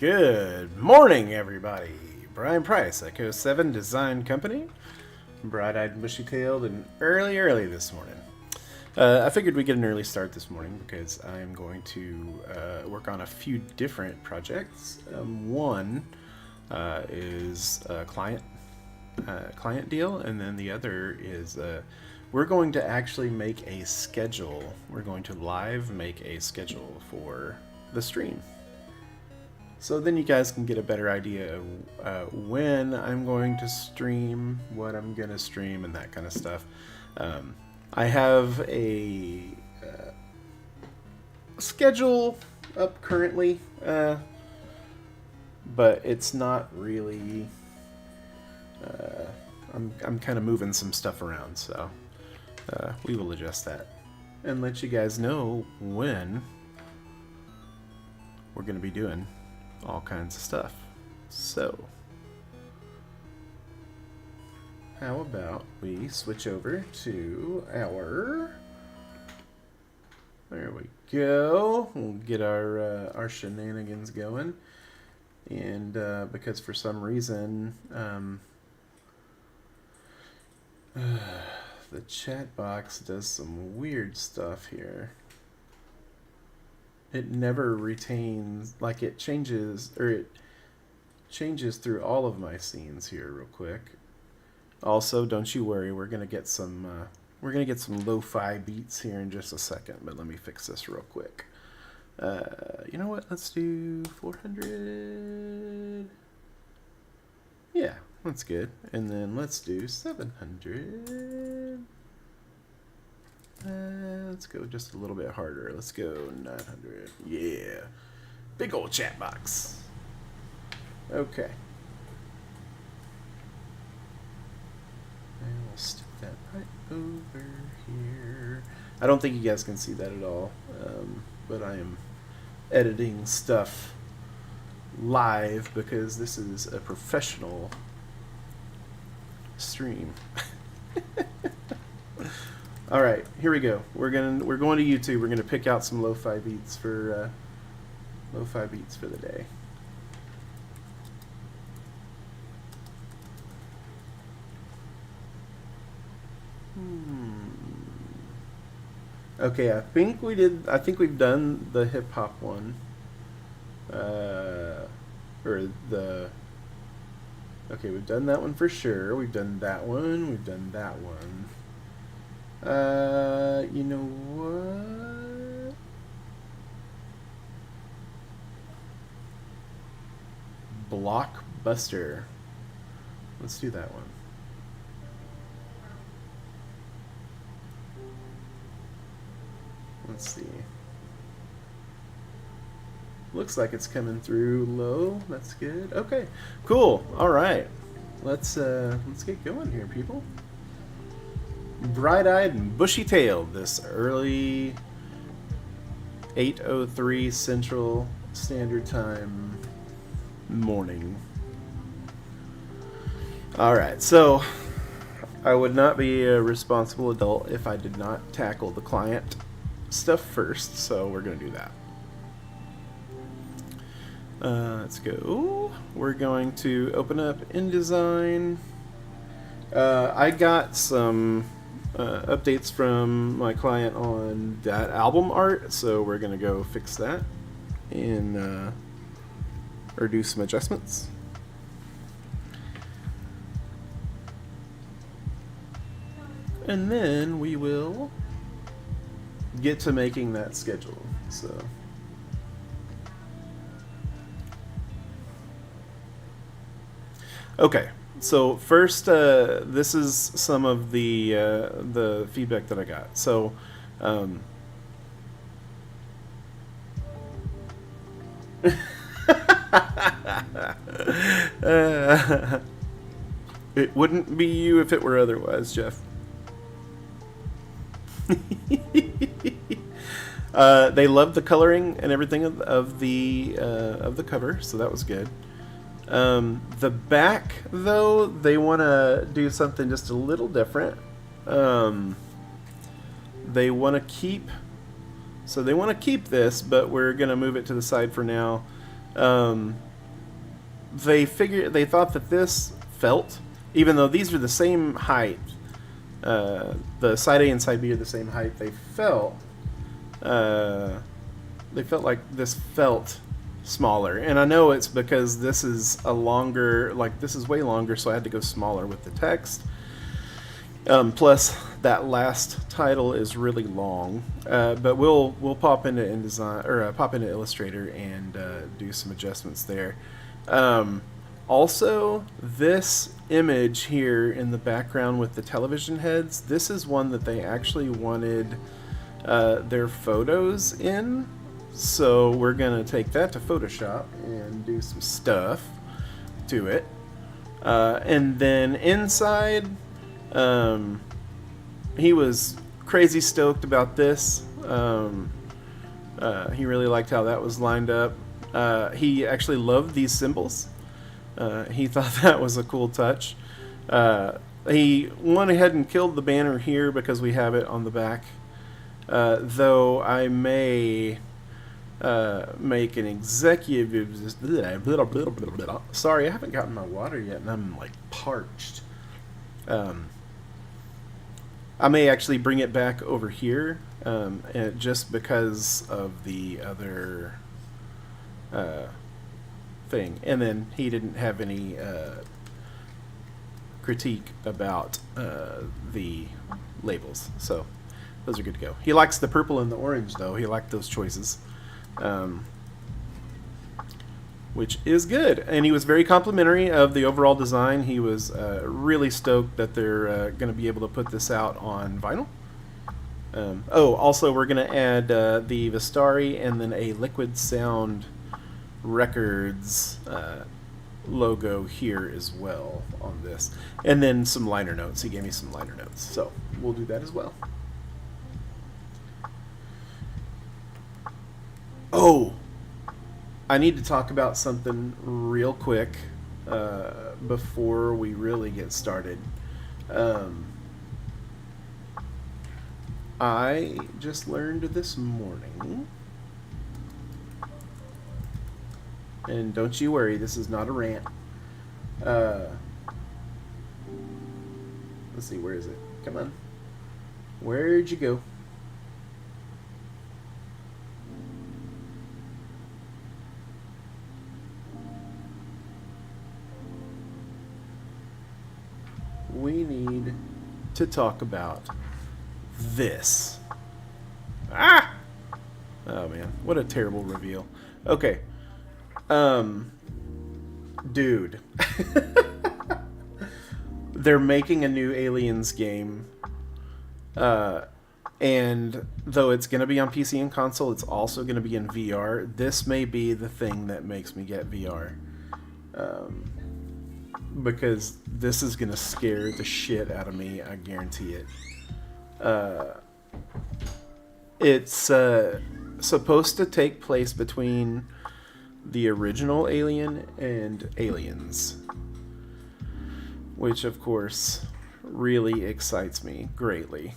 Good morning, everybody. Brian Price, Echo 7 Design Company. Bright-eyed, bushy-tailed, and early this morning. I figured we'd get an early start this morning because I'm going to work on a few different projects. One is a client deal, and then the other is we're going to actually make a schedule. We're going to live make a schedule for the stream. So then you guys can get a better idea of when I'm going to stream, what I'm going to stream, and that kind of stuff. I have a schedule up currently, but it's not really... I'm kind of moving some stuff around, so we will adjust that and let you guys know when we're going to be doing all kinds of stuff. So, how about we switch over to our... There we go. We'll get our shenanigans going. And because for some reason the chat box does some weird stuff here. It never retains, like it changes through all of my scenes here real quick. Also, don't you worry, we're gonna get some lo-fi beats here in just a second, but let me fix this real quick. You know what? Let's do 400. Yeah, that's good. And then let's do 700. Let's go just a little bit harder. Let's go 900. Yeah. Big old chat box. Okay. And we'll stick that right over here. I don't think you guys can see that at all, but I am editing stuff live because this is a professional stream. All right, here we go. We're going to YouTube. We're gonna pick out some lo-fi beats for the day. Okay, I think we've done the hip hop one. Okay, we've done that one for sure. We've done that one. We've done that one. You know what? Blockbuster. Let's do that one. Let's see. Looks like it's coming through low. That's good. Okay, cool. All right, let's get going here, people. Bright-eyed and bushy-tailed this early 8:03 Central Standard Time morning. All right, so I would not be a responsible adult if I did not tackle the client stuff first, so we're gonna do that. Let's go. We're going to open up InDesign. I got some updates from my client on that album art, so we're gonna go fix that and or do some adjustments. And then we will get to making that schedule. So okay, so first this is some of the feedback that I got. So it wouldn't be you if it were otherwise, Jeff. They loved the coloring and everything of the cover, so that was good. The back, though, they want to do something just a little different. They want to keep So they want to keep this, but we're going to move it to the side for now. they thought that this felt, even though these are the same height, the side A and side B are the same height, they felt like this felt smaller. And I know it's because this is a longer, like this is way longer, so I had to go smaller with the text. Plus, that last title is really long, but we'll pop into InDesign or pop into Illustrator and do some adjustments there. Also, this image here in the background with the television heads, this is one that they actually wanted their photos in. So we're gonna take that to Photoshop and do some stuff to it. And then inside, he was crazy stoked about this. He really liked how that was lined up. He actually loved these symbols. He thought that was a cool touch. He went ahead and killed the banner here because we have it on the back. Though I may make an executive... Sorry, I haven't gotten my water yet and I'm like parched. I may actually bring it back over here, and just because of the other thing. And then he didn't have any critique about the labels, so those are good to go. He likes the purple and the orange, though. He liked those choices, which is good. And he was very complimentary of the overall design. He was really stoked that they're going to be able to put this out on vinyl. Also, we're going to add the Vistari and then a Liquid Sound Records logo here as well on this. And then some liner notes. He gave me some liner notes, so we'll do that as well. Oh! I need to talk about something real quick before we really get started. I just learned this morning, and don't you worry, this is not a rant. Let's see, where is it? Come on. Where'd you go? We need to talk about this. Ah! Oh man, what a terrible reveal. Okay. Dude. They're making a new Aliens game. And though it's going to be on PC and console, it's also going to be in VR. This may be the thing that makes me get VR. Because this is gonna scare the shit out of me, I guarantee it. It's supposed to take place between the original Alien and Aliens, which of course really excites me greatly.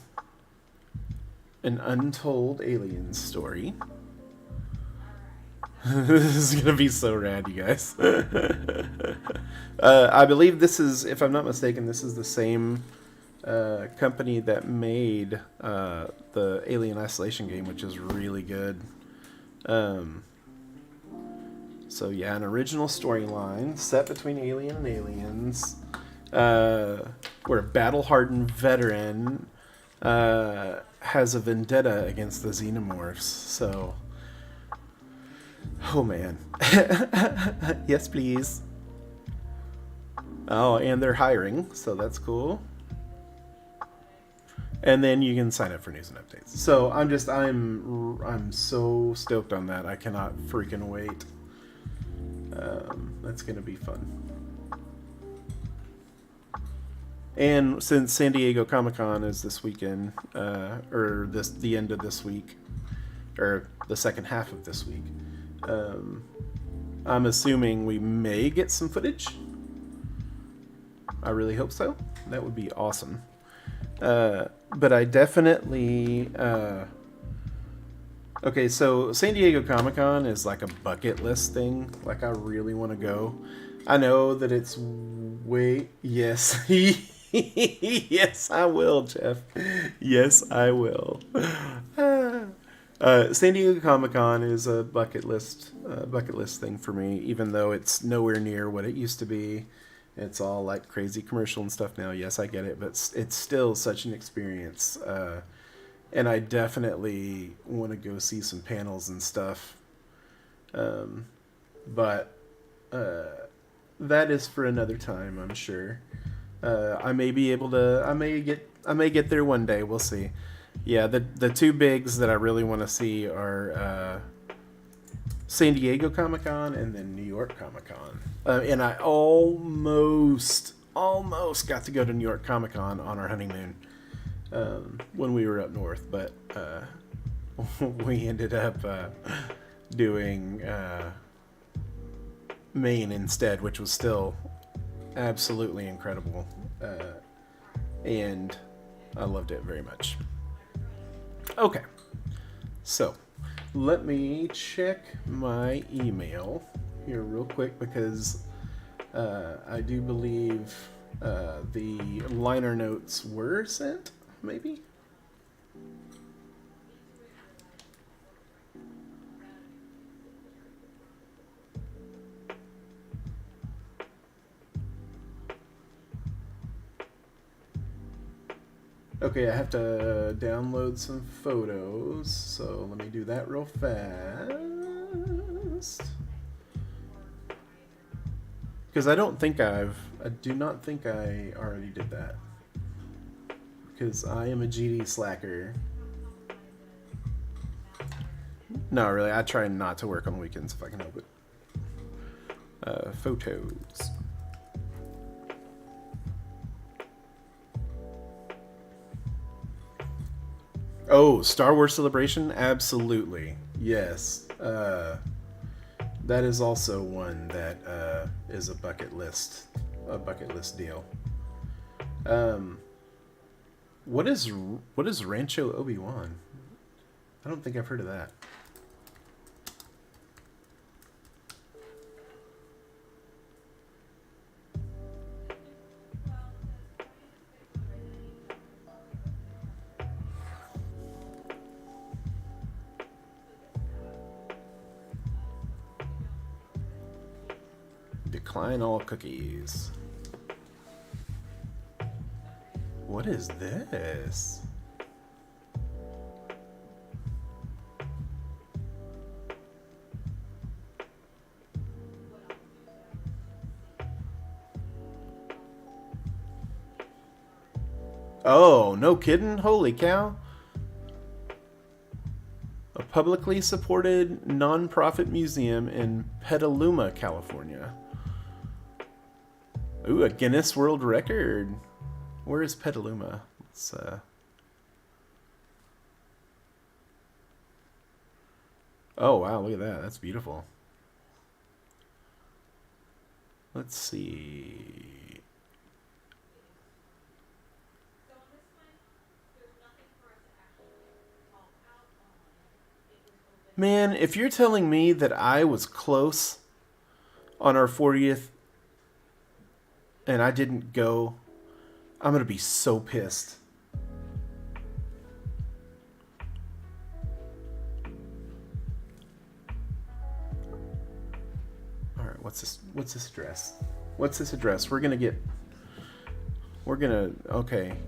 An untold Aliens story. This is gonna be so rad, you guys. I believe this is, if I'm not mistaken, this is the same company that made the Alien Isolation game, which is really good. So yeah, an original storyline set between Alien and Aliens, where a battle-hardened veteran has a vendetta against the Xenomorphs. So, oh man. Yes, please. Oh, and they're hiring, so that's cool. And then you can sign up for news and updates. So I'm so stoked on that. I cannot freaking wait. That's gonna be fun. And since San Diego Comic-Con is this weekend, or the end of this week, or the second half of this week, I'm assuming we may get some footage. I really hope so. That would be awesome. But I definitely... Okay, so San Diego Comic-Con is like a bucket list thing. Like, I really want to go. I know that it's way. Yes. Yes, I will, Jeff. Yes, I will. San Diego Comic Con is a bucket list thing for me. Even though it's nowhere near what it used to be, it's all like crazy commercial and stuff now. Yes, I get it, but it's still such an experience. And I definitely want to go see some panels and stuff. But that is for another time, I'm sure. I may be able to. I may get there one day. We'll see. Yeah, the two bigs that I really want to see are San Diego Comic Con and then New York Comic Con. And I almost got to go to New York Comic Con on our honeymoon when we were up north, but we ended up doing Maine instead, which was still absolutely incredible, and I loved it very much. Okay, so let me check my email here real quick because I do believe the liner notes were sent, maybe? Okay, I have to download some photos, so let me do that real fast. Because I do not think I already did that. Because I am a GD slacker. No, really, I try not to work on the weekends if I can help it. Photos. Oh, Star Wars Celebration? Absolutely. Yes. That is also one that is a bucket list deal. What is Rancho Obi-Wan? I don't think I've heard of that. Decline all cookies. What is this? Oh, no kidding? Holy cow. A publicly supported nonprofit museum in Petaluma, California. Ooh, a Guinness World Record. Where is Petaluma? Let's, Oh, wow, look at that. That's beautiful. Let's see. Man, if you're telling me that I was close on our 40th and I didn't go, I'm going to be so pissed. All right, what's this address? What's this address? Okay,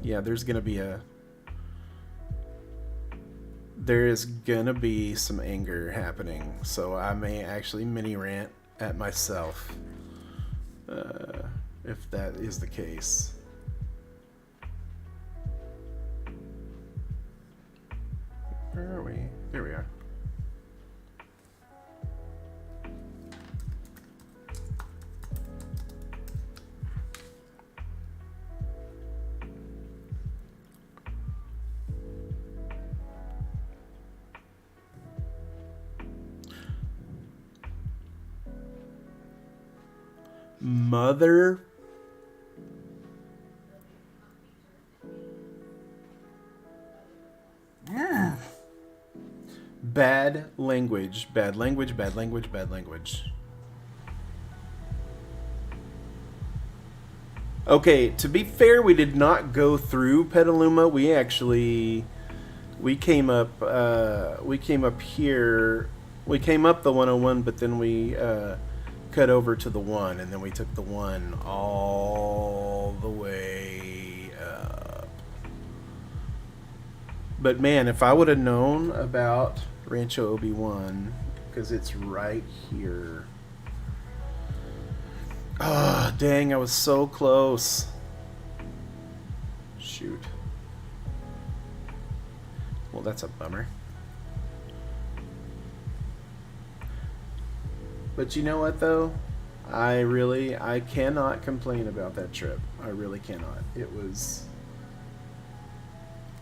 yeah, there is going to be some anger happening, so I may actually mini rant at myself if that is the case. Where are we? There we are. Mother. Bad language, bad language, bad language, bad language. Okay, to be fair, we did not go through Petaluma. We came up here. We came up the 101, but then we cut over to the 1, and then we took the 1 all the way up. But man, if I would have known about Rancho Obi-Wan, because it's right here. Oh, dang, I was so close. Shoot. Well, that's a bummer. But you know what, though? I cannot complain about that trip. I really cannot. It was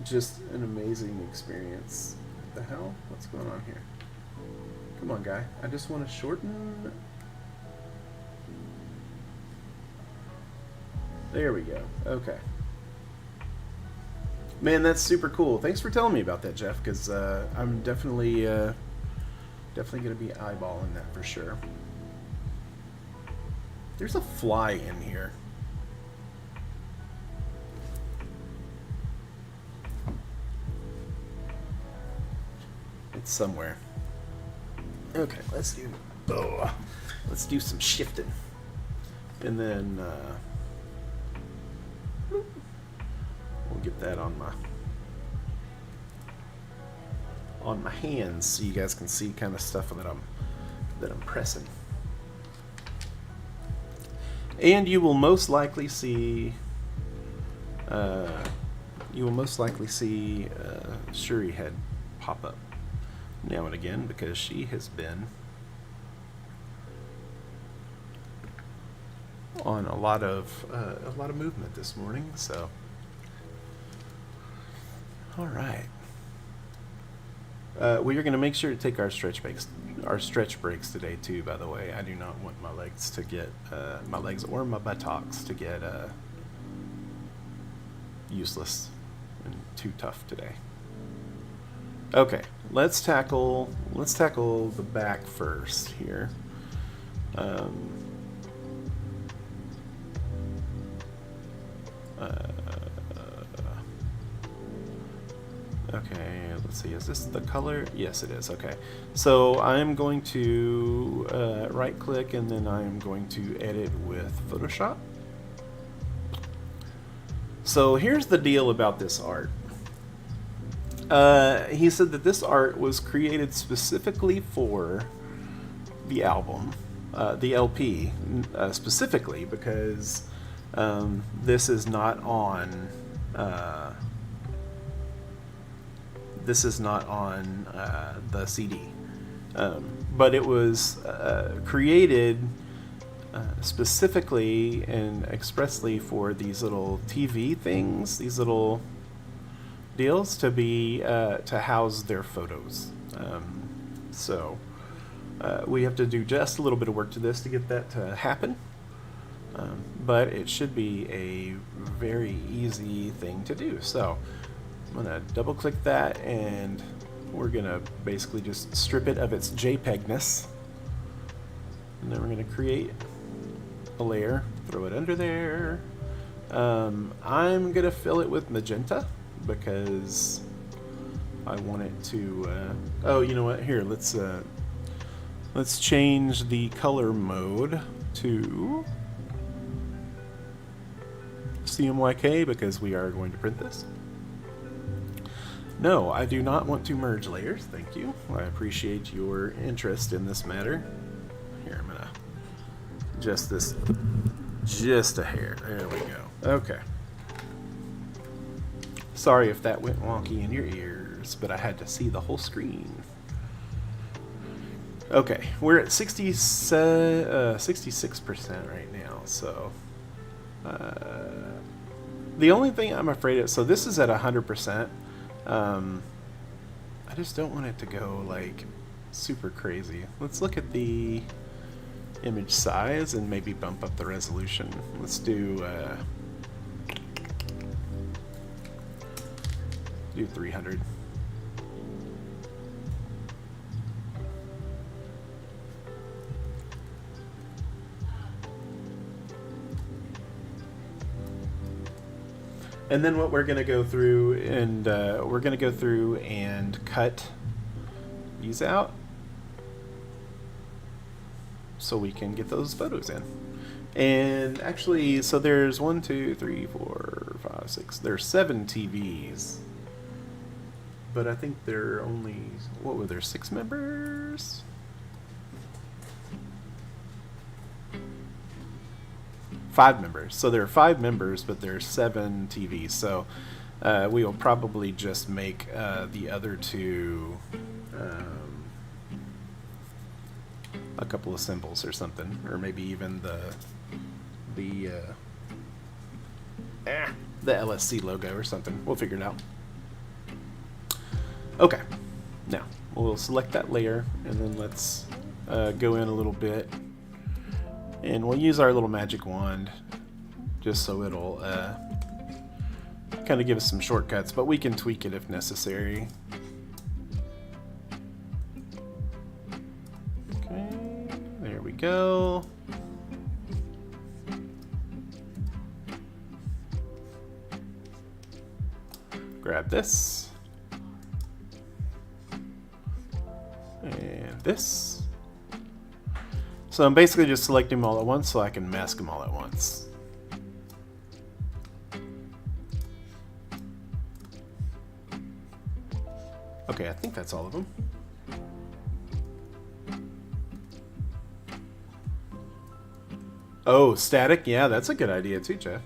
just an amazing experience. What the hell? What's going on here? Come on, guy. I just want to shorten... There we go. Okay. Man, that's super cool. Thanks for telling me about that, Jeff, because I'm definitely going to be eyeballing that for sure. There's a fly in here. It's somewhere. Okay, let's do some shifting. And then we'll get that on my hands so you guys can see kind of stuff that I'm pressing. And you will most likely see Shuri Head pop up now and again because she has been on a lot of movement this morning. So, all right. We are going to make sure to take our stretch breaks today too. By the way, I do not want my legs to get my legs or my buttocks to get useless and too tough today. Okay, let's tackle the back first here. Okay, let's see, is this the color? Yes, it is. Okay, so I'm going to right click and then I'm going to edit with Photoshop. So here's the deal about this art. He said that this art was created specifically for the album, the LP, specifically because this is not on the CD, but it was created specifically and expressly for these little TV things, these little deals to be to house their photos. So we have to do just a little bit of work to this to get that to happen, but it should be a very easy thing to do. So I'm gonna double click that and we're gonna basically just strip it of its JPEG-ness, and then we're gonna create a layer, throw it under there. I'm gonna fill it with magenta because I want it to oh, you know what, here, let's change the color mode to CMYK because we are going to print this. No, I do not want to merge layers, thank you. I appreciate your interest in this matter. Here, I'm gonna adjust this just a hair. There we go. Okay. Sorry if that went wonky in your ears, but I had to see the whole screen. Okay, we're at 66% right now, so the only thing I'm afraid of, so this is at 100%. I just don't want it to go like super crazy. Let's look at the image size and maybe bump up the resolution. Let's do 300. And then what we're going to go through and cut these out so we can get those photos in. And actually, so there's 1, 2, 3, 4, 5, 6. There's 7 TVs. But I think there are only, what were there, 6 members? Five members. So there are 5 members, but there are 7 TVs. So we will probably just make the other 2 a couple of symbols or something, or maybe even the LSC logo or something. We'll figure it out. Okay, now we'll select that layer, and then let's go in a little bit, and we'll use our little magic wand just so it'll kind of give us some shortcuts, but we can tweak it if necessary. Okay, there we go. Grab this. And this. So I'm basically just selecting them all at once so I can mask them all at once. Okay, I think that's all of them. Oh, static? Yeah, that's a good idea too, Jeff.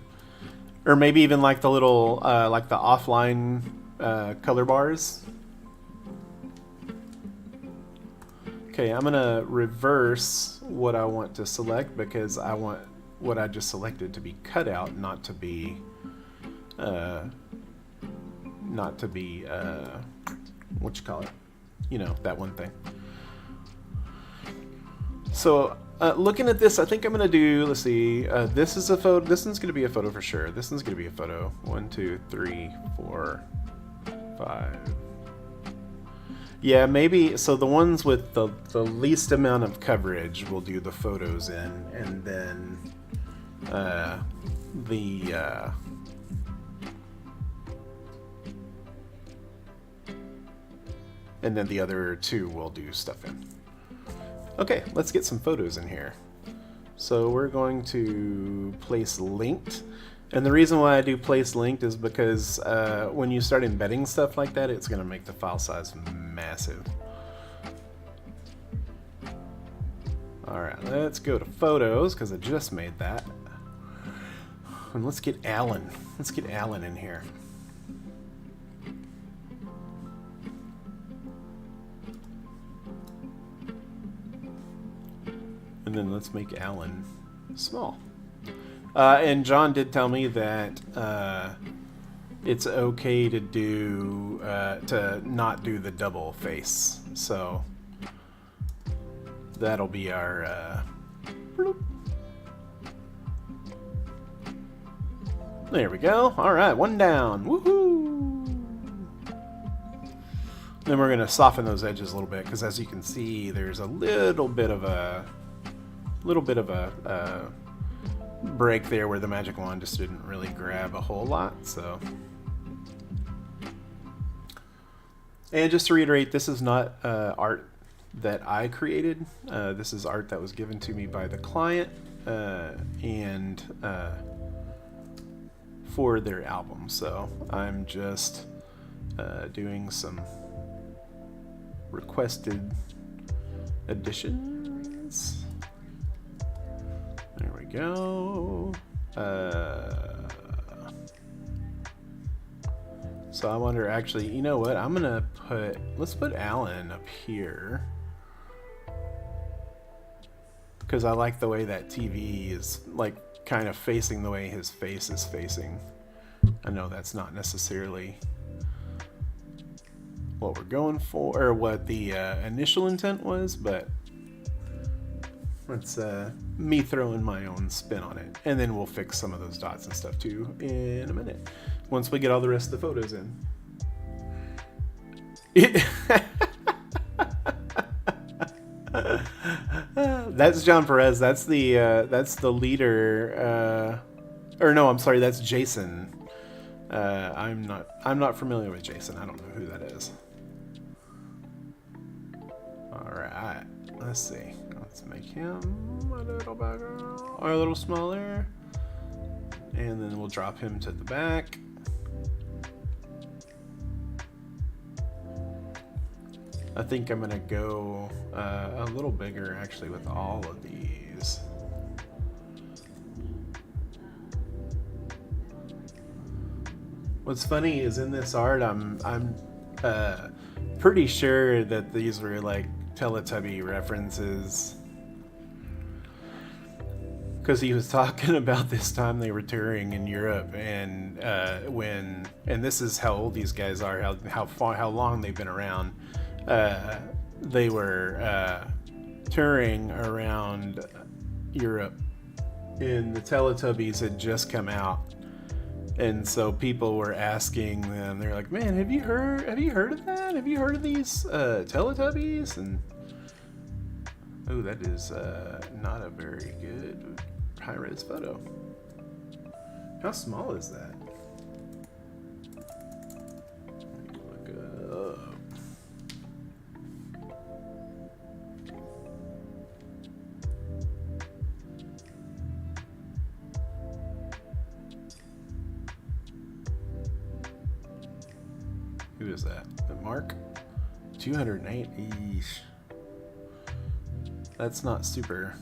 Or maybe even like the little, like the offline color bars. Okay, I'm gonna reverse what I want to select because I want what I just selected to be cut out, not to be, what you call it? You know, that one thing. So, looking at this, I think I'm gonna do, let's see, this is a photo, this one's gonna be a photo for sure. This one's gonna be a photo. 1, 2, 3, 4, 5. Yeah, maybe, so the ones with the least amount of coverage will do the photos in, and then the other 2 will do stuff in. Okay, let's get some photos in here. So we're going to place linked. And the reason why I do place linked is because when you start embedding stuff like that, it's going to make the file size massive. Alright, let's go to photos, because I just made that. And let's get Alan. Let's get Alan in here. And then let's make Alan small. And John did tell me that it's okay to do to not do the double face, so that'll be our. There we go. All right, 1 down. Woohoo! Then we're gonna soften those edges a little bit because, as you can see, there's a little bit of a break there where the magic wand just didn't really grab a whole lot. So, and just to reiterate, this is not art that I created. This is art that was given to me by the client and for their album. So I'm just doing some requested additions. There we go. So I wonder, actually, you know what? I'm gonna let's put Alan up here. Because I like the way that TV is, like, kind of facing the way his face is facing. I know that's not necessarily what we're going for, or what the initial intent was, but it's me throwing my own spin on it. And then we'll fix some of those dots and stuff too in a minute, once we get all the rest of the photos in. That's John Perez. That's the leader. Or no, I'm sorry. That's Jason. I'm not familiar with Jason. I don't know who that is. All right, let's see. Let's make him a little bigger, or a little smaller, and then we'll drop him to the back. I think I'm gonna go a little bigger actually with all of these. What's funny is in this art, I'm pretty sure that these were like Teletubby references, because he was talking about this time they were touring in Europe, and this is how old these guys are, how long they've been around. They were touring around Europe, and the Teletubbies had just come out. And so people were asking them, they're like, man, have you heard of that? Have you heard of these Teletubbies? And oh, that is not a very good high-res photo. How small is that? Look up. Who is that? Mark? 208? Eesh. That's not super.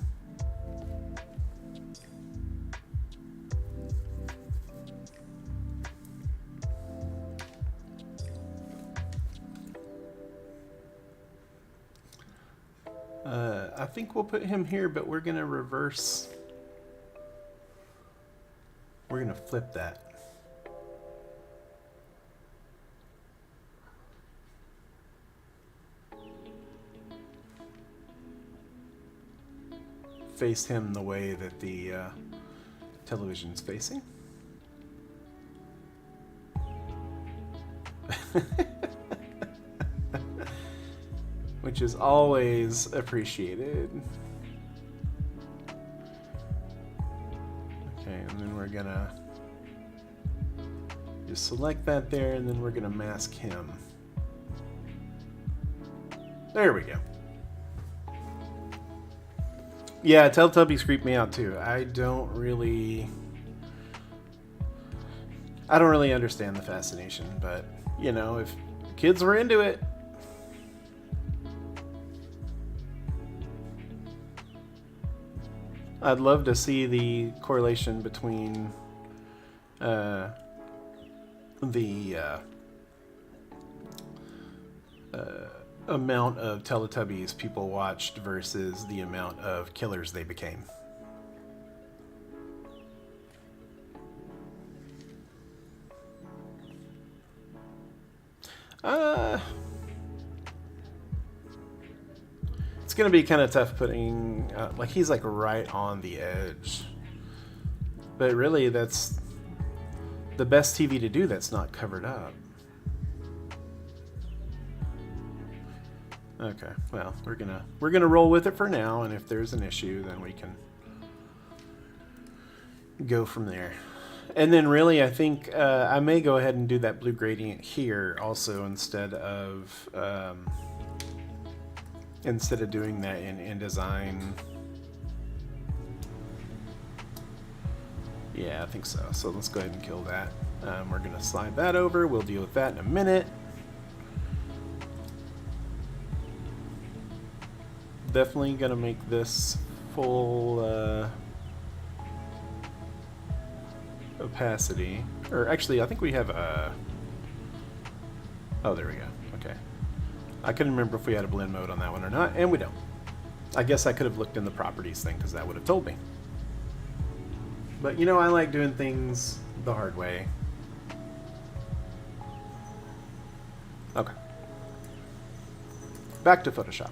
I think we'll put him here, but we're gonna reverse. We're gonna flip that. Face him the way that the television's facing. Which is always appreciated. Okay, and then we're gonna just select that there, and then we're gonna mask him. There we go. Yeah, Teletubbies creep me out too. I don't really understand the fascination, but you know, if kids were into it. I'd love to see the correlation between the amount of Teletubbies people watched versus the amount of killers they became. It's gonna be kind of tough putting like he's like right on the edge, but really that's the best TV to do that's not covered up. Okay, well, we're gonna roll with it for now, and if there's an issue, then we can go from there. And then really, I think I may go ahead and do that blue gradient here also instead of doing that in InDesign. Yeah, I think so. So let's go ahead and kill that. We're gonna slide that over. We'll deal with that in a minute. Definitely gonna make this full opacity, or actually I think we have a oh, there we go. Okay, I couldn't remember if we had a blend mode on that one or not, and we don't. I guess I could have looked in the properties thing because that would have told me, but you know, I like doing things the hard way. Okay, back to Photoshop.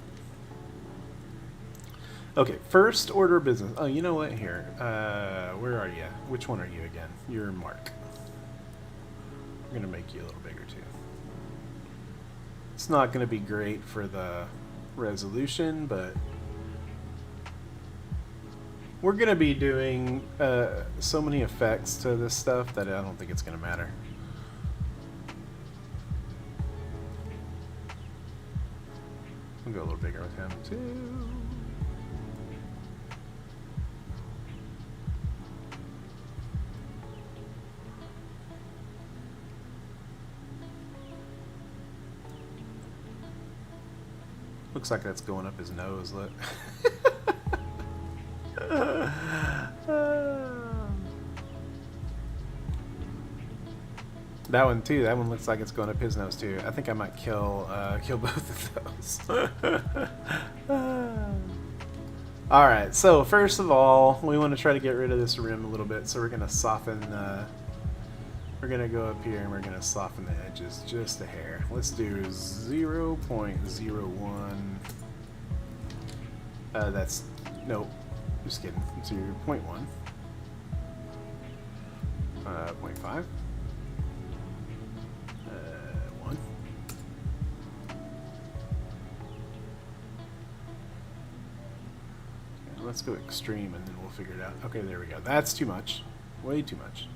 Okay, first order of business. Oh, you know what? Here, where are you? Which one are you again? You're Mark. I'm gonna make you a little bigger too. It's not gonna be great for the resolution, but we're gonna be doing so many effects to this stuff that I don't think it's gonna matter. We'll go a little bigger with him too. Looks like that's going up his nose, look. That one too, that one looks like it's going up his nose too. I think I might kill both of those. Alright, so first of all, we want to try to get rid of this rim a little bit, so we're going to soften, we're going to go up here and we're going to soften the edges just a hair. Let's do 0.01. That's, nope, just kidding, 0.1. 0.5. 1. Let's go extreme and then we'll figure it out. Okay, there we go. That's too much. Way too much.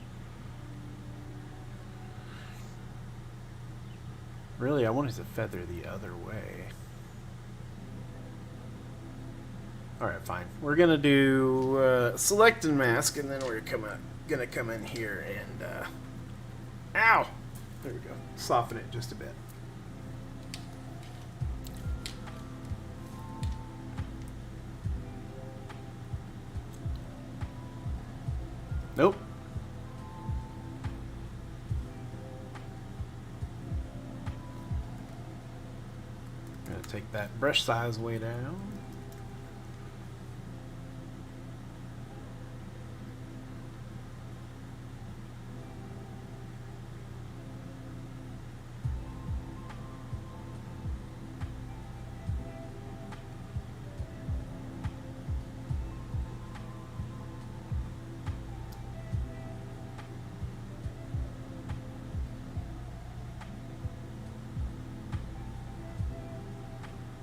Really, I wanted to feather the other way. Alright, fine. We're going to do select and mask, and then we're going to come in here and... ow! There we go. Soften it just a bit. Nope. Gonna take that brush size way down.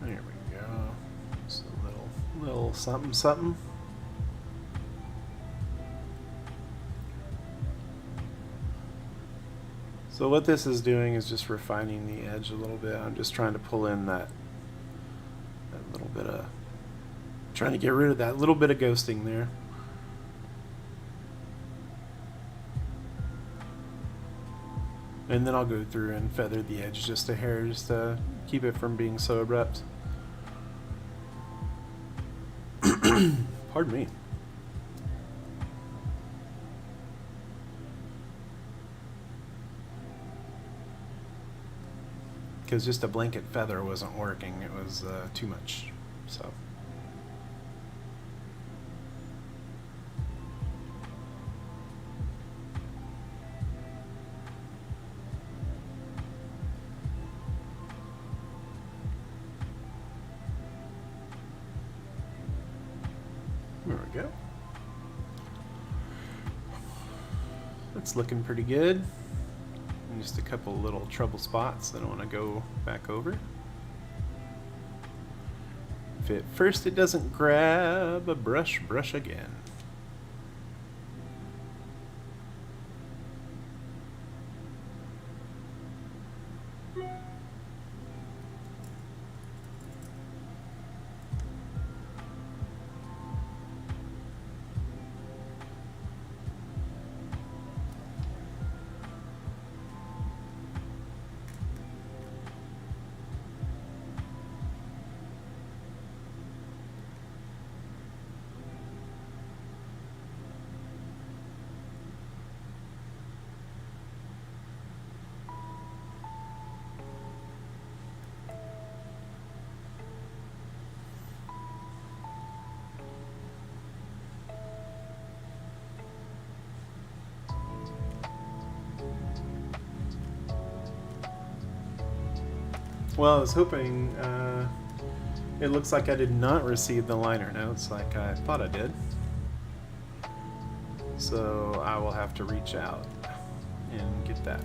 There we go. Just a little something something. So what this is doing is just refining the edge a little bit. I'm just trying to pull in that little bit of, trying to get rid of that little bit of ghosting there. And then I'll go through and feather the edge just a hair, just to keep it from being so abrupt. Pardon me. Because just a blanket feather wasn't working, it was too much, so. There we go. That's looking pretty good. And just a couple little trouble spots that I want to go back over. If at first it doesn't grab a brush, brush again. Well, I was hoping, it looks like I did not receive the liner notes like I thought I did. So I will have to reach out and get that.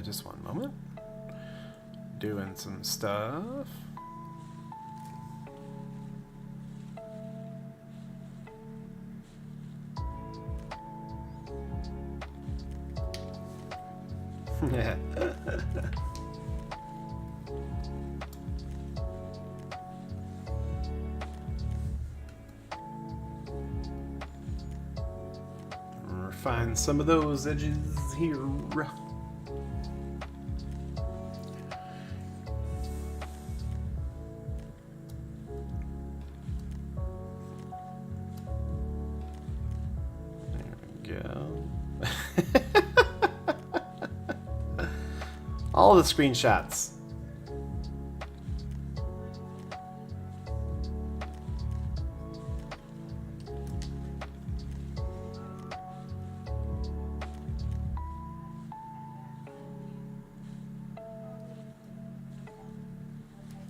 Just one moment. Doing some stuff. Refine some of those edges here. All the screenshots.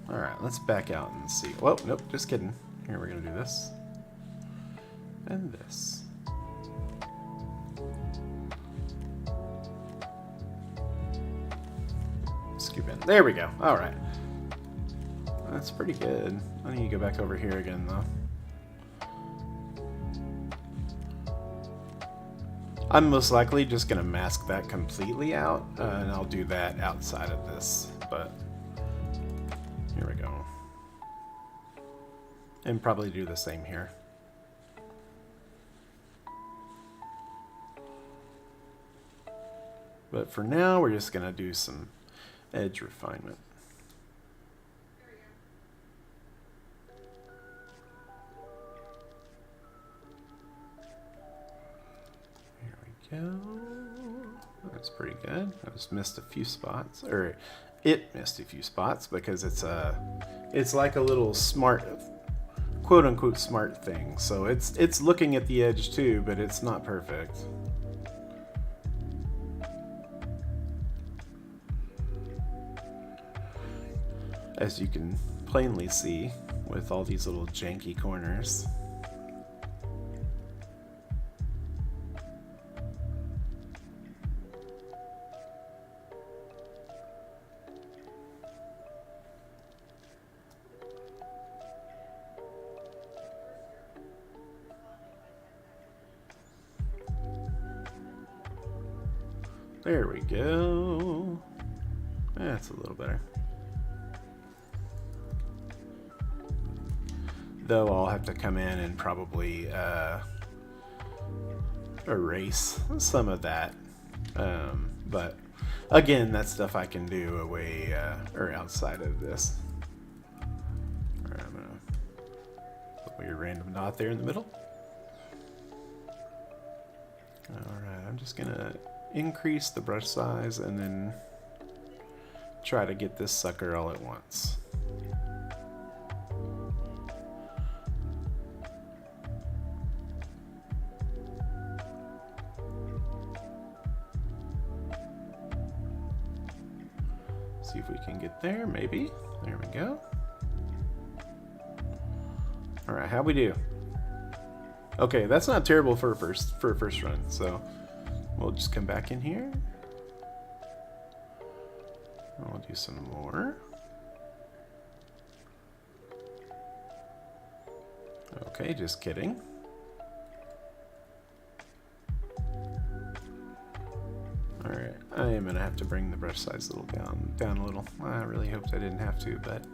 All right, let's back out and see. Whoa, nope, just kidding. Here, we're gonna do this. And this. Scoop in. There we go. All right. That's pretty good. I need to go back over here again, though. I'm most likely just going to mask that completely out, and I'll do that outside of this, but here we go. And probably do the same here. But for now, we're just going to do some edge refinement. Here we go. That's pretty good. I just missed a few spots, or it missed a few spots because it's like a little smart, quote unquote smart thing. So it's looking at the edge too, but it's not perfect. As you can plainly see with all these little janky corners. There we go. That's a little better. Though I'll have to come in and probably erase some of that. But again, that's stuff I can do away or outside of this. Alright, I'm gonna put a weird random dot there in the middle. Alright, I'm just gonna increase the brush size and then try to get this sucker all at once. See if we can get there, maybe. There we go. All right, how we do? Okay, that's not terrible for a first run. So we'll just come back in here. We'll do some more. Okay, just kidding. Alright, I am going to have to bring the brush size a little down a little. I really hoped I didn't have to, but...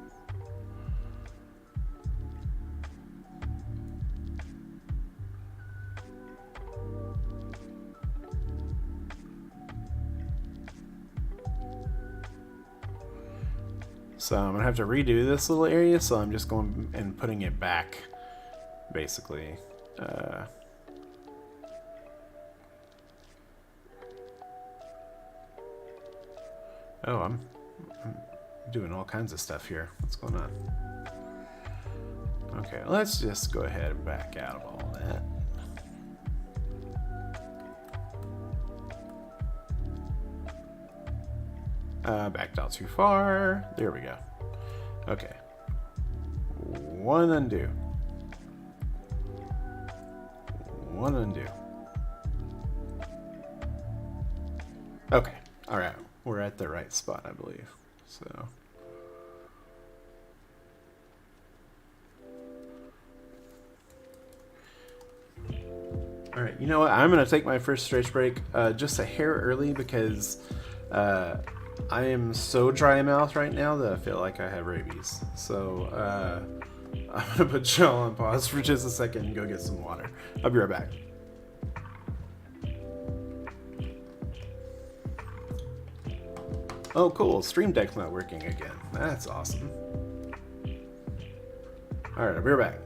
So I'm going to have to redo this little area, so I'm just going and putting it back, basically. Oh, I'm doing all kinds of stuff here. What's going on? Okay, let's just go ahead and back out of all that. Backed out too far. There we go. Okay. One undo. One undo. Okay. All right. we're at the right spot, I believe. So. All right, you know what? I'm gonna take my first stretch break just a hair early because I am so dry mouth right now that I feel like I have rabies. So I'm gonna put y'all on pause for just a second and go get some water. I'll be right back. Oh, cool. Stream Deck's not working again. That's awesome. All right, I'll be right back.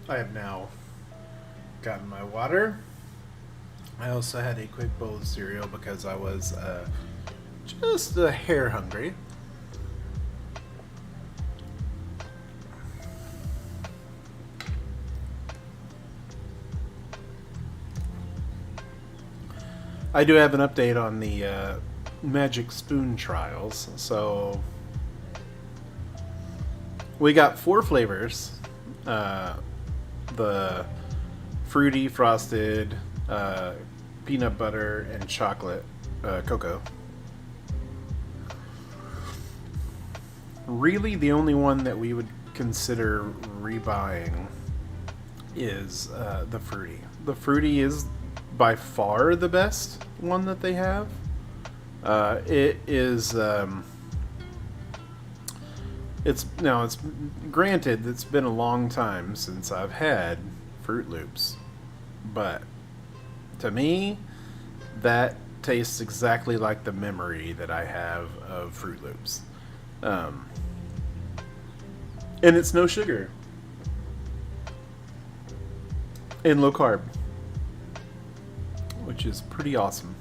I have now gotten my water. I also had a quick bowl of cereal because I was just a hair hungry. I do have an update on the Magic Spoon trials. So we got 4 flavors. The fruity, frosted, peanut butter, and chocolate cocoa. Really, the only one that we would consider rebuying is the fruity. The fruity is by far the best one that they have. It is. It's granted it's been a long time since I've had Fruit Loops, but to me, that tastes exactly like the memory that I have of Fruit Loops. Um, and it's no sugar and low carb, which is pretty awesome.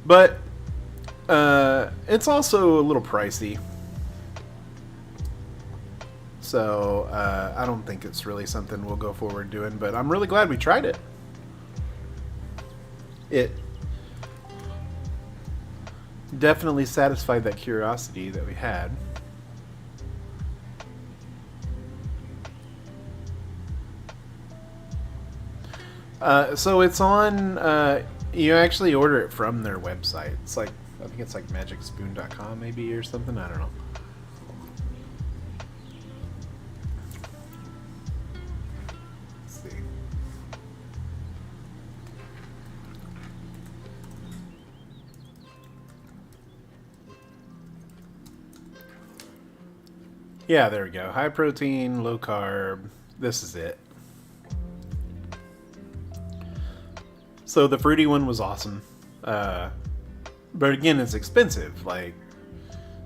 But it's also a little pricey. So I don't think it's really something we'll go forward doing, but I'm really glad we tried it. It definitely satisfied that curiosity that we had. So it's on. You actually order it from their website. It's like I think it's like magicspoon.com maybe or something. I don't know. Let's see. Yeah, there we go. High protein, low carb. This is it. So the fruity one was awesome. But again, it's expensive. Like,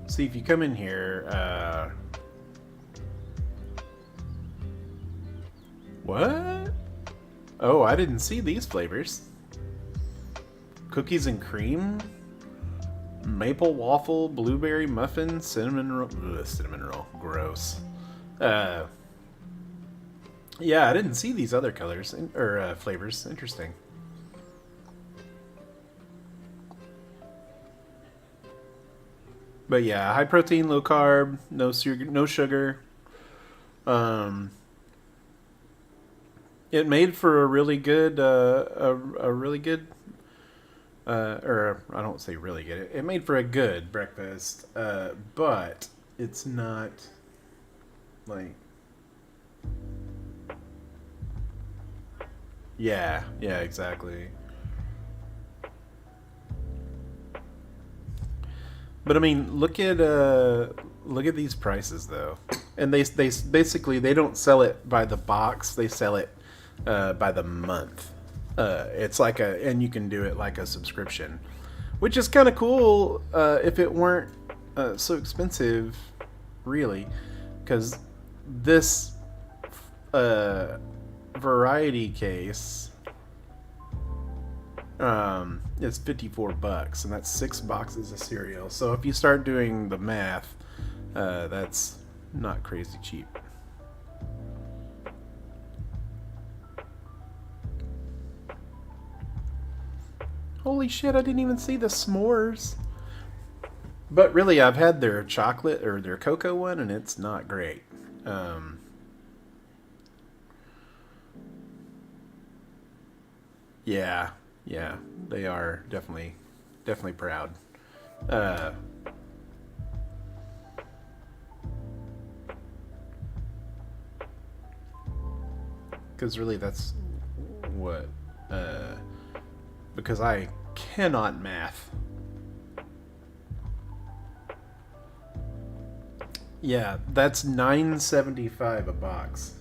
see if you come in here. What? Oh, I didn't see these flavors. Cookies and cream, maple waffle, blueberry muffin, cinnamon roll. Ugh, cinnamon roll, gross. Yeah, I didn't see these other colors or flavors. Interesting. But yeah, high protein, low carb, no sugar, no sugar. Um, it made for a really good, a really good, or I don't say really good. It made for a good breakfast, but it's not like, yeah, exactly. But I mean, look at these prices though, and they basically they don't sell it by the box; they sell it by the month. It's like and you can do it like a subscription, which is kind of cool if it weren't so expensive, really, because this uh, variety case it's $54, and that's 6 boxes of cereal. So if you start doing the math, that's not crazy cheap. Holy shit! I didn't even see the s'mores. But really, I've had their chocolate or their cocoa one, and it's not great. Um, yeah, yeah, they are definitely proud. Uh, Because really, that's what. Uh, because I cannot math. Yeah, that's 9.75 a box,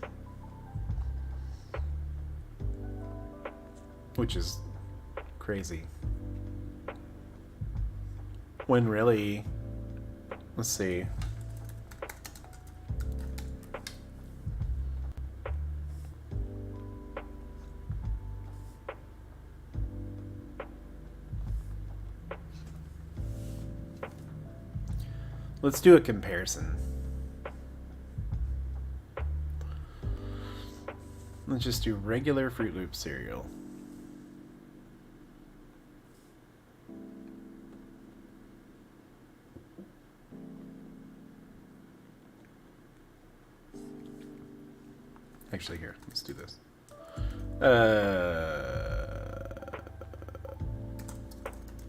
which is crazy. When really, let's see. Let's do a comparison. Let's just do regular Fruit Loops cereal. Actually, here, let's do this.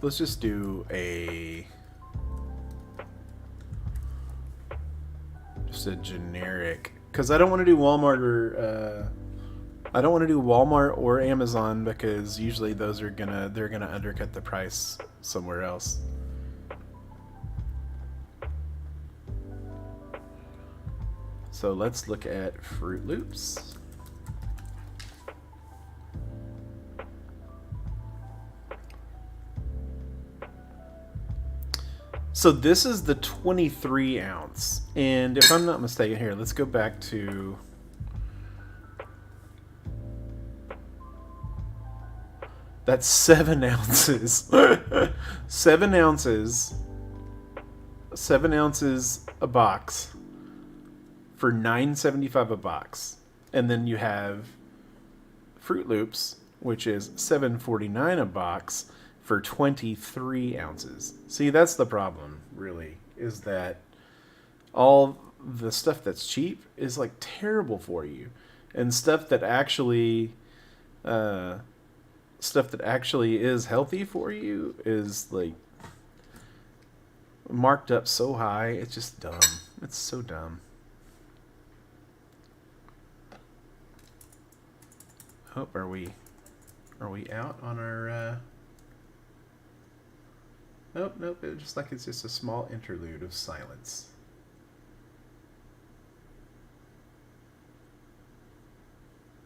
Let's just do a generic, because I don't want to do Walmart or I don't want to do Walmart or Amazon, because usually those are they're gonna undercut the price somewhere else. So let's look at Fruit Loops. So this is the 23 ounce. And if I'm not mistaken, here, let's go back to... That's 7 ounces. 7 ounces. 7 ounces a box for $9.75 a box. And then you have Fruit Loops, which is $7.49 a box for 23 ounces. See, that's the problem, really, is that all the stuff that's cheap is like terrible for you, and stuff that actually is healthy for you is like marked up so high. It's just dumb. It's so dumb. Oh, are we out on our Nope, nope, it's just like it's just a small interlude of silence.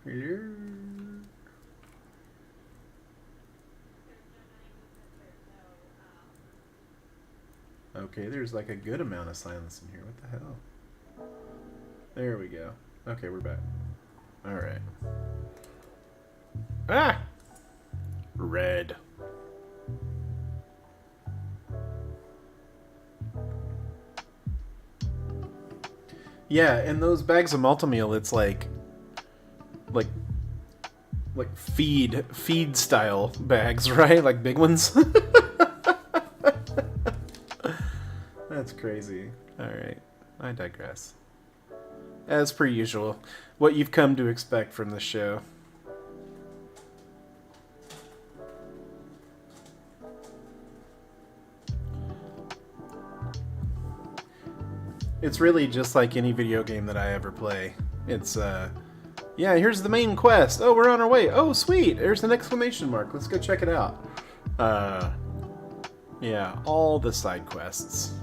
Okay, there's like a good amount of silence in here. What the hell? There we go. Okay, we're back. Alright. Ah! Red. Yeah, and those bags of Multimeal, it's like feed style bags, right? Like big ones. That's crazy. All right, I digress. As per usual, what you've come to expect from the show. It's really just like any video game that I ever play. It's, yeah, here's the main quest. Oh, we're on our way. Oh, sweet. There's an exclamation mark. Let's go check it out. Yeah, all the side quests.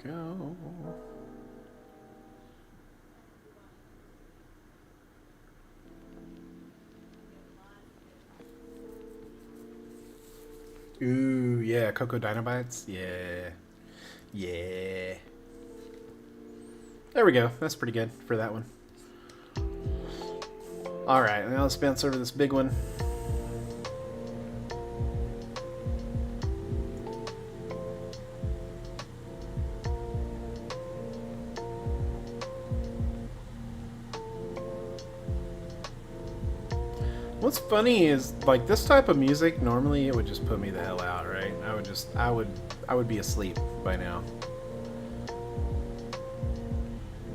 Go. Ooh, yeah, Cocoa Dinobites. Yeah. Yeah. There we go. That's pretty good for that one. Alright, now let's bounce over to this big one. What's funny is, like, this type of music, normally it would just put me the hell out, right? I would be asleep by now.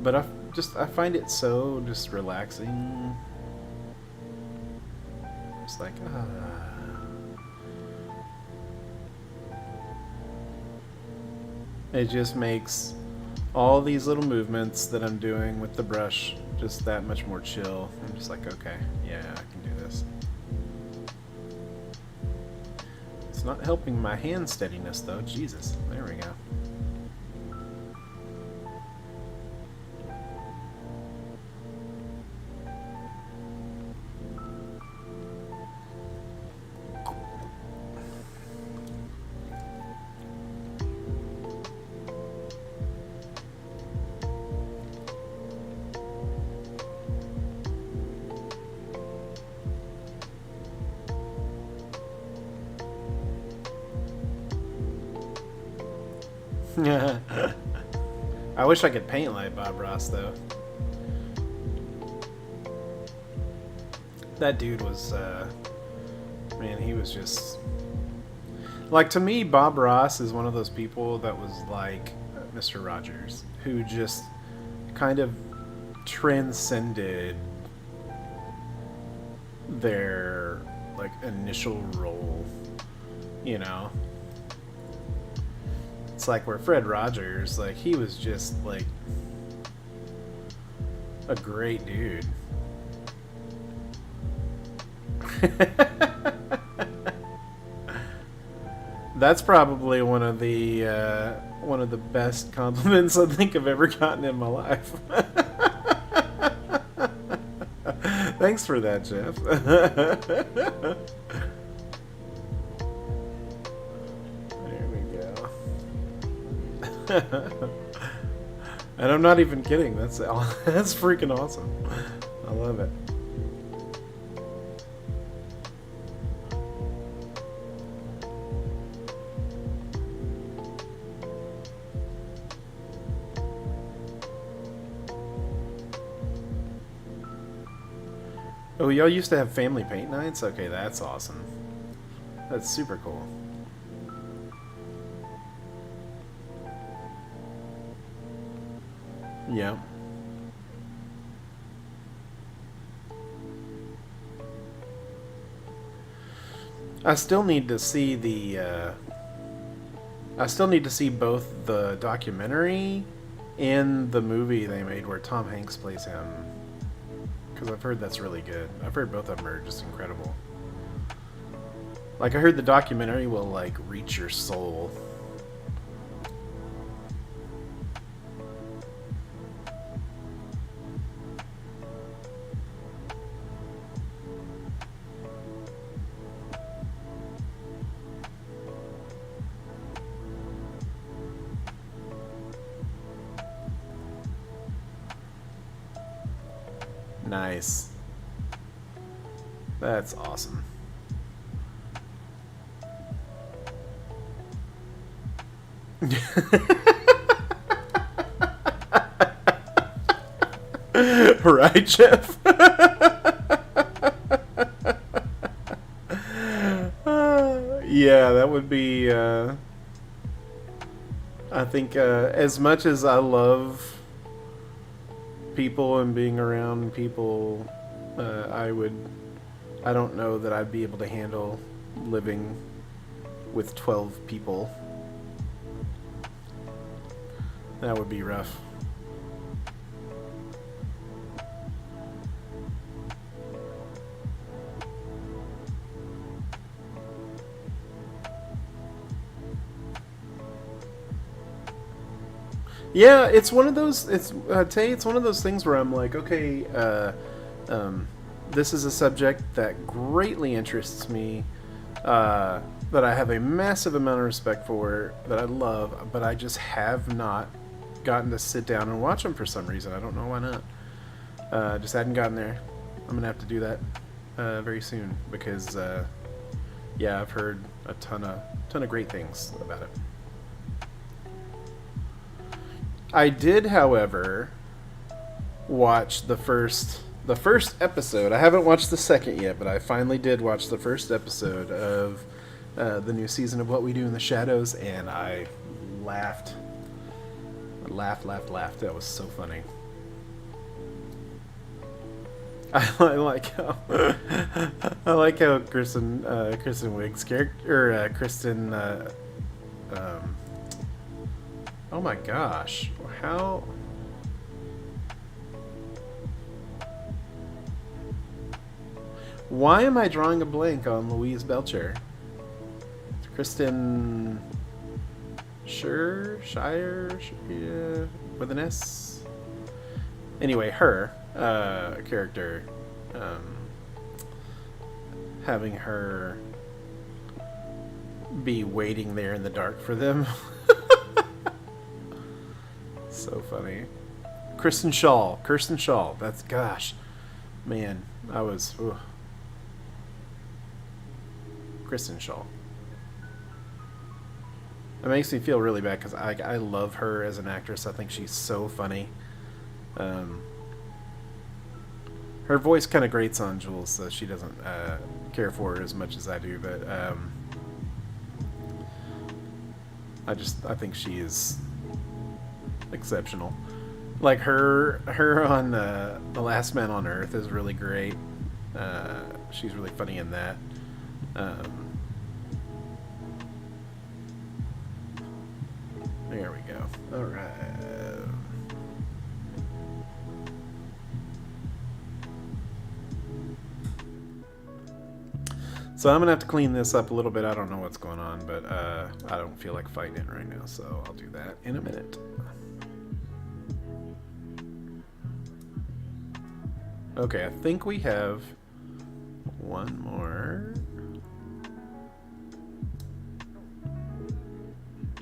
But I find it so just relaxing. It's like, It just makes all these little movements that I'm doing with the brush just that much more chill. I'm just like, okay, yeah, I can do this. It's not helping my hand steadiness though. Jesus, there we go. I wish I could paint like Bob Ross, though. That dude was, man, he was just... Like, to me, Bob Ross is one of those people that was like Mr. Rogers, who just kind of transcended their, like, initial role, you know? It's like where Fred Rogers, like, he was just, like, a great dude. That's probably one of the best compliments I think I've ever gotten in my life. Thanks for that, Jeff. There we go. And I'm not even kidding. That's freaking awesome. I love it. Oh, y'all used to have family paint nights? Okay, that's awesome. That's super cool. Yeah. I still need to see the, I still need to see both the documentary and the movie they made where Tom Hanks plays him. Because I've heard that's really good. I've heard both of them are just incredible. Like, I heard the documentary will, like, reach your soul. Nice. That's awesome. Right, Jeff? Yeah, that would be, I think, as much as I love people and being around people, I don't know that I'd be able to handle living with 12 people. That would be rough. Yeah, it's one of those. It's Tay. It's one of those things where I'm like, okay, this is a subject that greatly interests me, that I have a massive amount of respect for, that I love, but I just have not gotten to sit down and watch them for some reason. I don't know why not. Just hadn't gotten there. I'm gonna have to do that very soon because, yeah, I've heard a ton of great things about it. I did, however, watch the first episode. I haven't watched the second yet, but I finally did watch the first episode of the new season of What We Do in the Shadows, and I laughed. Laughed. That was so funny. I like how Kristen Wiig's character, or Kristen. Oh my gosh, how? Why am I drawing a blank on Louise Belcher? Kristen Shire, yeah, with an S. Anyway, her character, having her be waiting there in the dark for them. So funny. Kirsten Shaw. That's, gosh, man, I was. Ugh. Kristen Shaw. It makes me feel really bad because I love her as an actress. I think she's so funny. Um, her voice kind of grates on Jules, so she doesn't care for her as much as I do. But I think she is exceptional. Like her on The Last Man on Earth is really great. She's really funny in that. There we go. All right. So I'm gonna have to clean this up a little bit. I don't know what's going on, but I don't feel like fighting it right now, so I'll do that in a minute. Okay, I think we have one more.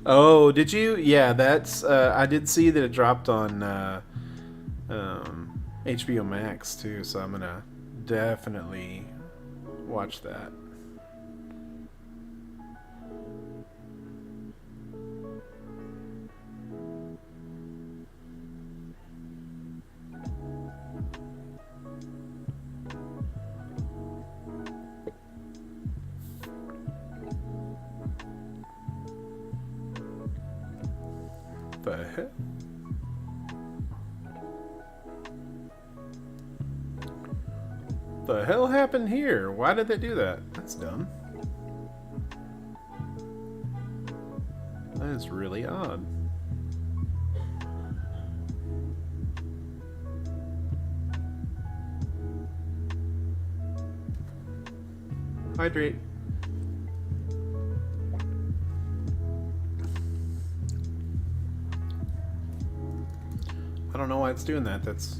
Oh, did you? Yeah, that's. I did see that it dropped on HBO Max too, so I'm gonna definitely watch that. The heck? The hell happened here? Why did they do that? That's dumb. That is really odd. Hydrate. I don't know why it's doing that. That's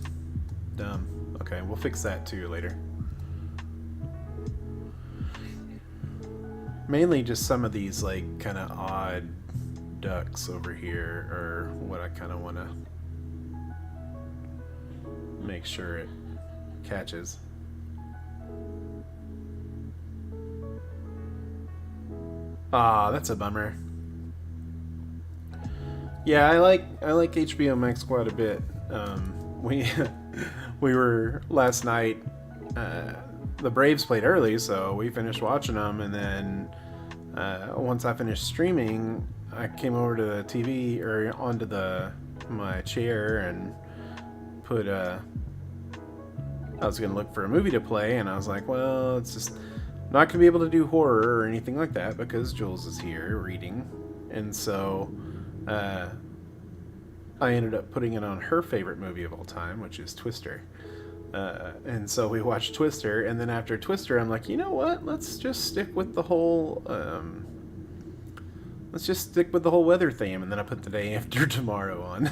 dumb. Okay, we'll fix that too later. Mainly just some of these like kind of odd ducks over here are what I kind of want to make sure it catches. Ah, that's a bummer. Yeah, I like HBO Max quite a bit. We we were last night. The Braves played early, so we finished watching them, and then once I finished streaming, I came over to the TV or onto my chair and put I was gonna look for a movie to play, and I was like, well, it's just not gonna be able to do horror or anything like that because Jules is here reading, and so I ended up putting it on her favorite movie of all time, which is Twister. And so we watched Twister, and then after Twister, I'm like, you know what? Let's just stick with the whole weather theme, and then I put The Day After Tomorrow on,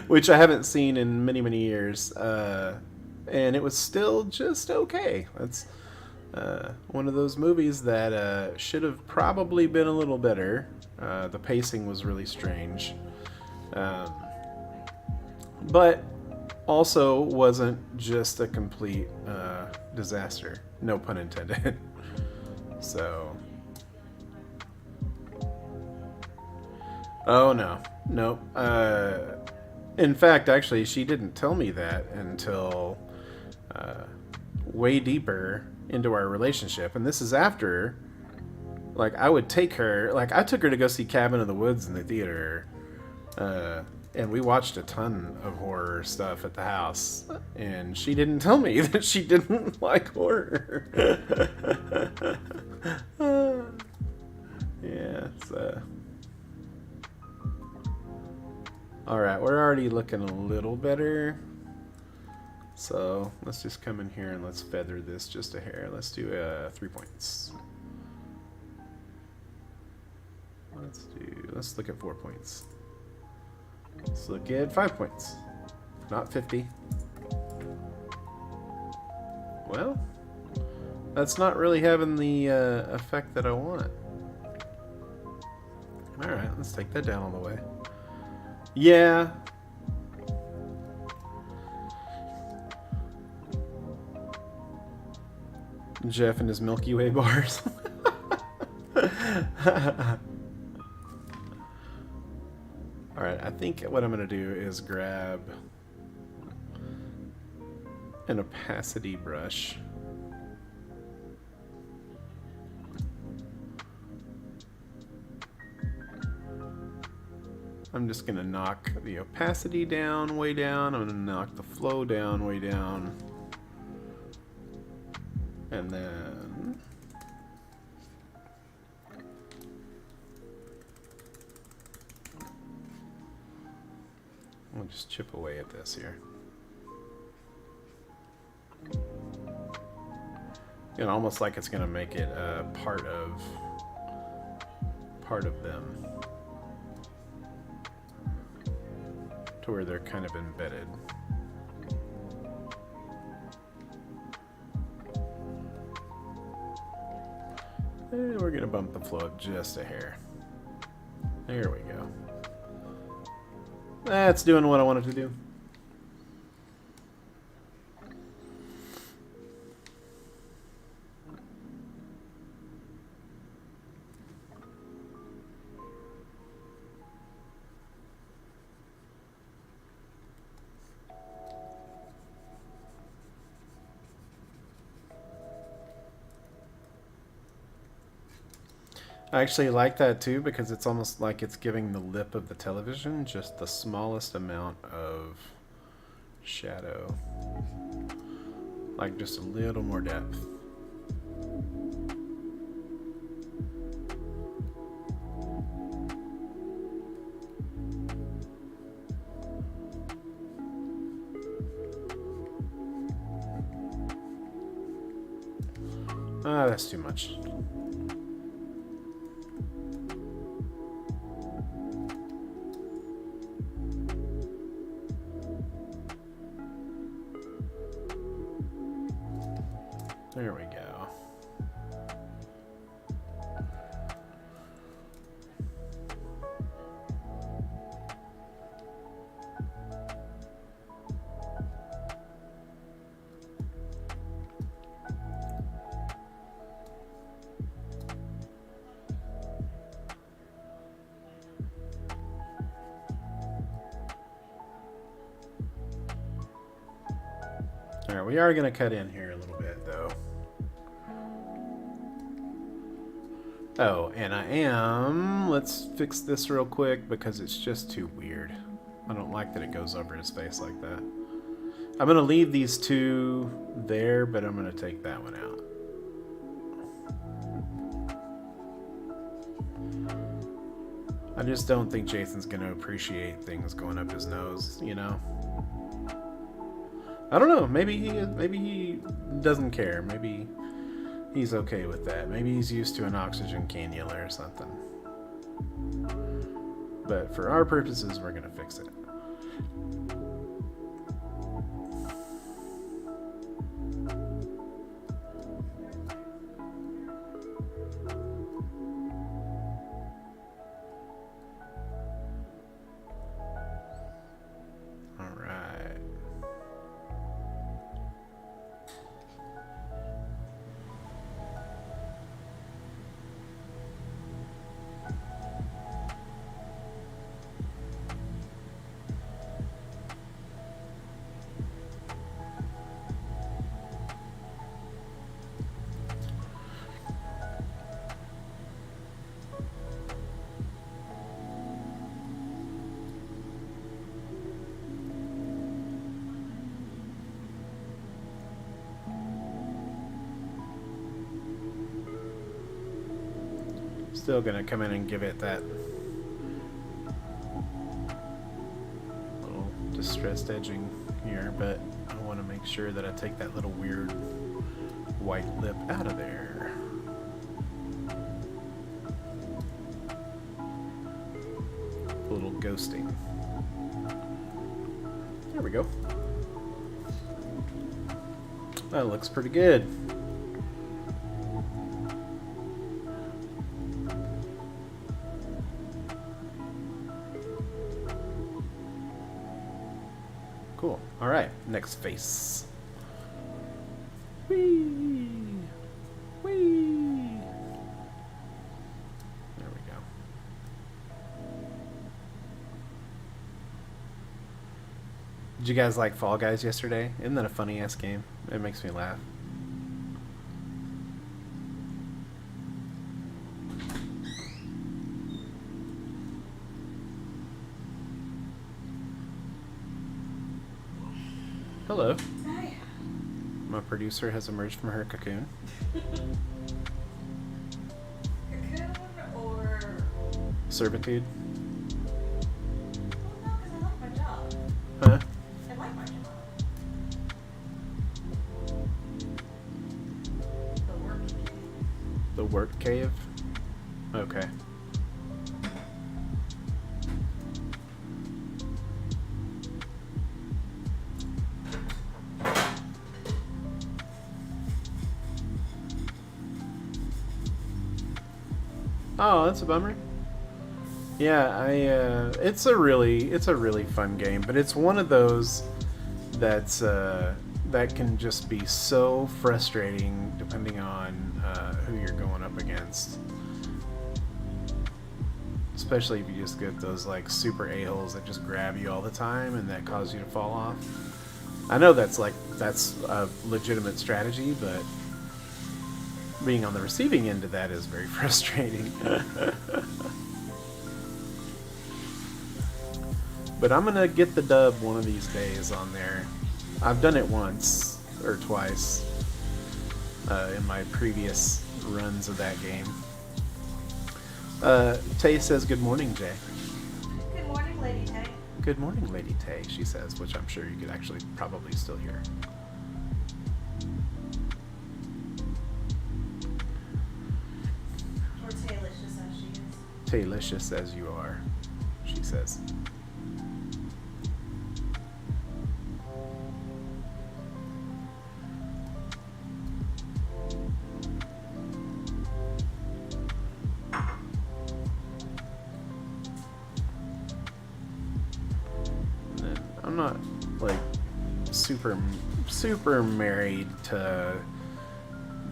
which I haven't seen in many many years, and it was still just okay. That's one of those movies that should have probably been a little better. The pacing was really strange, but also wasn't just a complete disaster. No pun intended. So, oh no, nope. In fact, actually, she didn't tell me that until way deeper into our relationship, and this is after. Like, I would take her. Like, I took her to go see Cabin in the Woods in the theater. And we watched a ton of horror stuff at the house, and she didn't tell me that she didn't like horror. Yeah, so. Alright, we're already looking a little better. So, let's just come in here and let's feather this just a hair. Let's do 3 points. Let's look at 4 points. Let's look at 5 points. Not 50. Well, that's not really having the effect that I want. Alright, let's take that down all the way. Yeah. Jeff and his Milky Way bars. Alright, I think what I'm going to do is grab an opacity brush. I'm just going to knock the opacity down, way down. I'm going to knock the flow down, way down. And then we'll just chip away at this here. You know, almost like it's going to make it part of them, to where they're kind of embedded. And we're going to bump the flow up just a hair. There we go. That's doing what I wanted to do. I actually like that too, because it's almost like it's giving the lip of the television just the smallest amount of shadow. Like just a little more depth. Ah, that's too much. There we go. All right, we are going to cut in here a little bit, though. Oh, and I am... Let's fix this real quick because it's just too weird. I don't like that it goes over his face like that. I'm going to leave these two there, but I'm going to take that one out. I just don't think Jason's going to appreciate things going up his nose, you know? I don't know. Maybe he doesn't care. Maybe he's okay with that. Maybe he's used to an oxygen cannula or something. But for our purposes, we're going to fix it. Still gonna come in and give it that little distressed edging here, but I want to make sure that I take that little weird white lip out of there. A little ghosting. There we go. That looks pretty good. Cool. All right, next face. Whee! Whee! you guys like Fall Guys yesterday? Isn't that a funny ass game? It makes me laugh. Hello. Hi. My producer has emerged from her cocoon. Cocoon or... Servitude. Well, no, because I like my job. Huh? I like my job. The work. The work cave? Okay. Oh, that's a bummer. Yeah, it's a really fun game, but it's one of those that's that can just be so frustrating depending on who you're going up against. Especially if you just get those like super a-holes that just grab you all the time and that cause you to fall off. I know that's a legitimate strategy, but being on the receiving end of that is very frustrating. But I'm gonna get the dub one of these days on there. I've done it once or twice in my previous runs of that game. Tay says good morning, Jay. Good morning, Lady Tay. Good morning, Lady Tay, she says, which I'm sure you could actually probably still hear. Or Taylicious as she is. Taylicious as you are, she says. And I'm not like super married to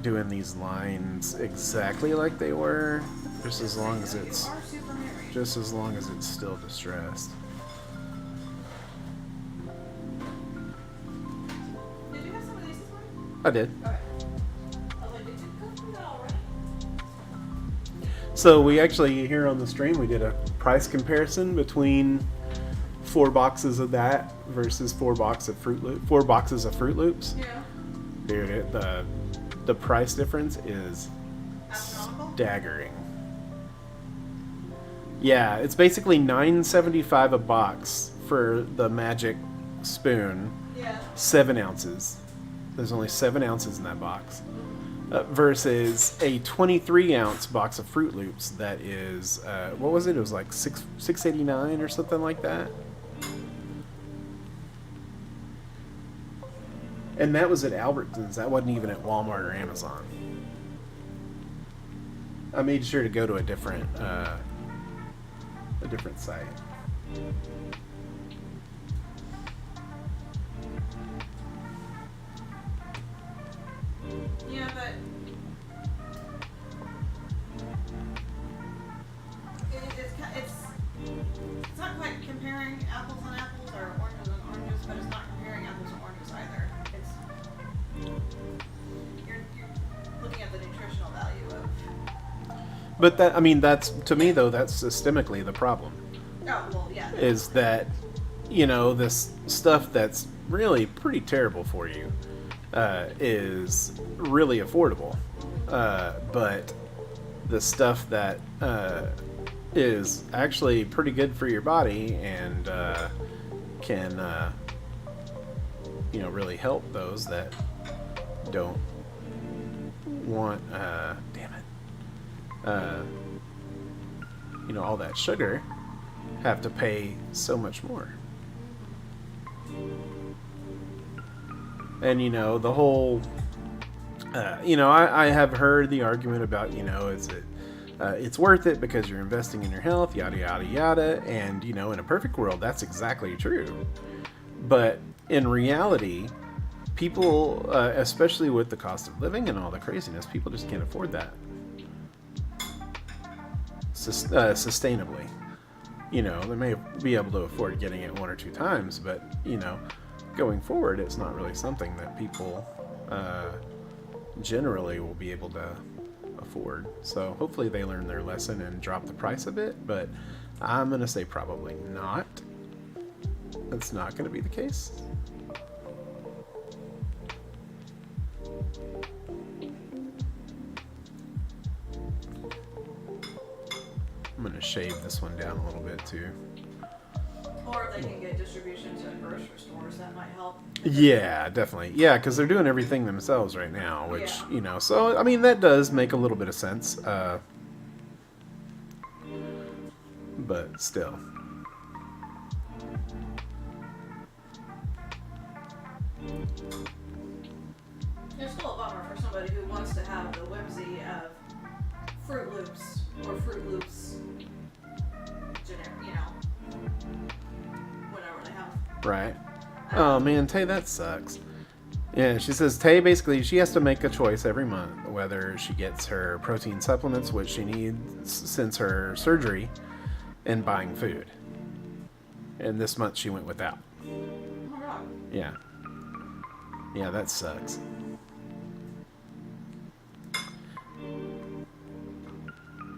doing these lines exactly like they were, just as long as it's You are super married. just as long as it's still distressed. Did you have some of these this morning? I did. Okay. I was like, did you go through that already? So we actually here on the stream we did a price comparison between 4 boxes of that versus 4 boxes of Fruit Loops. Yeah. Dude, the price difference is Astronomical? staggering. Yeah, it's basically $9.75 a box for the magic spoon, Yeah. 7 ounces. There's only 7 ounces in that box. Versus a 23-ounce box of Fruit Loops that is, what was it? It was like $6.89 or something like that. And that was at Albertsons. That wasn't even at Walmart or Amazon. I made sure to go to a different site. Yeah, but it's not quite comparing apples and apples or oranges and oranges, but it's not comparing apples and oranges either. It's you're looking at the nutritional value of. But that, I mean, that's, to me though, that's systemically the problem. Oh well, yeah. Is that, you know, this stuff that's really pretty terrible for you is really affordable. But the stuff that is actually pretty good for your body and can, you know, really help those that don't want, damn it, you know, all that sugar, have to pay so much more. And, you know, the whole, you know, I have heard the argument about, you know, is it, it's worth it because you're investing in your health, yada, yada, yada. And, you know, in a perfect world, that's exactly true. But in reality, people, especially with the cost of living and all the craziness, people just can't afford that sustainably. You know, they may be able to afford getting it 1 or 2 times, but, you know, going forward, it's not really something that people generally will be able to afford. So hopefully they learn their lesson and drop the price a bit, but I'm going to say probably not. That's not going to be the case. I'm going to shave this one down a little bit too. Or if they can get distribution to grocery stores, that might help. Yeah, definitely. Yeah, because they're doing everything themselves right now, which, Yeah. you know, so, I mean, that does make a little bit of sense. But still. It's still a bummer for somebody who wants to have the whimsy of Fruit Loops or Fruit Loops generic, you know, whatever they have. Right. Oh, man, Tay, that sucks. Yeah, she says Tay basically she has to make a choice every month whether she gets her protein supplements, which she needs since her surgery, and buying food. And this month she went without. Oh my god. Yeah. Yeah, that sucks.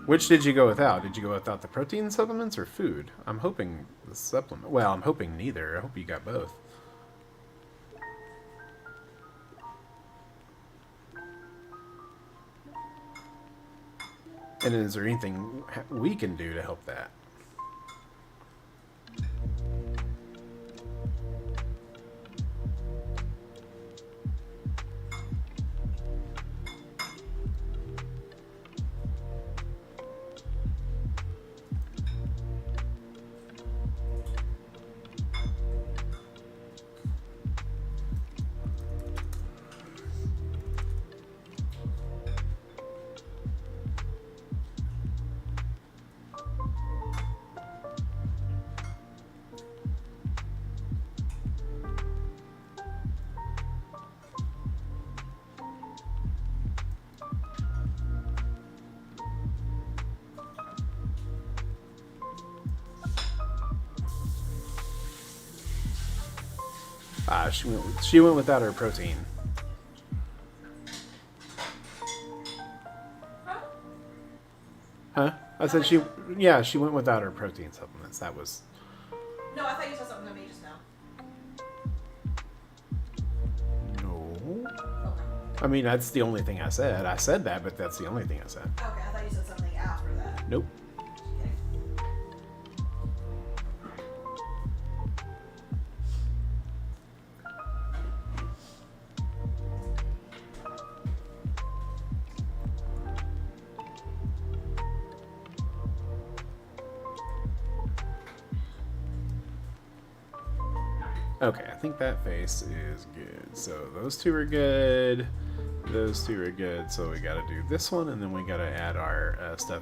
Which did you go without? Did you go without the protein supplements or food? I'm hoping the supplement. Well, I'm hoping neither. I hope you got both. And is there anything we can do to help that? She went without her protein. Huh? I said she went without her protein supplements. That was No, I thought you said something to me just now. no. Okay. I mean, that's the only thing I said. I said that, but that's the only thing I said. Okay, I thought you said something after that. Nope. Just kidding. Okay, I think that face is good. So those two are good. Those two are good. So we got to do this one, and then we got to add our stuff.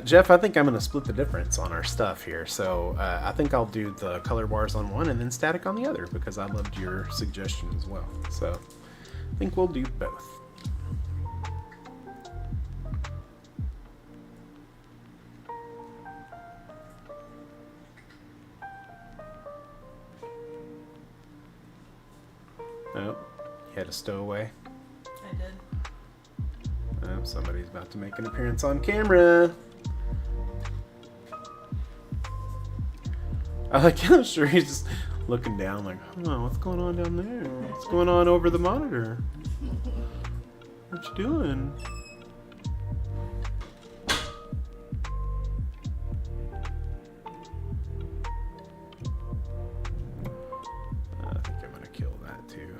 Jeff, I think I'm going to split the difference on our stuff here. So I think I'll do the color bars on one and then static on the other because I loved your suggestion as well. So I think we'll do both. Oh, you had a stowaway. I did. Oh, somebody's about to make an appearance on camera. I like how sure he's just looking down like, oh, what's going on down there? What's going on over the monitor? What you doing? I think I'm gonna kill that too.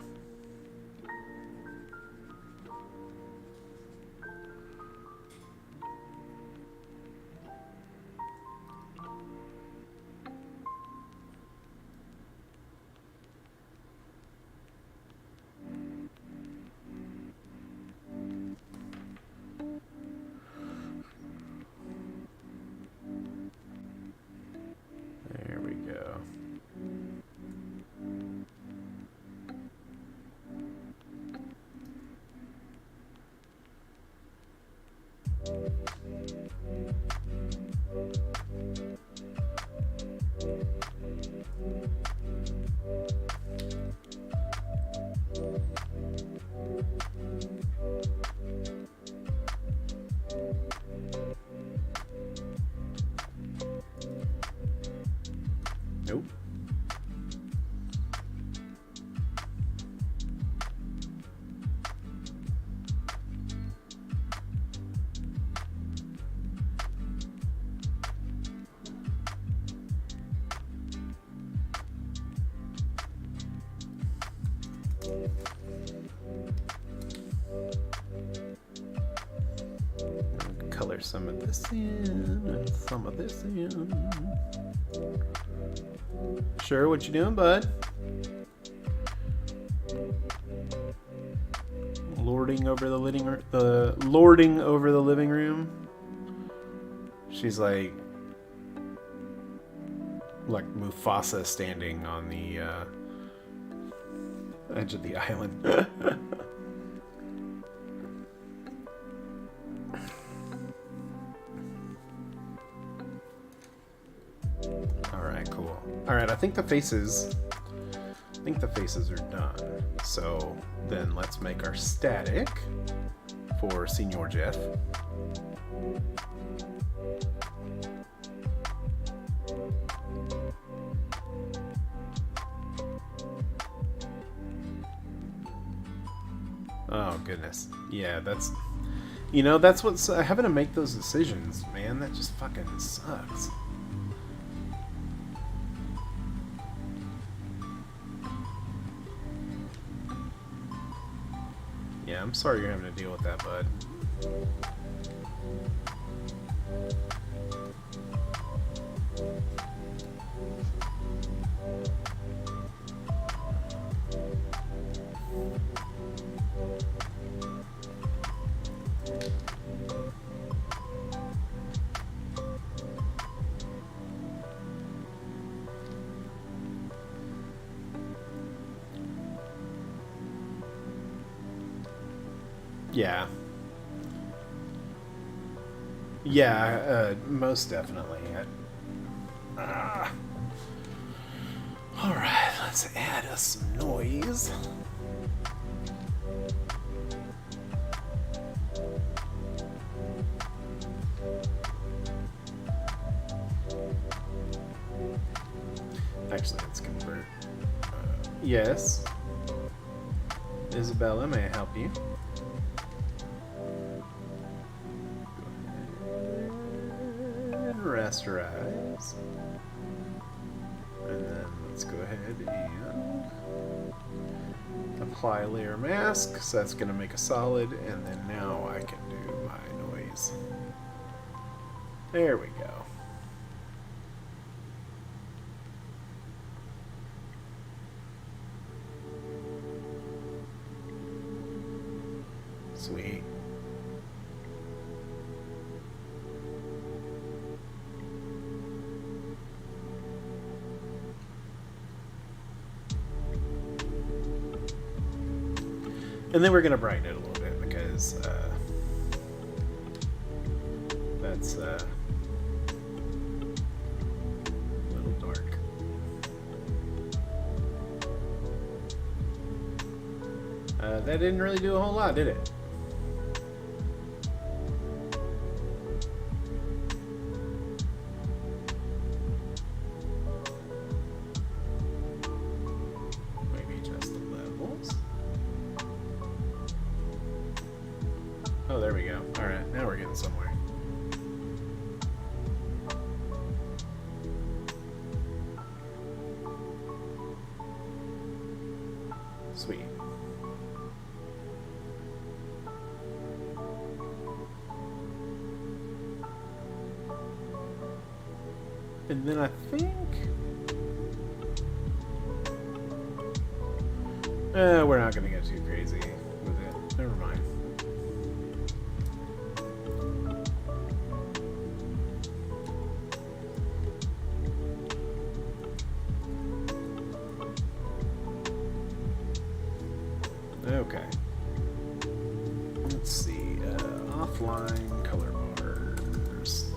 There we go. Color some of this in and some of this in. Sure, what you doing, bud? Lording over the living room. She's like Mufasa standing on the edge of the island. Alright, cool. Alright, I think the faces are done. So then let's make our static for Senior Jeff. Oh goodness. Yeah, that's what's having to make those decisions, man. That just fucking sucks. Yeah, I'm sorry you're having to deal with that, bud. Yeah. Yeah, most definitely. Alright, let's add us some noise. Actually, let's convert. Yes. Isabella, may I help you? Rasterize. And then let's go ahead and apply layer mask. So that's going to make a solid. And then now I can do my noise. There we go. Sweet. And then we're going to brighten it a little bit because that's a little dark. That didn't really do a whole lot, did it? Maybe just the levels. Oh, there we go. Alright, now we're getting somewhere. Sweet. And then I think... we're not going to get too crazy with it. Never mind. Okay. Let's see. Offline color bars.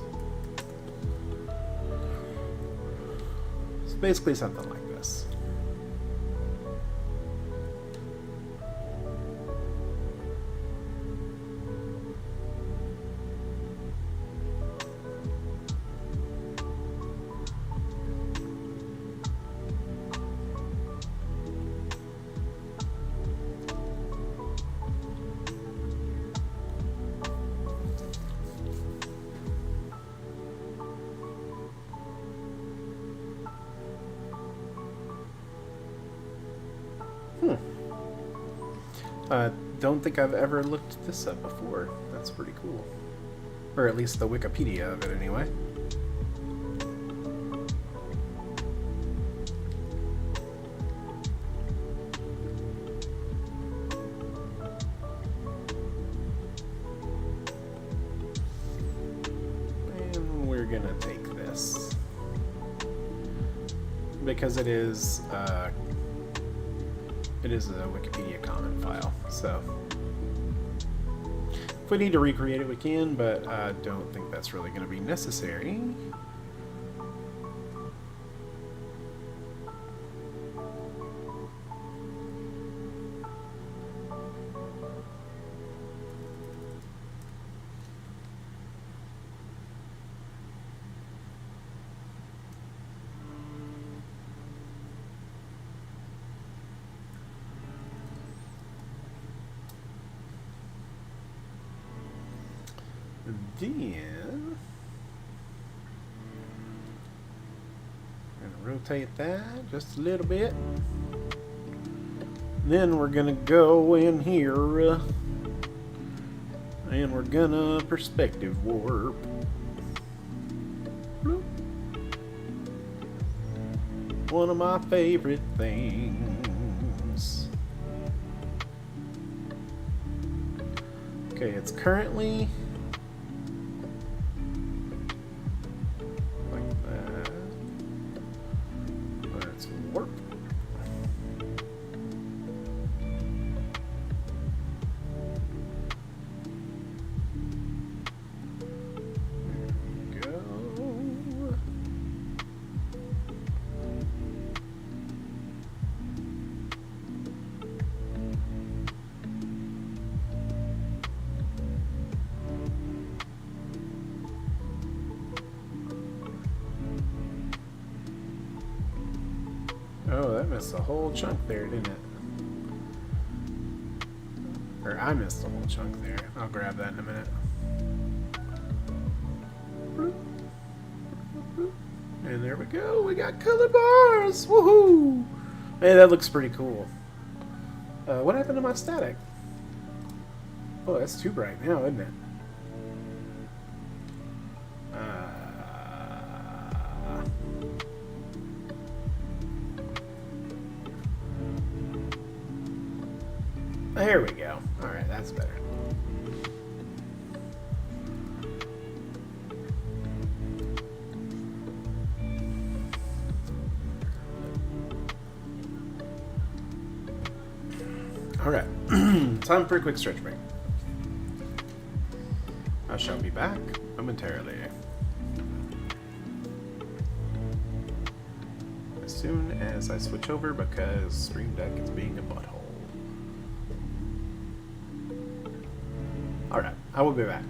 It's basically something like this. Don't think I've ever looked this up before. That's pretty cool. Or at least the Wikipedia of it, anyway. And we're gonna take this. Because it is a Wikipedia common file, so if we need to recreate it, we can, but I don't think that's really going to be necessary. Then gonna rotate that just a little bit. Then we're gonna go in here and we're gonna perspective warp. Bloop. One of my favorite things. Okay, it's currently warp. There we go. Oh, that missed a whole chunk there, didn't it? Or I missed a whole chunk there. I'll grab that in a minute. And there we go. We got color bars. Woohoo! Hey, that looks pretty cool. What happened to my static? Oh, that's too bright now, isn't it? There we go. Alright, that's better. Alright, time for a quick stretch break. I shall be back momentarily. As soon as I switch over, because Stream Deck is being a butthole. Alright, I will be back.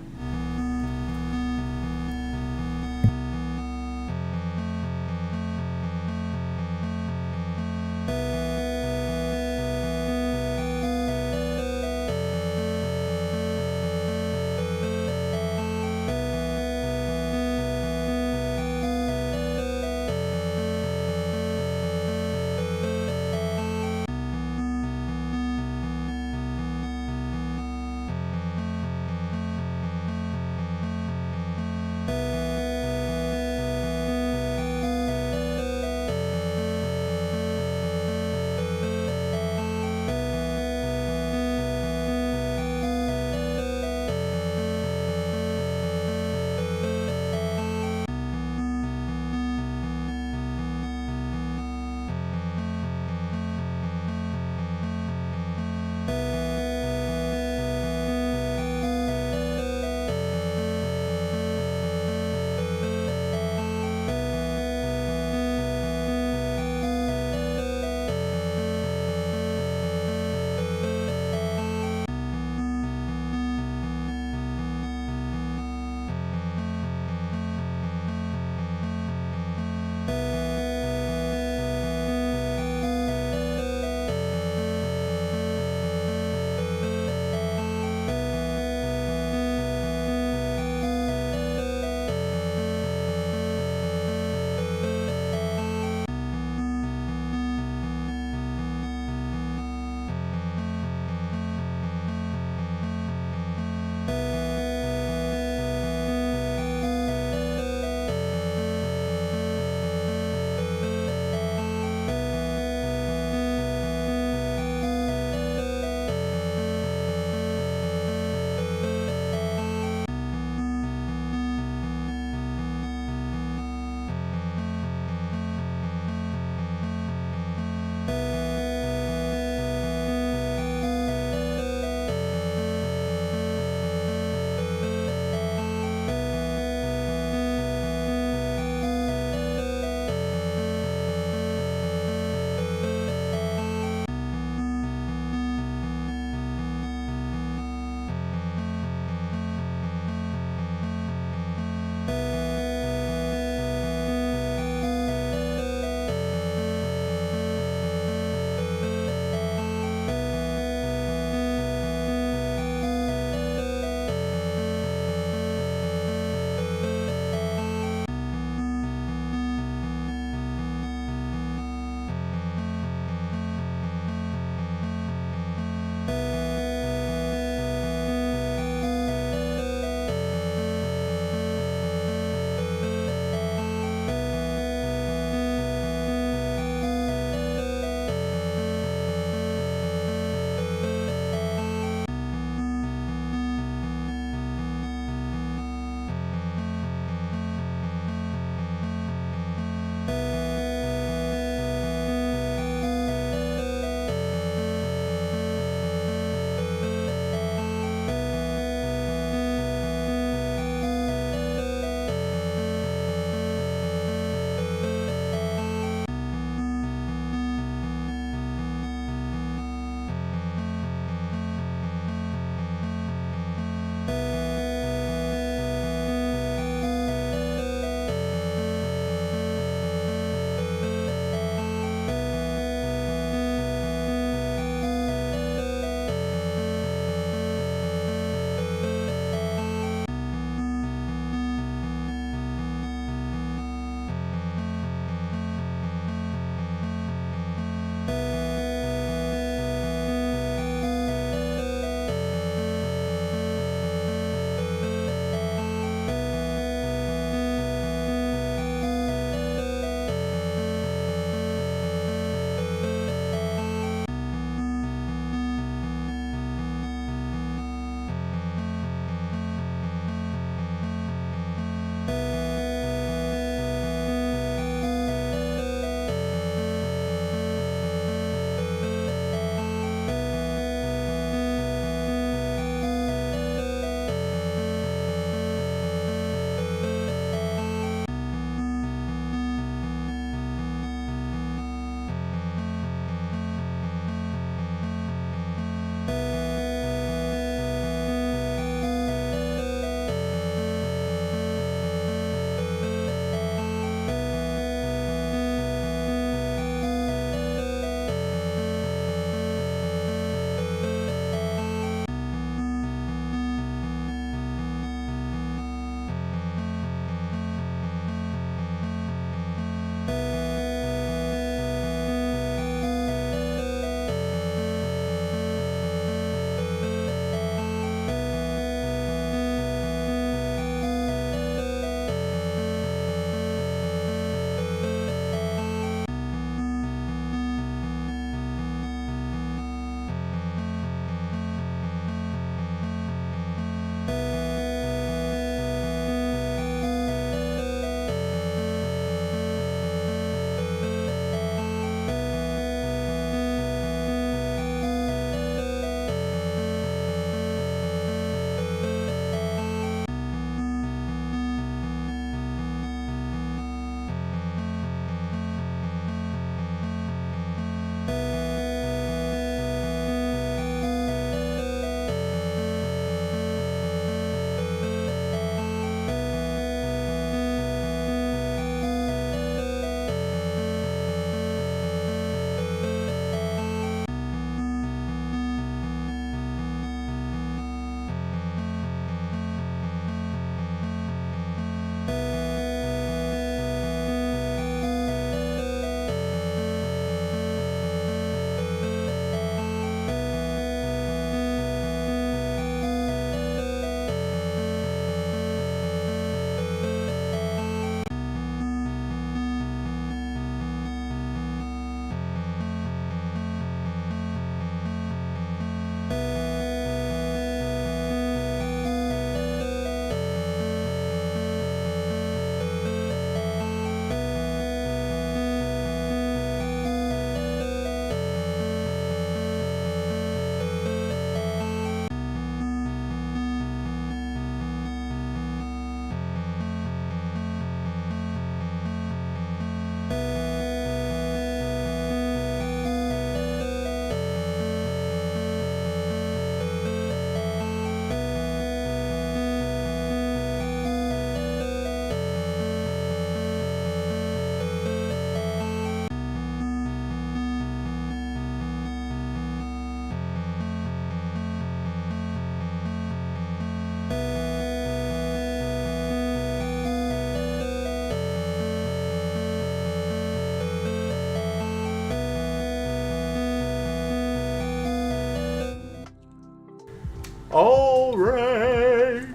All right.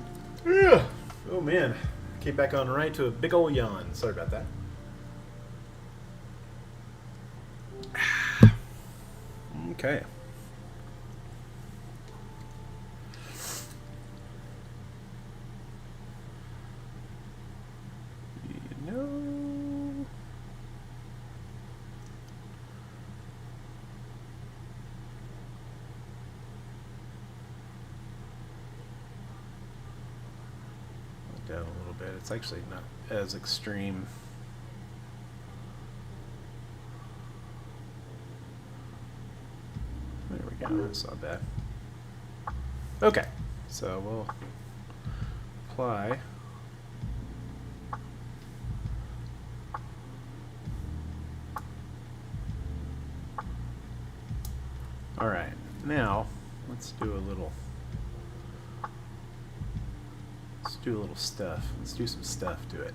Yeah. Oh man, came back on right to a big old yawn. Sorry about that. Okay. You know. Down a little bit. It's actually not as extreme. There we go. That's not bad. Okay, so we'll apply. All right, now let's do a little. Let's do a little stuff. Let's do some stuff to it.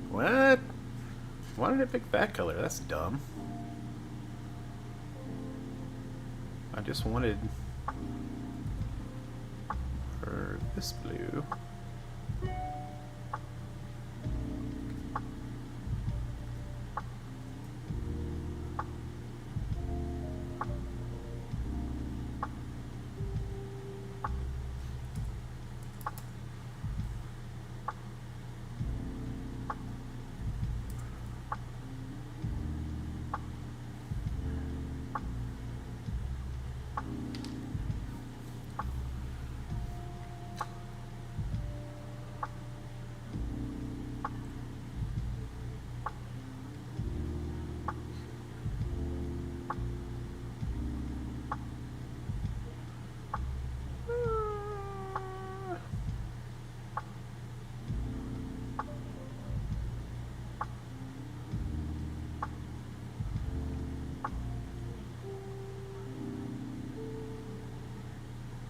What? Why did it pick that color? That's dumb. I just wanted for this blue.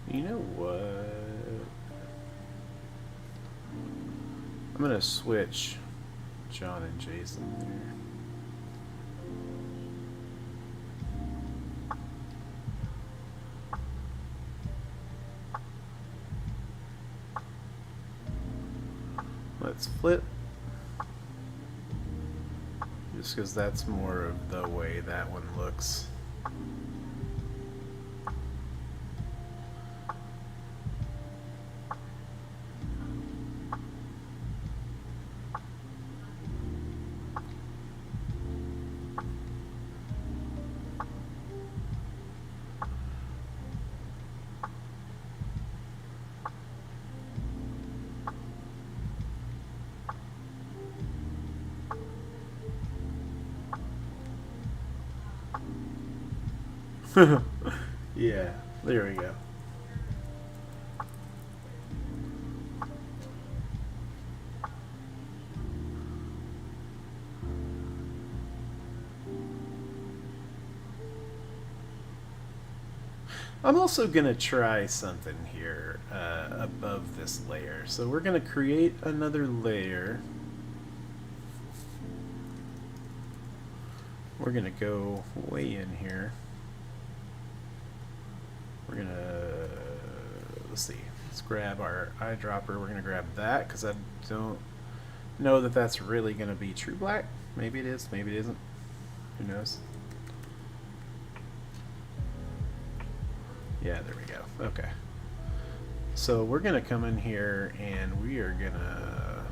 You know what? I'm gonna switch John and Jason there. Let's flip. Just because that's more of the way that one looks. Yeah, there we go. I'm also going to try something here above this layer. So we're going to create another layer. We're going to go way in here. We're going to, let's see, let's grab our eyedropper. We're going to grab that because I don't know that that's really going to be true black. Maybe it is, maybe it isn't. Who knows? Yeah, there we go. Okay. So we're going to come in here and we are going to...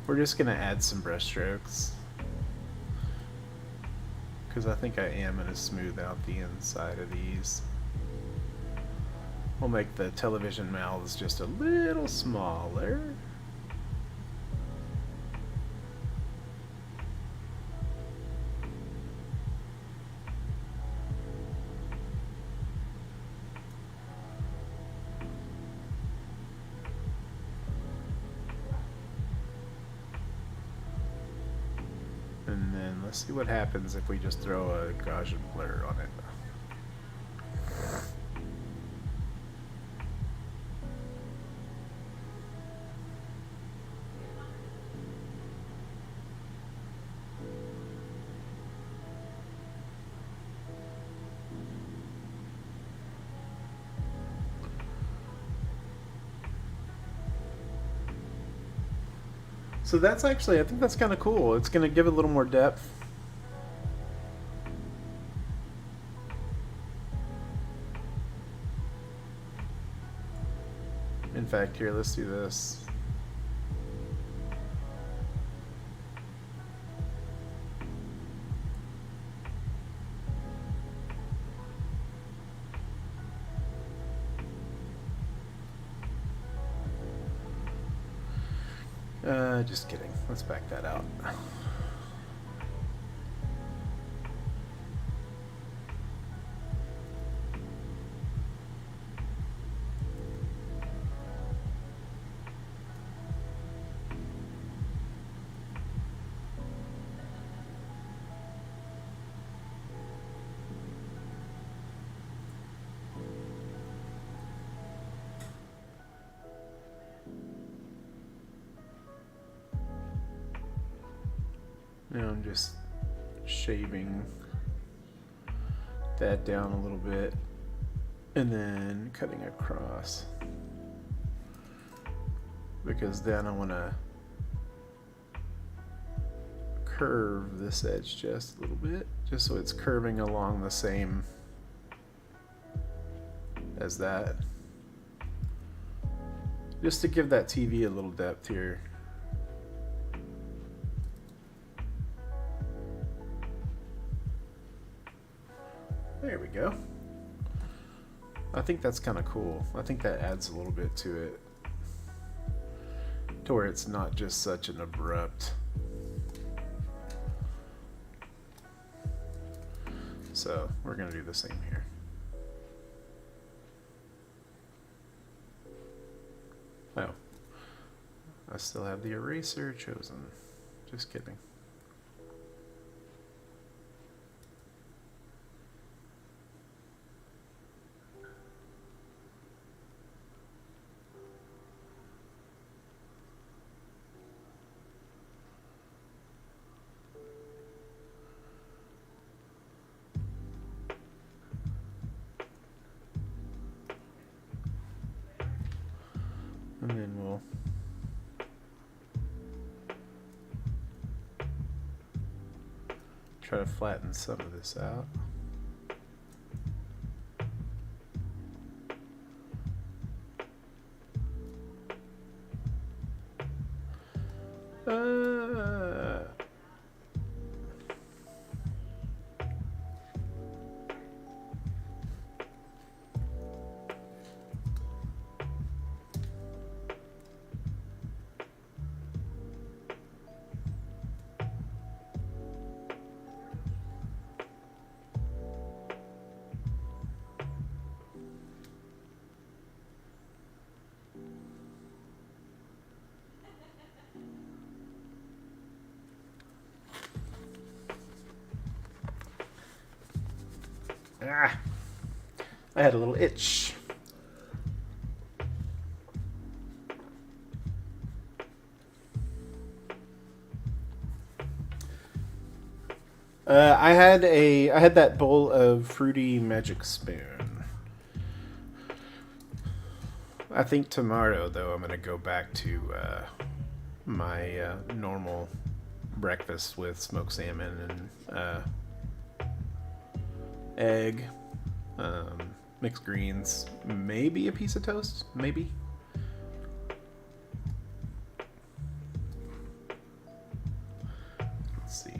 We're just going to add some brush strokes. Because I think I am going to smooth out the inside of these. We'll make the television mouths just a little smaller. And then let's see what happens if we just throw a Gaussian blur on it. So that's actually, I think that's kind of cool. It's going to give it a little more depth. In fact, here, let's do this. Just kidding. Let's back that out. Now I'm just shaving that down a little bit and then cutting across, because then I want to curve this edge just a little bit, just so it's curving along the same as that, just to give that TV a little depth here. There we go. I think that's kind of cool. I think that adds a little bit to it, to where it's not just such an abrupt. So we're going to do the same here. Oh, I still have the eraser chosen. Just kidding. And then we'll try to flatten some of this out. I had a little itch. I had that bowl of fruity magic spoon. I think tomorrow, though, I'm gonna go back to my normal breakfast with smoked salmon and egg, mixed greens, maybe a piece of toast, maybe. Let's see.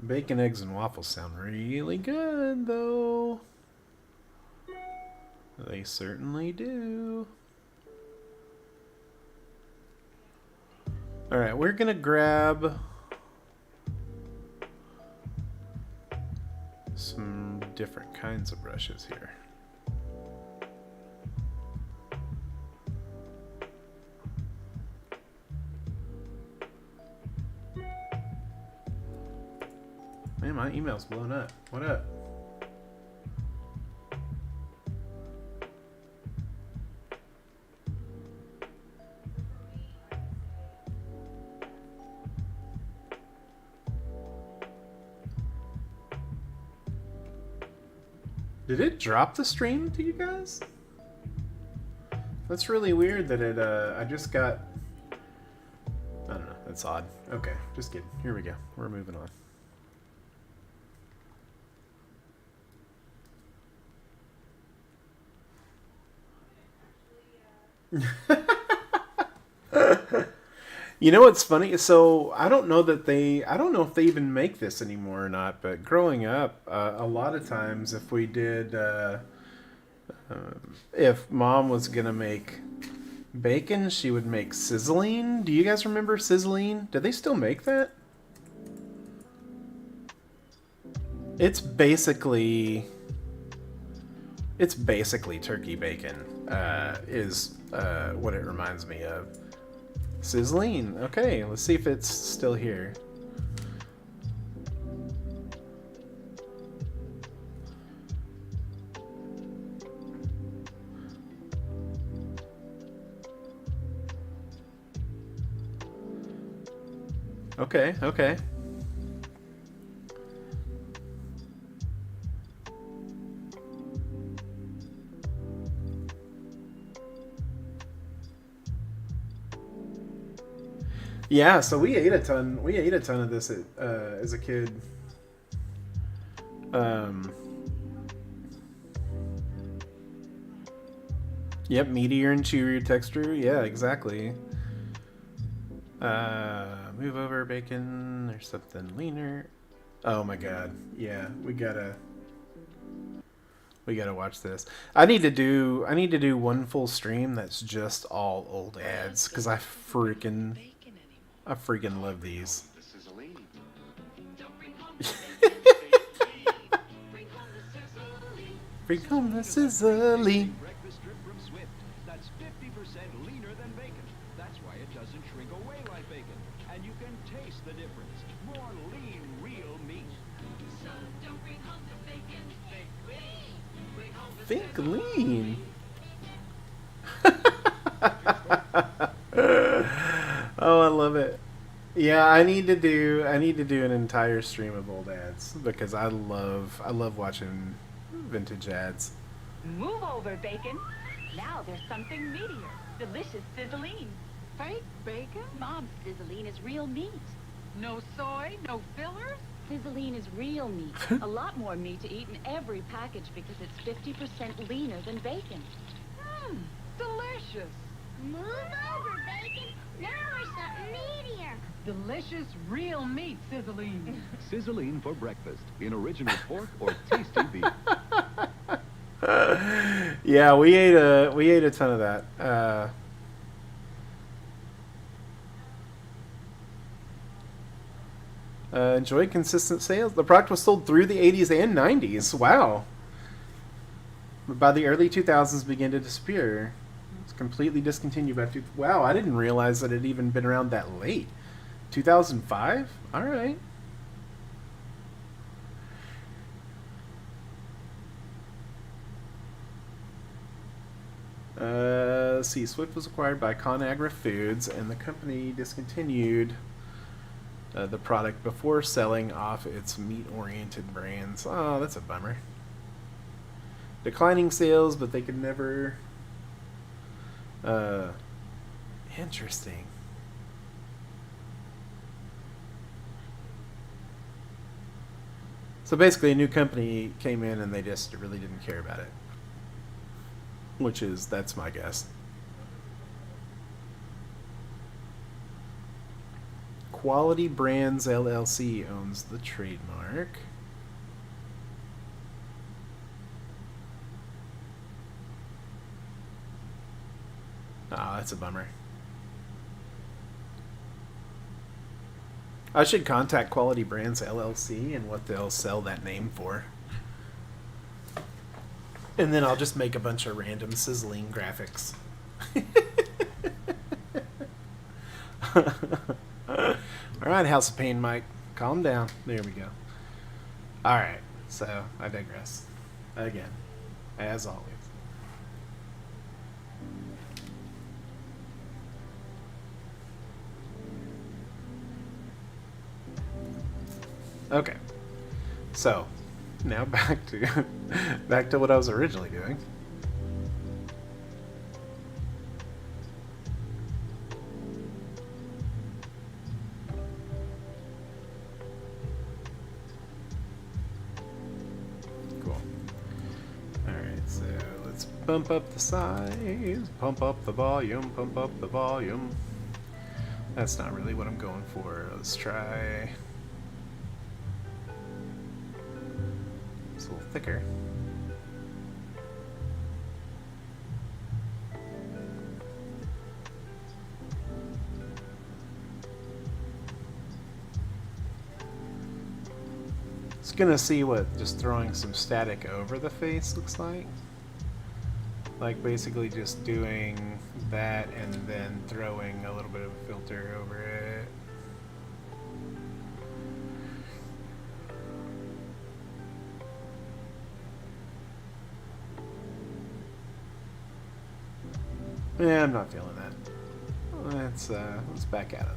Bacon, eggs, and waffles sound really good, though. They certainly do. Alright, we're gonna grab some different kinds of brushes here. Man, my email's blown up. What up? Did it drop the stream to you guys? That's really weird that it, I just got... I don't know, that's odd. Okay, just kidding. Here we go. We're moving on. You know what's funny? So I don't know if they even make this anymore or not. But growing up, a lot of times if we did, if Mom was gonna make bacon, she would make sizzling. Do you guys remember sizzling? Do they still make that? It's basically turkey bacon. Is what it reminds me of. Sizzling. Okay, let's see if it's still here. Okay, okay. Yeah, so we ate a ton. We ate a ton of this as a kid. Yep, meatier and chewier texture. Yeah, exactly. Move over, bacon. There's something leaner. Oh my god. Yeah, we gotta watch this. I need to do one full stream that's just all old ads because I freaking love these. Bring home the sizzling. Breakfast strip from Swift. That's 50% leaner than bacon. That's why it doesn't shrink away like bacon. And you can taste the difference. More lean, real meat. So don't bring home the bacon. Think lean. Think lean. Oh, I love it. Yeah, I need to do an entire stream of old ads because I love watching vintage ads. Move over, bacon. Now there's something meatier. Delicious sizzling. Fake bacon? Mom's sizzling is real meat. No soy, no fillers? Sizzling is real meat. A lot more meat to eat in every package because it's 50% leaner than bacon. Delicious. Move over, bacon. Now we're something meatier. Delicious real meat sizzling. Sizzling for breakfast in original pork or tasty beef. Yeah, we ate a ton of that. Enjoyed consistent sales. The product was sold through the 80s and 90s. Wow. But by the early 2000s, began to disappear. It's completely discontinued by wow, I didn't realize that it had even been around that late. 2005? All right. Let's see. Swift was acquired by ConAgra Foods, and the company discontinued the product before selling off its meat-oriented brands. Oh, that's a bummer. Declining sales, but they could never... interesting. So basically a new company came in and they just really didn't care about it. That's my guess. Quality Brands LLC owns the trademark. Oh, that's a bummer. I should contact Quality Brands LLC and what they'll sell that name for. And then I'll just make a bunch of random sizzling graphics. Alright, House of Pain, Mike. Calm down. There we go. Alright, so I digress. Again, as always. Okay, so now back to what I was originally doing. Cool. All right, so let's bump up the size, pump up the volume, pump up the volume. That's not really what I'm going for. Let's try. It's a little thicker. It's gonna see what just throwing some static over the face looks like. Like basically just doing that and then throwing a little bit of a filter over it. Yeah, I'm not feeling that. Let's back out of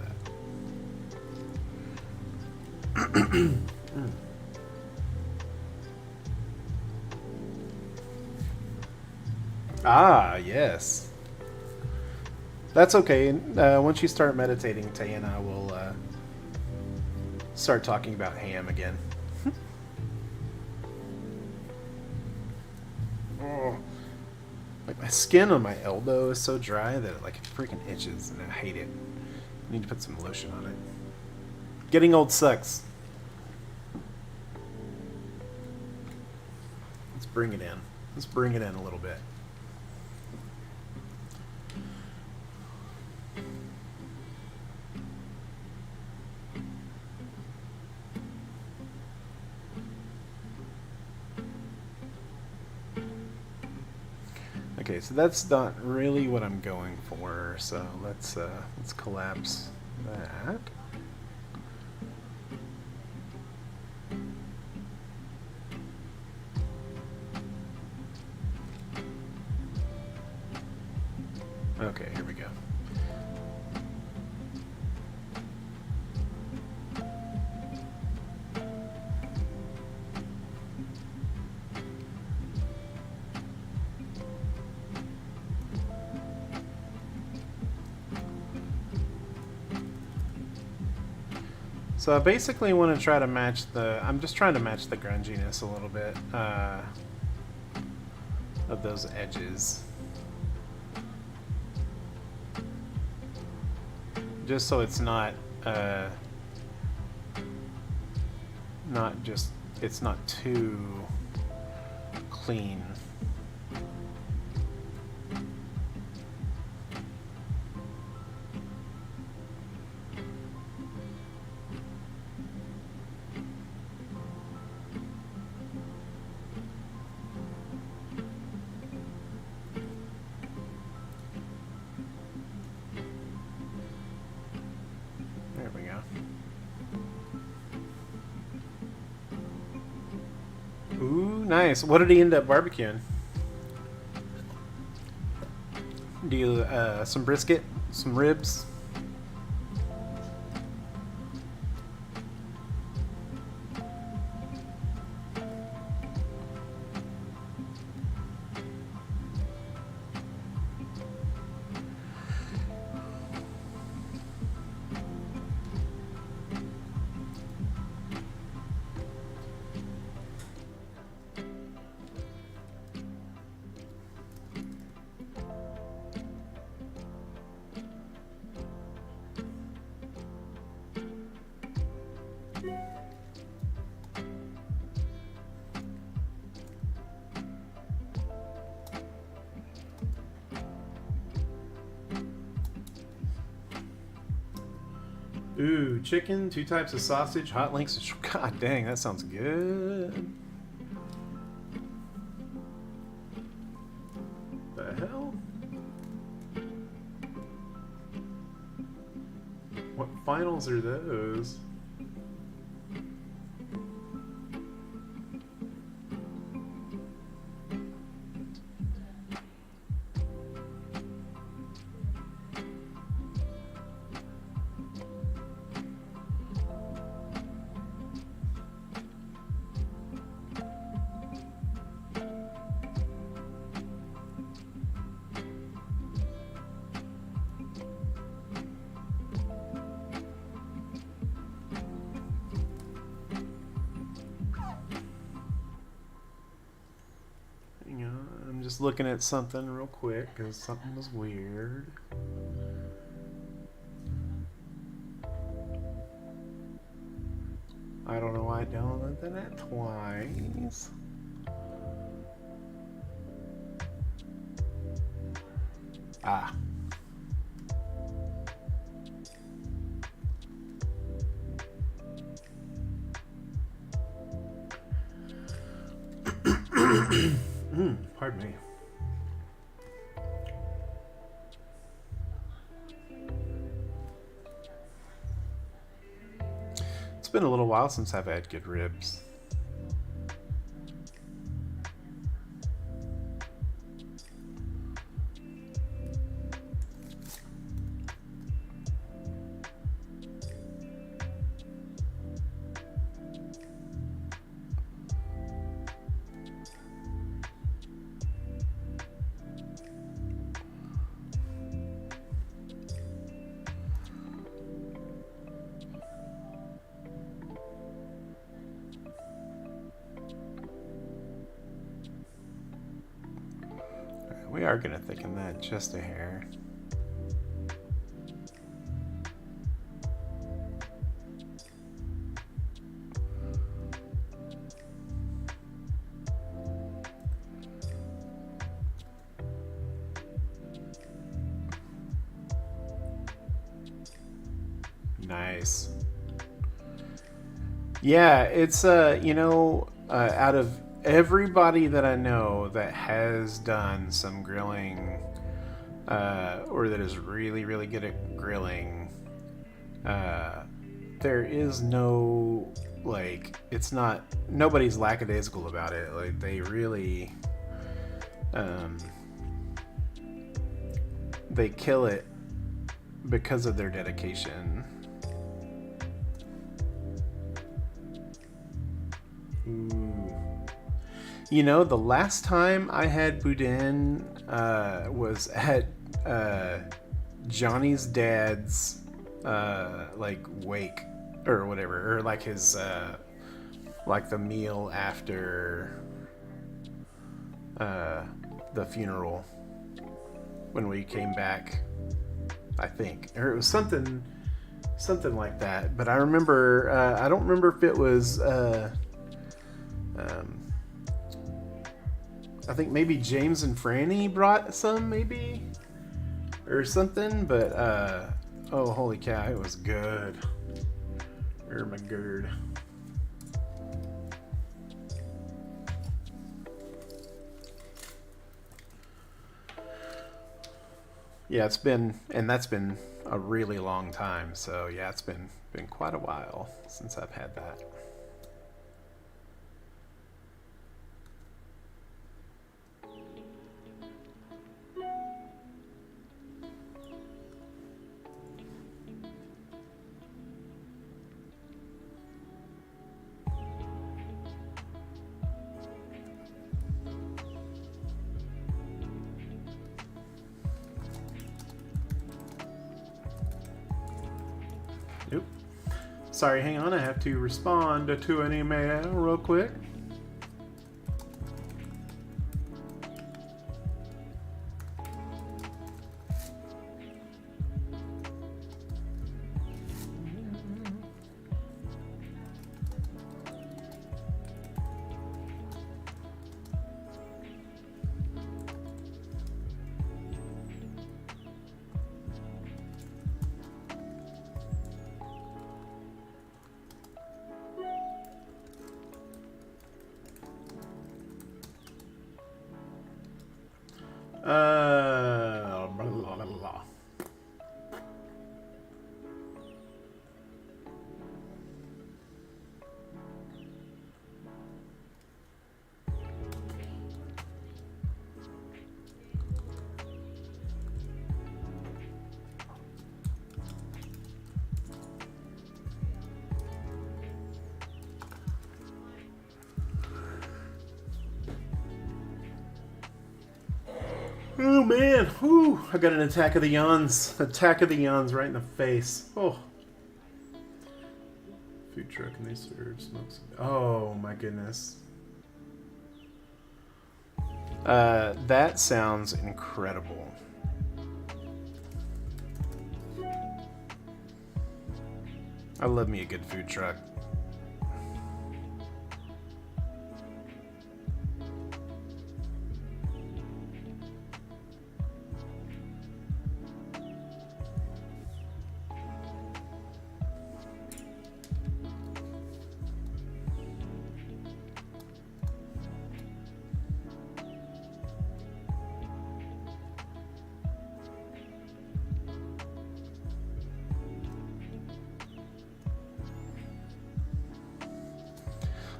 that. Ah, yes. That's okay. Once you start meditating, Tay and I will start talking about ham again. Oh. Like my skin on my elbow is so dry that it like freaking itches and I hate it. I need to put some lotion on it. Getting old sucks. Let's bring it in. Let's bring it in a little bit. Okay, so that's not really what I'm going for. So let's collapse that. Okay, here we go. So I basically want to try to match I'm just trying to match the grunginess a little bit of those edges. Just so it's not it's not too clean. There we go. Ooh, nice. What did he end up barbecuing? Do you, some brisket? Some ribs? Ooh, chicken, 2 types of sausage, hot links. God dang, that sounds good. The hell? What finals are those? Hang on, I'm just looking at something real quick because something was weird. I don't know why I downloaded that twice. Ah. Pardon me. It's been a little while since I've had good ribs. We are gonna thicken that just a hair. Nice. Yeah, it's you know, out of everybody that I know that has done some grilling, or that is really, really good at grilling, there is no, like, it's not, nobody's lackadaisical about it. Like, they really, they kill it because of their dedication. Ooh. You know, the last time I had boudin was at Johnny's dad's like wake or whatever, or like his like the meal after the funeral when we came back, I think, or it was something like that. But I remember I don't remember if it was I think maybe James and Franny brought some, maybe, or something, but oh, holy cow, it was good. Oh my god. Yeah, it's been, and that's been a really long time, so yeah, it's been quite a while since I've had that. Nope. Sorry, hang on. I have to respond to an email real quick. Blah, blah, blah, blah. Oh man, whew, I got an attack of the yawns. Attack of the yawns right in the face. Oh. Food truck and they serve smokes. Oh my goodness. That sounds incredible. I love me a good food truck.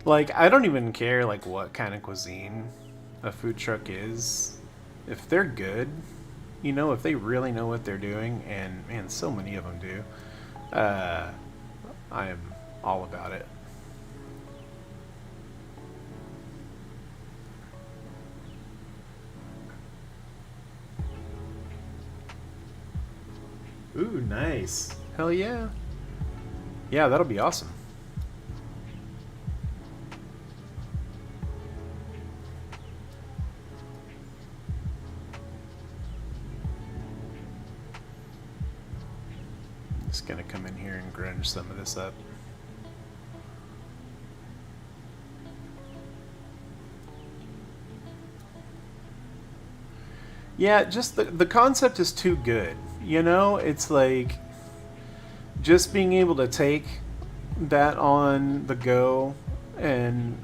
Like, I don't even care, like, what kind of cuisine a food truck is. If they're good, you know, if they really know what they're doing, and, man, so many of them do, I am all about it. Ooh, nice. Hell yeah. Yeah, that'll be awesome. Just gonna come in here and grunge some of this up. Yeah, just the concept is too good. You know, it's like just being able to take that on the go, and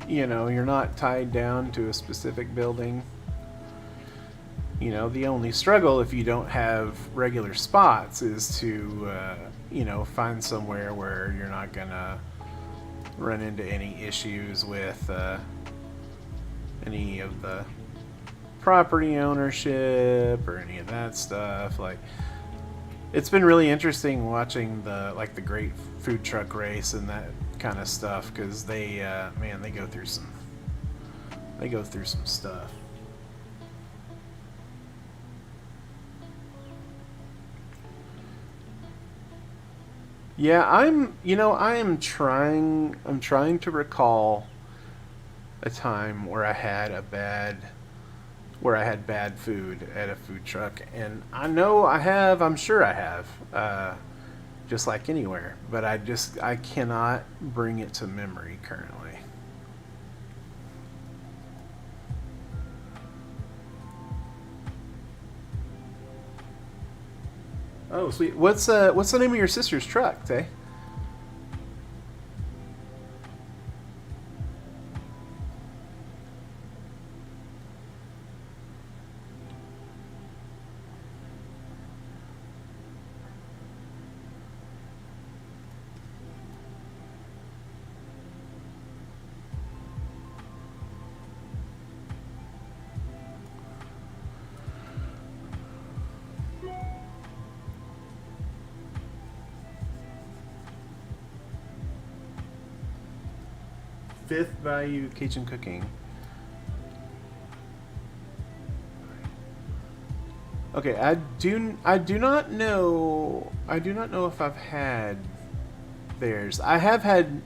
you know, you're not tied down to a specific building. You know, the only struggle if you don't have regular spots is to, you know, find somewhere where you're not gonna run into any issues with any of the property ownership or any of that stuff. Like, it's been really interesting watching the great food truck race and that kind of stuff, because they man, they go through some stuff. Yeah, I'm trying to recall a time where I had bad food at a food truck, and I'm sure I have, just like anywhere, but I cannot bring it to memory currently. Oh, sweet. What's the name of your sister's truck, Tay? Fifth Value Cajun Cooking. Okay, I do not know if I've had theirs. I have had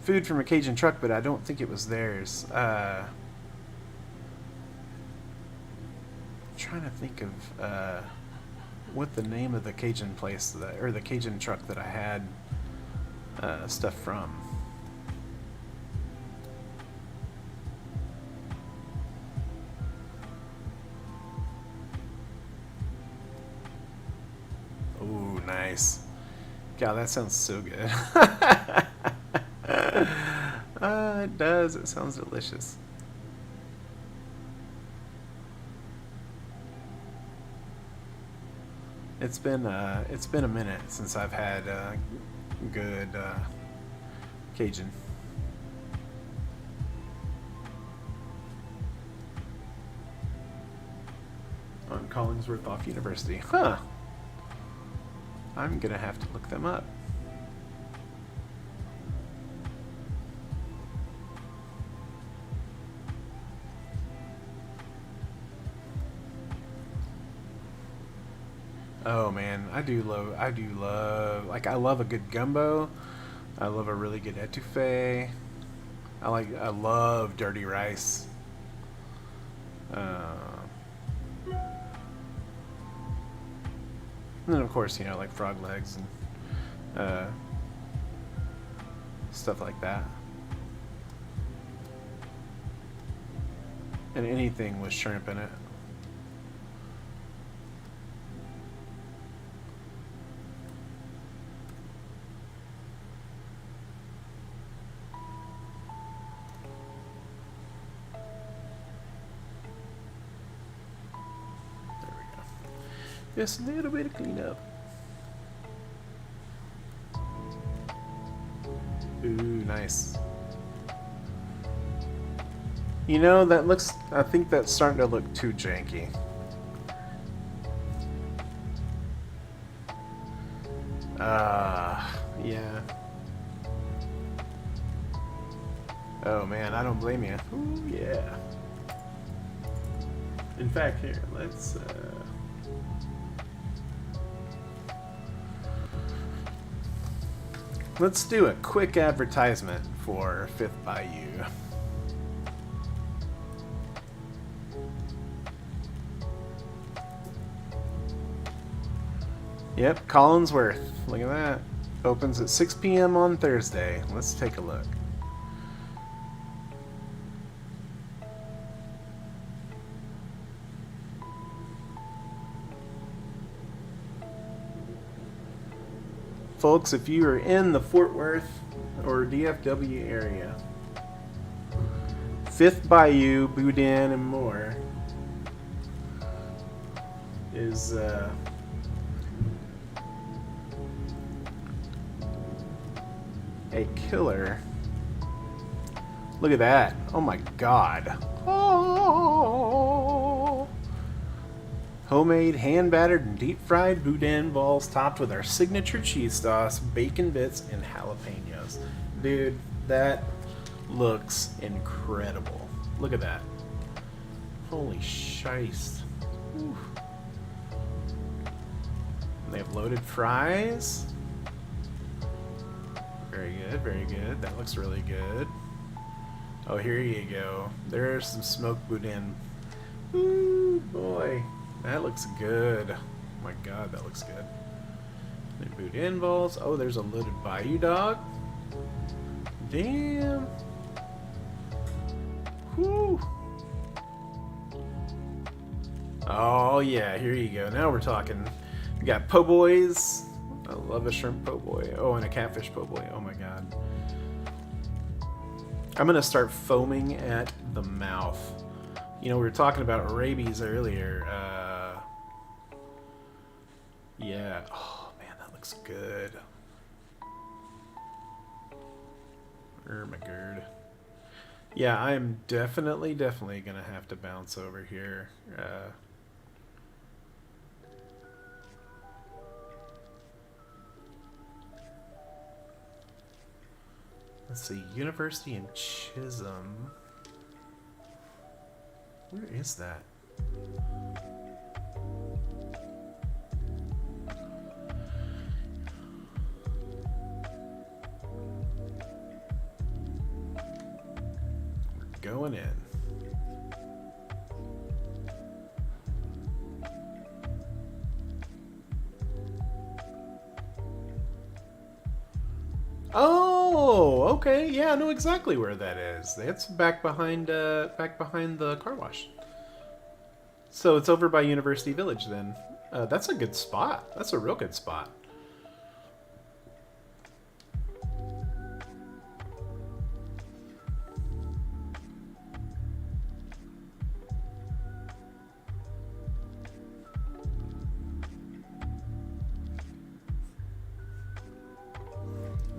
food from a Cajun truck, but I don't think it was theirs. I'm trying to think of what the name of the Cajun place or the Cajun truck that I had stuff from. Ooh, nice. God, that sounds so good. It does. It sounds delicious. It's been a minute since I've had good Cajun. On Collingsworth Off University. Huh. I'm gonna have to look them up. Oh man, I do love, like, I love a good gumbo. I love a really good etouffee. I love dirty rice. And then of course, you know, like frog legs and stuff like that. And anything with shrimp in it. Just a little bit of cleanup. Ooh, nice. You know, that looks, I think that's starting to look too janky. Yeah. Oh man, I don't blame you. Ooh, yeah. In fact, here, let's do a quick advertisement for Fifth Bayou. Yep, Collingsworth. Look at that. Opens at 6 p.m. on Thursday. Let's take a look. Folks, if you are in the Fort Worth or DFW area, Fifth Bayou, Boudin, and more is a killer. Look at that. Oh my god. Oh. Homemade, hand-battered, and deep-fried boudin balls topped with our signature cheese sauce, bacon bits, and jalapenos. Dude, that looks incredible. Look at that. Holy shiest. Whew. They have loaded fries. Very good, very good. That looks really good. Oh, here you go. There's some smoked boudin. Ooh, boy. That looks good. Oh my god, that looks good. The boudin balls. Oh, there's a loaded Bayou dog. Damn. Whew. Oh yeah, here you go. Now we're talking. We got po' boys. I love a shrimp po' boy. Oh, and a catfish po' boy. Oh my god. I'm gonna start foaming at the mouth. You know, we were talking about rabies earlier. Yeah. Oh man, that looks good. My gourd. Yeah, I'm definitely gonna have to bounce over here. Let's see, University in Chisholm. Where is that? We're going in. Oh, okay. Yeah, I know exactly where that is. It's back behind the car wash. So it's over by University Village then. That's a good spot. That's a real good spot.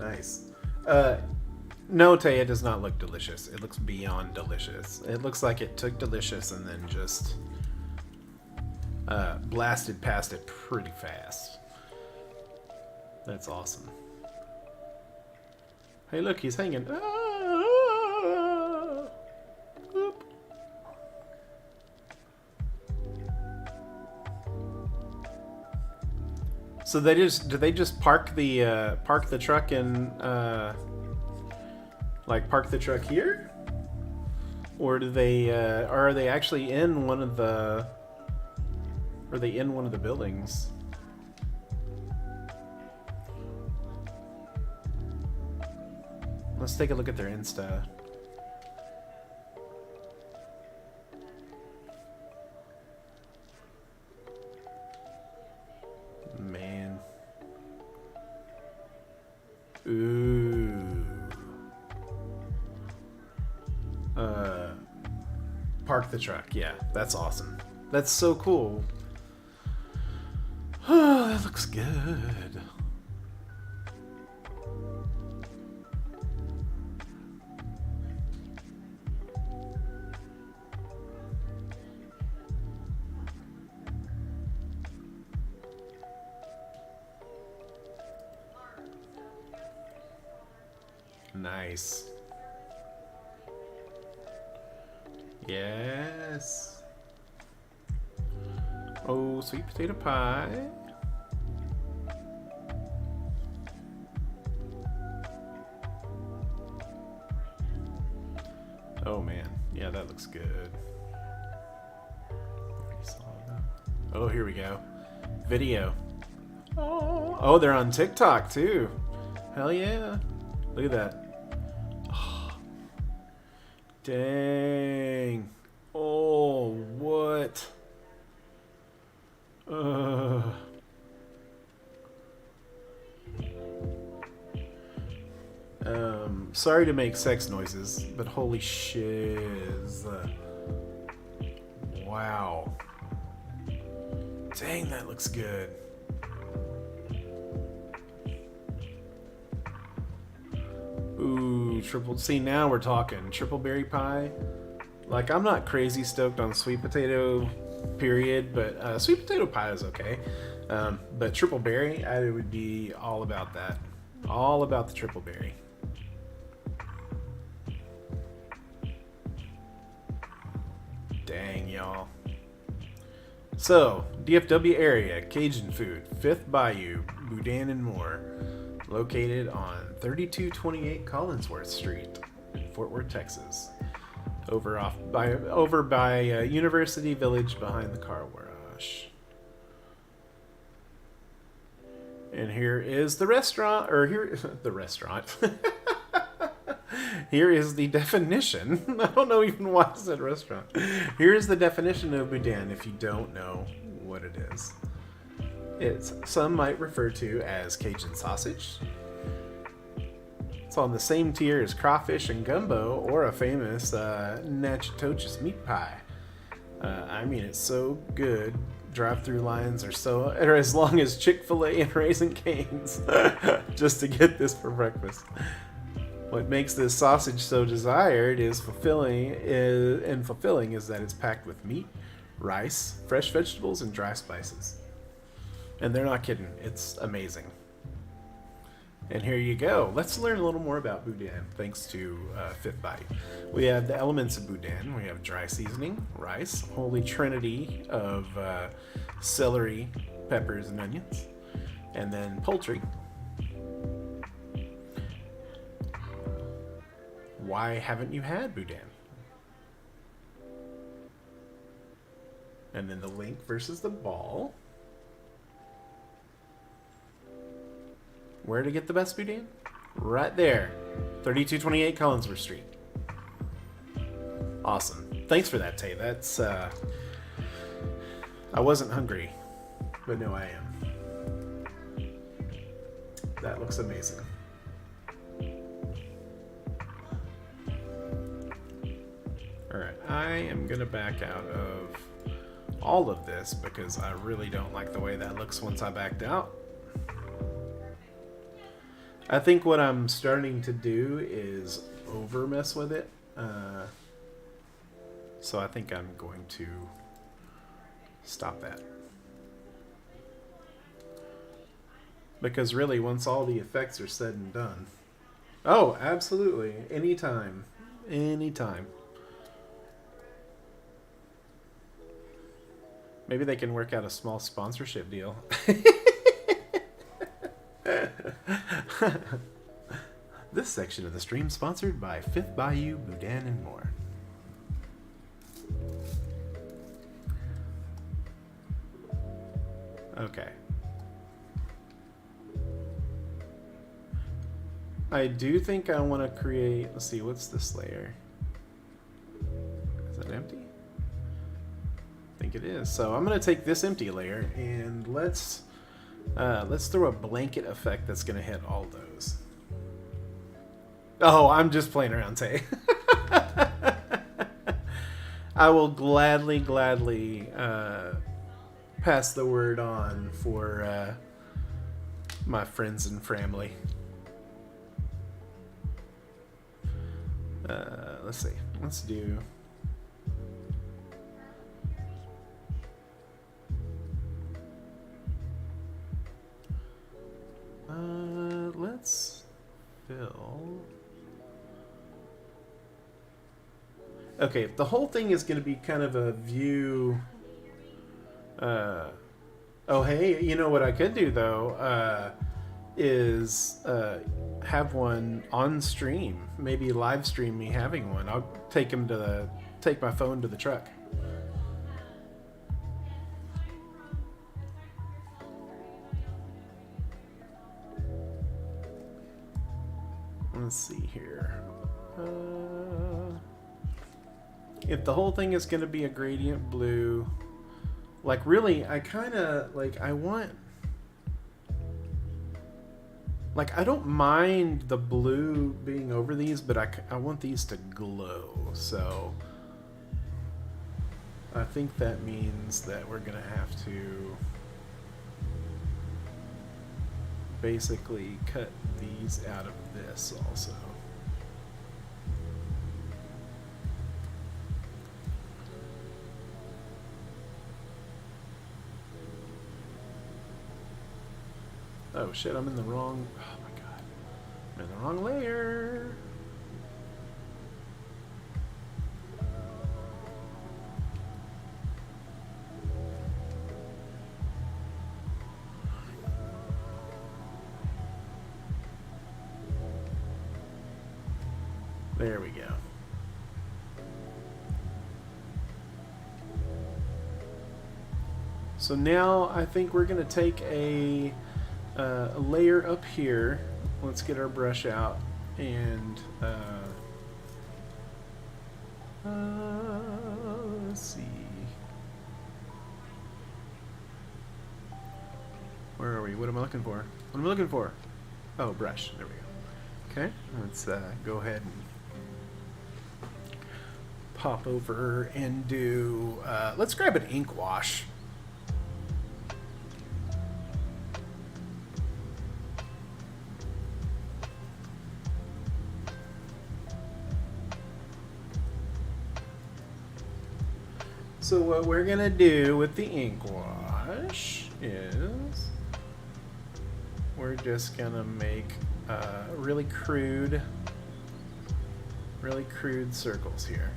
Nice. No, Tay, it does not look delicious. It looks beyond delicious. It looks like it took delicious and then just blasted past it pretty fast. That's awesome. Hey, look, he's hanging. Oop. So do they just park the truck and like park the truck here, or do they are they actually in one of the? Are they in one of the buildings? Let's take a look at their Insta. Man. Ooh. Park the truck. Yeah, that's awesome. That's so cool. Oh, that looks good. Nice. Yes. Oh, sweet potato pie. Oh man, yeah, that looks good. Oh, here we go. Video. Oh, they're on TikTok too. Hell yeah. Look at that. Oh, dang. Oh, what? Sorry to make sex noises, but holy shiz. Wow. Dang, that looks good. Ooh, triple. See, now we're talking triple berry pie. Like, I'm not crazy stoked on sweet potato, period, but sweet potato pie is okay. But triple berry, I would be all about that. All about the triple berry. Dang, y'all. So, DFW area, Cajun food, Fifth Bayou, Boudin and more. Located on 3228 Collinsworth Street in Fort Worth, Texas. Over by University Village behind the car wash. And here is the restaurant, or here the restaurant. Here is the definition. I don't know even why I said restaurant. Here is the definition of boudin if you don't know what it is. It's some might refer to as Cajun sausage. It's on the same tier as crawfish and gumbo or a famous Natchitoches meat pie. I mean, it's so good. Drive-through lines are as long as Chick-fil-A and Raising Cane's just to get this for breakfast. What makes this sausage so desired is fulfilling is that it's packed with meat, rice, fresh vegetables, and dry spices. And they're not kidding. It's amazing. And here you go. Let's learn a little more about boudin, thanks to Fifth Bayou. We have the elements of boudin. We have dry seasoning, rice, holy trinity of celery, peppers, and onions, and then poultry. Why haven't you had boudin? And then the link versus the ball. Where to get the best boudin? Right there. 3228 Collinsworth Street. Awesome. Thanks for that, Tay. That's, I wasn't hungry, but no, I am. That looks amazing. Alright, I am gonna back out of all of this because I really don't like the way that looks once I backed out. I think what I'm starting to do is over mess with it. So I think I'm going to stop that. Because really, once all the effects are said and done... Oh, absolutely. Anytime. Anytime. Maybe they can work out a small sponsorship deal. This section of the stream sponsored by Fifth Bayou, Boudin, and more. Okay. I do think I want to create... Let's see, what's this layer? Is that empty? I think it is. So I'm going to take this empty layer and let's throw a blanket effect that's going to hit all those. Oh, I'm just playing around, Tay. I will gladly pass the word on for my friends and family. Let's see. Let's do... let's fill... Okay, if the whole thing is going to be kind of a view... oh, hey, you know what I could do, though, is have one on stream. Maybe live stream me having one. I'll take my phone to the truck. Let's see here. If the whole thing is going to be a gradient blue, like really, I kind of like, I want, like, I don't mind the blue being over these, but I want these to glow. So I think that means that we're going to have to basically cut these out of this also. Oh shit, I'm in the wrong... Oh my god. I'm in the wrong layer. There we go. So now I think we're going to take a layer up here. Let's get our brush out and let's see. Where are we? What am I looking for? What am I looking for? Oh, brush. There we go. Okay, let's go ahead and pop over and do, let's grab an ink wash. So what we're gonna do with the ink wash is we're just gonna make really crude circles here.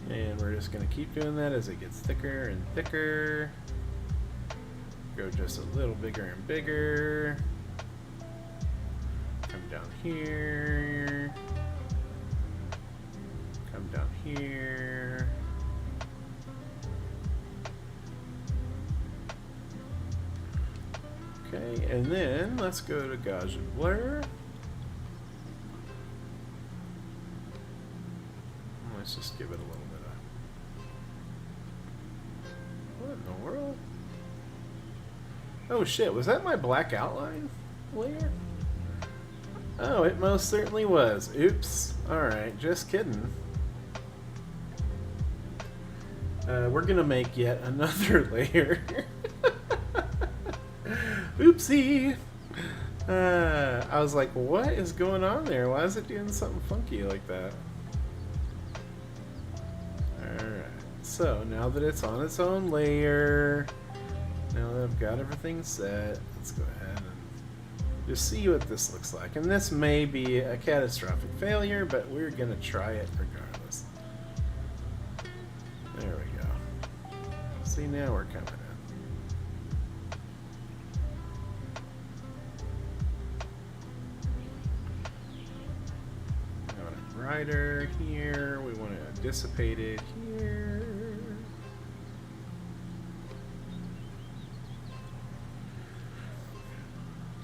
And we're just going to keep doing that as it gets thicker and thicker. Go just a little bigger and bigger. Come down here. Come down here. Okay, and then let's go to Gaussian Blur. Let's just give it a little bit of... What in the world? Oh shit, was that my black outline layer? Oh, it most certainly was. Oops. Alright, just kidding. We're gonna make yet another layer. Oopsie! I was like, what is going on there? Why is it doing something funky like that? Alright, so now that it's on its own layer, now that I've got everything set, let's go ahead and just see what this looks like. And this may be a catastrophic failure, but we're going to try it regardless. There we go. See, now we're coming in. Brighter here, we want to dissipate it here.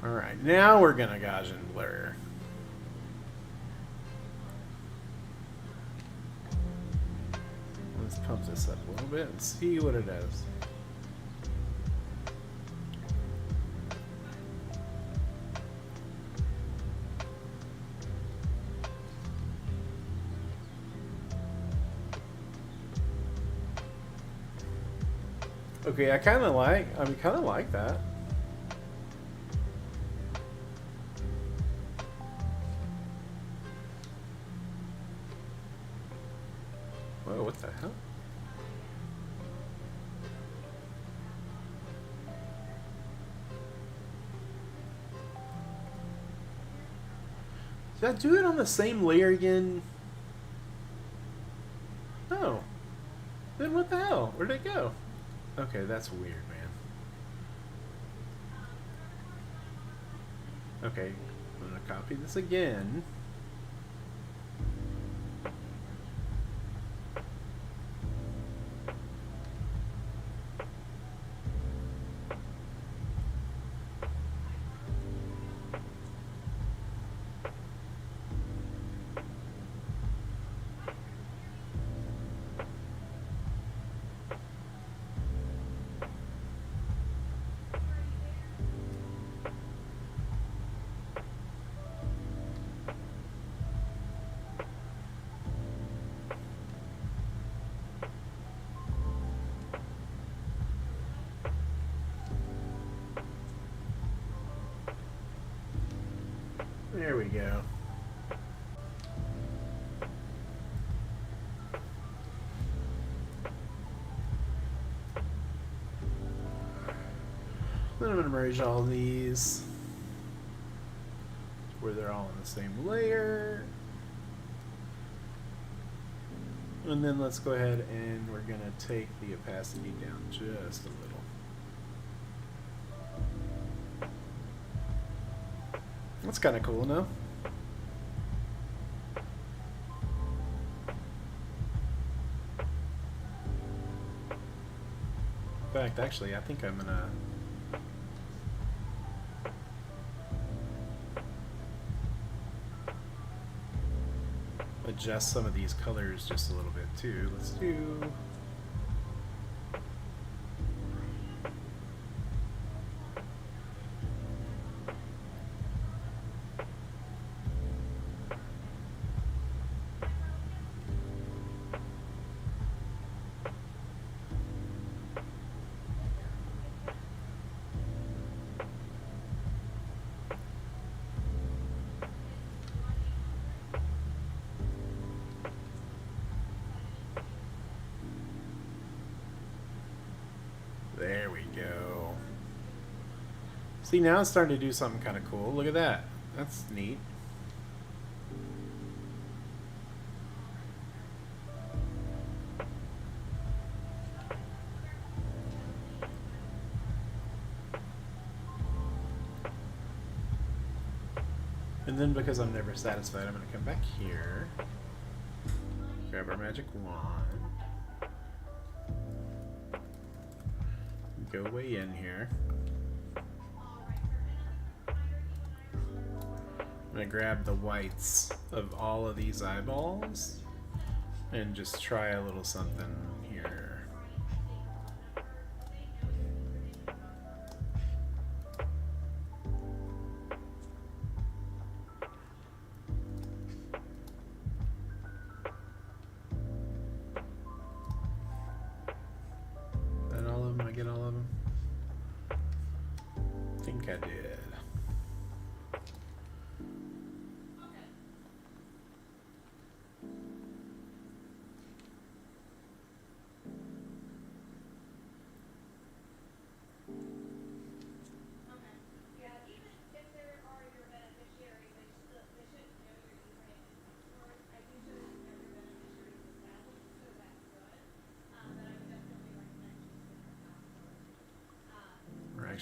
Alright, now we're gonna Gaussian blur. Let's pump this up a little bit and see what it does. Okay, I kind of like that. Whoa, what the hell? Did I do it on the same layer again? No. Then what the hell? Where'd it go? Okay, that's weird, man. Okay, I'm gonna copy this again. There we go. Then I'm going to merge all these where they're all in the same layer. And then let's go ahead and we're going to take the opacity down just a little. That's kind of cool, no? In fact, actually, I think I'm gonna adjust some of these colors just a little bit too. Let's do there we go. See, now it's starting to do something kind of cool. Look at that. That's neat. And then because I'm never satisfied, I'm going to come back here, grab our magic wand, go way in here. I'm going to grab the whites of all of these eyeballs and just try a little something here. That all of them? I get all of them? I think I did.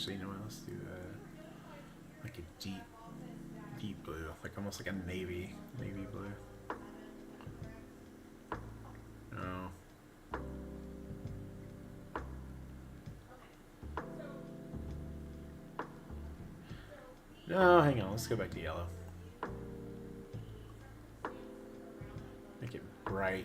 Actually, you know what? Let's do like a deep blue, like almost like a navy blue. No. No, hang on. Let's go back to yellow. Make it bright.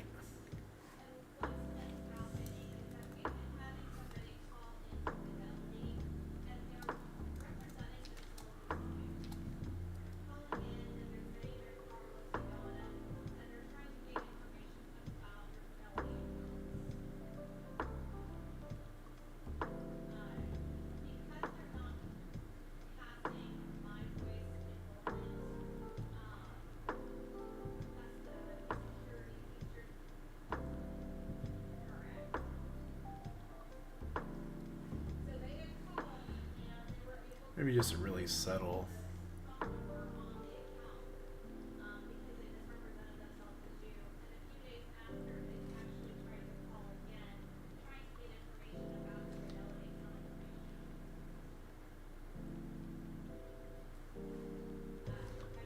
Maybe just a really subtle.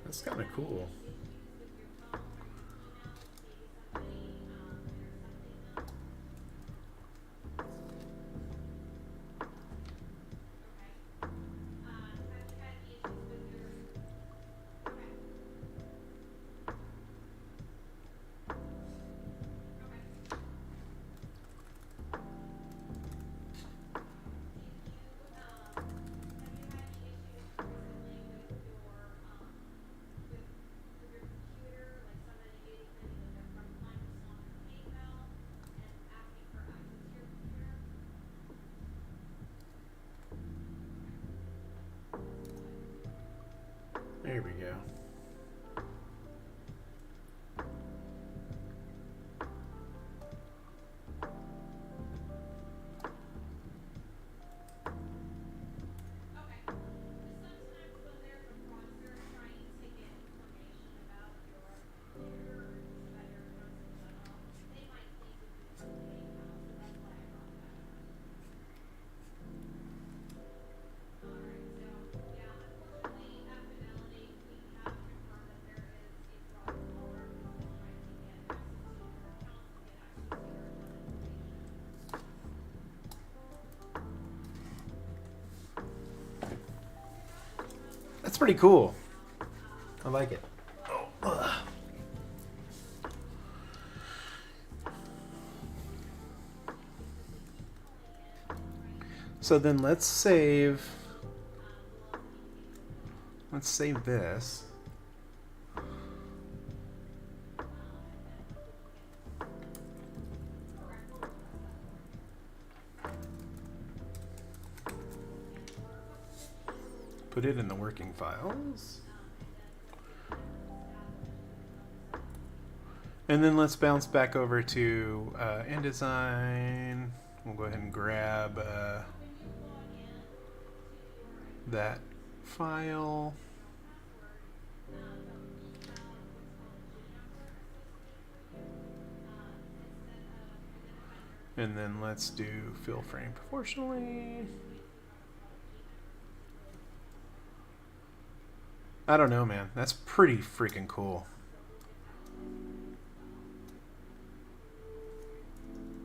That's kind of cool. There we go. That's pretty cool. I like it. So then let's save this. Put it in the working files. And then let's bounce back over to InDesign. We'll go ahead and grab that file. And then let's do fill frame proportionally. I don't know, man. That's pretty freaking cool.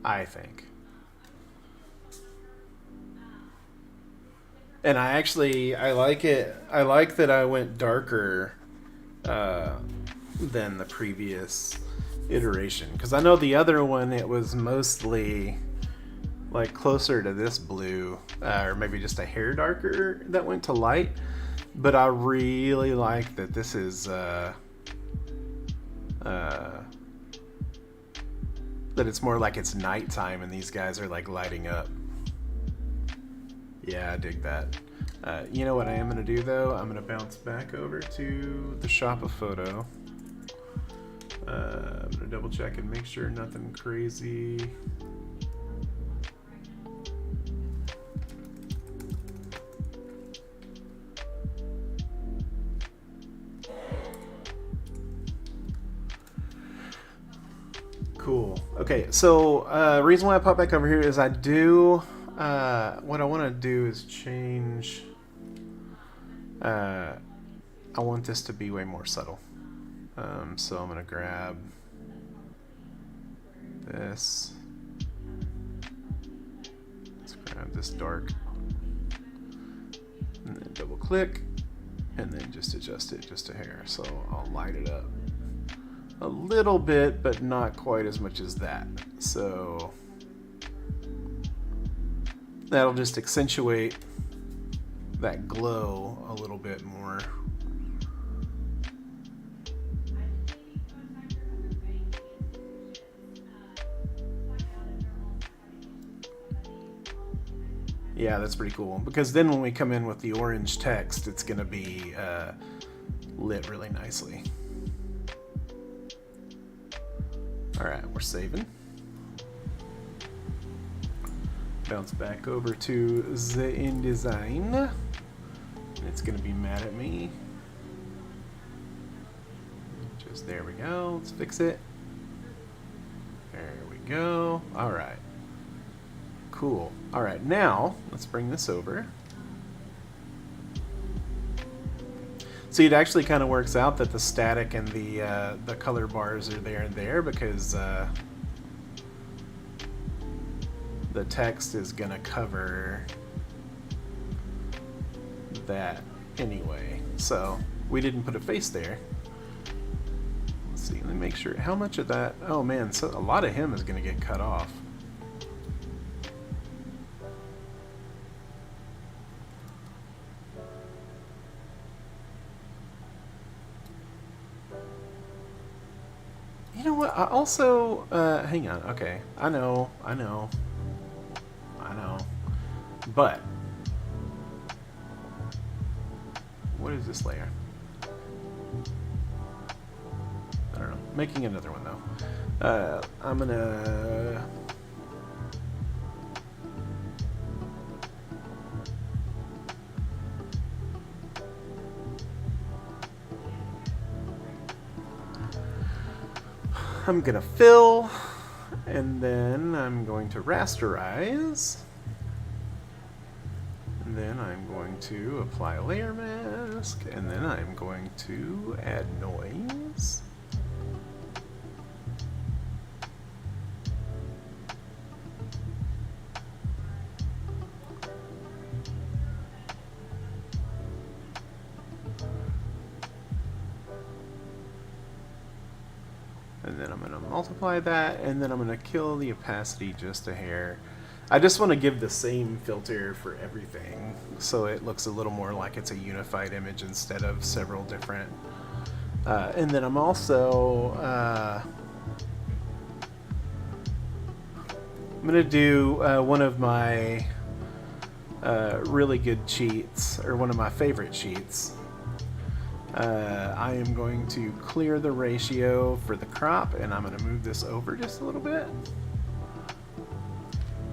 I think. And I like it. I like that I went darker than the previous iteration. Because I know the other one, it was mostly like closer to this blue, or maybe just a hair darker that went to light. But I really like that this is that it's more like it's nighttime and these guys are like lighting up. Yeah, I dig that. You know what I am going to do though? I'm going to bounce back over to the shop of photo. I'm going to double check and make sure nothing crazy. Cool. Okay, so reason why I pop back over here is I do what I want to do is change. I want this to be way more subtle. So I'm going to grab this. Let's grab this dark. And then double click. And then just adjust it just a hair. So I'll light it up a little bit, but not quite as much as that. So that'll just accentuate that glow a little bit more. Yeah, that's pretty cool. Because then when we come in with the orange text, it's going to be lit really nicely. Alright, we're saving. Bounce back over to the InDesign. It's going to be mad at me. Just there we go. Let's fix it. There we go. Alright. Cool. Alright, now let's bring this over. See, it actually kind of works out that the static and the color bars are there and there because the text is going to cover that anyway. So we didn't put a face there. Let's see, let me make sure. How much of that? Oh man, so a lot of him is going to get cut off. You know what? I also, hang on. Okay, I know. But what is this layer? I don't know. Making another one though. I'm gonna. I'm gonna fill, and then I'm going to rasterize, and then I'm going to apply a layer mask, and then I'm going to add noise. And then I'm going to multiply that, and then I'm going to kill the opacity just a hair. I just want to give the same filter for everything, so it looks a little more like it's a unified image instead of several different. And then I'm also I'm going to do one of my really good cheats, or one of my favorite cheats. I am going to clear the ratio for the crop, and I'm going to move this over just a little bit.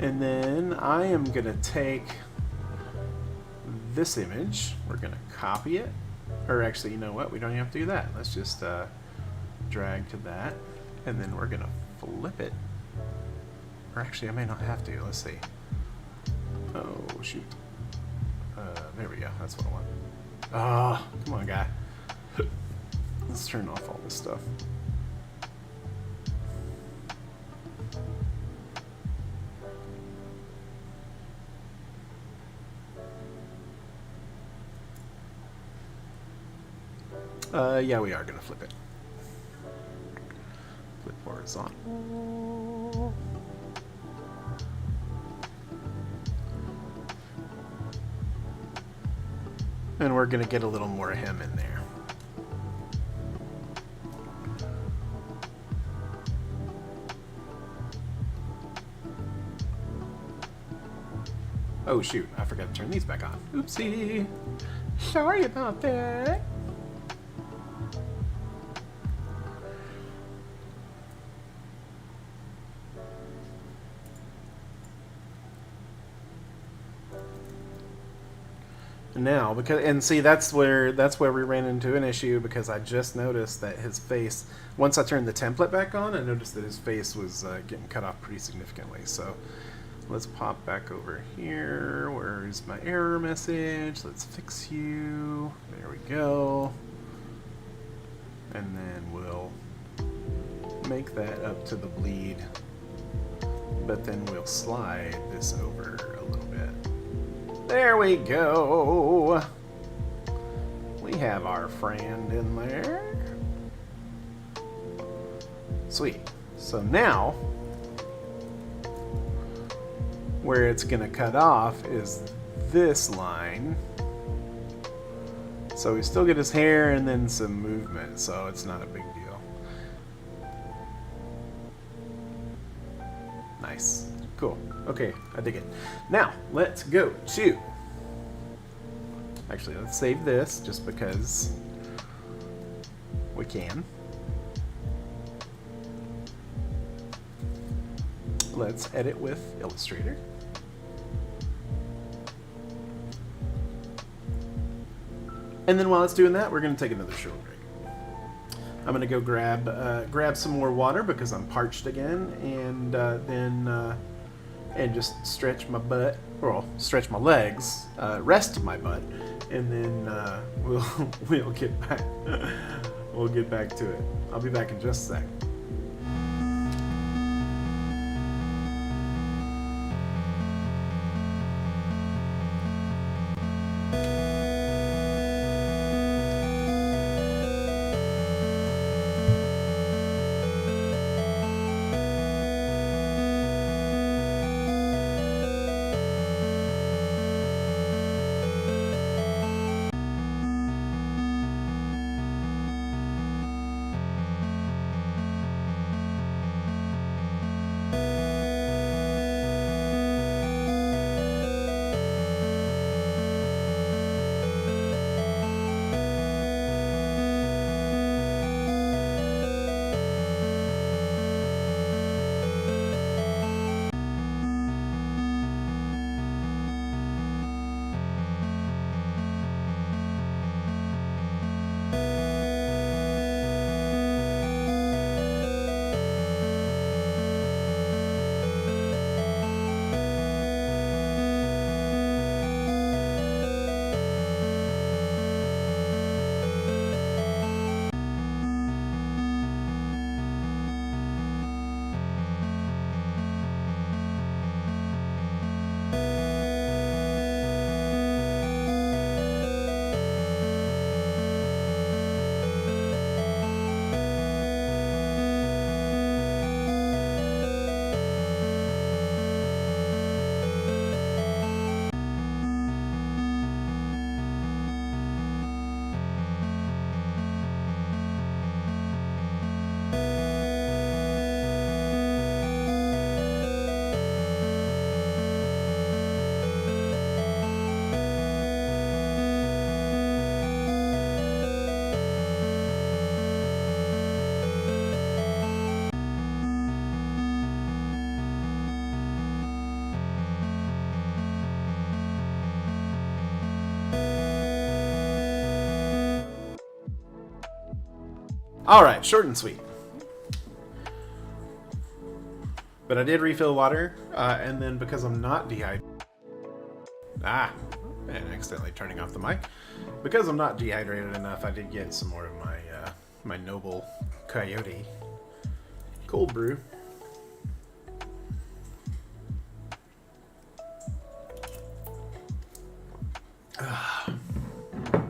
And then I am going to take this image, we're going to copy it, or actually, you know what, we don't even have to do that. Let's just drag to that, and then we're going to flip it. Or actually, I may not have to. Let's see. Oh, shoot. There we go. That's what I want. Ah, oh, come on, guy. Let's turn off all this stuff. Yeah, we are going to flip it. Flip horizontal. And we're going to get a little more of him in there. Oh shoot, I forgot to turn these back on. Oopsie. Sorry about that. Now, because, and see, that's where we ran into an issue, because I just noticed that his face, once I turned the template back on, I noticed that his face was getting cut off pretty significantly. So Let's pop back over here. Where's my error message? Let's fix you. There we go. And then we'll make that up to the bleed. But then we'll slide this over a little bit. There we go. We have our friend in there. Sweet. So now, where it's going to cut off is this line. So we still get his hair and then some movement, so it's not a big deal. Nice. Cool. Okay, I dig it. Now, let's go to... Actually, let's save this just because we can. Let's edit with Illustrator. And then while it's doing that, we're going to take another short break. I'm going to go grab some more water because I'm parched again, and then just stretch my butt, or stretch my legs, rest my butt, and then we'll get back. We'll get back to it. I'll be back in just a sec. All right, short and sweet. But I did refill water, and then because I'm not dehydrated... and accidentally turning off the mic. Because I'm not dehydrated enough, I did get some more of my my Noble Coyote cold brew.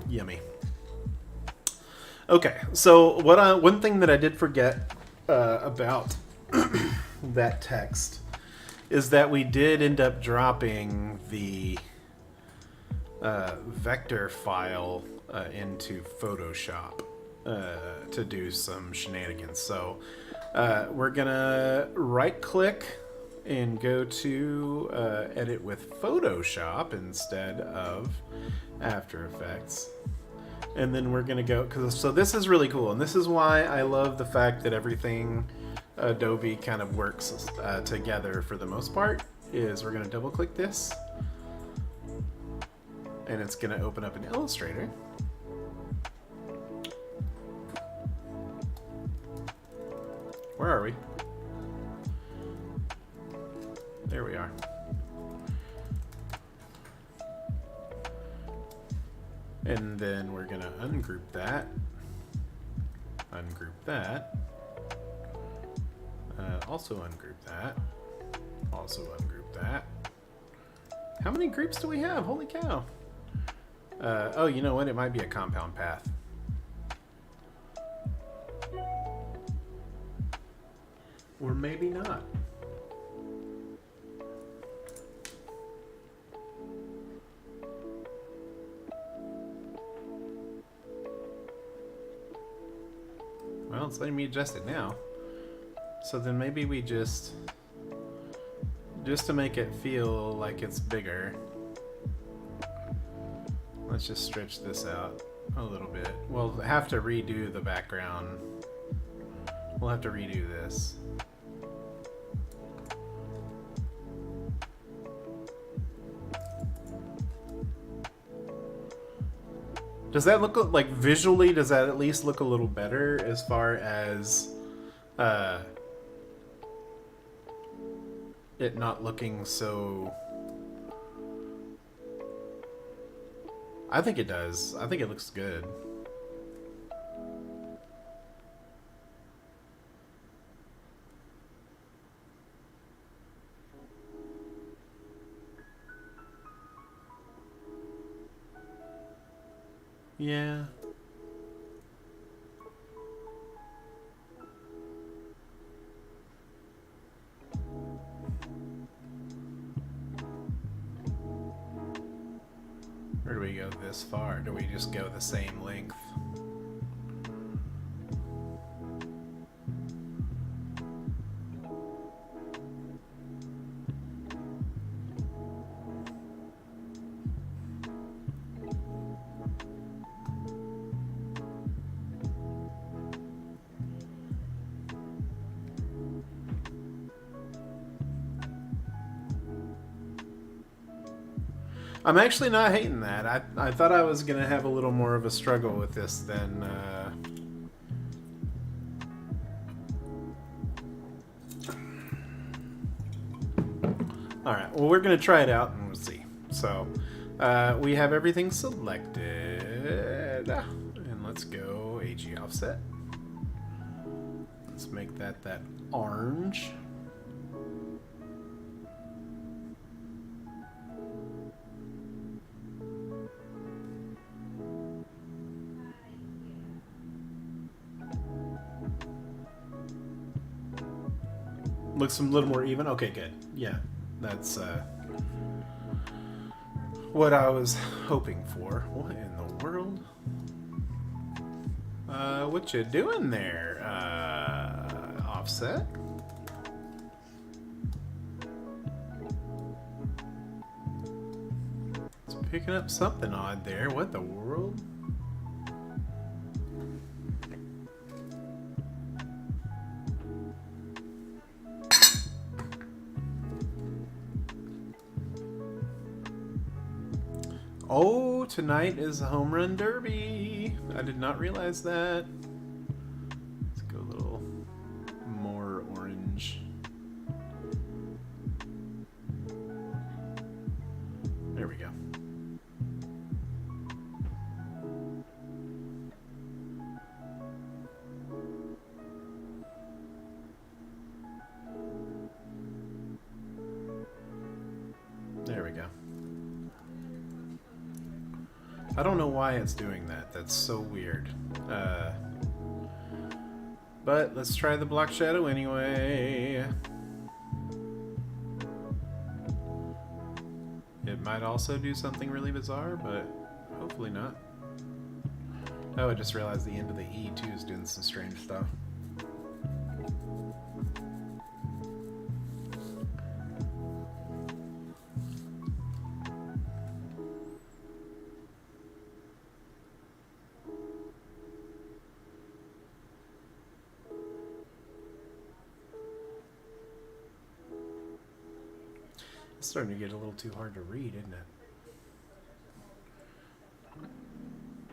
Yummy. Okay, so one thing that I did forget about that text is that we did end up dropping the vector file into Photoshop to do some shenanigans. So we're gonna right-click and go to edit with Photoshop instead of After Effects. And then we're gonna go, so this is really cool, and this is why I love the fact that everything Adobe kind of works together for the most part, is we're gonna double click this, and it's gonna open up in Illustrator. Where are we? There we are. And then we're gonna ungroup that. Ungroup that. Also ungroup that. Also ungroup that. How many groups do we have? Holy cow. Oh, you know what? It might be a compound path. Or maybe not. Well, it's letting me adjust it now. So then maybe we just to make it feel like it's bigger, let's just stretch this out a little bit. We'll have to redo the background. We'll have to redo this. Does that look like visually? Does that at least look a little better as far as it not looking so? I think it does. I think it looks good. Yeah. Or do we go this far? Do we just go the same length? I'm actually not hating that. I thought I was gonna have a little more of a struggle with this than Alright, well we're gonna try it out and we'll see. So we have everything selected. And let's go AG offset. Let's make that orange. Looks a little more even. Okay, good. Yeah, that's what I was hoping for. What in the world? What you doing there? Offset? It's picking up something odd there. What the world? Oh, tonight is the Home Run Derby. I did not realize that. Let's go a little more orange. There we go. There we go. I don't know why it's doing that. That's so weird. But let's try the block shadow anyway. It might also do something really bizarre, but hopefully not. Oh, I just realized the end of the E too is doing some strange stuff. It's starting to get a little too hard to read, isn't it?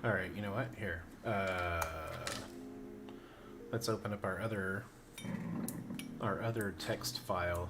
Alright, you know what? Here. Let's open up our other text file.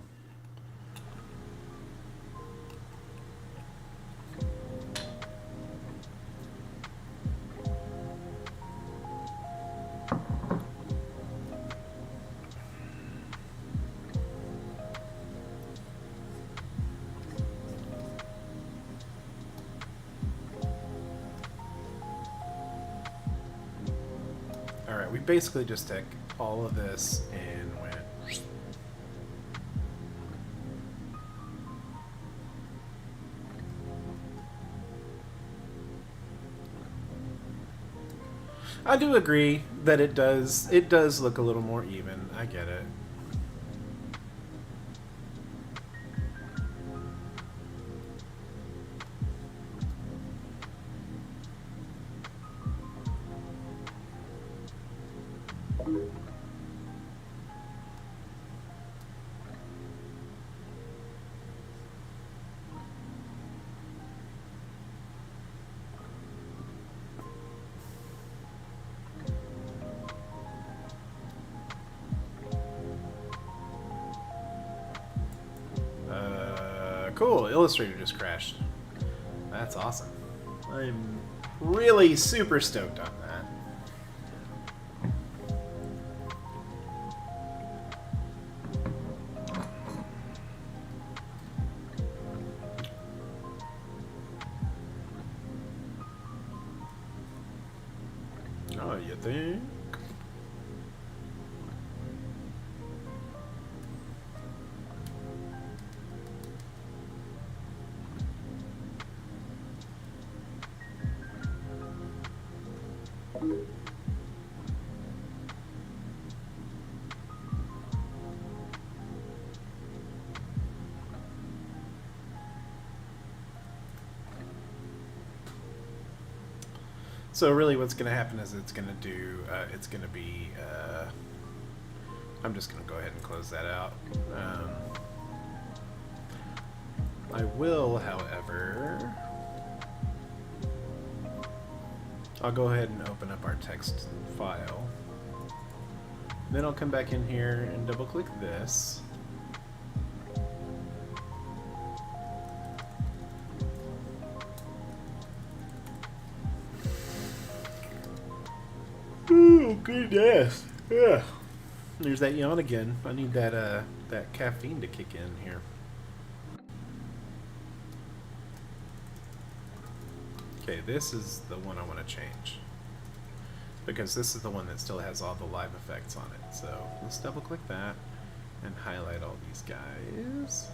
we basically just took all of this and went. I do agree that it does look a little more even. I get it. Cool, Illustrator just crashed. That's awesome. I'm really super stoked on that. Oh, you think? So really what's going to happen is it's going to do, it's going to be, I'm just going to go ahead and close that out. I will, however, I'll go ahead and open up our text file. Then I'll come back in here and double click this. Oh, goodness. Yeah. There's that yawn again. I need that that caffeine to kick in here. Okay, this is the one I want to change. Because this is the one that still has all the live effects on it. So let's double click that and highlight all these guys.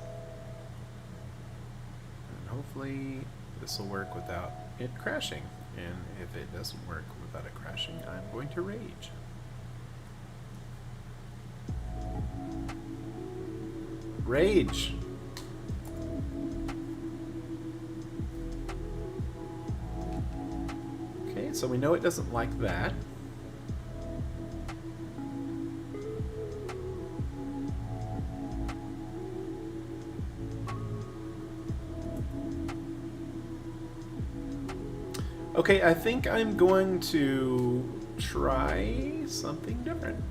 And hopefully this will work without it crashing. And if it doesn't work without it crashing, I'm going to rage. Rage! Okay, so we know it doesn't like that. Okay, I think I'm going to try something different.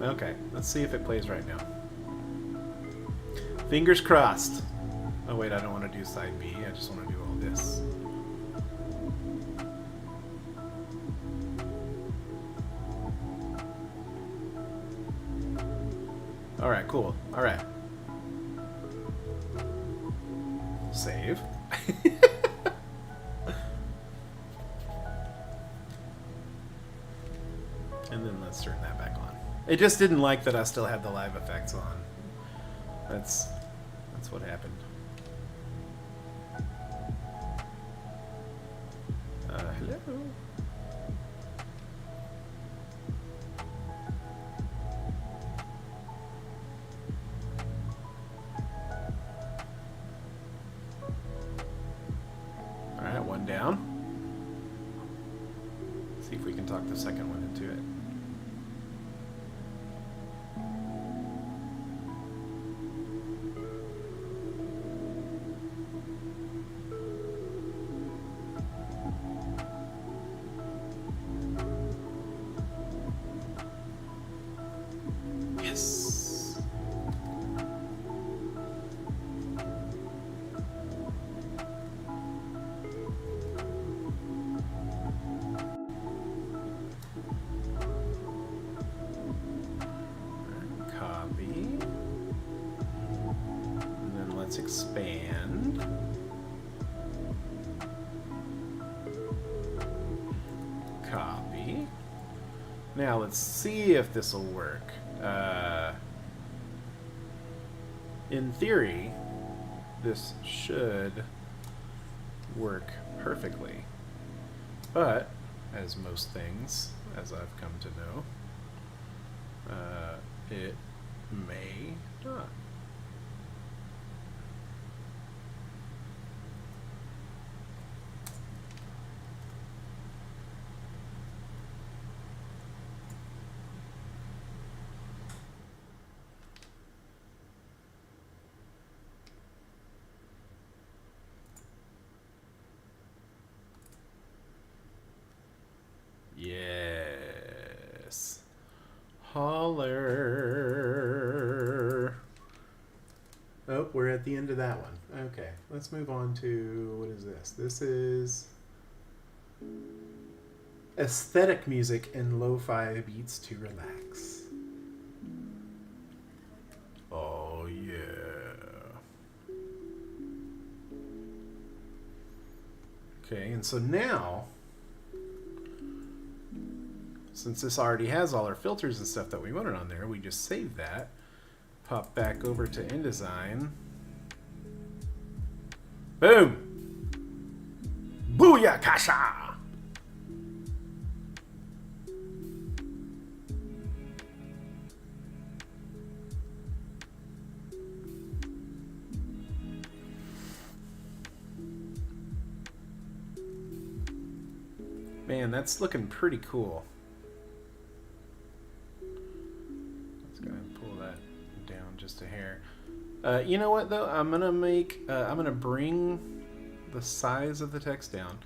Okay, let's see if it plays right now. Fingers crossed. Oh wait, I don't want to do side B, I just want to do all this. Alright, cool. Alright. Save. And then let's turn that back on. It just didn't like that I still had the live effects on. That's what happened. Hello? the second one into it. Yes. Copy. And then let's expand. Copy. Now let's see if this will work. In theory, this should work perfectly. But, as most things, as I've come to know, it may not. Yes. Holler. Oh, we're at the end of that one. Okay, let's move on to, what is this? This is aesthetic music and lo-fi beats to relax. Oh, yeah. Okay, and so now, since this already has all our filters and stuff that we wanted on there, we just save that, pop back over to InDesign. Boom! Booyakasha! Man, that's looking pretty cool. Let's go ahead and pull that down just a hair. You know what though? I'm gonna bring the size of the text down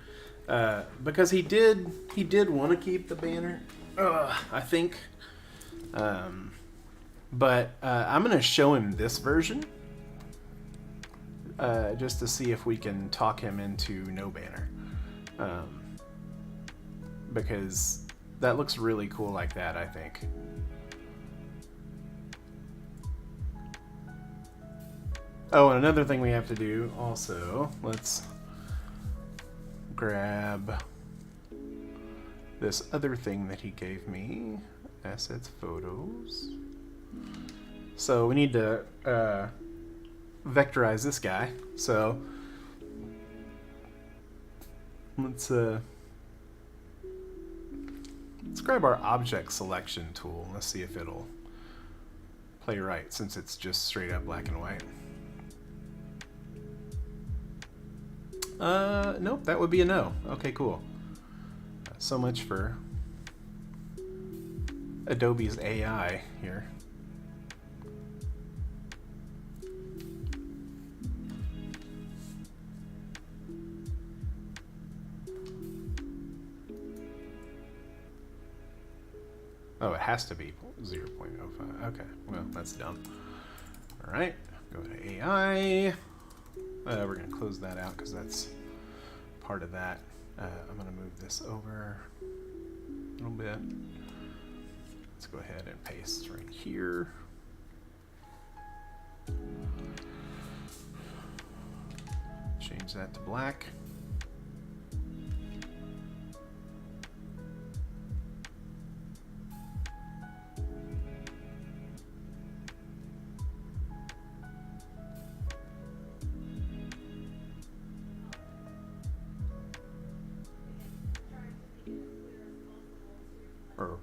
because he did want to keep the banner. I think, but I'm gonna show him this version just to see if we can talk him into no banner. Because that looks really cool like that, I think. Oh, and another thing we have to do also, let's grab this other thing that he gave me, assets, photos. So we need to vectorize this guy. So let's grab our object selection tool. Let's see if it'll play right since it's just straight up black and white. Nope, that would be a no. Okay, cool. So much for Adobe's AI here. Oh, it has to be 0.05. Okay, well, that's dumb. All right, go to AI. We're going to close that out because that's part of that. I'm going to move this over a little bit. Let's go ahead and paste right here. Change that to black. Or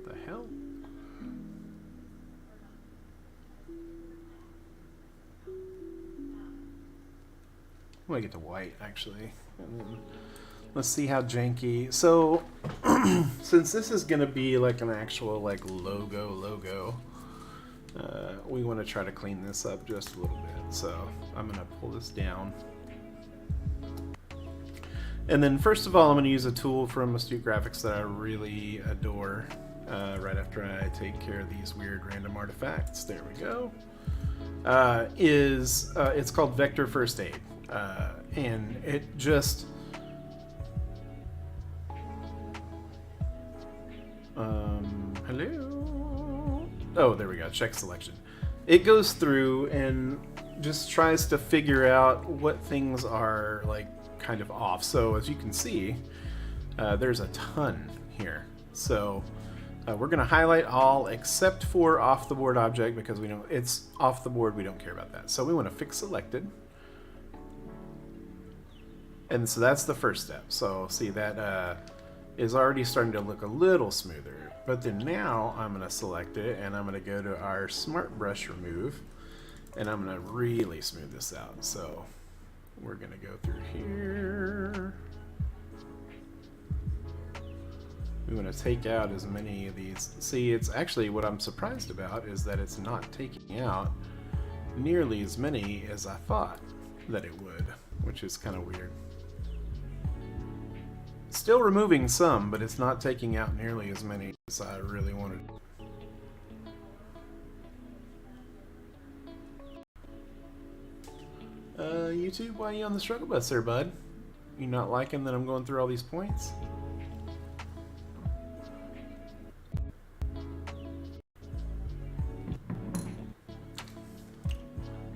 the hell? I'm gonna get to white actually, and then Let's see how janky. So, since this is gonna be like an actual like logo, we want to try to clean this up just a little bit. So I'm gonna pull this down, and then first of all, I'm gonna use a tool from Astute Graphics that I really adore. Right after I take care of these weird random artifacts, there we go. It's called Vector First Aid, and it just hello. Oh, there we go. Check selection. It goes through and just tries to figure out what things are like kind of off. So as you can see, there's a ton here. So we're going to highlight all except for off the board object because we know it's off the board. We don't care about that. So we want to fix selected. And so that's the first step. So see that is already starting to look a little smoother. But then now I'm going to select it and I'm going to go to our Smart Brush Remove and I'm going to really smooth this out. So we're going to go through here. We want to take out as many of these. See, it's actually what I'm surprised about is that it's not taking out nearly as many as I thought that it would, which is kind of weird. Still removing some, but it's not taking out nearly as many as I really wanted. YouTube, why are you on the struggle bus there, bud? You not liking that I'm going through all these points?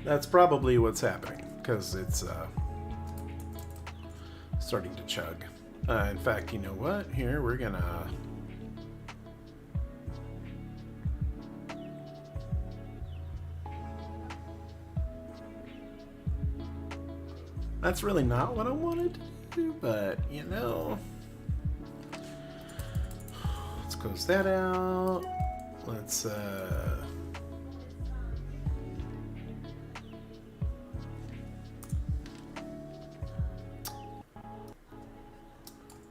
That's probably what's happening, because it's starting to chug. In fact, you know what? Here, we're gonna... That's really not what I wanted to do, but, you know... Let's close that out. Let's,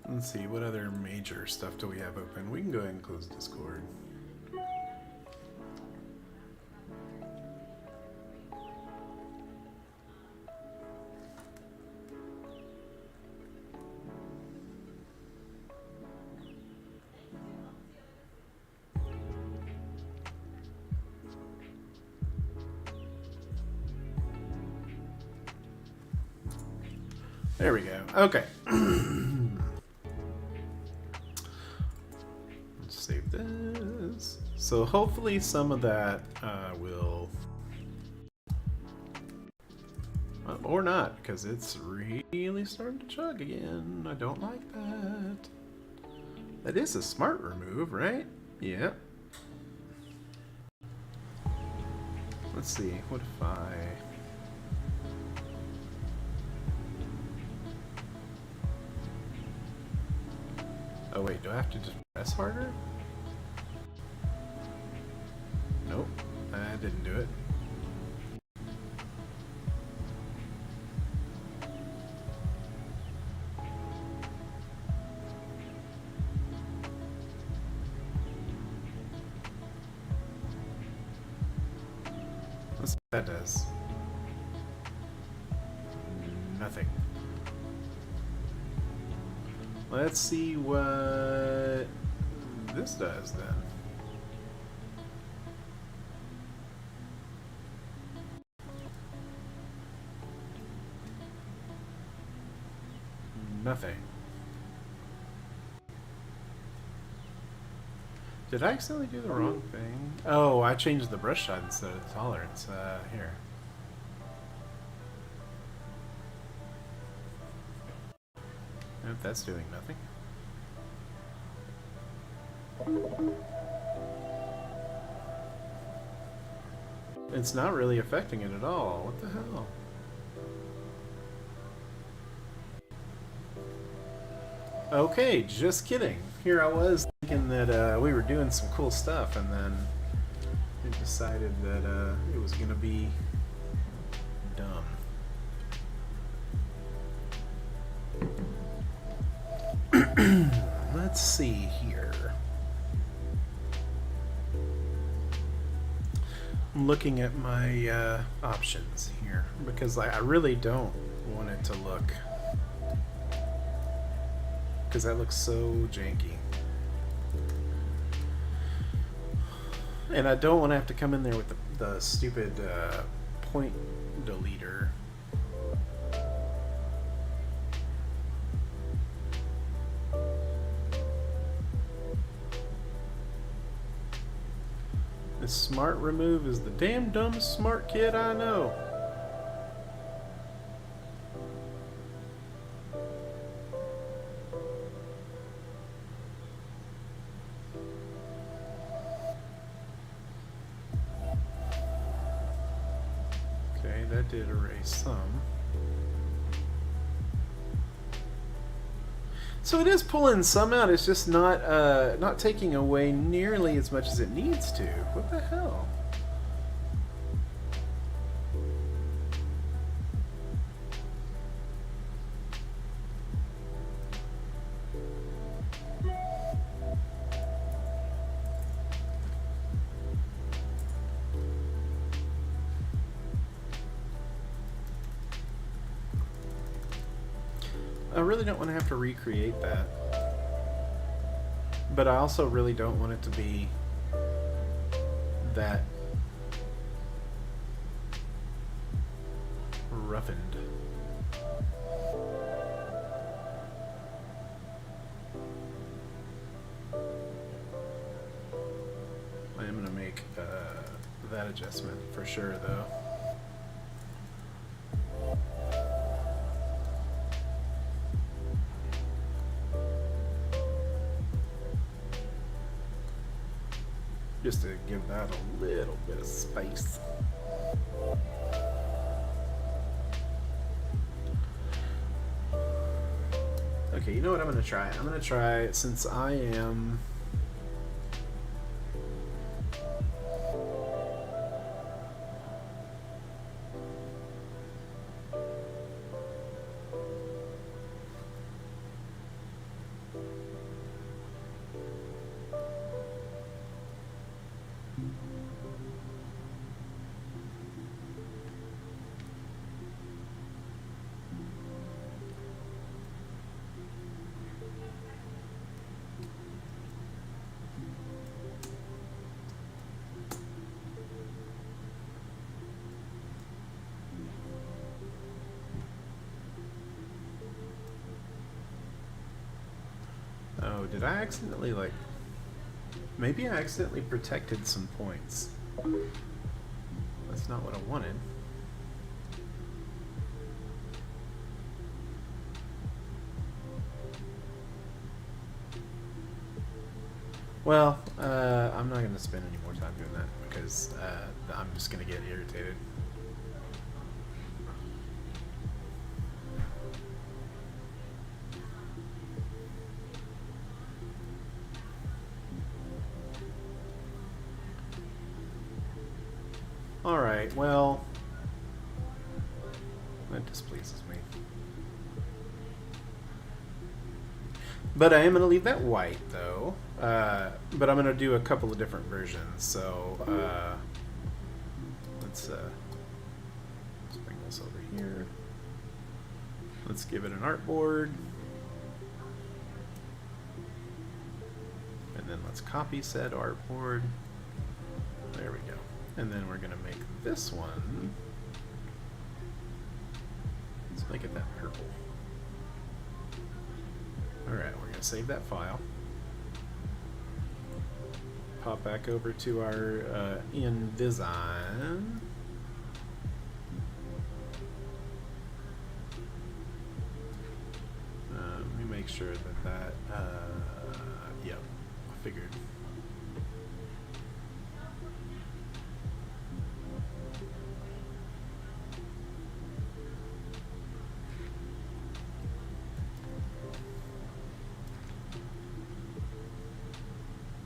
let's see, what other major stuff do we have open? We can go ahead and close Discord. There we go. Okay. Save this. So hopefully some of that will... or not, because it's really starting to chug again. I don't like that. That is a smart remove, right? Yeah. Let's see, what if I... Oh wait, do I have to just press harder? Nope, I didn't do it. Let's see what that does. Nothing. Let's see what this does then. Nothing. Did I accidentally do the wrong thing? Oh, I changed the brush size instead of the tolerance. Here. Nope, that's doing nothing. It's not really affecting it at all. What the hell? Okay, just kidding. Here I was thinking that we were doing some cool stuff, and then it decided that it was gonna be dumb. let's see here. I'm looking at my options here because I really don't want it to look, because that looks so janky. And I don't want to have to come in there with the stupid point deleter. The smart remove is the damn dumbest smart kid I know. Okay, that did erase some. So it is pulling some out. It's just not taking away nearly as much as it needs to. What the hell? I really don't want to have to recreate that. But I also really don't want it to be that roughened. I am going to make that adjustment for sure, though. Just to give that a little bit of space. Okay, you know what I'm going to try? I'm going to try, since I am... Oh, did I accidentally, like... Maybe I accidentally protected some points. That's not what I wanted. Well, I'm not going to spend any more time doing that because I'm just going to get irritated. Alright, well, that displeases me. But I am going to leave that white, though. But I'm going to do a couple of different versions. So, let's bring this over here. Let's give it an artboard. And then let's copy said artboard. There we go. And then we're going to make this one. Let's make it that purple. Alright, we're going to save that file. Pop back over to our InDesign. Let me make sure that yep, I figured.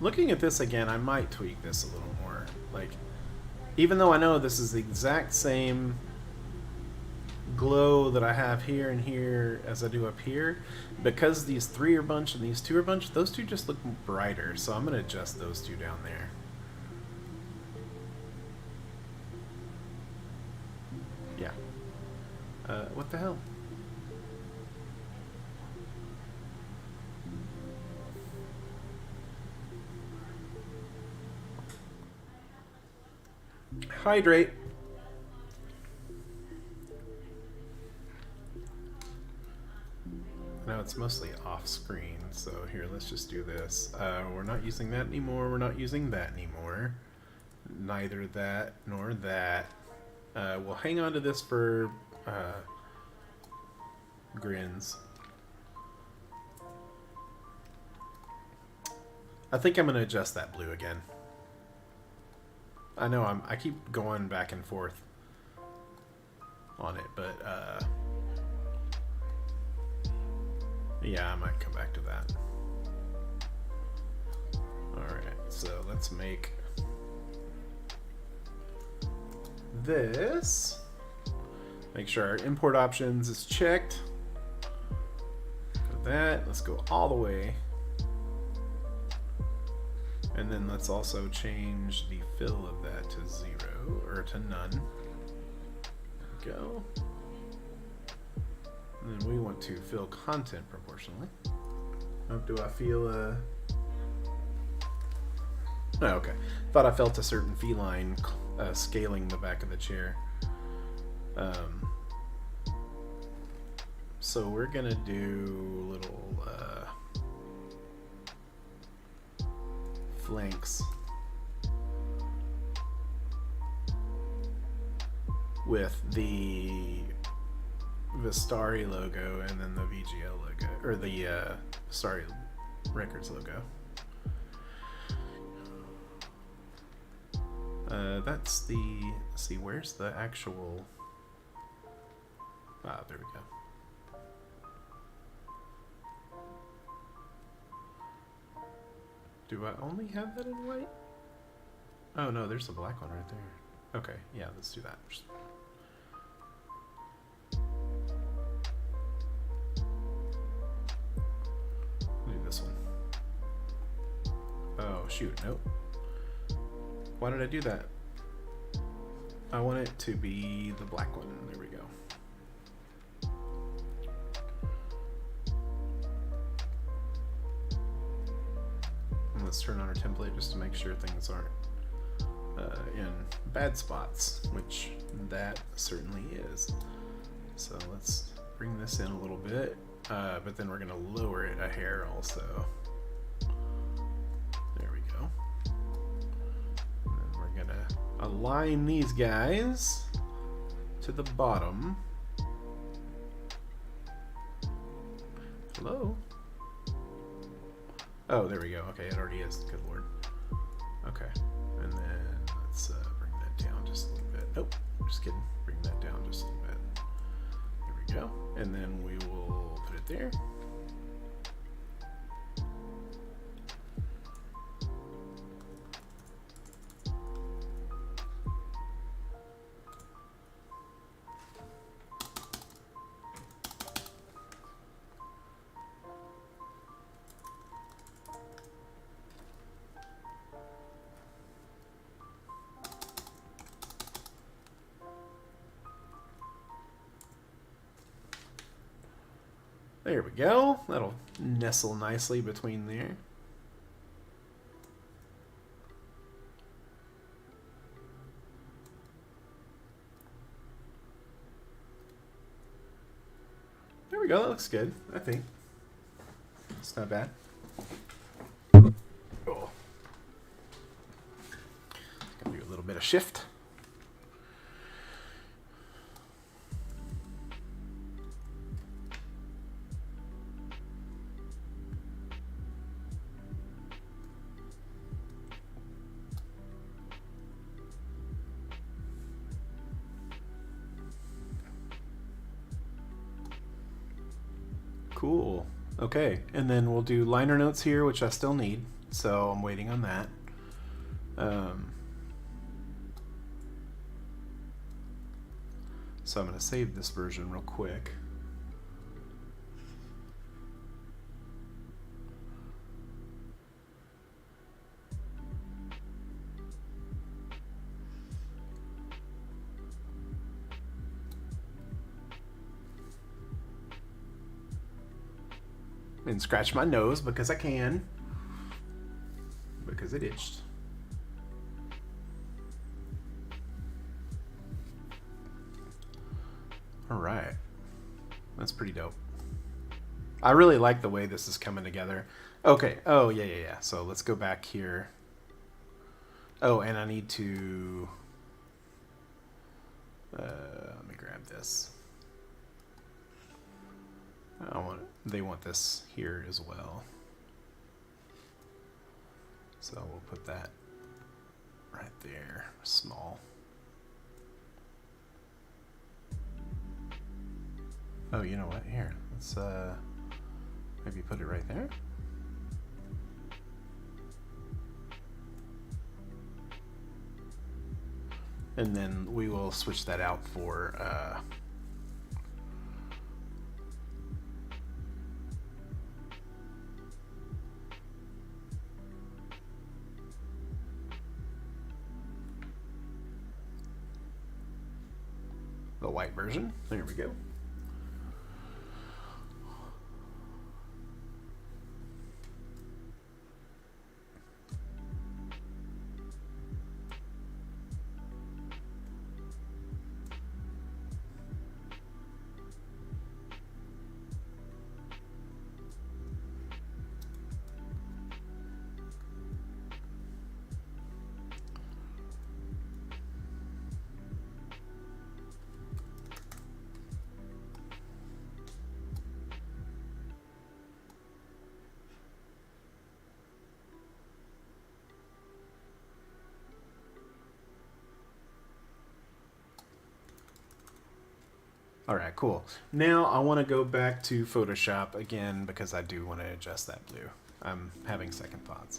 Looking at this again, I might tweak this a little more. Like, even though I know this is the exact same glow that I have here and here as I do up here, because these 3 are bunch and these 2 are bunch, those 2 just look brighter, so I'm going to adjust those 2 down there. Yeah. What the hell? Hydrate. Now it's mostly off screen, so here, let's just do this. We're not using that anymore, we're not using that anymore. Neither that nor that. We'll hang on to this for grins. I think I'm going to adjust that blue again. I know I keep going back and forth on it, but yeah, I might come back to that. Alright, so let's make this. Make sure our import options is checked. For that, let's go all the way. And then let's also change the fill of that to 0, or to none. There we go. And then we want to fill content proportionally. Oh, do I feel oh, okay. Thought I felt a certain feline scaling the back of the chair. So we're gonna do little flanks with the Vistari logo and then the VGL logo, or the Vistari Records logo. That's the, let's see, where's the actual, there we go. Do I only have that in white? Oh no, there's a black one right there. Okay, yeah, let's do that. Do this one. Oh shoot, nope. Why did I do that? I want it to be the black one. There we go. And let's turn on our template just to make sure things aren't in bad spots, which that certainly is. So let's bring this in a little bit, but then we're going to lower it a hair also. There we go. And then we're going to align these guys to the bottom. Hello? Oh, there we go. Okay, it already is. Good lord. Okay, and then let's bring that down just a little bit. Nope, just kidding. Bring that down just a little bit. Here we go. And then we will put it there. There we go. That'll nestle nicely between there. There we go. That looks good, I think. It's not bad. Oh. Gonna do a little bit of shift. Cool. Okay, and then we'll do liner notes here, which I still need, so I'm waiting on that. So I'm going to save this version real quick. And scratch my nose because I can. Because it itched. Alright. That's pretty dope. I really like the way this is coming together. Okay. Oh, yeah. So let's go back here. Oh, and I need to... let me grab this. They want this here as well. So we'll put that right there, small. Oh, you know what? Here, let's maybe put it right there. And then we will switch that out for the white version. There we go. Alright, cool. Now I want to go back to Photoshop again because I do want to adjust that blue. I'm having second thoughts.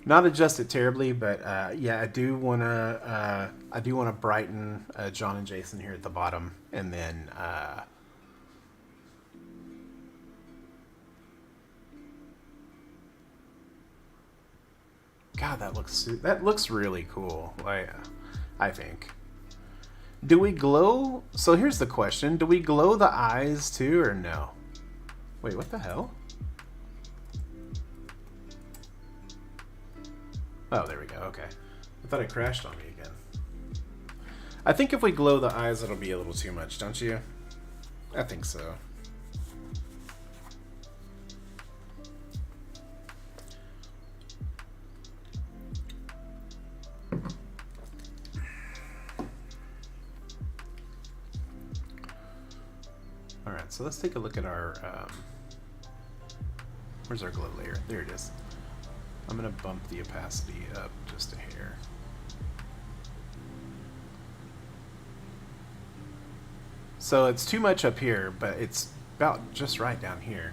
Not adjust it terribly, but yeah, I do want to brighten John and Jason here at the bottom, and then God, that looks really cool. I think. Do we glow? So here's the question: do we glow the eyes too, or no? Wait, what the hell? Oh, there we go. Okay, I thought it crashed on me again. I think if we glow the eyes, it'll be a little too much, don't you? I think so. Alright, so let's take a look at our, where's our glow layer? There it is. I'm going to bump the opacity up just a hair. So it's too much up here, but it's about just right down here.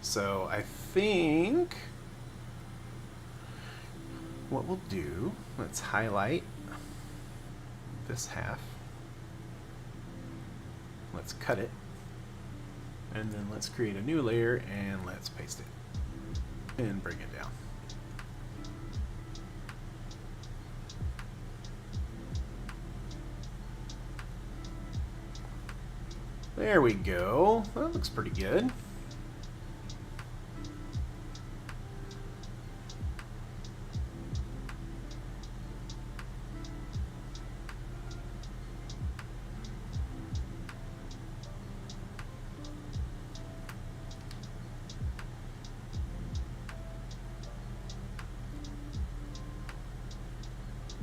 So I think what we'll do, let's highlight this half. Let's cut it. And then let's create a new layer and let's paste it. And bring it down. There we go. That looks pretty good.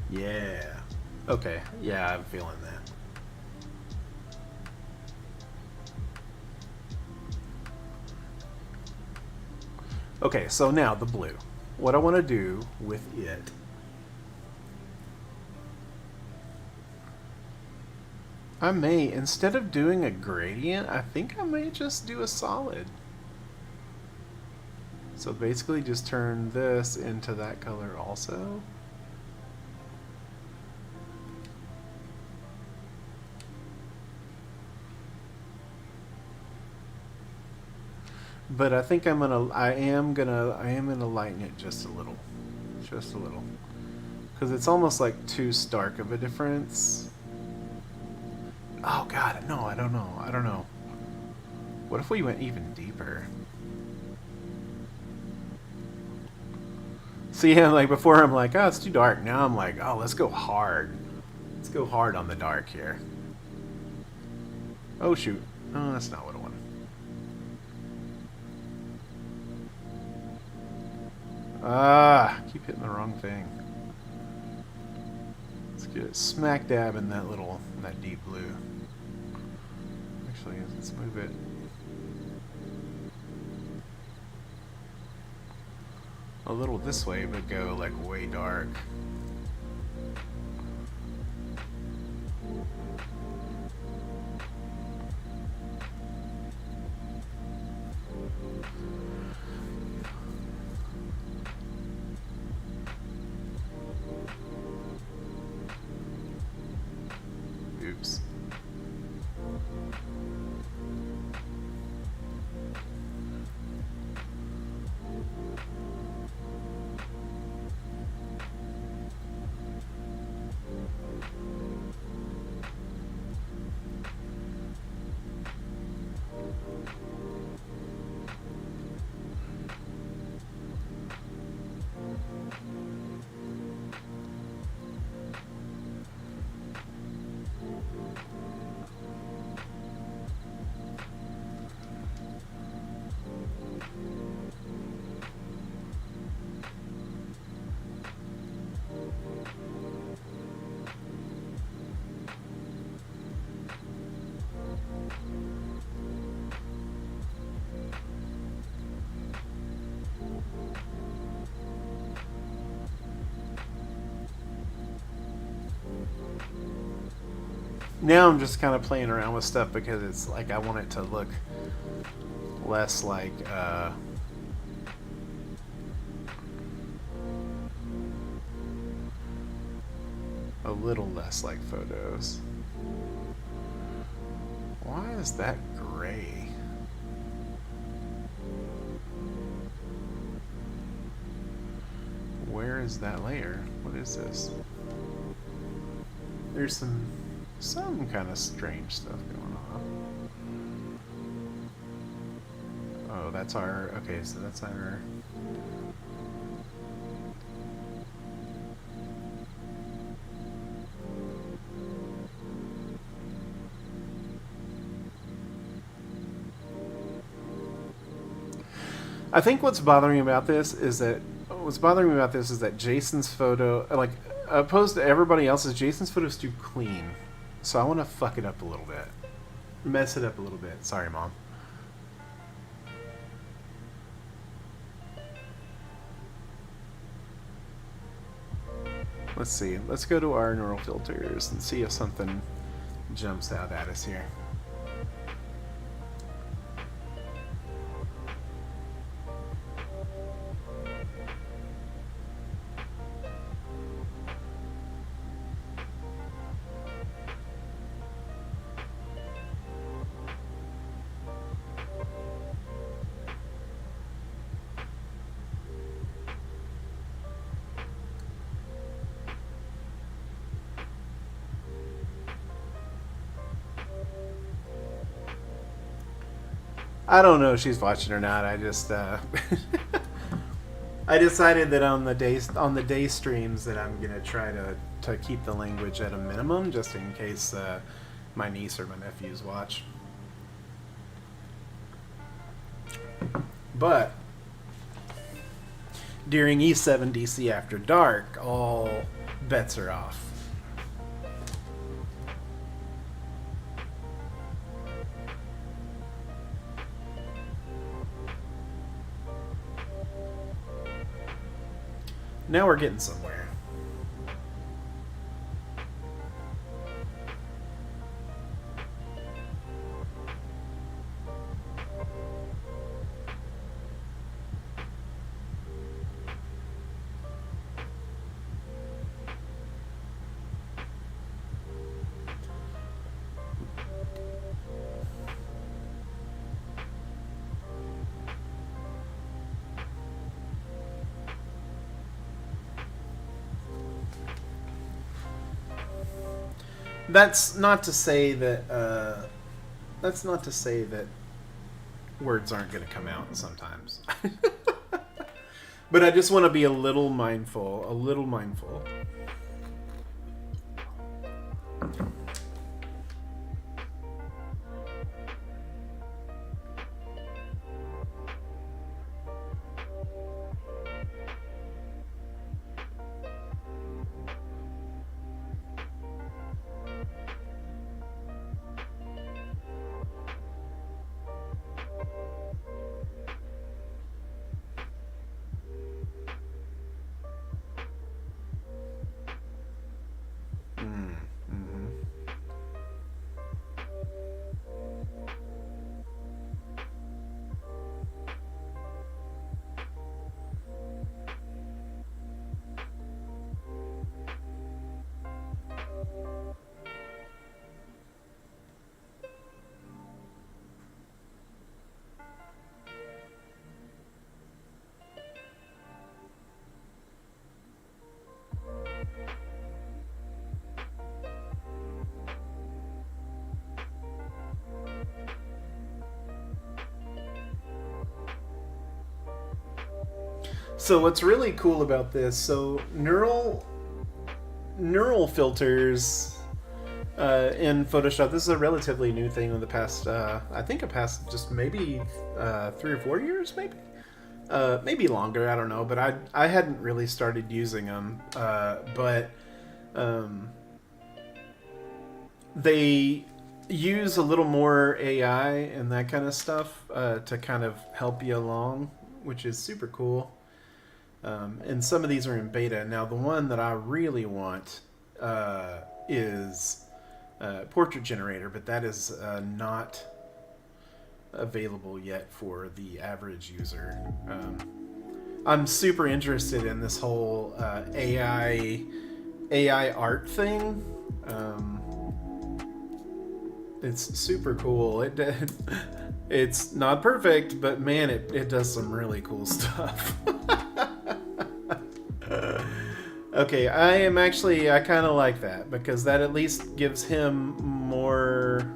Yeah. Okay. Yeah, I'm feeling that. Okay, so now the blue. What I want to do with it I may, instead of doing a gradient, I think I may just do a solid. So basically just turn this into that color also. But I think I am gonna lighten it just a little. Just a little. Because it's almost like too stark of a difference. Oh god, no, I don't know. I don't know. What if we went even deeper? See, yeah, like before I'm like, oh, it's too dark. Now I'm like, oh, let's go hard. Let's go hard on the dark here. Oh, shoot. Oh, that's not what I wanted. Ah, keep hitting the wrong thing. Let's get it smack dab in that deep blue. Actually, let's move it. A little this way, but go like way dark. Oops. Now I'm just kind of playing around with stuff because it's like I want it to look less like a little less like photos. Why is that gray? Where is that layer? What is this? There's some kind of strange stuff going on. Oh, that's our... Okay, so that's our... I think what's bothering me about this is that Jason's photo, like, opposed to everybody else's, Jason's photo is too clean. So I want to fuck it up a little bit. Mess it up a little bit. Sorry, Mom. Let's see. Let's go to our neural filters and see if something jumps out at us here. I don't know if she's watching or not. I just I decided that on the day streams that I'm gonna try to keep the language at a minimum, just in case my niece or my nephews watch. But during E7 DC After Dark, all bets are off. Now we're getting somewhere. That's not to say that. That's not to say that words aren't going to come out sometimes. But I just want to be a little mindful. A little mindful. So what's really cool about this, so neural filters in Photoshop, this is a relatively new thing in the past, I think it passed just maybe 3 or 4 years, maybe longer, I don't know, but I hadn't really started using them, but they use a little more AI and that kind of stuff to kind of help you along, which is super cool. And some of these are in beta. Now, the one that I really want is Portrait Generator, but that is not available yet for the average user. I'm super interested in this whole AI art thing. It's super cool. It's not perfect, but man, it does some really cool stuff. Okay, I kind of like that, because that at least gives him more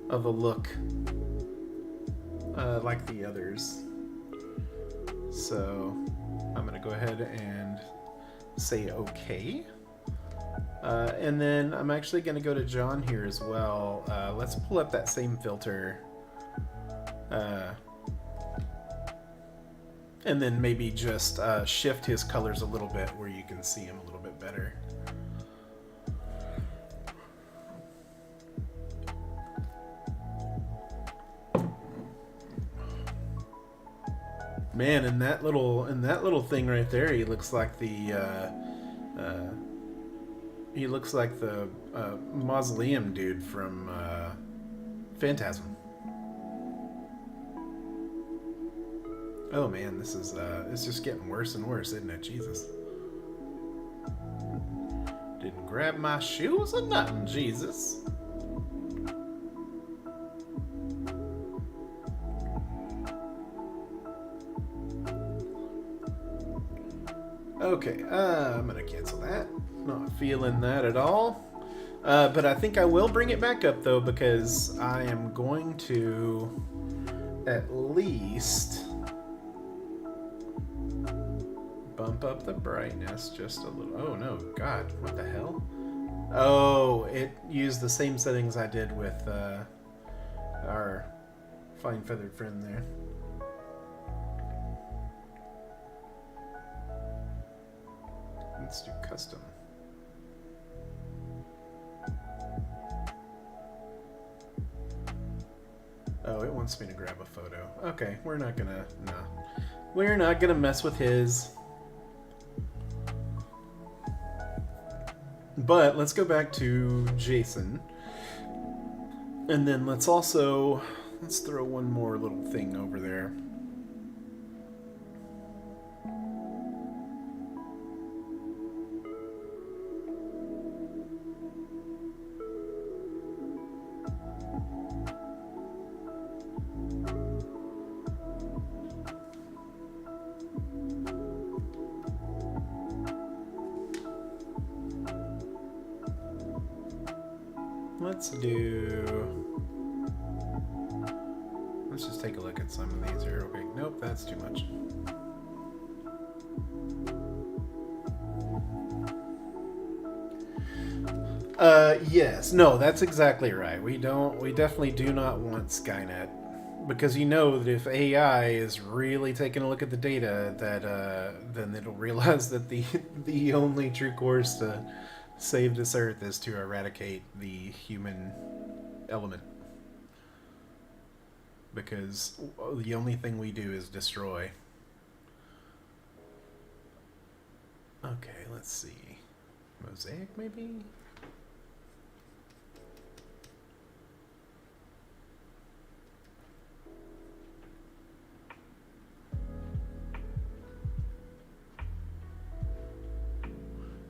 of a look like the others. So I'm going to go ahead and say okay. And then I'm actually going to go to John here as well. Let's pull up that same filter. And then maybe just shift his colors a little bit where you can see him a little bit better. Man, in that little thing right there, he looks like the mausoleum dude from Phantasm. Oh man, this is it's just getting worse and worse, isn't it? Jesus. Didn't grab my shoes or nothing, Jesus. Okay, I'm gonna cancel that. Not feeling that at all. But I think I will bring it back up though, because I am going to at least bump up the brightness just a little. Oh no, God, what the hell? Oh, it used the same settings I did with our fine feathered friend there. Let's do custom. Oh, it wants me to grab a photo. Okay, we're not gonna mess with his. But let's go back to Jason. And then let's throw one more little thing over there. let's just take a look at some of these here real quick. Nope, that's too much. Yes, no, that's exactly right. We definitely do not want Skynet, because you know that if AI is really taking a look at the data, that then it'll realize that the only true course to save this Earth is to eradicate the human element, because the only thing we do is destroy. Okay, let's see. Mosaic, maybe?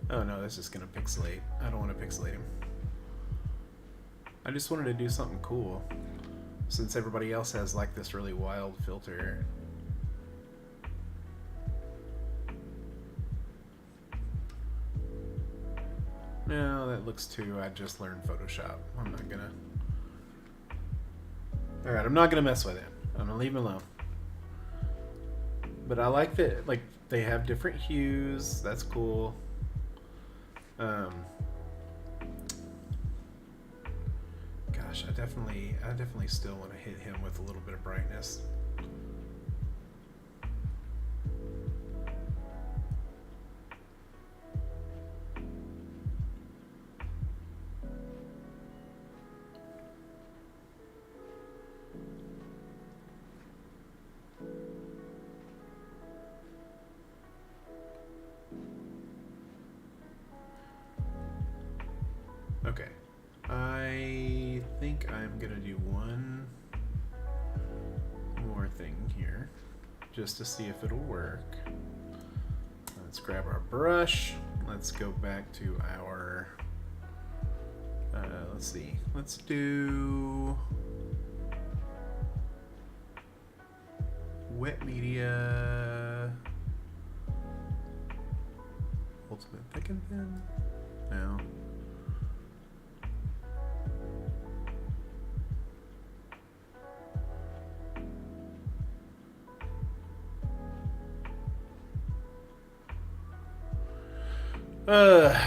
Oh no, this is gonna pixelate. I don't want to pixelate him. I just wanted to do something cool, since everybody else has like this really wild filter. No, that looks too... I just learned Photoshop. I'm not gonna... Alright, I'm not gonna mess with it. I'm gonna leave him alone. But I like that, like, they have different hues. That's cool. Gosh, I definitely still want to hit him with a little bit of brightness. Okay, I think I'm gonna do one more thing here, just to see if it'll work. Let's grab our brush. Let's go back to our, let's see, let's do wet media, ultimate thicken pen, no.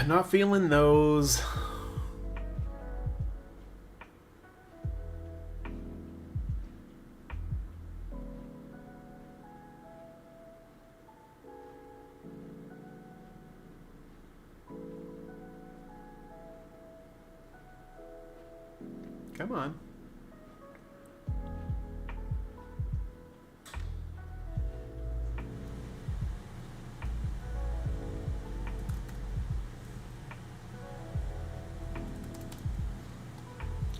Not feeling those. Come on.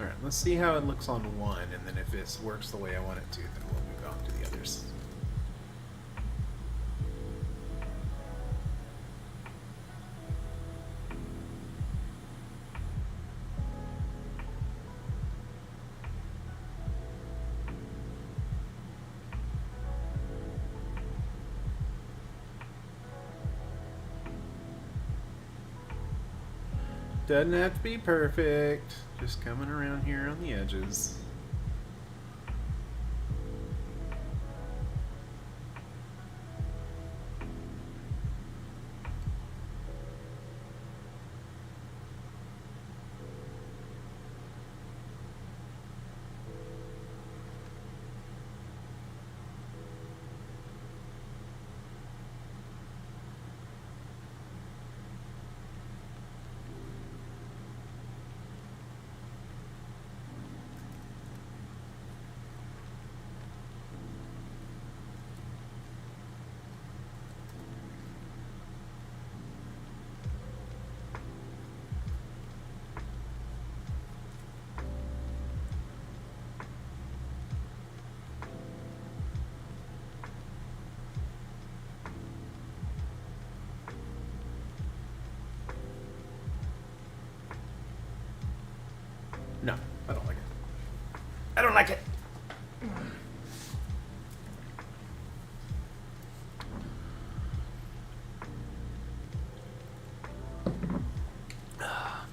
Alright, let's see how it looks on one, and then if this works the way I want it to, then we'll move on to the others. Doesn't have to be perfect. Just coming around here on the edges. No, I don't like it. I don't like it.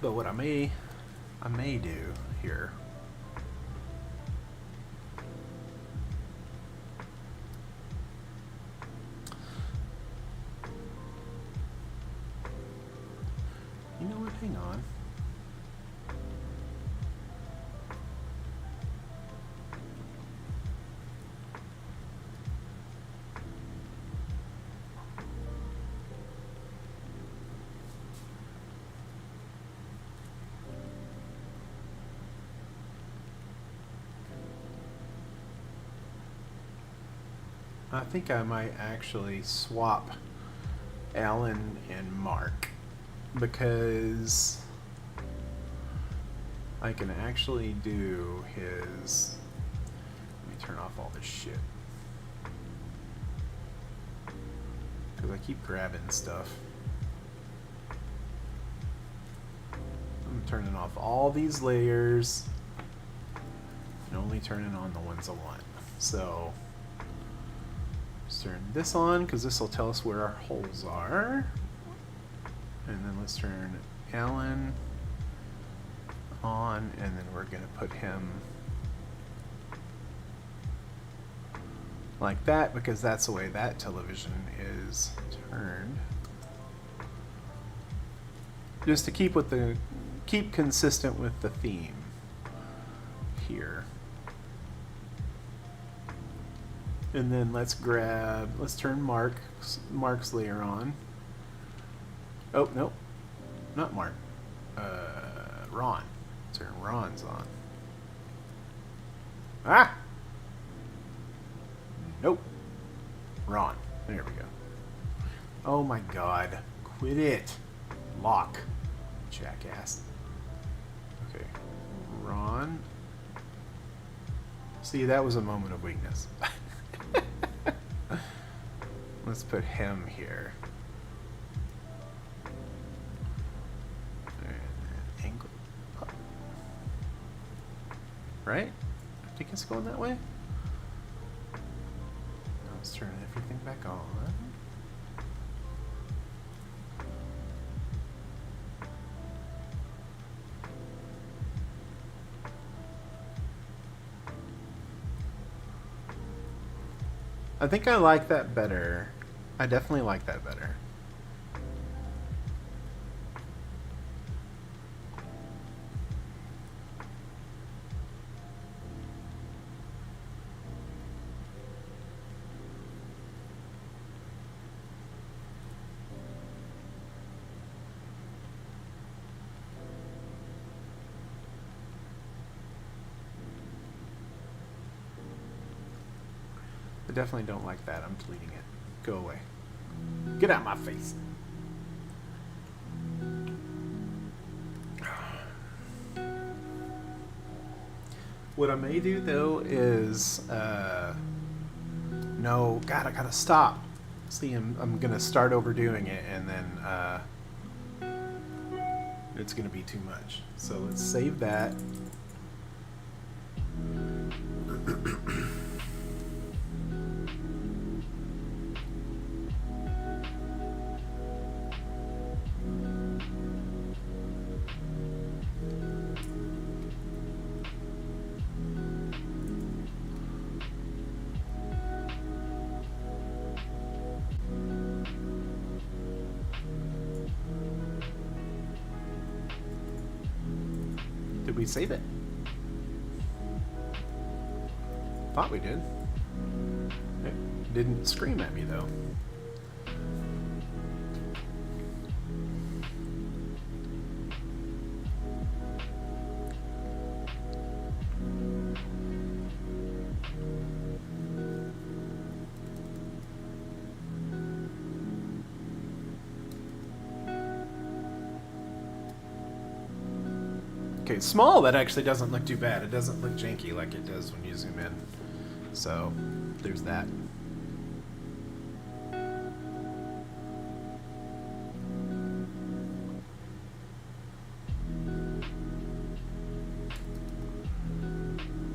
But what I I may do here. You know what? Hang on. I think I might actually swap Alan and Mark because I can actually do his. Let me turn off all this shit because I keep grabbing stuff. I'm turning off all these layers and only turning on the ones I want. So let's turn this on because this will tell us where our holes are. And then let's turn Alan on, and then we're going to put him like that because that's the way that television is turned. Just to keep consistent with the theme here. And then let's turn Mark's layer on. Oh, no, not Mark. Ron. Turn Ron's on. Ah! Nope. Ron. There we go. Oh my god. Quit it. Lock. Jackass. Okay. Ron. See, that was a moment of weakness. Let's put him here. And angle up. Right? I think it's going that way. Let's turn everything back on. I think I like that better. I definitely like that better. I definitely don't like that. I'm deleting it. Go away. Get out of my face. What I may do though is no, God, I gotta stop. See, I'm gonna start overdoing it, and then it's gonna be too much. So let's save that. Did we save it? Thought we did. It didn't scream at me though. Okay, small, that actually doesn't look too bad. It doesn't look janky like it does when you zoom in. So, there's that.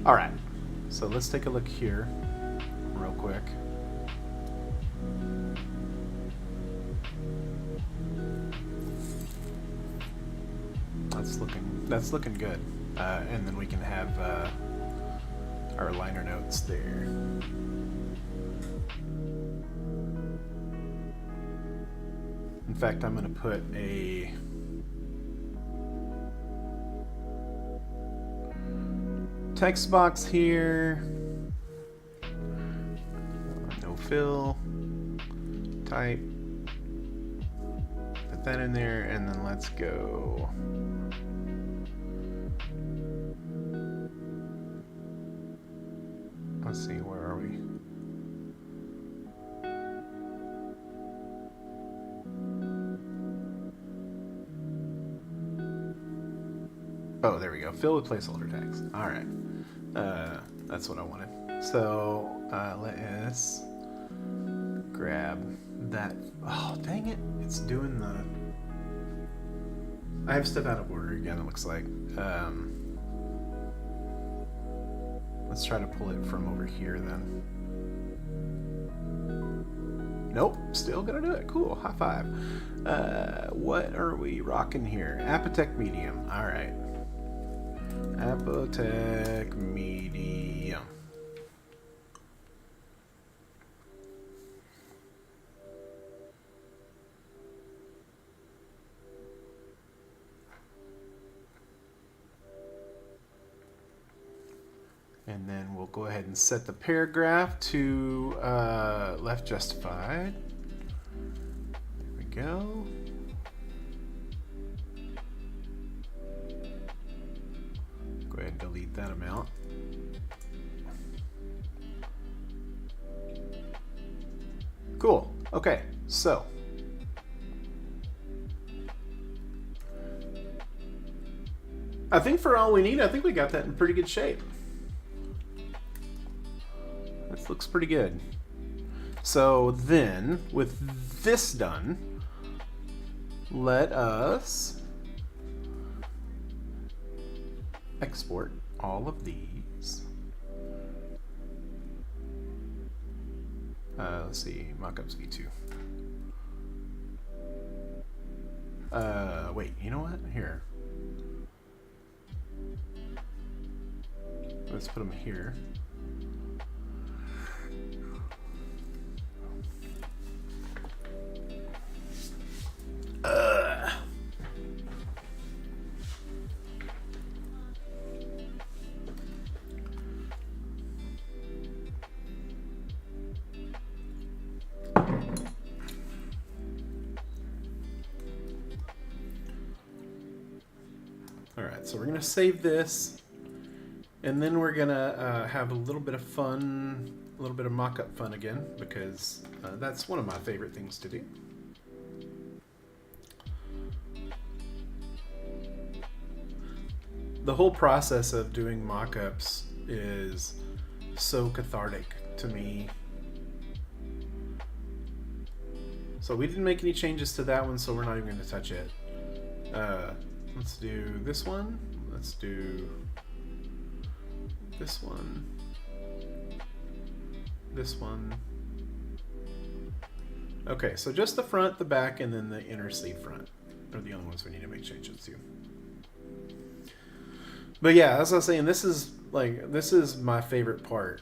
Alright, so let's take a look here real quick. That's looking that's looking good. And then we can have our liner notes there. In fact, I'm going to put a text box here. No fill. Type. Put that in there, and then let's go. Let's see, where are we? Oh, there we go. Fill with placeholder text. All right. That's what I wanted. So let's grab that. Oh, dang it. It's doing the... I have stuff out of order again, it looks like. Let's try to pull it from over here then. Nope, still gonna do it. Cool, high five. What are we rocking here? Apotec Medium. All right. Apotec Medium. And then we'll go ahead and set the paragraph to left justified. There we go. Go ahead and delete that amount. Cool. Okay, so I think for all we need, I think we got that in pretty good shape. This looks pretty good. So then, with this done, let us export all of these. Let's see, mockups v2. Wait, you know what? Here. Let's put them here. Alright, so we're going to save this, and then we're going to have a little bit of fun, a little bit of mock-up fun again, because that's one of my favorite things to do. The whole process of doing mock-ups is so cathartic to me. So we didn't make any changes to that one, so we're not even going to touch it. Let's do this one. Let's do this one. This one. Okay, so just the front, the back, and then the inner sleeve front are the only ones we need to make changes to. But yeah, as I was saying, this is my favorite part,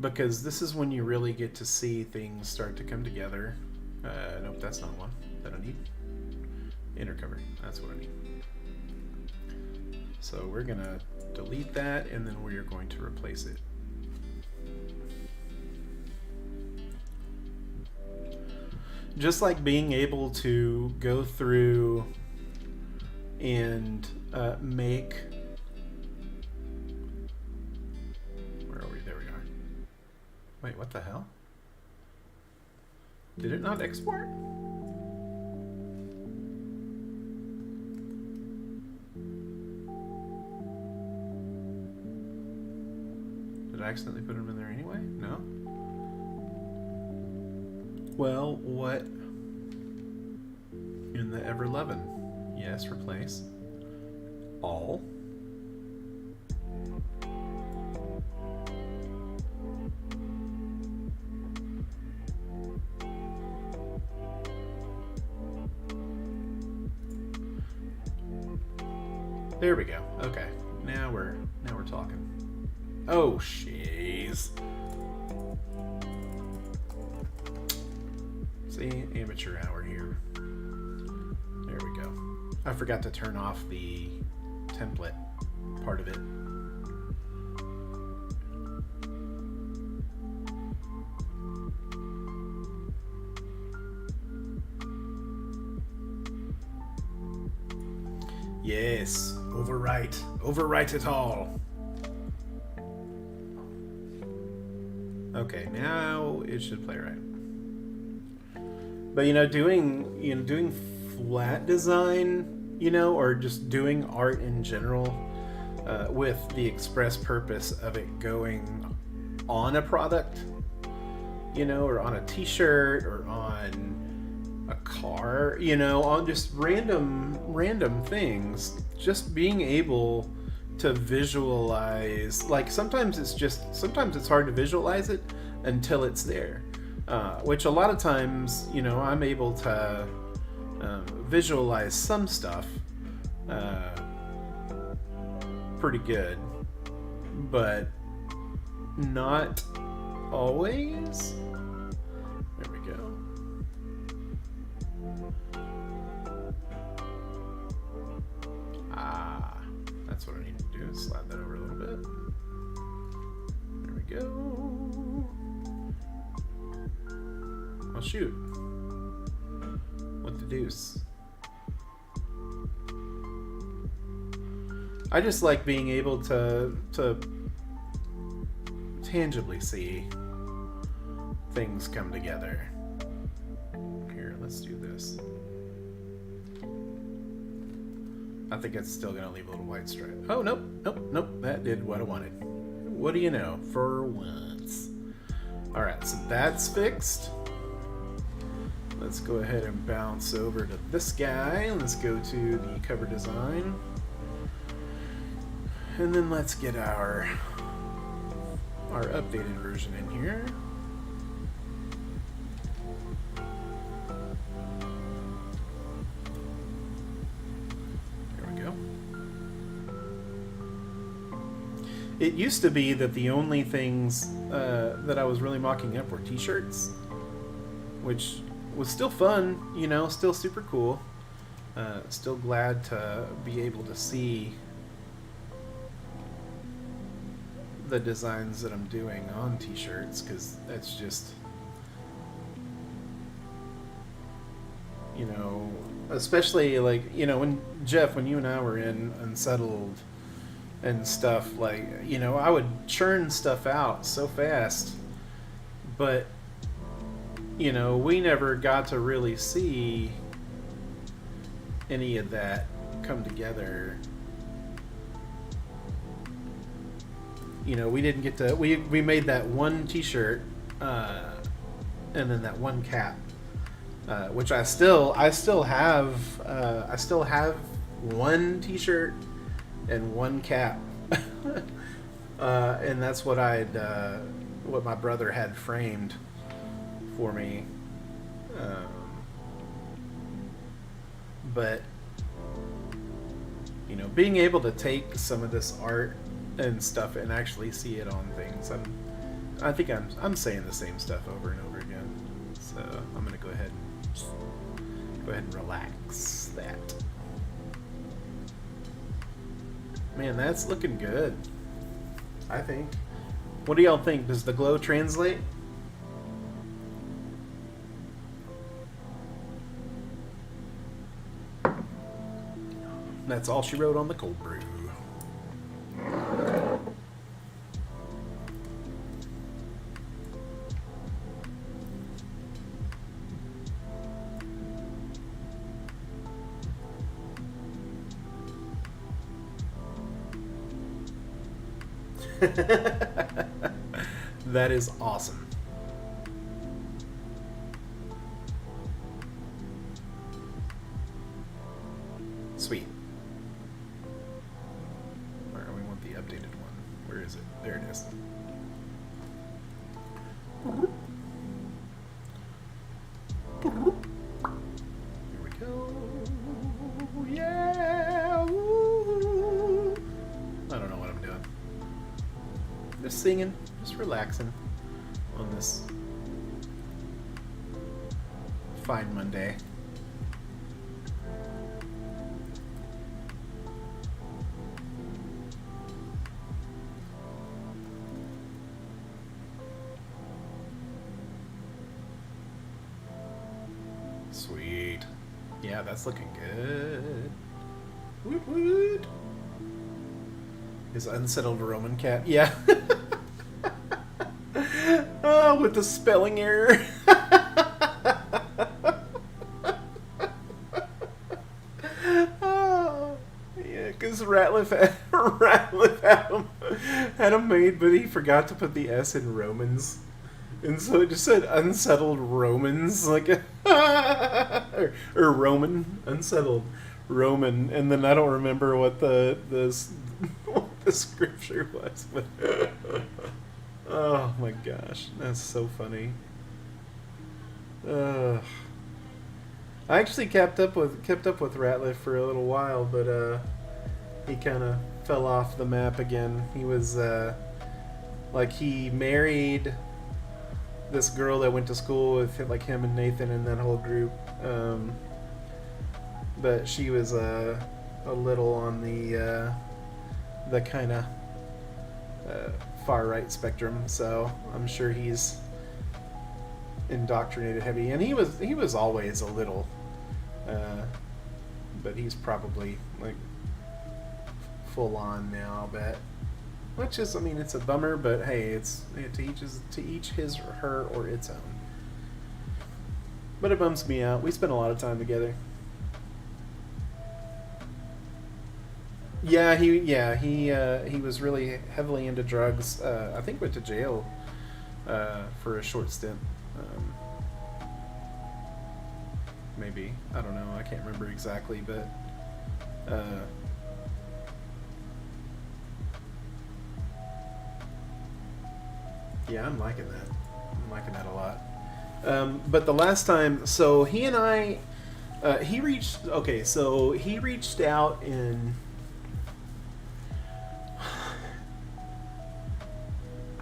because this is when you really get to see things start to come together. Nope, that's not one that I need. Inner cover, that's what I need. So we're gonna delete that, and then we are going to replace it. Just like being able to go through and make... Where are we? There we are. Wait, what the hell? Did it not export? Did I accidentally put them in there anyway? No? Well, what? In the Ever11. Yes, replace. All. There we go. Okay. Now we're talking. Oh, jeez. See, amateur hour here. There we go. I forgot to turn off the template part of it. Yes, overwrite it all. Okay, now it should play right. But doing flat design, or just doing art in general, with the express purpose of it going on a product, or on a t-shirt or on a car, on just random things, just being able to visualize, like sometimes it's hard to visualize it until it's there, which a lot of times, I'm able to visualize some stuff pretty good, but not always. There we go. That's what I need to do, is slide that over a little bit. There we go. Oh shoot. What the deuce? I just like being able to tangibly see things come together. Here, let's do this. I think it's still going to leave a little white stripe. Oh, nope. That did what I wanted. What do you know? For once. Alright, so that's fixed. Let's go ahead and bounce over to this guy. Let's go to the cover design. And then let's get our updated version in here. It used to be that the only things that I was really mocking up were t-shirts, which was still fun, still super cool. Still glad to be able to see the designs that I'm doing on t-shirts, because that's just, especially like, when Jeff, when you and I were in Unsettled and stuff, like, I would churn stuff out so fast, but we never got to really see any of that come together. We didn't get to, we made that one t-shirt and then that one cap, which I still have one t-shirt and one cap. And that's what what my brother had framed for me. But being able to take some of this art and stuff and actually see it on things, I think I'm saying the same stuff over and over again. So I'm gonna go ahead and relax that. Man, that's looking good, I think. What do y'all think? Does the glow translate? That's all she wrote on the cold brew. That is awesome. Sweet. Where we want the updated one? Where is it? There it is. Here we go. Yeah. Woo. just singing, just relaxing on this fine Monday. Sweet. Yeah, that's looking good. Woot woot. His unsettled Roman cat. Yeah. Oh, with the spelling error. Oh, yeah, because Ratliff had him made, but he forgot to put the S in Romans. And so it just said unsettled Romans, like, or Roman, unsettled Roman, and then I don't remember what what the scripture was, but oh my gosh, that's so funny. I actually kept up with Ratliff for a little while, but he kind of fell off the map again. He was he married this girl that went to school with him and Nathan and that whole group, but she was a little on the kind of far right spectrum, so I'm sure he's indoctrinated heavy, and he was always a little, but he's probably like full on now, I'll bet. Which is, I mean, it's a bummer, but hey, it's to each his or her or its own. But it bums me out. We spent a lot of time together. Yeah, he was really heavily into drugs. I think went to jail for a short stint. Maybe, I don't know. I can't remember exactly, but. Yeah, I'm liking that. I'm liking that a lot. But the last time, so he and I, he reached out in,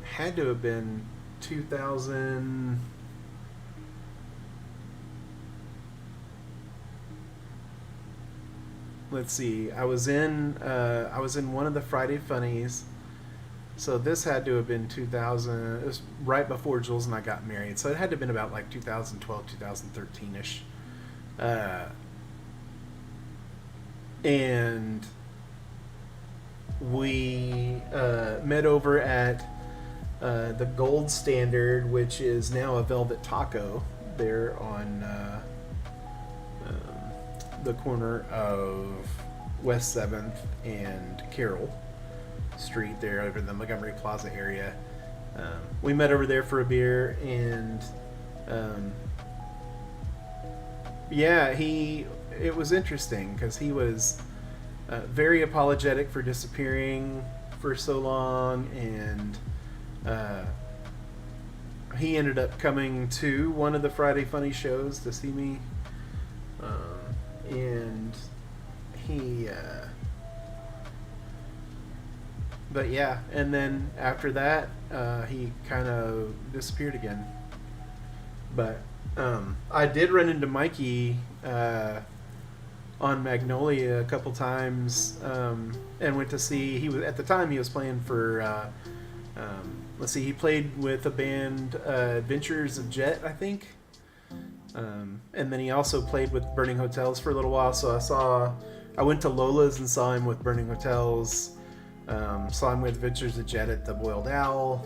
had to have been 2000, let's see, I was in one of the Friday Funnies. So this had to have been 2000. It was right before Jules and I got married. So it had to have been about like 2012, 2013-ish. And we met over at the Gold Standard, which is now a Velvet Taco there on the corner of West 7th and Carroll Street there over in the Montgomery Plaza area. We met over there for a beer, and it was interesting because he was very apologetic for disappearing for so long, and he ended up coming to one of the Friday Funny shows to see me, and he but yeah, and then after that, he kind of disappeared again. But I did run into Mikey on Magnolia a couple times, and went to see. He was playing for. He played with a band, Adventures of Jet, I think. And then he also played with Burning Hotels for a little while. So I went to Lola's and saw him with Burning Hotels. Saw him with Adventures of Jet at the Boiled Owl.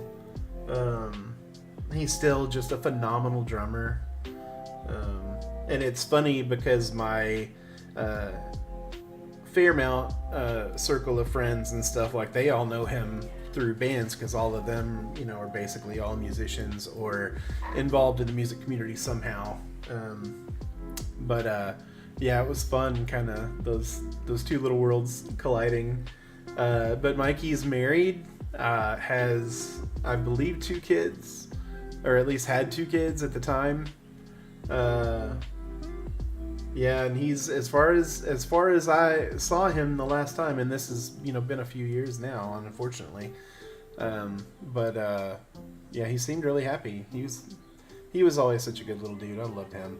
He's still just a phenomenal drummer. And it's funny because my Fairmount circle of friends and stuff, like, they all know him through bands because all of them, are basically all musicians or involved in the music community somehow. Yeah, it was fun, kind of those two little worlds colliding. But Mikey's married, has, I believe, 2 kids, or at least had 2 kids at the time. Yeah, and he's, as far as I saw him the last time, and this has, been a few years now, unfortunately. But yeah, he seemed really happy. He was always such a good little dude. I loved him.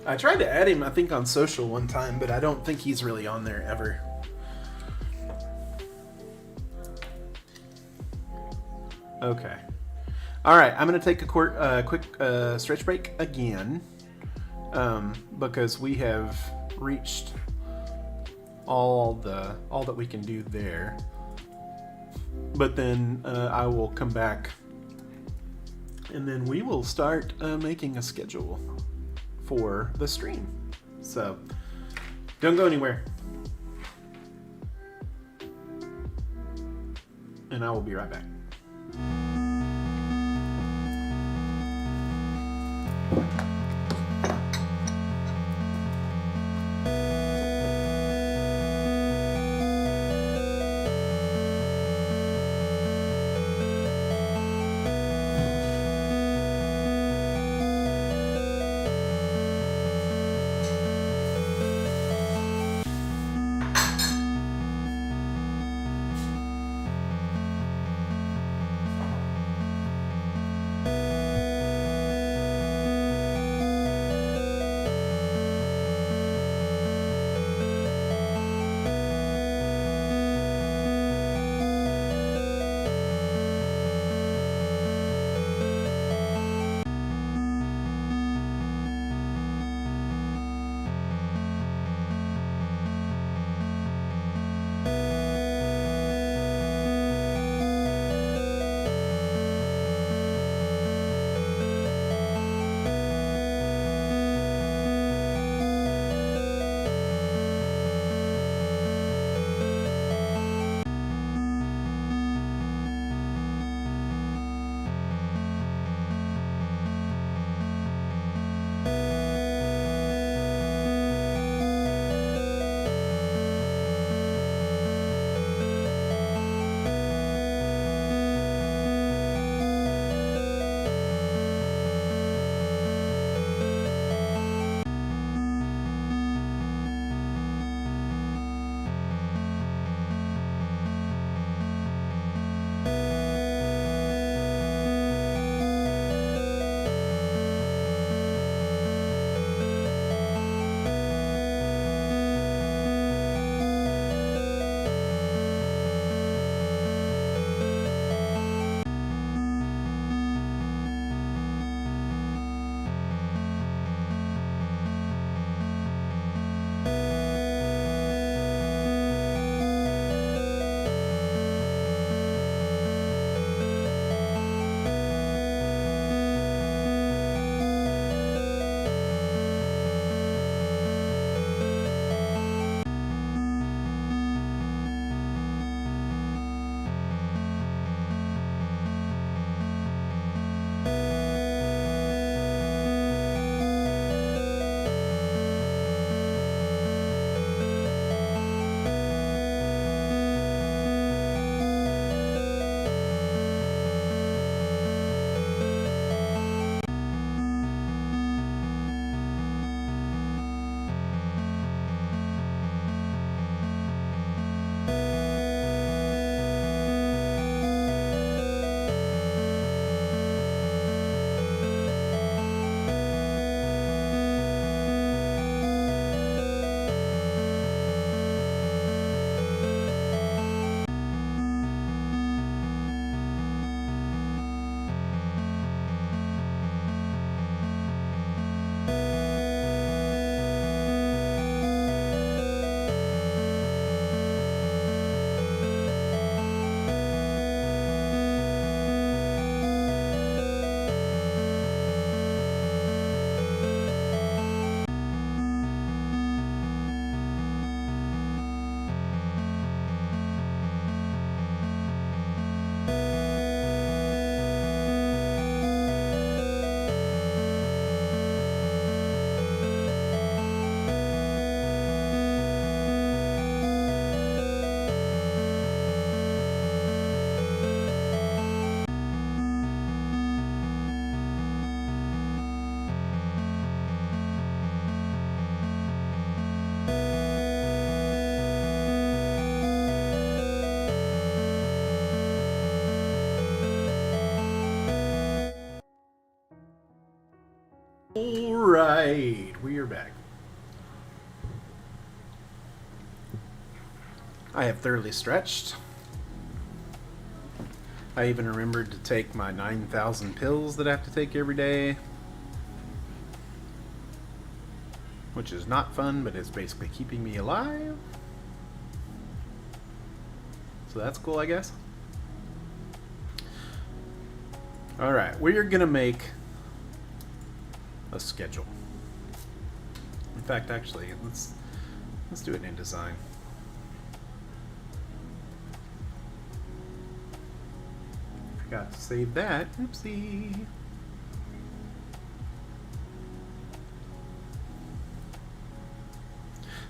I tried to add him, I think, on social one time, but I don't think he's really on there ever. Okay. All right, I'm going to take a quick stretch break again, because we have reached all that we can do there. But then I will come back, and then we will start making a schedule for the stream. So don't go anywhere, and I will be right back. All right, we are back. I have thoroughly stretched. I even remembered to take my 9,000 pills that I have to take every day. Which is not fun, but it's basically keeping me alive. So that's cool, I guess. Alright, we're gonna make a schedule. In fact, actually, let's do it in design. Forgot to save that. Oopsie.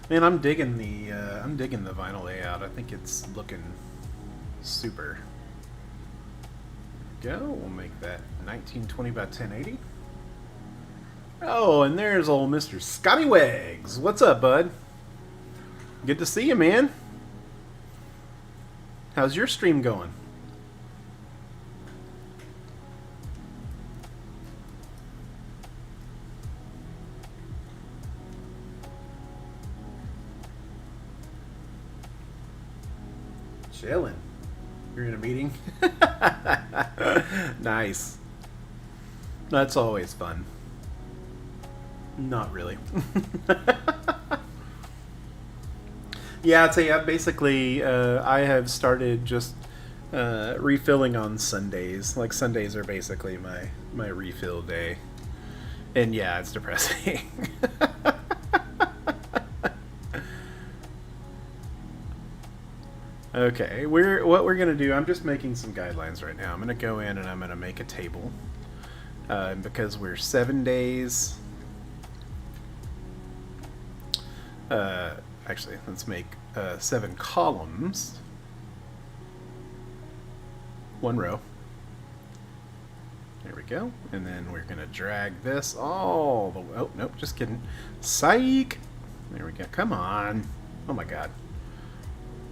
Man, I'm digging the vinyl layout. I think it's looking super. There we go. We'll make that 1920 by 1080. Oh, and there's old Mr. Scotty Wags. What's up, bud? Good to see you, man. How's your stream going? Chilling. You're in a meeting? Nice. That's always fun. Not really. Yeah, I'd say basically I have started just refilling on Sundays. Like Sundays are basically my refill day. And yeah, it's depressing. Okay, what we're gonna do, I'm just making some guidelines right now. I'm gonna go in and I'm gonna make a table. Because we're 7 days. Actually, let's make 7 columns. 1 row. There we go. And then we're gonna drag this all the way. Oh, nope, just kidding. Psych! There we go. Come on. Oh my god.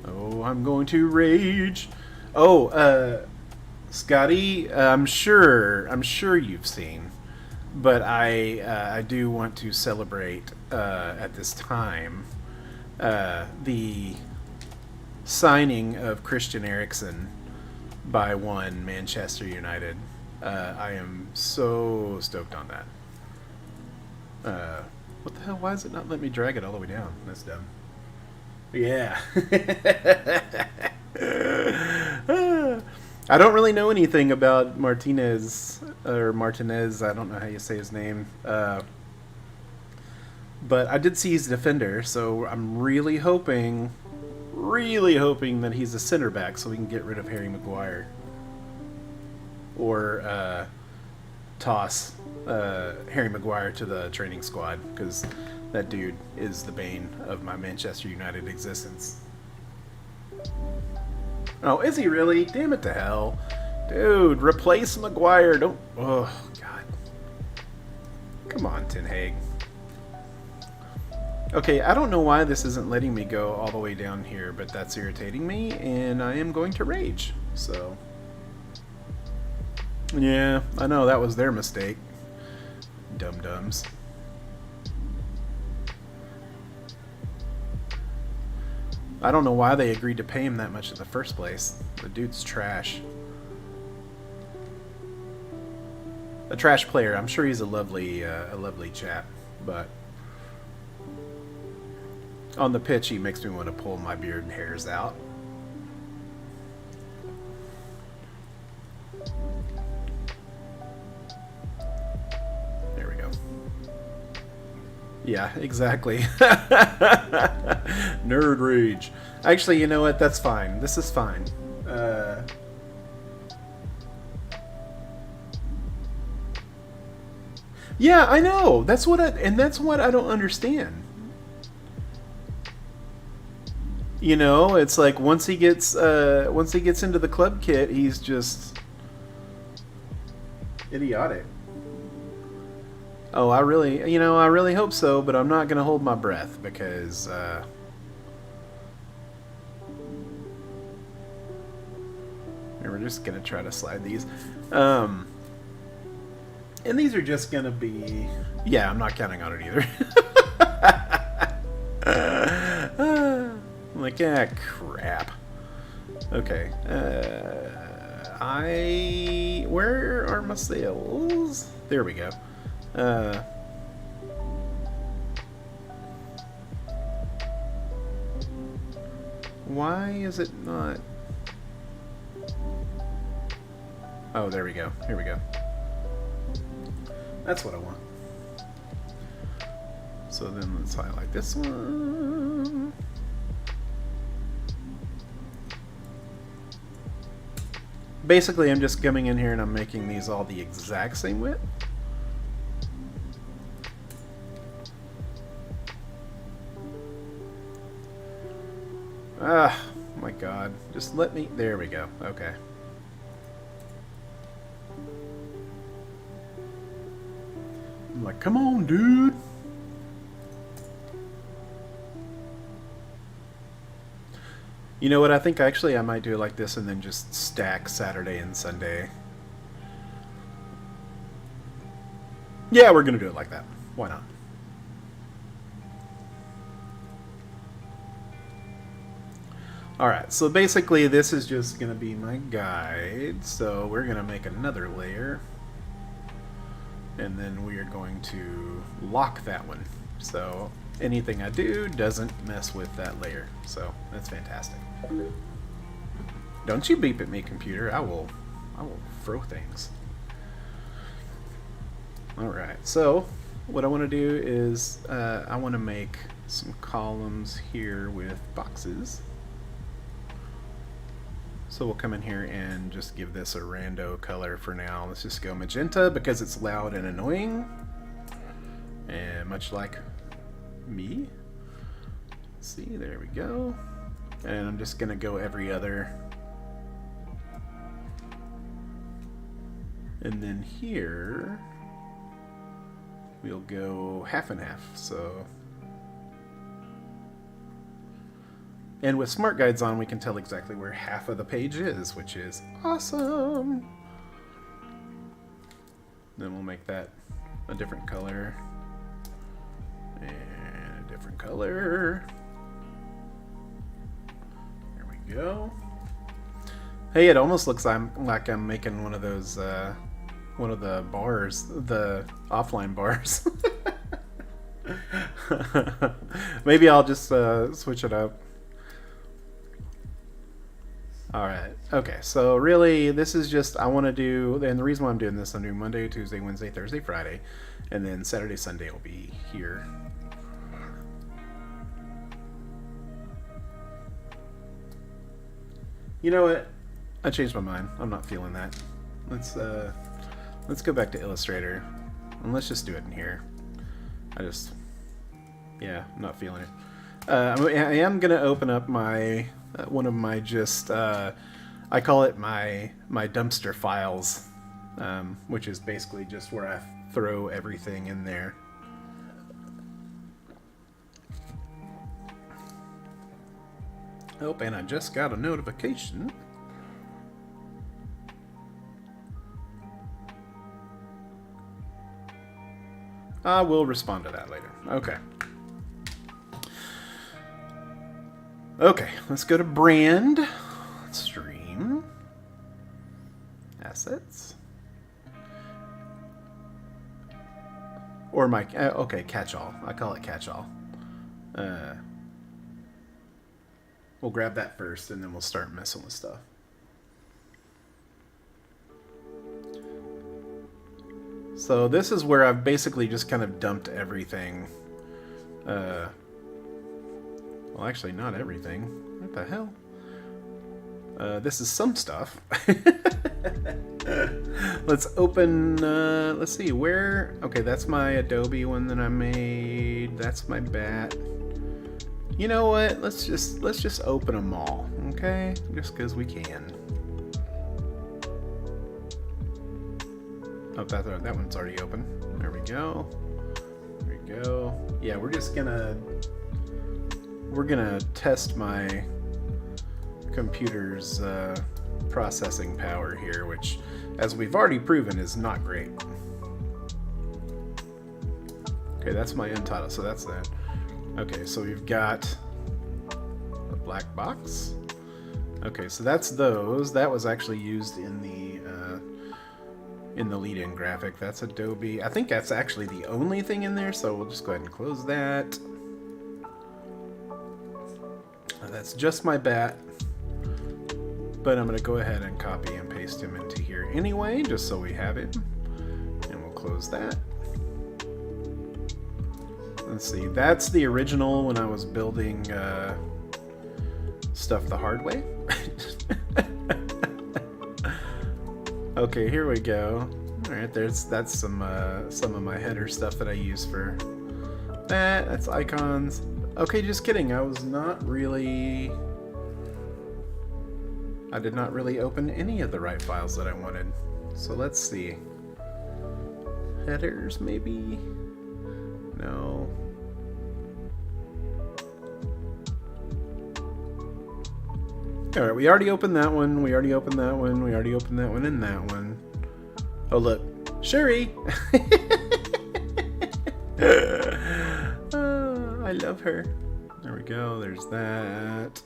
Oh, I'm going to rage. Oh, Scotty, I'm sure you've seen, but I do want to celebrate at this time the signing of Christian Eriksen by Manchester United. I am so stoked on that. What the hell? Why is it not letting me drag it all the way down? That's dumb. Yeah. I don't really know anything about Martinez. I don't know how you say his name. But I did see he's a defender, so I'm really hoping that he's a center back so we can get rid of Harry Maguire. Or toss Harry Maguire to the training squad, because that dude is the bane of my Manchester United existence. Oh, is he really? Damn it to hell. Dude, replace Maguire. Don't... Oh, God. Come on, Ten Hag. Okay, I don't know why this isn't letting me go all the way down here, but that's irritating me, and I am going to rage, so... Yeah, I know, that was their mistake. Dum-dums. I don't know why they agreed to pay him that much in the first place. The dude's trash. A trash player. I'm sure he's a lovely chap, but on the pitch he makes me want to pull my beard and hairs out. There we go. Yeah, exactly. Nerd rage. Actually, you know what? That's fine. This is fine. Yeah, I know. That's what I don't understand. You know, it's like once he gets into the club kit, he's just idiotic. Oh, I really hope so, but I'm not gonna hold my breath because we're just gonna try to slide these. And these are just gonna be... Yeah, I'm not counting on it either. I'm like, ah, crap. Okay. Where are my sales? There we go. Why is it not... Oh, there we go. Here we go. That's what I want. So then let's highlight this one. Basically, I'm just coming in here and I'm making these all the exact same width. Ah, my God. Just let me... There we go. Okay. I'm like, come on, dude. You know what? I think actually I might do it like this and then just stack Saturday and Sunday. Yeah, we're going to do it like that. Why not? Alright, so basically this is just going to be my guide. So we're going to make another layer. And then we are going to lock that one. So anything I do doesn't mess with that layer. So that's fantastic. Don't you beep at me, computer. I will throw things. Alright, so what I want to do is I want to make some columns here with boxes. So we'll come in here and just give this a rando color for now. Let's just go magenta because it's loud and annoying. And much like me. See, there we go. And I'm just gonna go every other. And then here we'll go half and half. So, and with smart guides on, we can tell exactly where half of the page is, which is awesome. Then we'll make that a different color and a different color. There we go. Hey, it almost looks like I'm making one of those, one of the bars, the offline bars. Maybe I'll just switch it up. Alright, okay, so really this is just, I want to do, and the reason why I'm doing this, I'm doing Monday, Tuesday, Wednesday, Thursday, Friday, and then Saturday, Sunday will be here. You know what? I changed my mind. I'm not feeling that. Let's go back to Illustrator, and let's just do it in here. Yeah, I'm not feeling it. I am going to open up my... one of my just, I call it my dumpster files, which is basically just where I throw everything in there. Oh, and I just got a notification. I will respond to that later. Okay. Okay, let's go to brand, stream, assets, or my, okay, catch-all. I call it catch-all. We'll grab that first and then we'll start messing with stuff. So this is where I've basically just kind of dumped everything. Well, actually, not everything. What the hell? This is some stuff. Let's open, let's see, where... Okay, that's my Adobe one that I made. That's my bat. You know what? Let's just open them all, okay? Just because we can. Oh, that one's already open. There we go. There we go. Yeah, we're gonna test my computer's processing power here, which, as we've already proven, is not great. Okay, that's my untitled, so that's that. Okay, so we've got a black box. Okay, so that's those. That was actually used in the lead-in graphic. That's Adobe. I think that's actually the only thing in there, so we'll just go ahead and close that. That's just my bat. But I'm going to go ahead and copy and paste him into here anyway, just so we have it. And we'll close that. Let's see, that's the original when I was building stuff the hard way. Okay, here we go. Alright, that's some of my header stuff that I use for that. That's icons. Okay, just kidding. I did not really open any of the right files that I wanted. So let's see. Headers, maybe? No. Alright, we already opened that one, we already opened that one, we already opened that one and that one. Oh look, Shuri! I love her. There we go, there's that.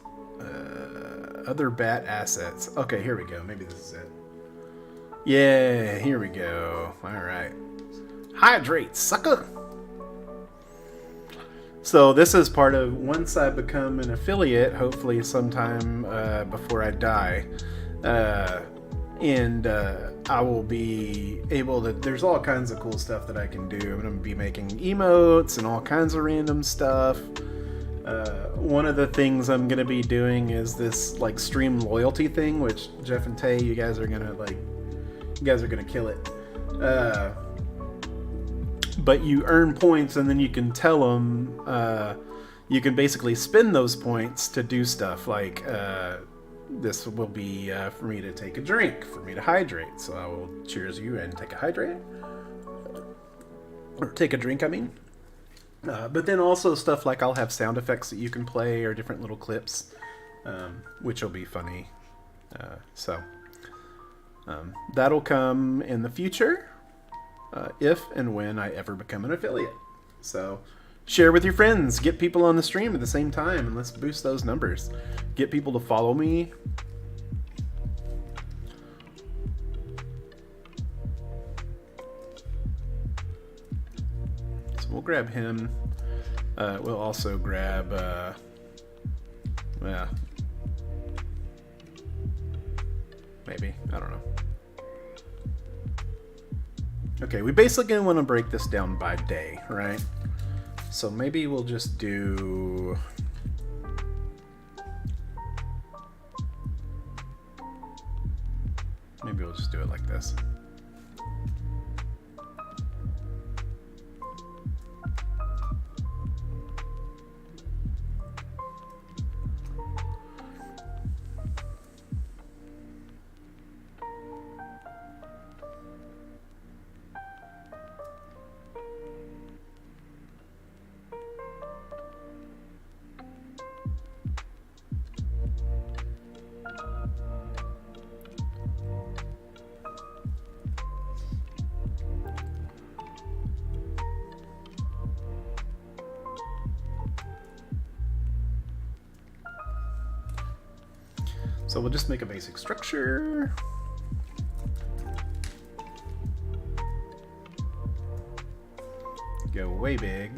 Other bat assets. Okay, here we go, maybe this is it. Yeah, here we go. Alright. Hydrate, sucker! So this is part of, once I become an affiliate, hopefully sometime before I die, and I will be able to, there's all kinds of cool stuff that I can do. I'm going to be making emotes and all kinds of random stuff. One of the things I'm going to be doing is this like stream loyalty thing, which Jeff and Tay, you guys are going to kill it. But you earn points and then you can tell them, you can basically spend those points to do stuff like, this will be for me to take a drink, for me to hydrate. So I will cheers you and take a hydrate. Or take a drink, I mean. But then also stuff like I'll have sound effects that you can play or different little clips, which will be funny. That'll come in the future. If and when I ever become an affiliate. So share with your friends, get people on the stream at the same time, and let's boost those numbers. Get people to follow me. So we'll grab him. We'll also grab maybe, I don't know. Okay, we basically want to break this down by day, right? So maybe we'll just do... Maybe we'll just do it like this. So we'll just make a basic structure. Go way big.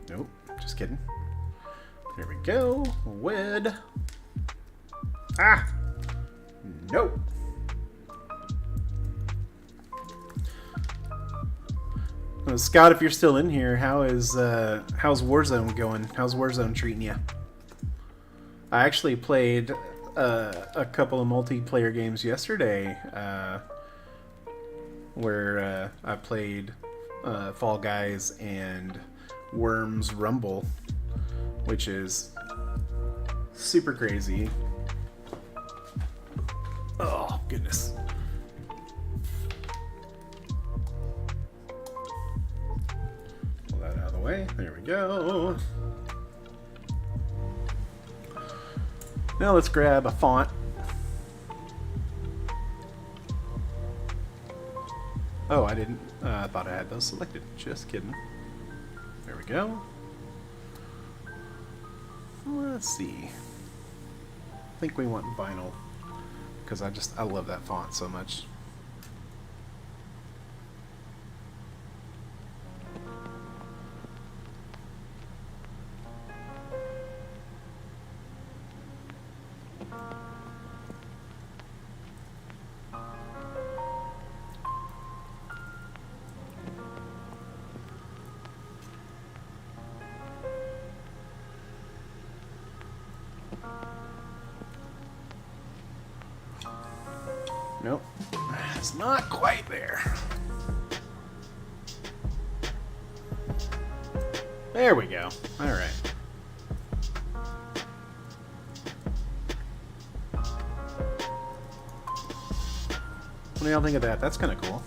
Nope, just kidding. There we go. Wed. Ah! Nope. Scott, if you're still in here, how's Warzone going? How's Warzone treating you? I actually played a couple of multiplayer games yesterday, where I played Fall Guys and Worms Rumble, which is super crazy. Oh, goodness. Way. There we go. Now let's grab a font. Oh, I didn't. I thought I had those selected. Just kidding. There we go. Let's see. I think we want vinyl because I love that font so much. Nope, it's not quite there. There we go. All right. What do y'all think of that? That's kind of cool.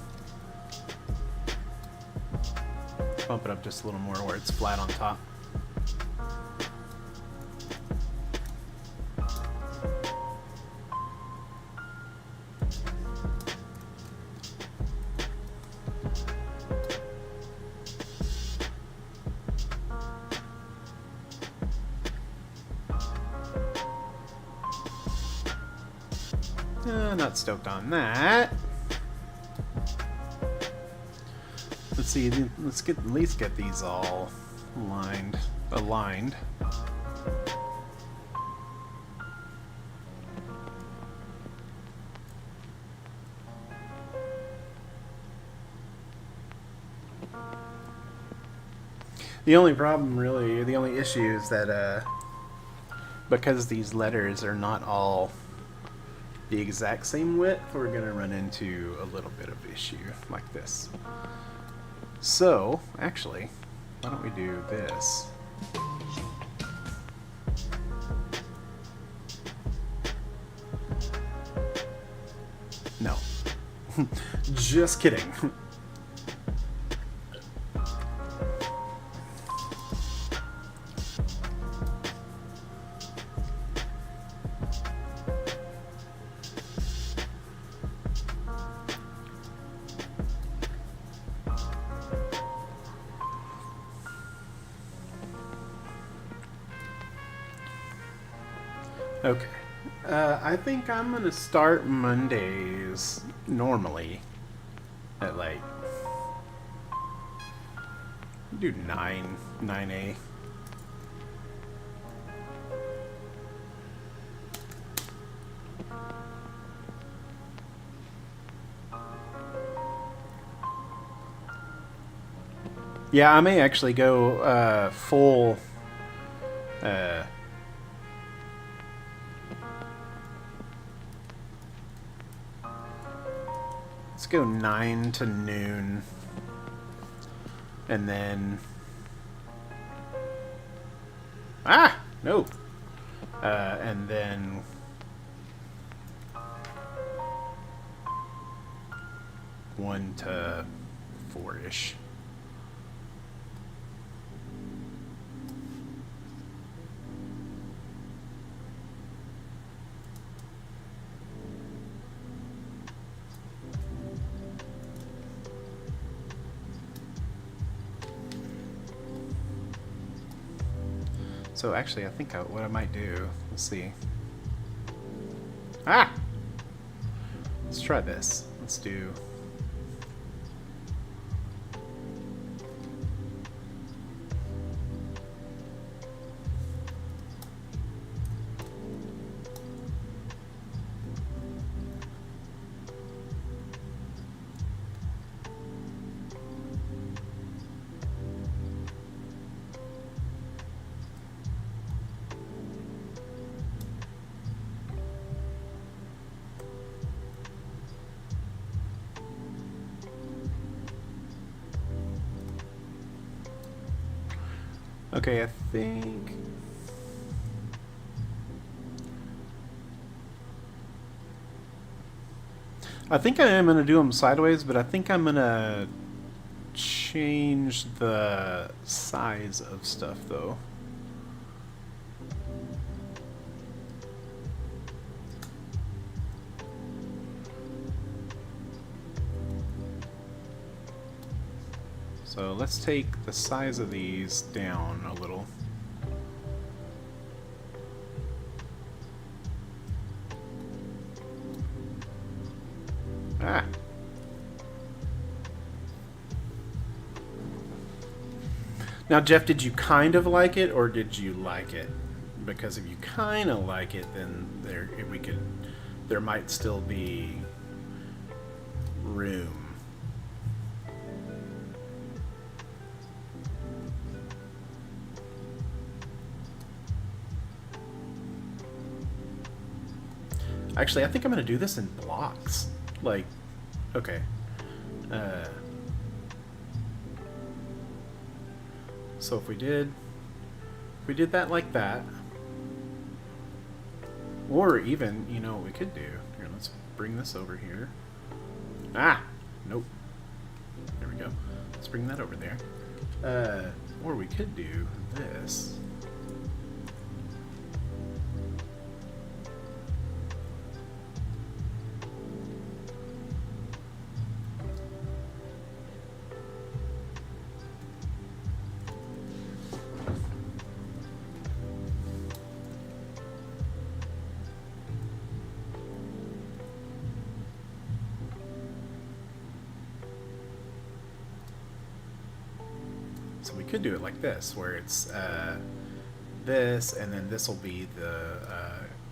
Bump it up just a little more where it's flat on top. Not stoked on that. Let's see. Let's at least get these all aligned. The only problem, really, the only issue is that because these letters are not all the exact same width, we're going to run into a little bit of issue like this. So, actually, why don't we do this? No. Just kidding. Okay. I think I'm gonna start Mondays normally at like do 9A. Yeah, I may actually go full let's go 9 to noon, and then no, and then 1 to 4-ish. So actually, I think what I might do, let's see. Let's try this. Let's do. Okay, I think I am going to do them sideways, but I think I'm going to change the size of stuff, though. So let's take the size of these down a little. Ah. Now, Jeff, did you kind of like it, or did you like it? Because if you kind of like it, then there might still be room. Actually, I think I'm going to do this in blocks. Like, okay. So if we did that like that, or even, you know what we could do? Here, let's bring this over here. Ah! Nope. There we go. Let's bring that over there. Or we could do this. So we could do it like this, where it's this, and then this will be the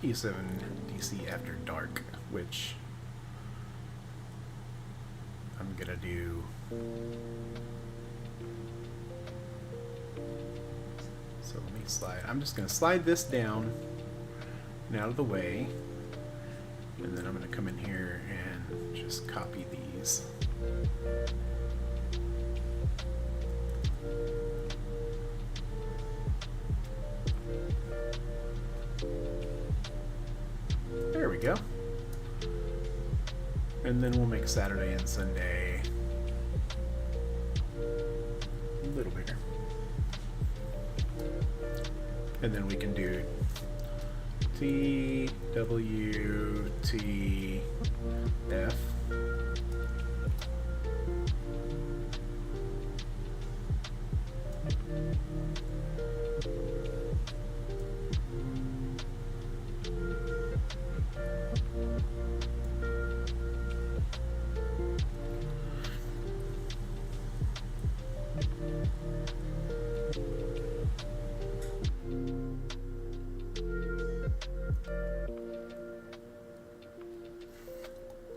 E7 DC After Dark, which I'm gonna do. So let me slide. I'm just gonna slide this down and out of the way, and then I'm gonna come in here and just copy these. There we go. And then we'll make Saturday and Sunday a little bigger. And then we can do T, W, T, F.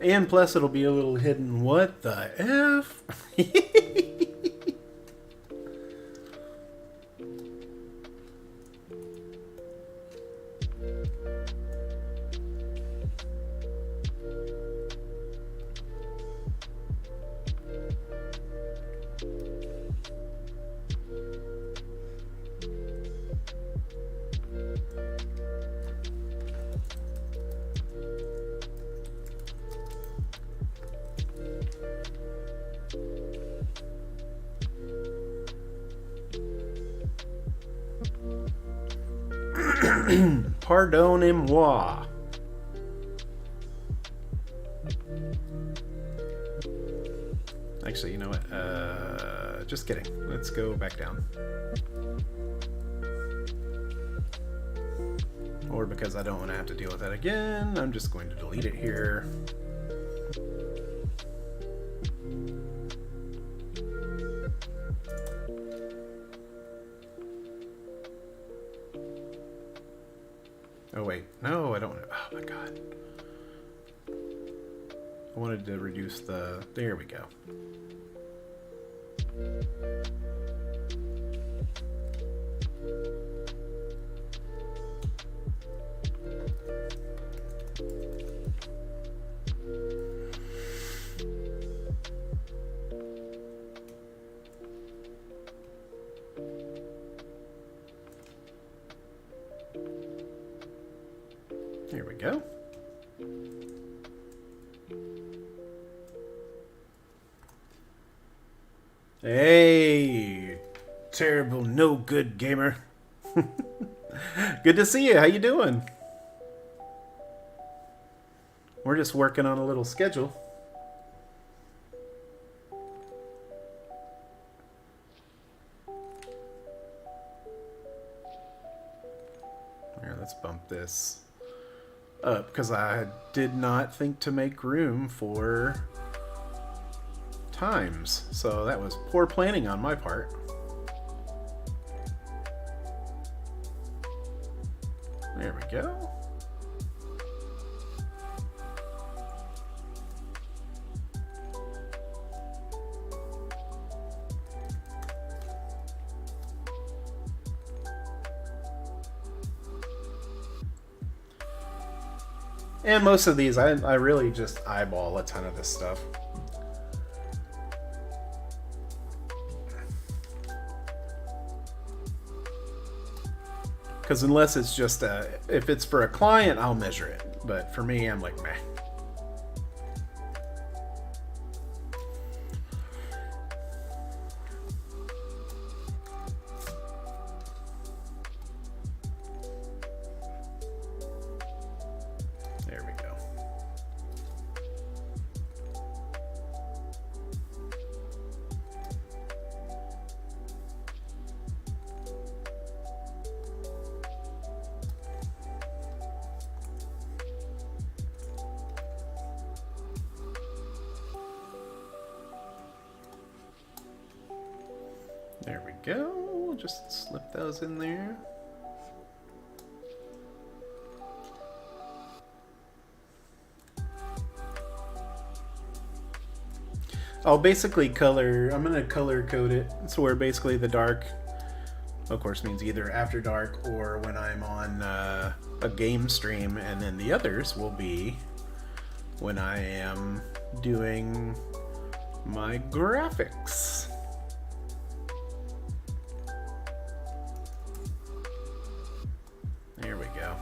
And plus it'll be a little hidden, what the F? Pardonnez-moi. Actually, you know what? Just kidding. Let's go back down. Or because I don't want to have to deal with that again, I'm just going to delete it here. Oh wait, no, I don't want to. Oh my god. I wanted to reduce the. There we go. There we go. Hey, terrible, no good gamer. Good to see you. How you doing? We're just working on a little schedule. let's bump this up because I did not think to make room for times. So that was poor planning on my part. There we go. And most of these, I really just eyeball a ton of this stuff. Because unless it's just if it's for a client, I'll measure it. But for me, I'm like, meh. There we go. There we go. Just slip those in there. I'll basically I'm going to color code it. So where basically the dark, of course, means either after dark or when I'm on a game stream, and then the others will be when I am doing my graphics. There we go.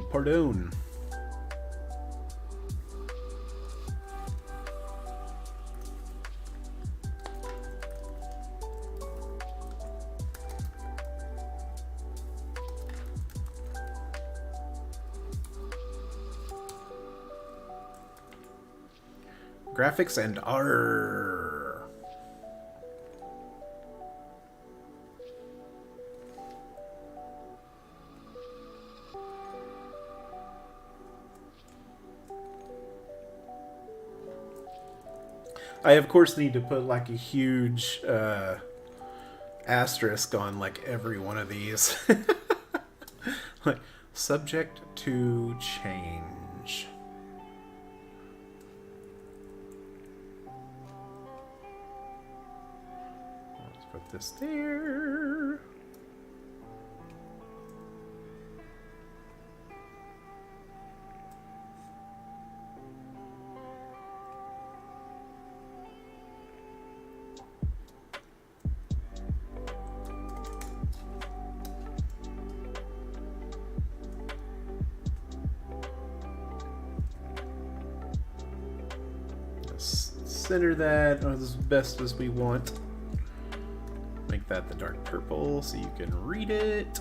Pardon. Graphics and R. I of course need to put like a huge asterisk on like every one of these. Like, subject to change. Let's put this there. Center that as best as we want. Make that the dark purple so you can read it.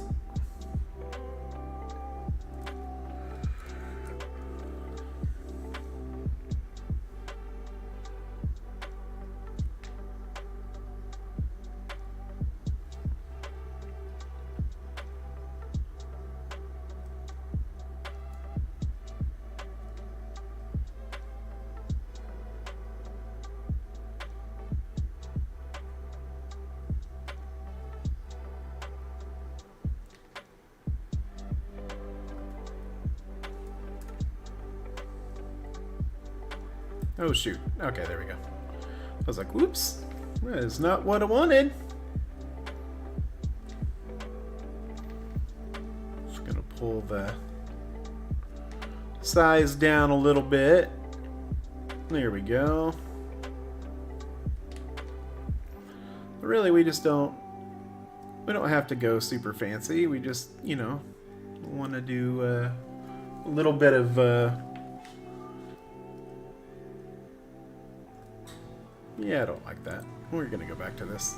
Oh shoot. Okay, there we go. I was like, whoops. That is not what I wanted. Just gonna pull the size down a little bit. There we go. But really, we don't have to go super fancy. We just, you know, want to do a little bit of yeah, I don't like that. We're gonna go back to this.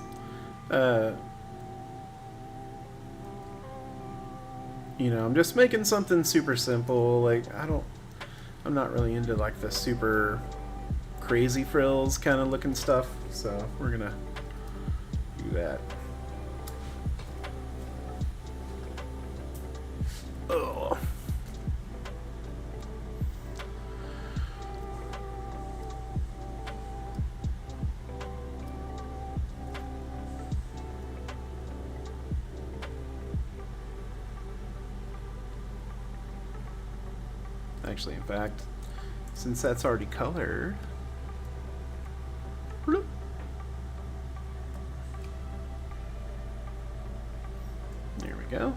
You know, I'm just making something super simple. Like, I'm not really into like the super crazy frills kind of looking stuff. So we're gonna do that. Oh. Actually, in fact, since that's already colored, bloop. There we go.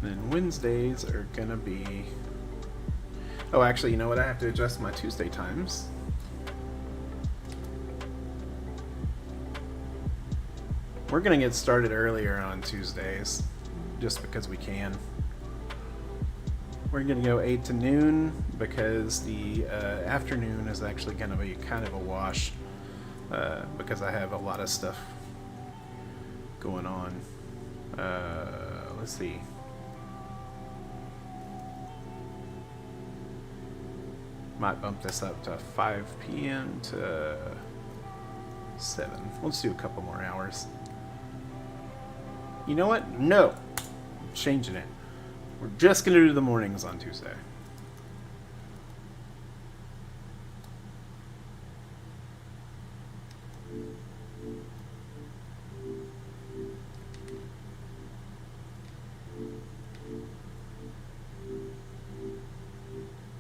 Then Wednesdays are gonna be... Oh, actually, you know what? I have to adjust my Tuesday times. We're gonna get started earlier on Tuesdays, just because we can. We're gonna go 8 to noon, because the afternoon is actually gonna be kind of a wash, because I have a lot of stuff going on. Let's see. Might bump this up to 5 p.m. to 7. Let's do a couple more hours. You know what? No. I'm changing it. We're just going to do the mornings on Tuesday.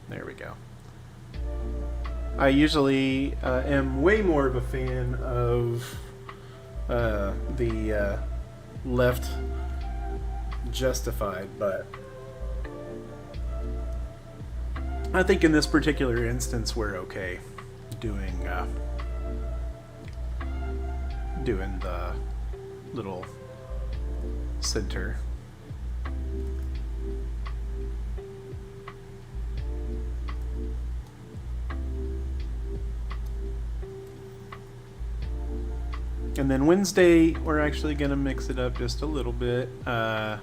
There we go. I usually am way more of a fan of the left Justified, but I think in this particular instance we're okay doing the little center. And then Wednesday, we're actually going to mix it up just a little bit. We're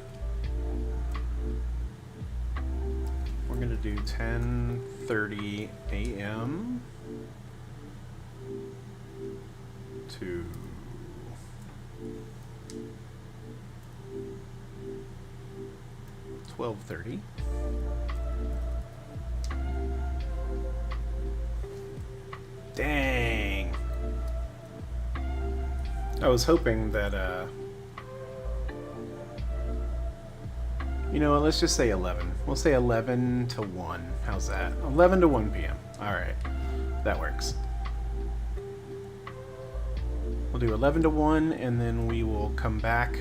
going to do 10:30 a.m. to 12:30. Dang. I was hoping that, you know what, let's just say 11. We'll say 11 to 1. How's that? 11 to 1 p.m. Alright. That works. We'll do 11 to 1, and then we will come back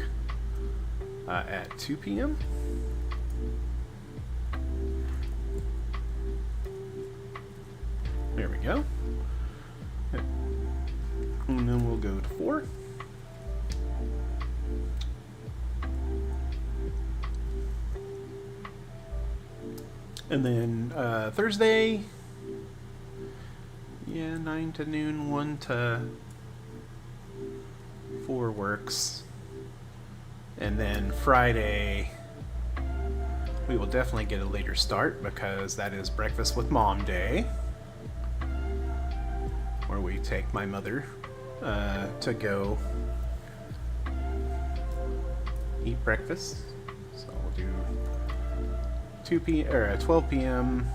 at 2 p.m. There we go. And then we'll go to 4. And then Thursday, yeah, 9 to noon, 1 to 4 works. And then Friday, we will definitely get a later start because that is Breakfast with Mom Day, where we take my mother to go eat breakfast. So we'll do 2 p.m. or 12 p.m.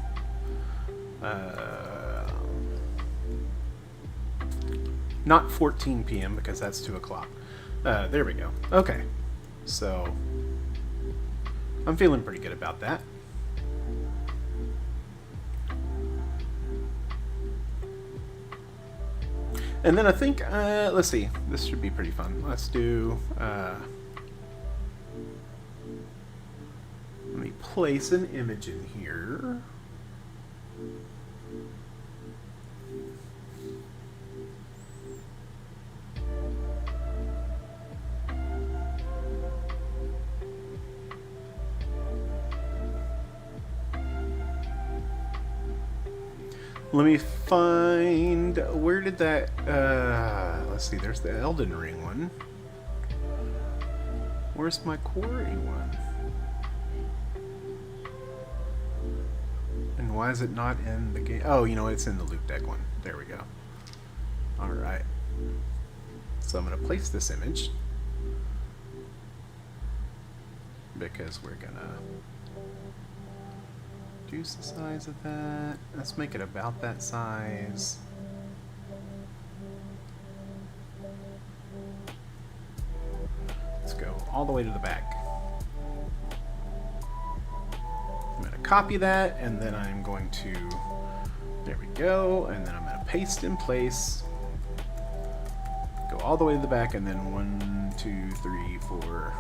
Not 14 p.m. because that's 2 o'clock. There we go. Okay, so I'm feeling pretty good about that. And then I think, let's see, this should be pretty fun. Let's do, let me place an image in here. Let me find, where did that, let's see, there's the Elden Ring one. Where's my quarry one? And why is it not in the game? Oh, you know, it's in the loot deck one. There we go. Alright. So I'm going to place this image. Because we're going to reduce the size of that. Let's make it about that size. Let's go all the way to the back. I'm going to copy that, and then I'm going to, there we go, and then I'm going to paste in place. Go all the way to the back, and then 1, 2, 3, 4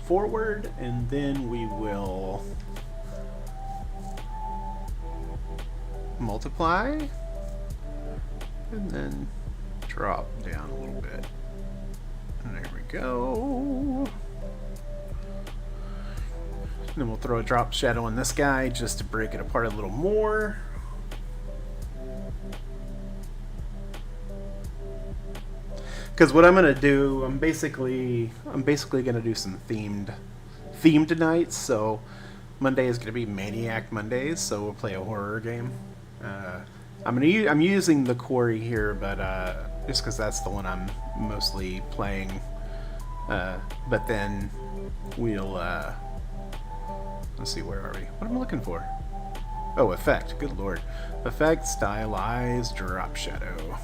forward, and then we will multiply, and then drop down a little bit. And there we go. And then we'll throw a drop shadow on this guy just to break it apart a little more. Because what I'm gonna do, I'm basically gonna do some themed nights. So Monday is gonna be Maniac Mondays, so we'll play a horror game. I'm using the quarry here, but just because that's the one I'm mostly playing. But then we'll let's see, where are we? What am I looking for? Oh, effect. Good lord, effect, stylized drop shadow.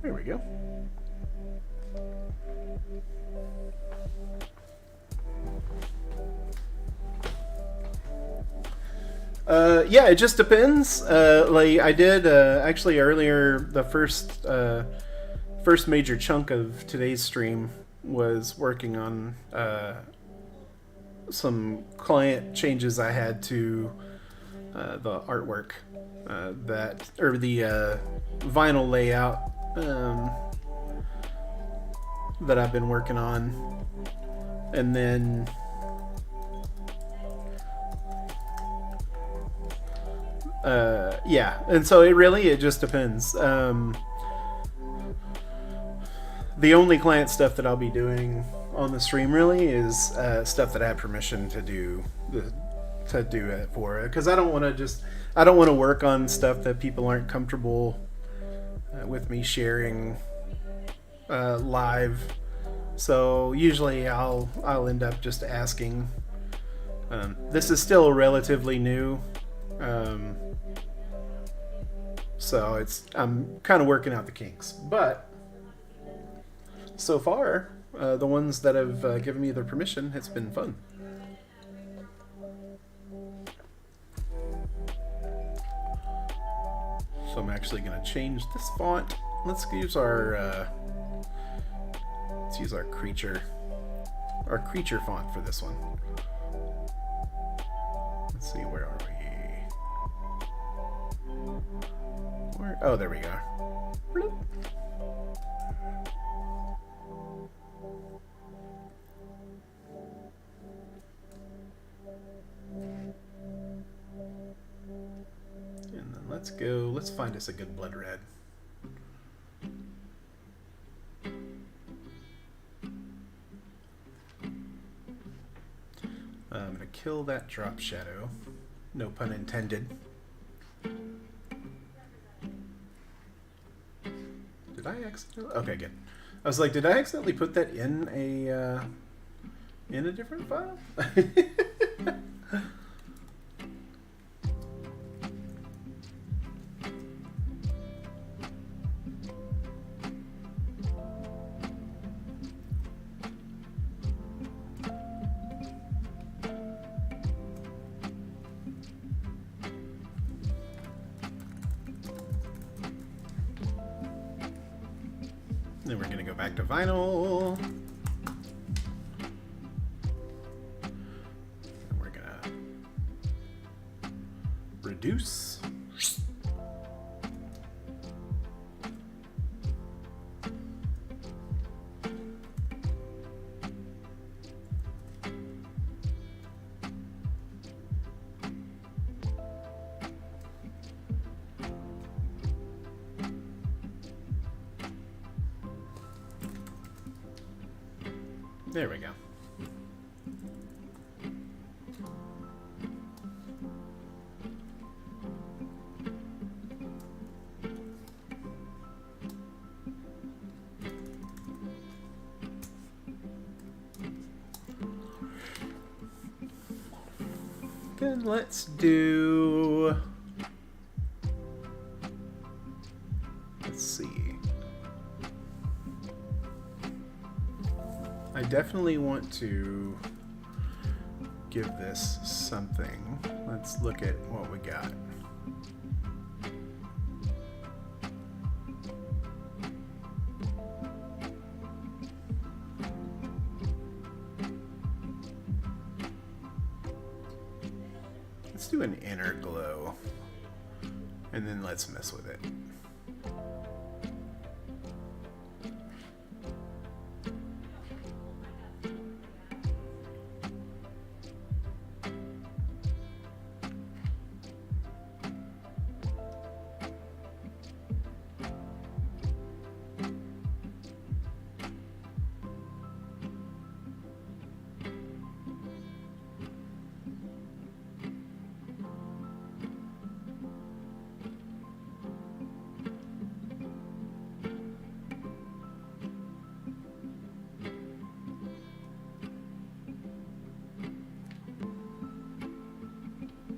There we go. Yeah, it just depends. Like I did actually earlier, the first major chunk of today's stream was working on some client changes I had to the artwork or the vinyl layout that I've been working on, and then yeah, and so it just depends. The only client stuff that I'll be doing on the stream really is stuff that I have permission to do it for, because I don't want to work on stuff that people aren't comfortable with me sharing live. So usually I'll end up just asking. This is still relatively new, so I'm kind of working out the kinks. But so far, the ones that have given me their permission, it's been fun. So I'm actually going to change this font. Let's use our creature font for this one. Let's see, where are we? Oh, there we go. Bloop. And then let's find us a good blood red. I'm gonna kill that drop shadow. No pun intended. Did I accidentally? Okay, good. I was like, did I accidentally put that in a different file? Then we're gonna go back to vinyl. And we're gonna reduce. There we go. Then let's do... Let's see. I definitely want to give this something. Let's look at what we got. Let's do an inner glow, and then let's mess with it.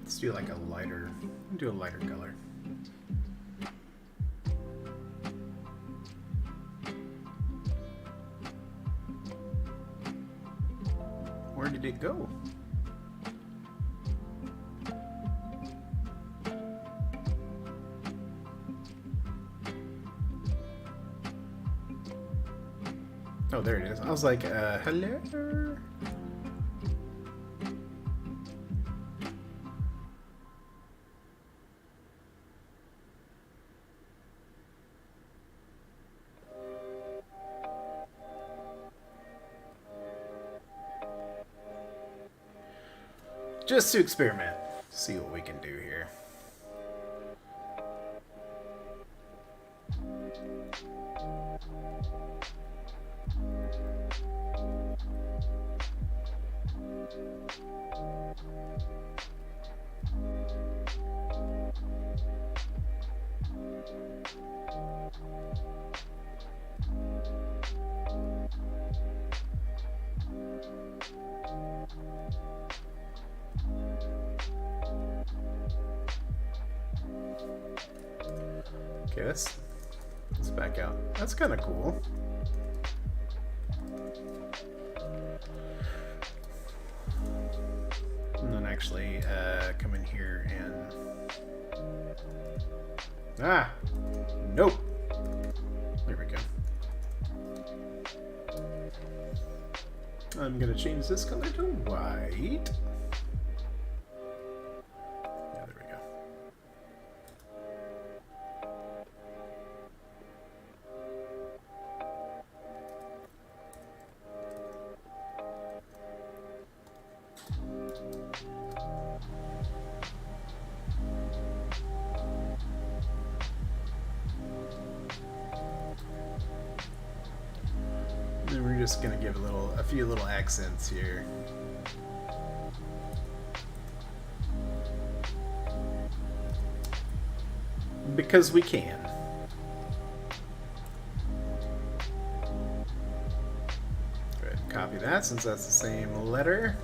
Let's do like a lighter, do a lighter color. Where did it go? Oh, there it is. I was like, hello? Just to experiment, see what we can do here. Okay, let's back out. That's kind of cool. And then actually come in here and... Nope! There we go. I'm gonna change this color to white. Yeah, there we go. And we're just gonna give a few little accents here. Because we can. Go ahead and copy that since that's the same letter.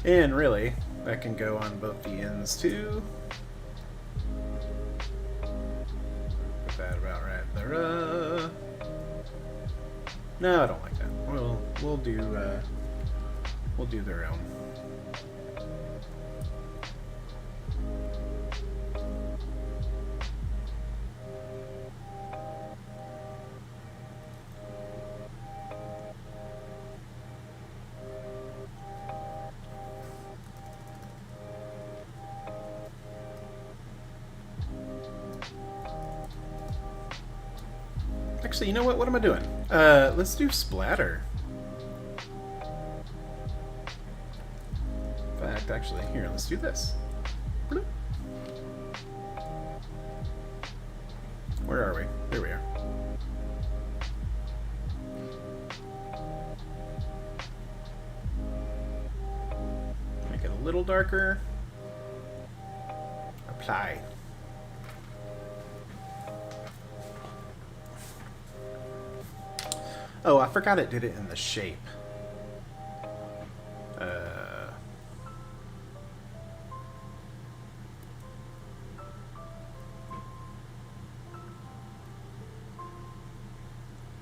And really, that can go on both the ends too. Put that about right there. No, I don't like that. We'll do their own. Actually, you know what? What am I doing? Let's do splatter. In fact, actually, here, let's do this. Bloop. Where are we? There we are. little darker. Apply. Oh, I forgot it did it in the shape.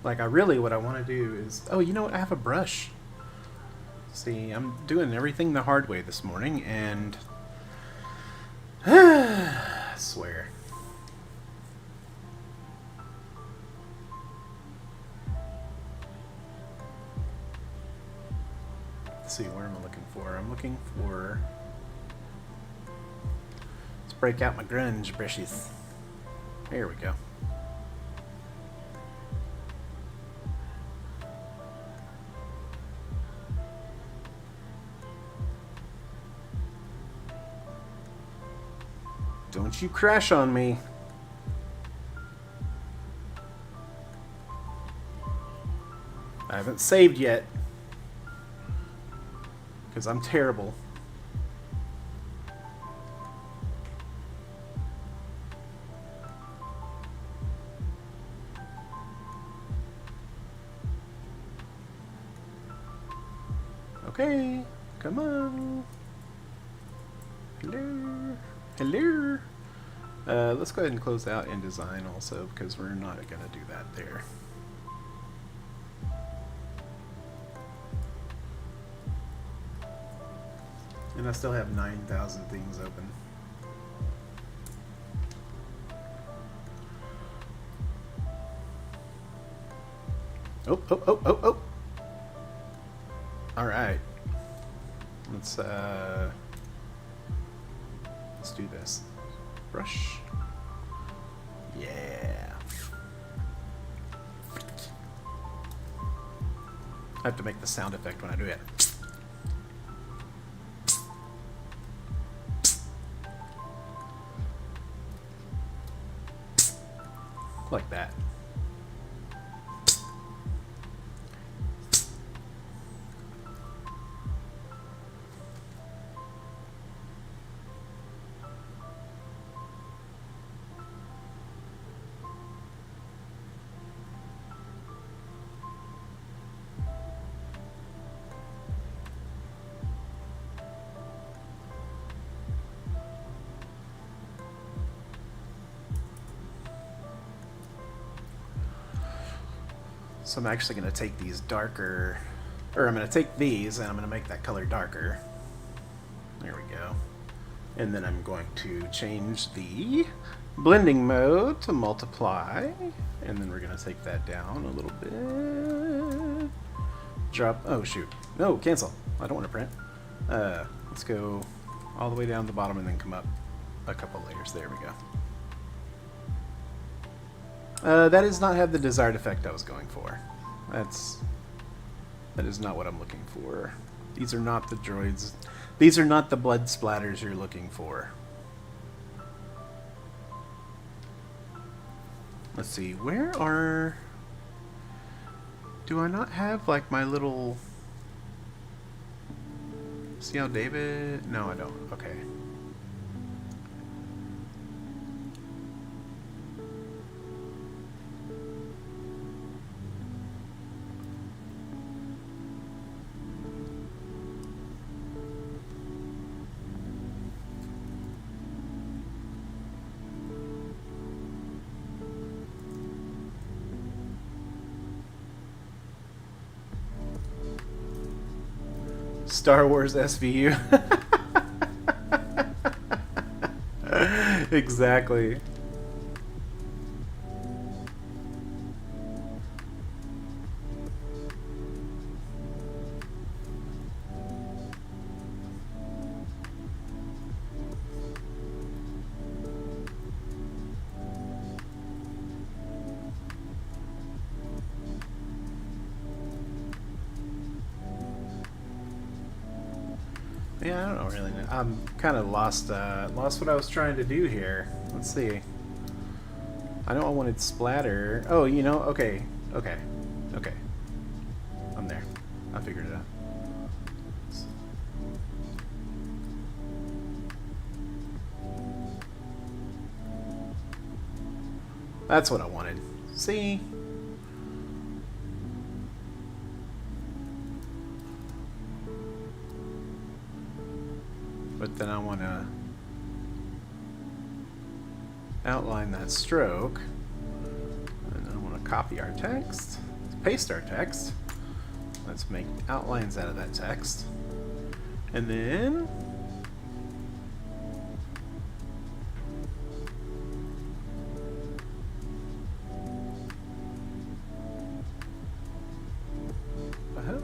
Like, what I want to do is... Oh, you know what? I have a brush. See, I'm doing everything the hard way this morning, and... I swear. Let's see, where am I looking for? I'm looking for... Let's break out my grunge brushes. There we go. Don't you crash on me. I haven't saved yet. Because I'm terrible. Okay, come on. Hello. Hello. Let's go ahead and close out InDesign also, because we're not going to do that there. And I still have 9,000 things open. Oh, oh, oh, oh, oh. All right. Let's do this. Brush. Yeah. I have to make the sound effect when I do it. Like that. So I'm actually going to take these darker, or I'm going to take these and I'm going to make that color darker. There we go. And then I'm going to change the blending mode to multiply. And then we're going to take that down a little bit. Drop, oh shoot. No, cancel. I don't want to print. Let's go all the way down to the bottom and then come up a couple layers. There we go. That does not have the desired effect I was going for. That is not what I'm looking for. These are not the droids. These are not the blood splatters you're looking for. Let's see, where are... Do I not have like my little... See how David... No, I don't. Okay. Star Wars SVU. Exactly. Yeah, I don't really know. I'm kind of lost what I was trying to do here. Let's see. I know I wanted splatter. Oh, you know, okay. I'm there. I figured it out. That's what I wanted. See? But then I want to outline that stroke. And then I want to copy our text. Paste our text. Let's make outlines out of that text. And then the hell?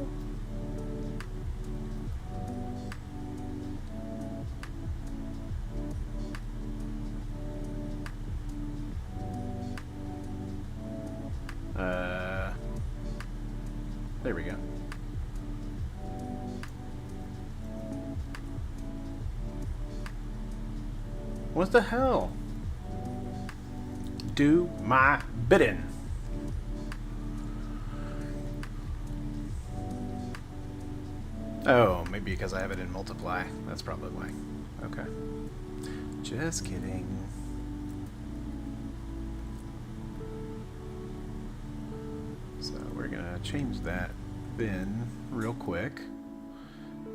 There we go. What the hell? Do my bidding. Oh, maybe because I have it in multiply. That's probably why. Okay. Just kidding. So we're gonna change that bin real quick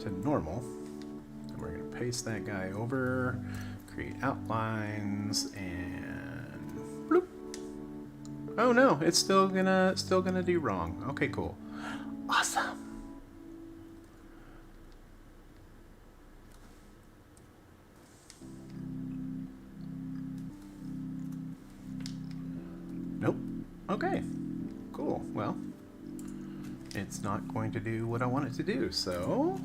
to normal. And we're gonna paste that guy over, create outlines, and bloop. Oh no, it's still gonna do wrong. Okay, cool. Awesome. Nope. Okay. Cool. Well, it's not going to do what I want it to do, so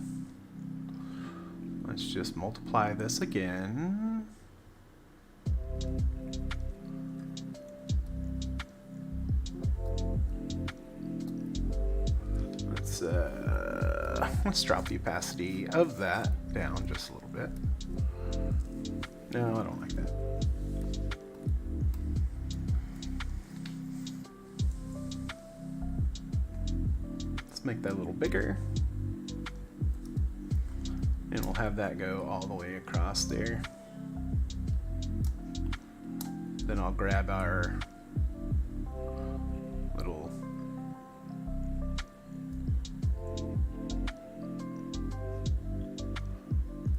let's just multiply this again. Let's drop the opacity of that down just a little bit. No, I don't like that. Make that a little bigger, and we'll have that go all the way across there. Then I'll grab our little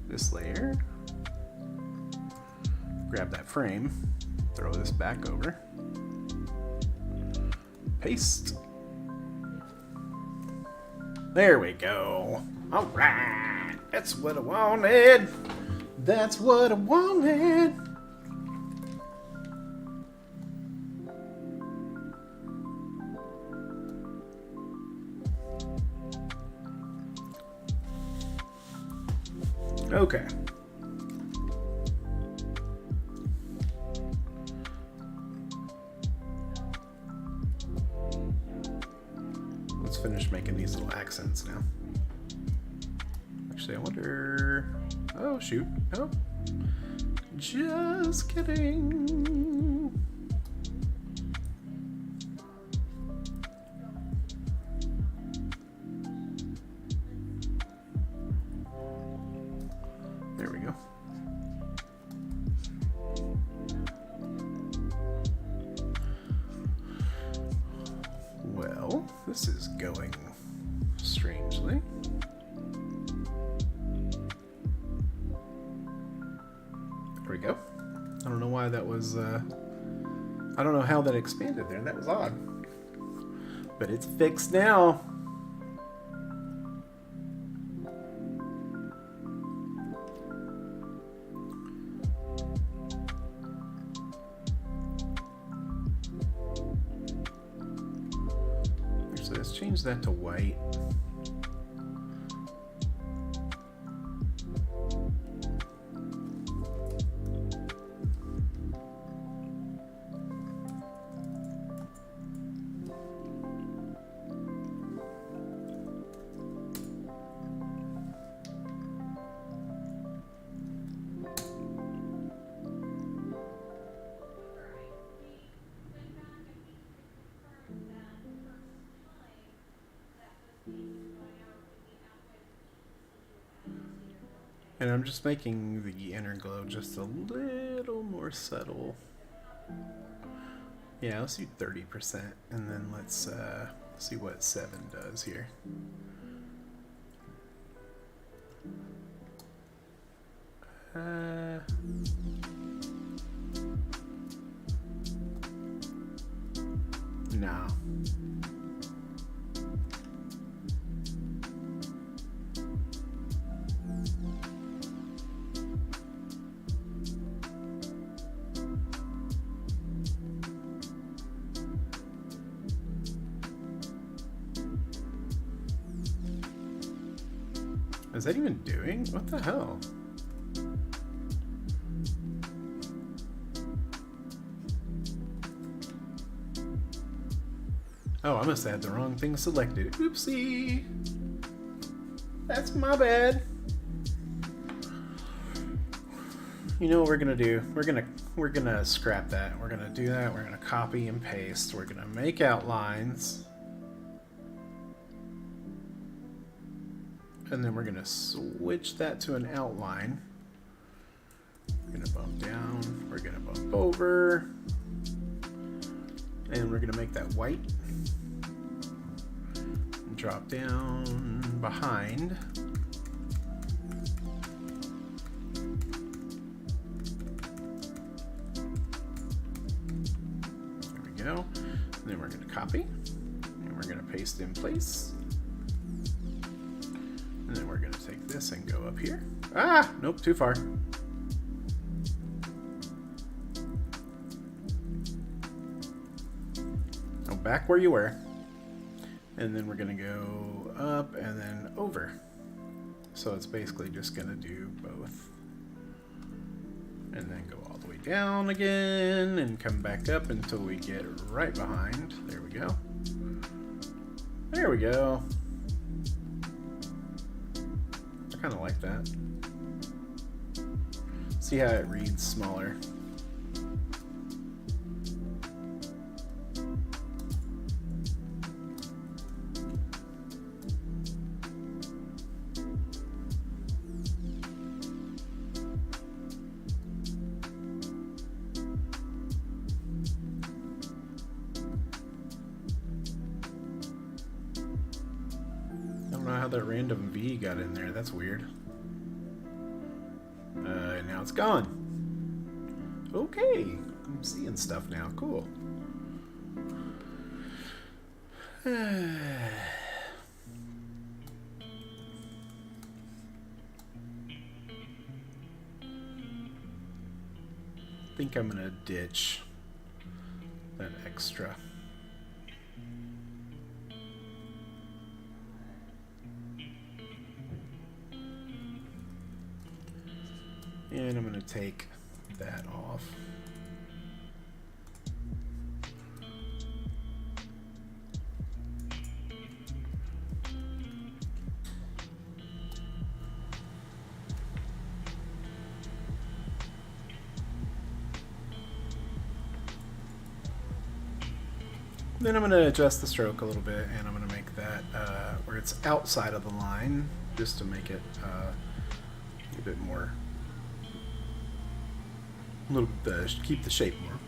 this layer, grab that frame, throw this back over, paste. There we go. All right. That's what I wanted. That's what I wanted. Okay. Let's finish making these little accents now. Actually, I wonder... Oh, shoot. Oh. Just kidding. There we go. Well, this is going strangely. There we go. I don't know why that was, I don't know how that expanded there. That was odd. But it's fixed now. So let's change that to white. And I'm just making the inner glow just a little more subtle. Yeah, let's do 30%, and then let's see what 7 does here. No. Is that even doing? What the hell? Oh, I must have had the wrong thing selected. Oopsie! That's my bad. You know what we're gonna do? We're gonna scrap that. We're gonna do that. We're gonna copy and paste. We're gonna make outlines. And then we're gonna switch that to an outline. We're gonna bump down, we're gonna bump over, and we're gonna make that white. And drop down behind. There we go. And then we're gonna copy, and we're gonna paste in place. And then we're going to take this and go up here. Ah! Nope, too far. Oh, back where you were. And then we're going to go up and then over. So it's basically just going to do both. And then go all the way down again and come back up until we get right behind. There we go. There we go. I kind of like that. See how it reads smaller. I don't know how that random V got in there. That's weird. Now it's gone. Okay. I'm seeing stuff now. Cool. Think I'm gonna ditch that extra. And I'm going to take that off. Then I'm going to adjust the stroke a little bit, and I'm going to make that where it's outside of the line, just to make it a bit more. Keep the shape more.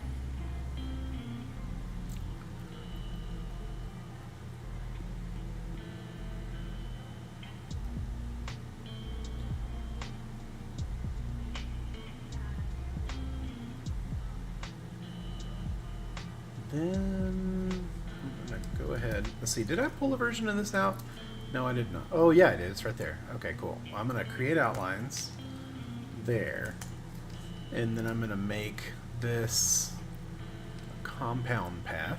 Then I'm gonna go ahead. Let's see. Did I pull a version of this out? No, I did not. Oh yeah, I did. It's right there. Okay, cool. I'm gonna create outlines there. And then I'm going to make this a compound path.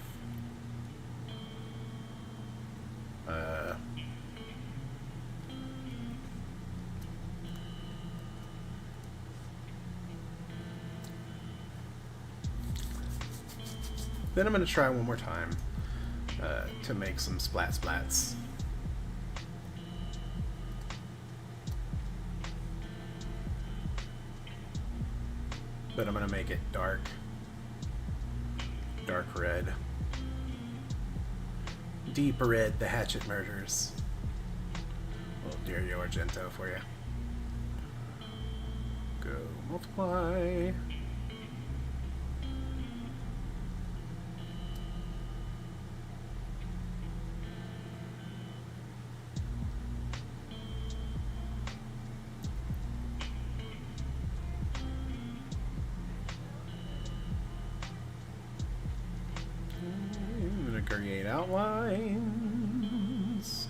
Then I'm going to try one more time to make some splats. But I'm going to make it dark red. Deep red, the hatchet murders. Little Dario Argento for you. Go multiply. create outlines,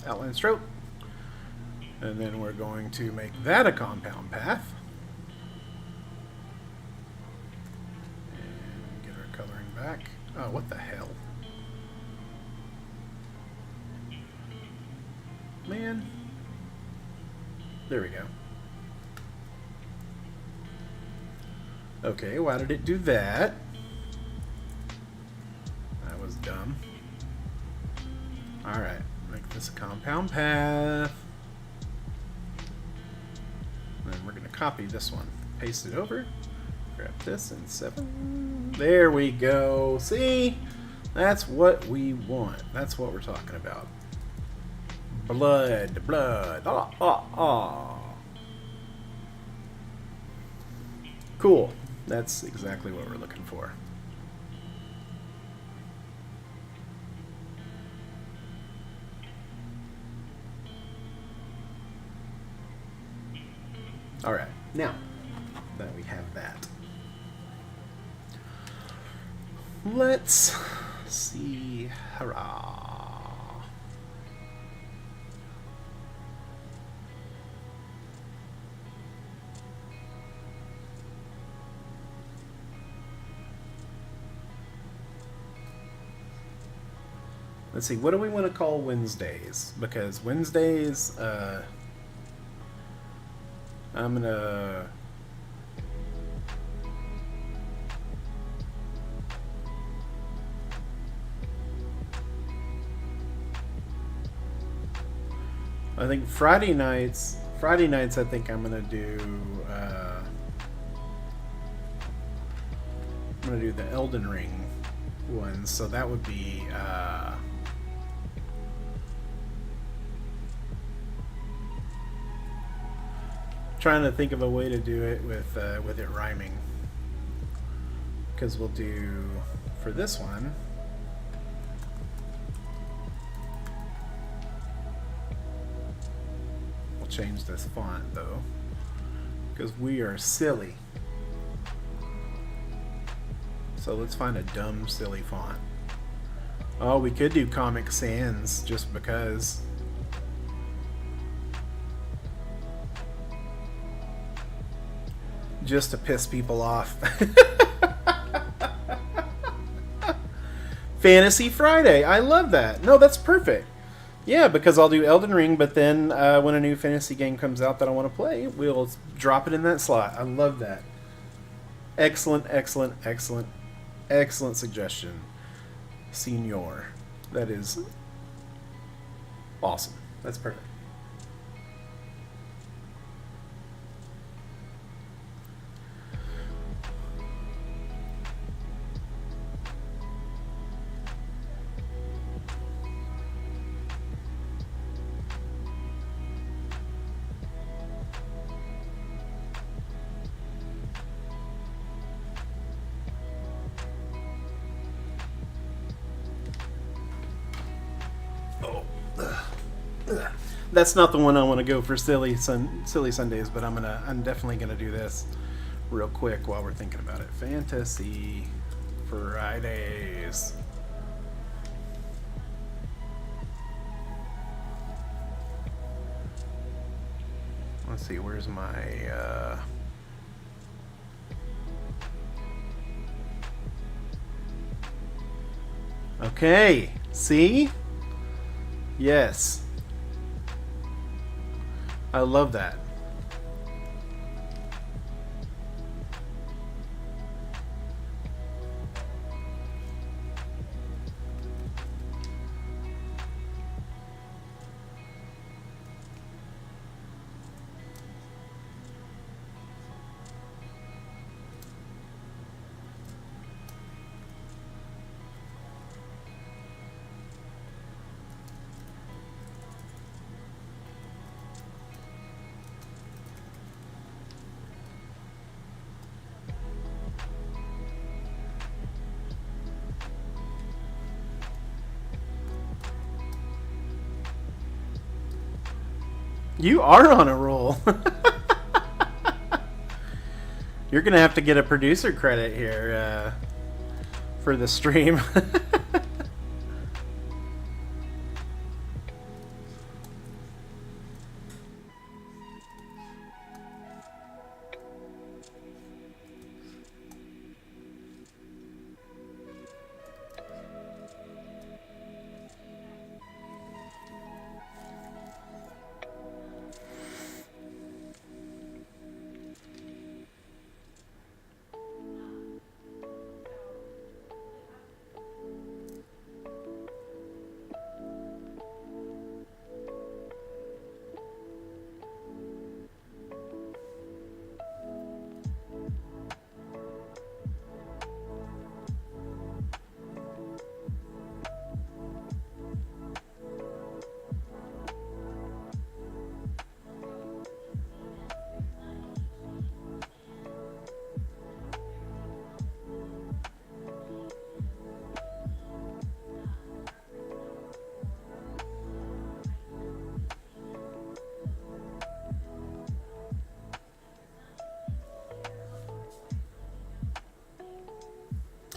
outline stroke, and then we're going to make that a compound path. And get our coloring back. Oh, what the hell? Man. There we go. Okay, why did it do that? That was dumb. Alright, make this a compound path. And then we're going to copy this one. Paste it over. Grab this and 7. There we go. See? That's what we want. That's what we're talking about. Blood, blood. Ah, ah, ah. Cool. That's exactly what we're looking for. All right. Now that we have that, let's see. Hurrah. Let's see, what do we want to call Wednesdays? Because Wednesdays, I'm gonna... I think Friday nights I think I'm gonna do, I'm gonna do the Elden Ring ones, so that would be, trying to think of a way to do it with it rhyming, because we'll do for this one, we'll change this font though, because we are silly. So let's find a dumb silly font. Oh, we could do Comic Sans just because. Just to piss people off. Fantasy Friday. I love that. No, that's perfect. Yeah, because I'll do Elden Ring, but then when a new fantasy game comes out that I want to play, we'll drop it in that slot. I love that. Excellent, excellent, excellent, excellent suggestion, Senor. That is awesome. That's perfect. That's not the one I want to go for silly Sundays, but I'm definitely gonna do this real quick while we're thinking about it. Fantasy Fridays. Let's see, where's my okay, see? Yes. I love that. You are on a roll. You're gonna have to get a producer credit here for the stream.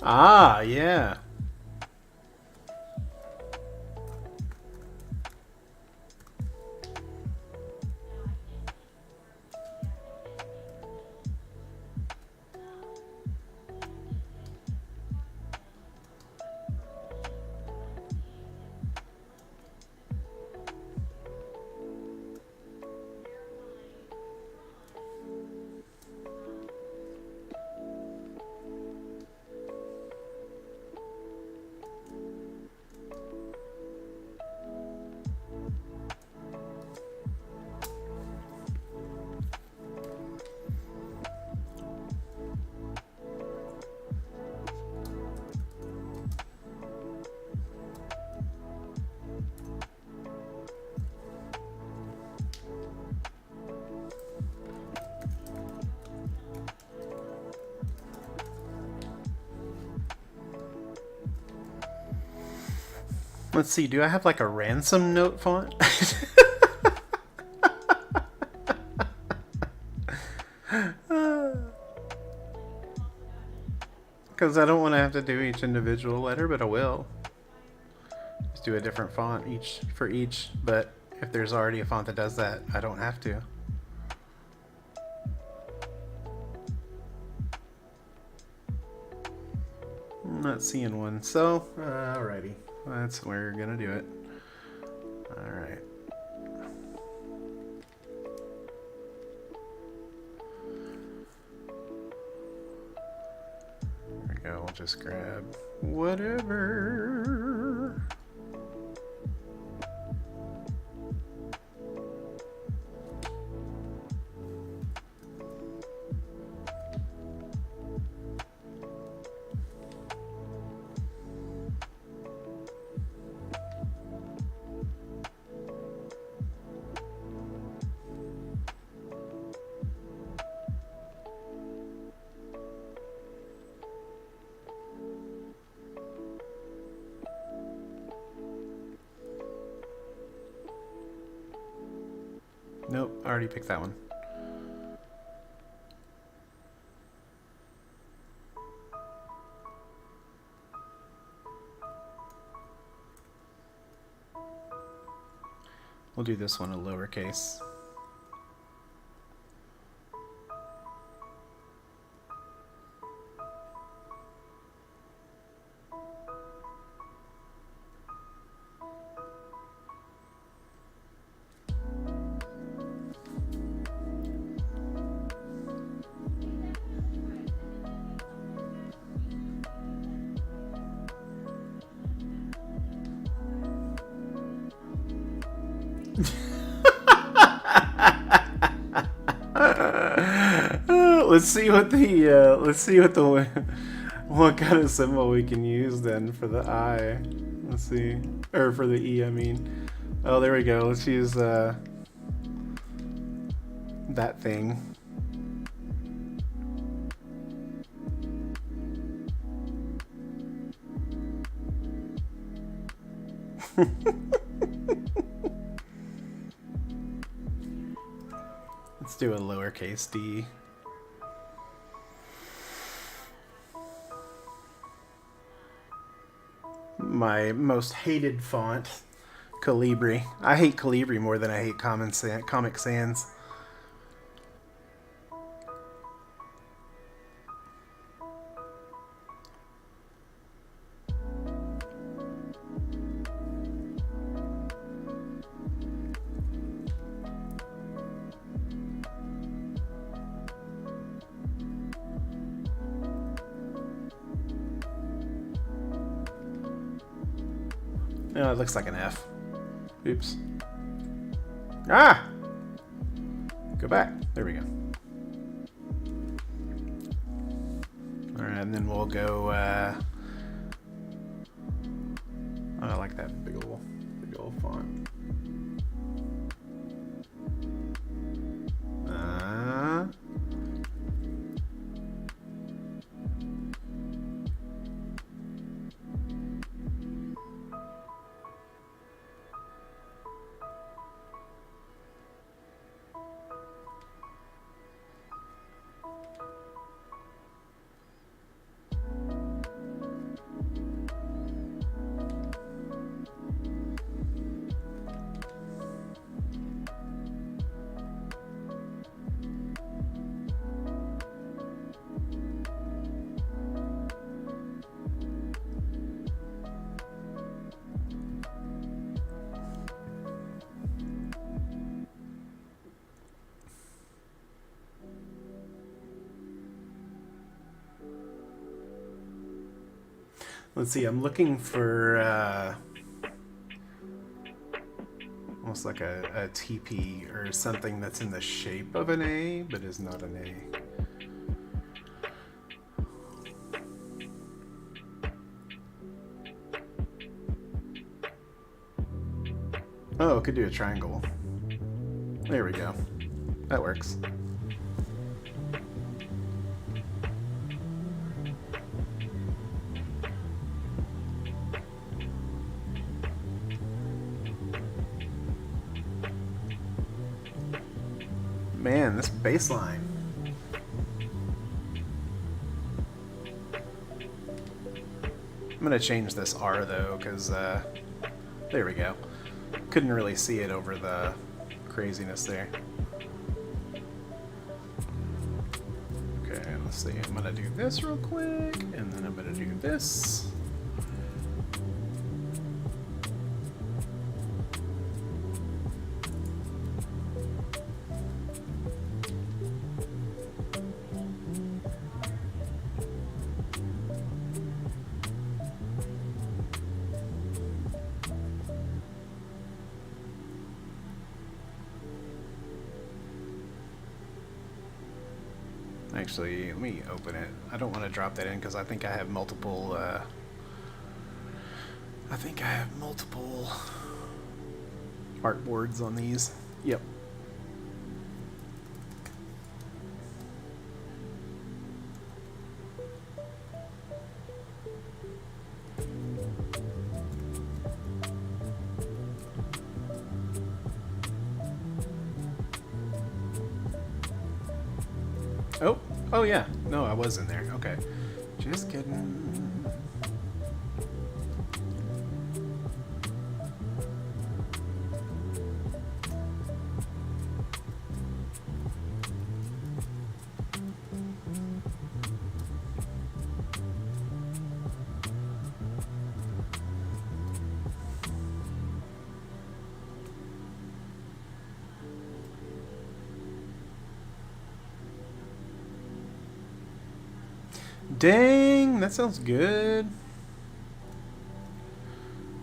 Ah, yeah. Let's see, do I have like a ransom note font? Because I don't want to have to do each individual letter, but I will. Just do a different font for each, but if there's already a font that does that, I don't have to. I'm not seeing one, so alrighty. That's where we're gonna do it. Alright. There we go, we'll just grab whatever. Nope, I already picked that one. We'll do this one a lowercase. Let's see what the what kind of symbol we can use then for the I. Let's see, or for the E, I mean. Oh, there we go. Let's use that thing. Let's do a lowercase d. My most hated font, Calibri. I hate Calibri more than I hate Comic Sans. No, it looks like an F. Oops. Ah! Go back. There we go. Alright, and then we'll go, oh, I like that big old font. Let's see, I'm looking for almost like a TP or something that's in the shape of an A, but is not an A. Oh, it could do a triangle. There we go. That works. Man, this baseline. I'm gonna change this R though, because there we go. Couldn't really see it over the craziness there. Okay, let's see. I'm gonna do this real quick, and then I'm gonna do this. Actually, let me open it. I don't want to drop that in because I think I have multiple. Artboards on these. Yep. Oh, oh yeah. No, I was in there. Okay. Just kidding. Dang, that sounds good.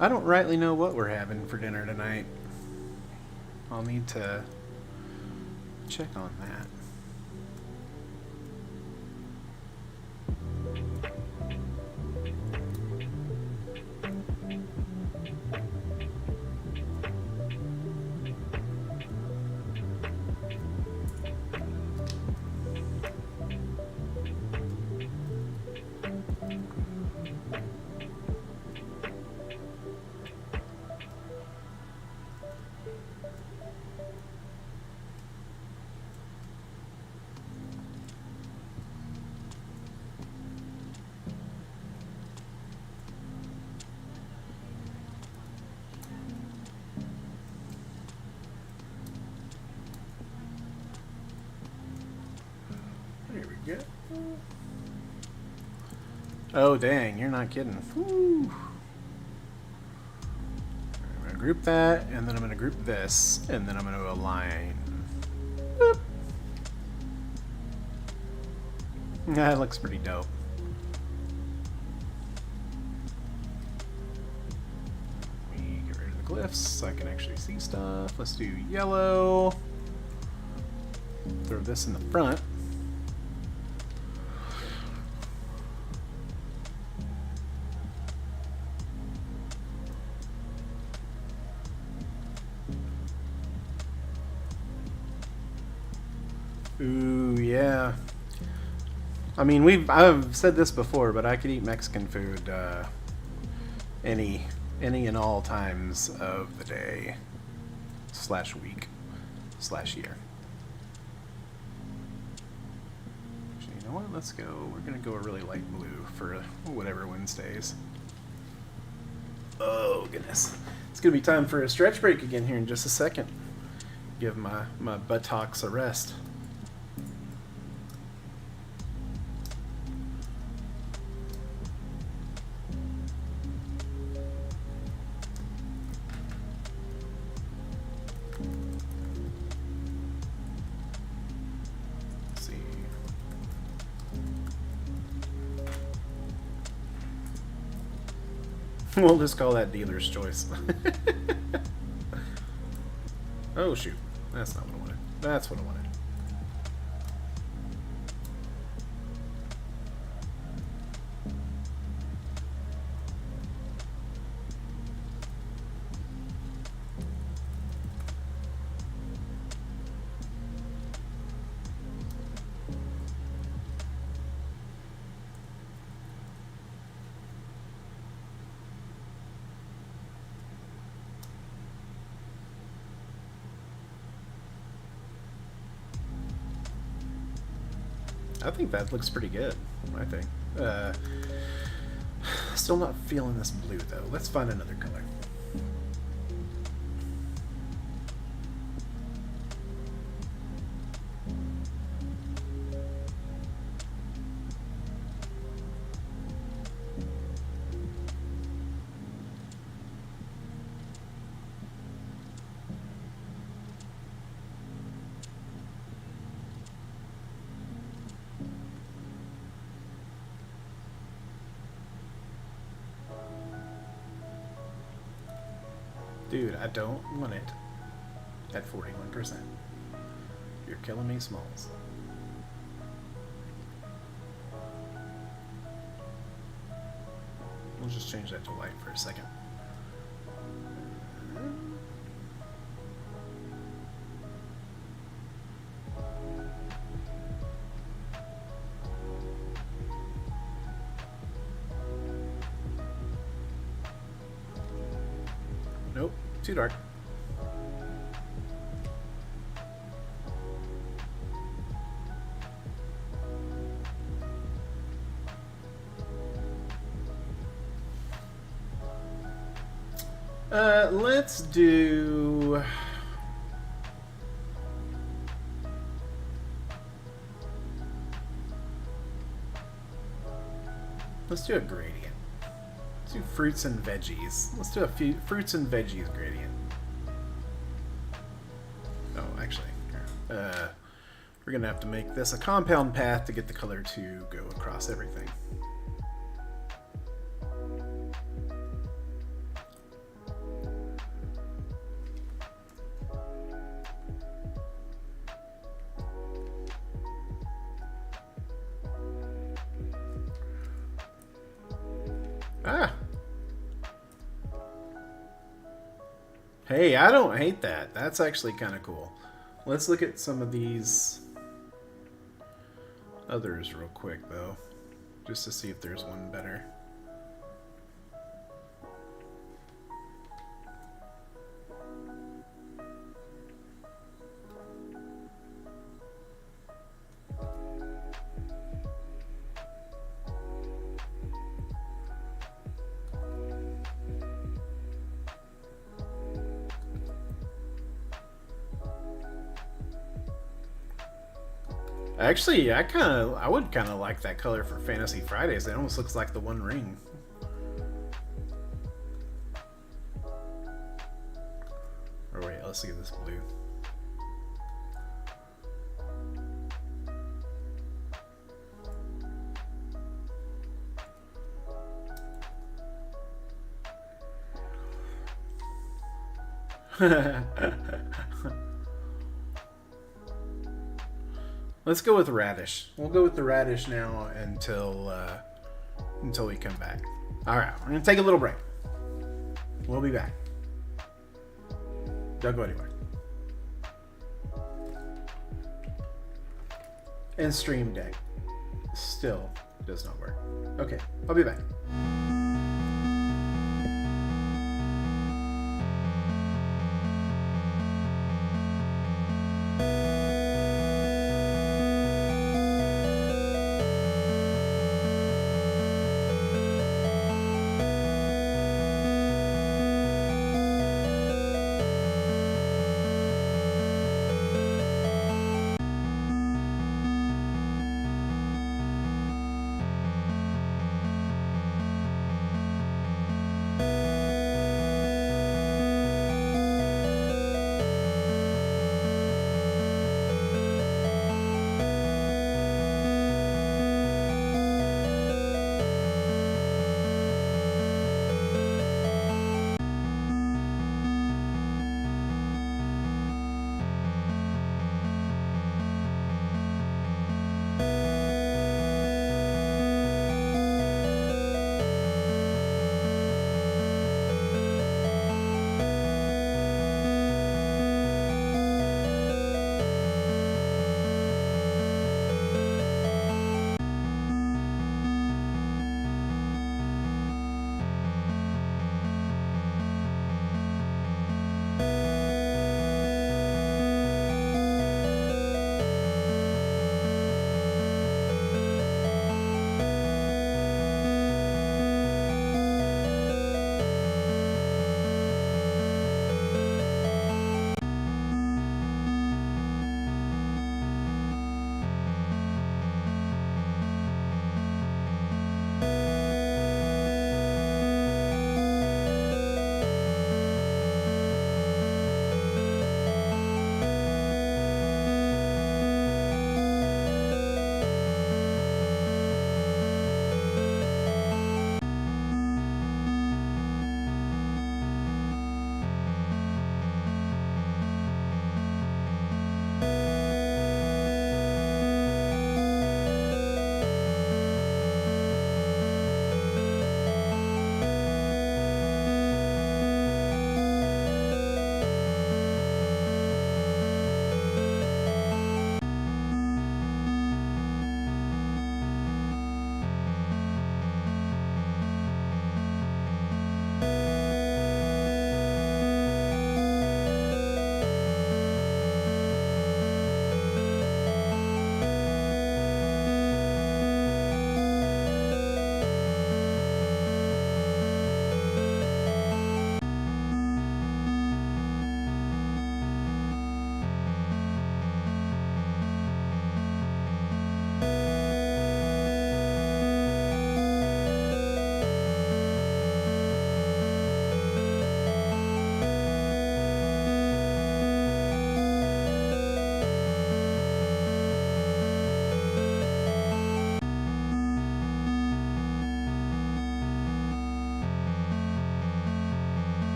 I don't rightly know what we're having for dinner tonight. I'll need to check on that. There we go. Oh dang, you're not kidding. Whew. I'm gonna group that, and then I'm gonna group this, and then I'm gonna align. Boop. That looks pretty dope. Let me get rid of the glyphs so I can actually see stuff. Let's do yellow. Throw this in the front. Ooh, yeah. I mean, I've said this before, but I could eat Mexican food any and all times of the day / week / year. Actually, you know what? Let's go. We're gonna go a really light blue for whatever Wednesdays. Oh goodness, it's gonna be time for a stretch break again here in just a second. Give my buttocks a rest. We'll just call that dealer's choice. Oh shoot, that's not what I wanted. That's what I wanted. I think that looks pretty good, I think. Still not feeling this blue, though. Let's find another color. Dude, I don't want it at 41%. You're killing me, Smalls. We'll just change that to white for a second. Nope, too dark. Let's do... Let's do a gradient. Let's do fruits and veggies. Let's do a few fruits and veggies gradient. Oh, actually, here. We're gonna have to make this a compound path to get the color to go across everything. Ah! Hey, I don't hate that. That's actually kind of cool. Let's look at some of these others real quick, though, just to see if there's one better. Actually, I would kind of like that color for Fantasy Fridays. It almost looks like the One Ring. Or wait, let's see this blue. Let's go with radish. We'll go with the radish now until we come back. All right, we're gonna take a little break. We'll be back. Don't go anywhere. And Stream Deck still does not work. Okay, I'll be back.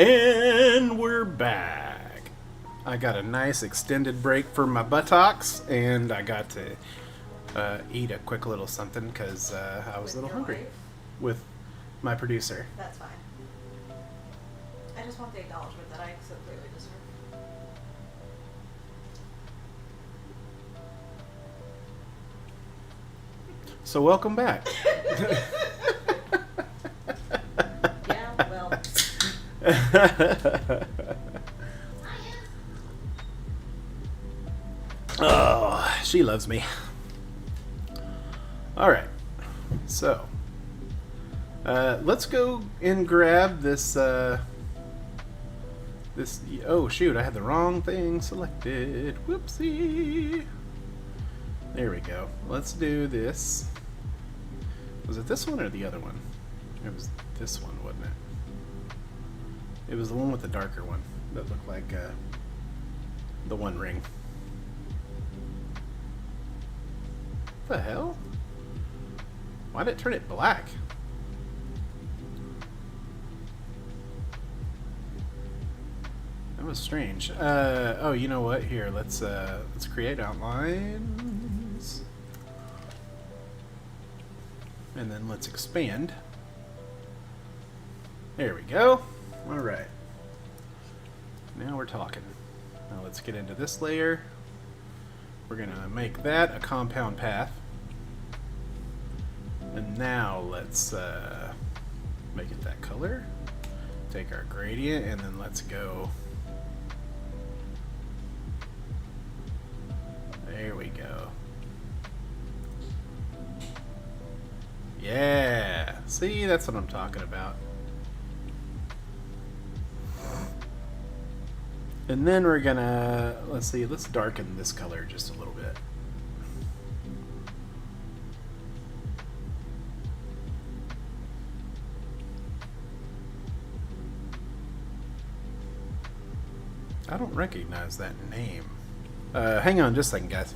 And we're back. I got a nice extended break for my buttocks, and I got to eat a quick little something because I was a little hungry with my producer. That's fine. I just want the acknowledgement that I so clearly deserve. So welcome back. Yeah, well. Oh, she loves me. All right, so let's go and grab this. This. Oh shoot! I had the wrong thing selected. Whoopsie. There we go. Let's do this. Was it this one or the other one? It was this one, wasn't it? It was the one with the darker one that looked like the One Ring. What the hell? Why did it turn it black? That was strange. Oh, you know what? Here, let's create outlines, and then let's expand. There we go. All right. Now we're talking. Now let's get into this layer. We're gonna make that a compound path. And now let's make it that color. Take our gradient and then let's go. There we go. Yeah. See, that's what I'm talking about. And then we're gonna, let's darken this color just a little bit. I don't recognize that name. Hang on just a second, guys.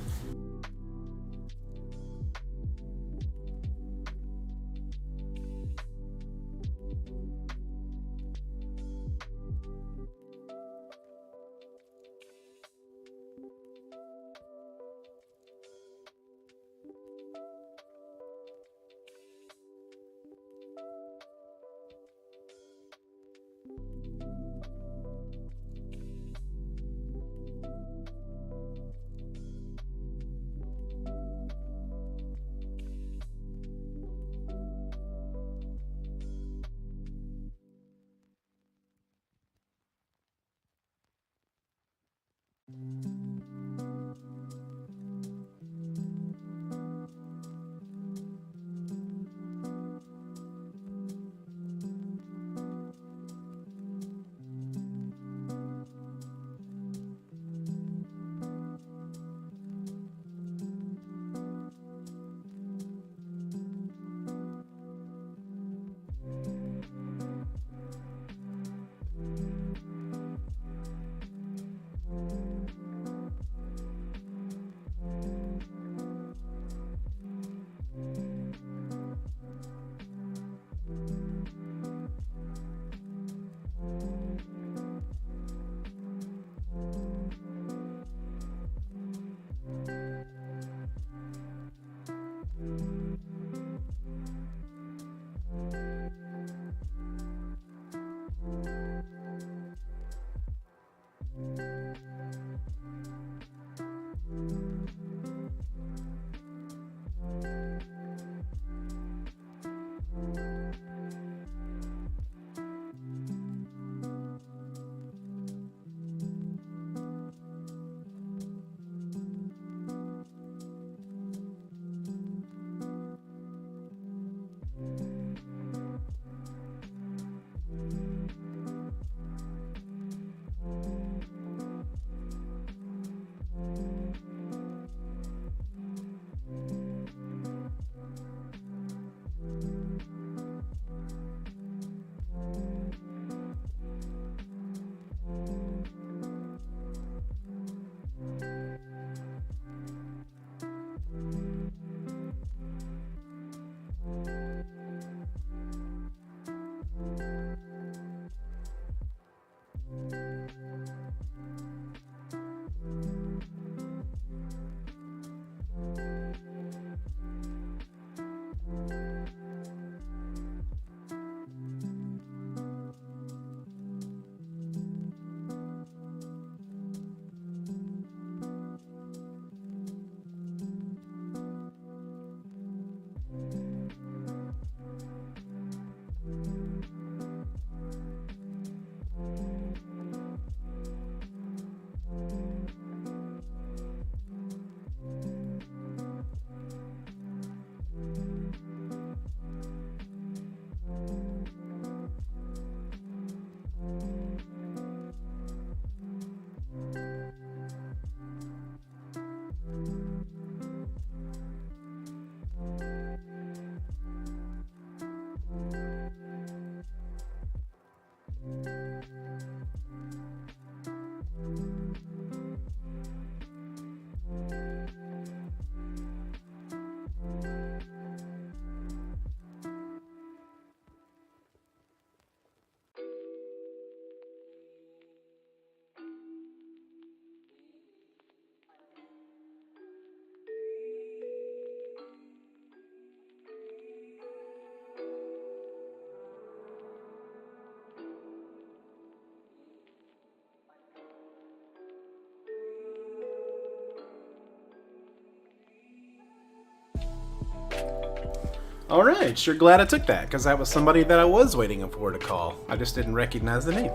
All right, sure glad I took that, because that was somebody that I was waiting for to call. I just didn't recognize the name.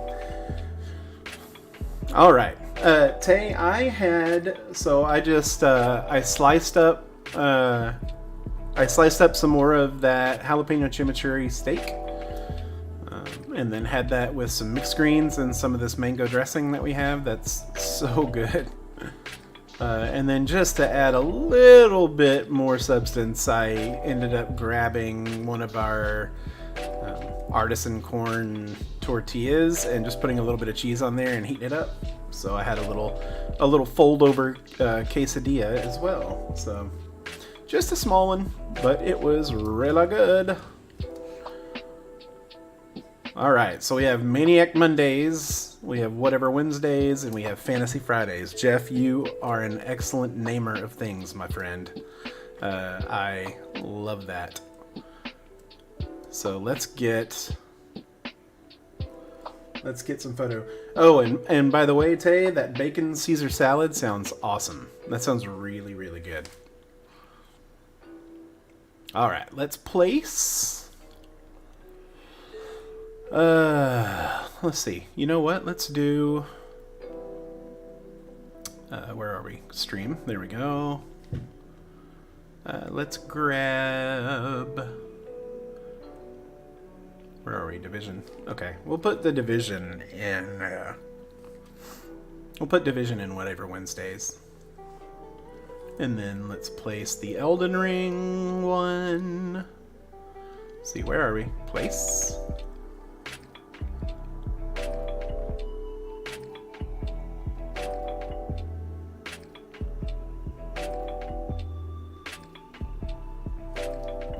All right, Tay, I sliced up some more of that jalapeno chimichurri steak, and then had that with some mixed greens and some of this mango dressing that we have. That's so good. And then just to add a little bit more substance, I ended up grabbing one of our artisan corn tortillas and just putting a little bit of cheese on there and heating it up. So I had a little fold over quesadilla as well. So just a small one, but it was really good. All right, so we have Maniac Mondays, we have Whatever Wednesdays, and we have Fantasy Fridays. Jeff, you are an excellent namer of things, my friend. I love that. So let's get some photo. Oh, and by the way, Tay, that bacon Caesar salad sounds awesome. That sounds really, really good. All right, let's place. Let's see. You know what? Let's do. Where are we? Stream. There we go. Let's grab. Where are we? Division. Okay, we'll put the division in. We'll put division in Whatever Wednesdays. And then let's place the Elden Ring one. Let's see, where are we? Place.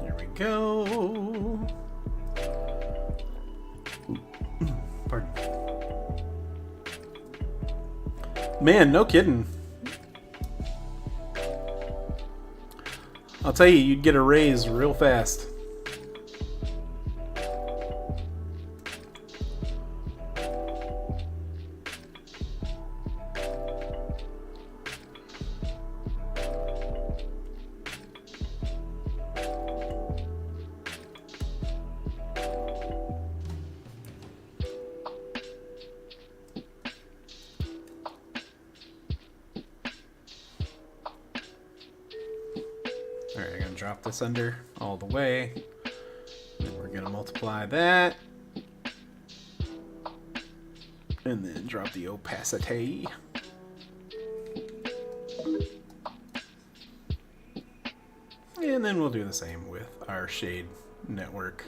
There we go. Pardon. Man, no kidding. I'll tell you, you'd get a raise real fast. Alright, I'm going to drop this under all the way. Then we're going to multiply that. And then drop the opacity. And then we'll do the same with our shade network.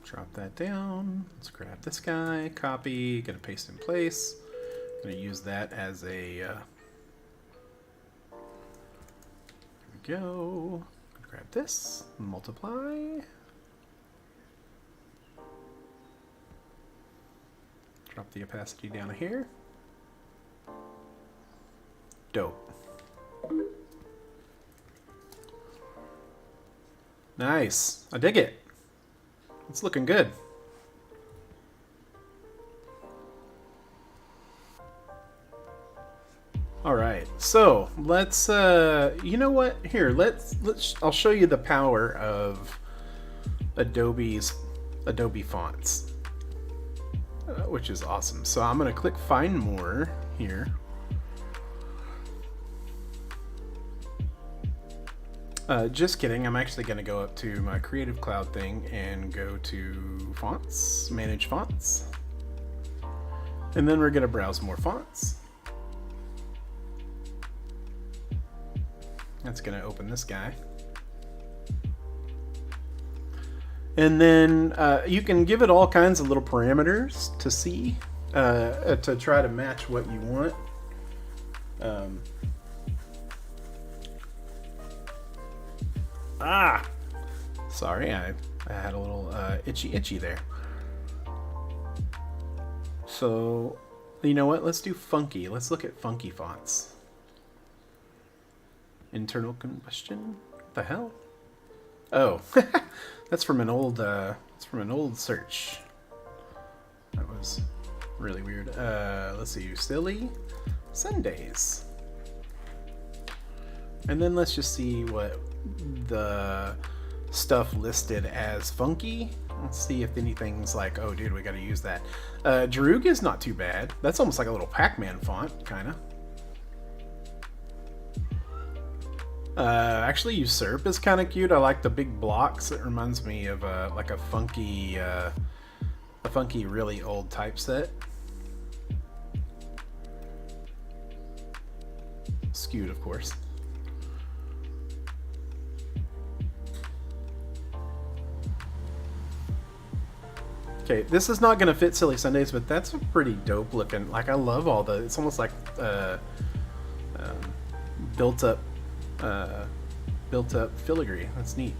Drop that down. Let's grab this guy, copy, gonna paste in place. Gonna use that as a, there we go. Grab this, multiply. Drop the opacity down here. Dope. Nice, I dig it. It's looking good. All right, so let's. You know what? Here, let's. I'll show you the power of Adobe fonts, which is awesome. So I'm gonna click Find More here. Just kidding, I'm actually going to go up to my Creative Cloud thing and go to Fonts, Manage Fonts. And then we're going to browse more fonts. That's going to open this guy. And then you can give it all kinds of little parameters to see, to try to match what you want. Sorry, I had a little itchy there. So, you know what? Let's do funky. Let's look at funky fonts. Internal combustion? What the hell? Oh, that's from an old search. was really weird. Let's see, silly Sundays. And then let's just see what the stuff listed as funky. Let's see if anything's like, oh dude, we gotta use that. Darug is not too bad. That's almost like a little Pac-Man font, kinda. Actually, Usurp is kind of cute. I like the big blocks. It reminds me of like a funky, really old typeset. Skewed, of course. Okay, this is not gonna fit Silly Sundays, but that's a pretty dope looking. Like, I love all the. It's almost like built up filigree. That's neat.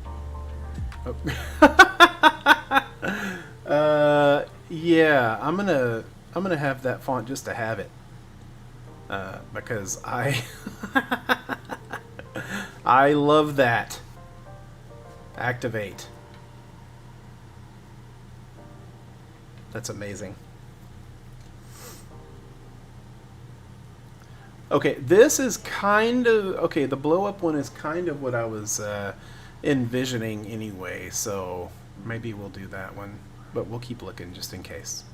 Oh. Yeah, I'm gonna have that font just to have it, because I I love that. Activate. That's amazing. Okay, this is kind of... Okay, the blow-up one is kind of what I was envisioning anyway, so maybe we'll do that one. But we'll keep looking just in case.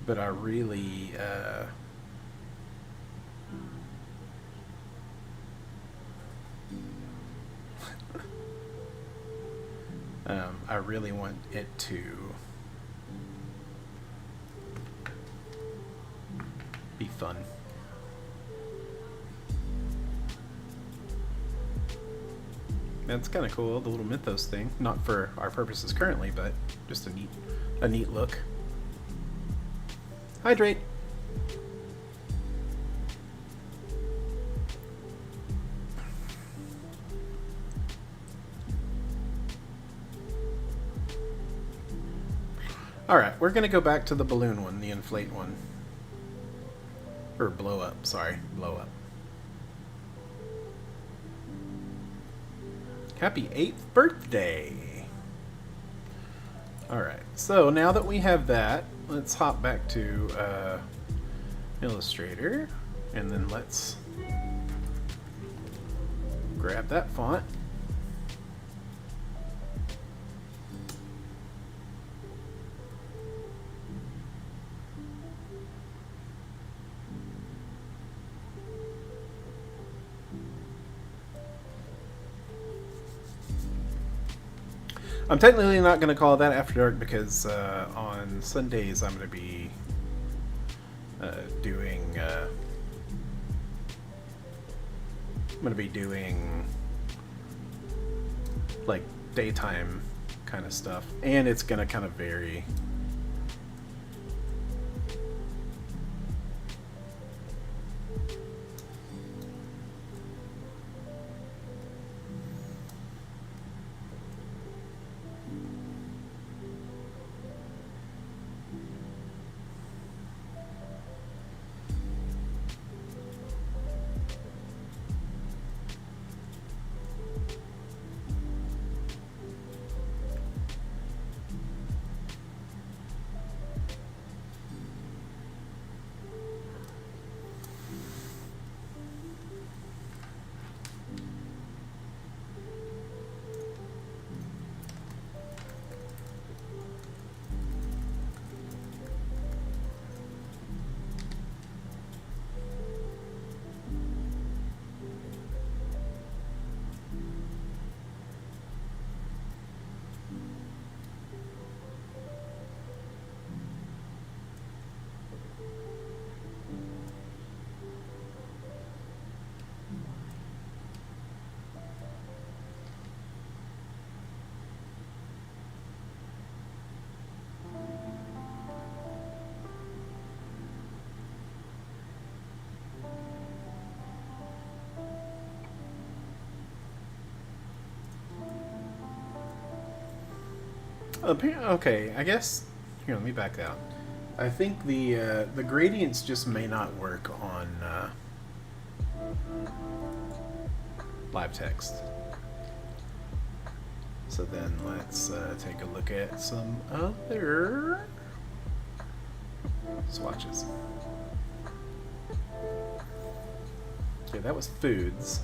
But I really... I really want it to be fun. That's kind of cool, the little Mythos thing. Not for our purposes currently, but just a neat look. Hydrate. Alright, we're going to go back to the balloon one, the inflate one. Or blow up, sorry, blow up. Happy 8th birthday! Alright, so now that we have that, let's hop back to Illustrator, and then let's grab that font. I'm technically not going to call that After Dark because on Sundays I'm going to be doing like daytime kind of stuff, and it's going to kind of vary. Okay, I guess... Here, let me back out. I think the gradients just may not work on live text. So then let's take a look at some other swatches. Okay, that was foods.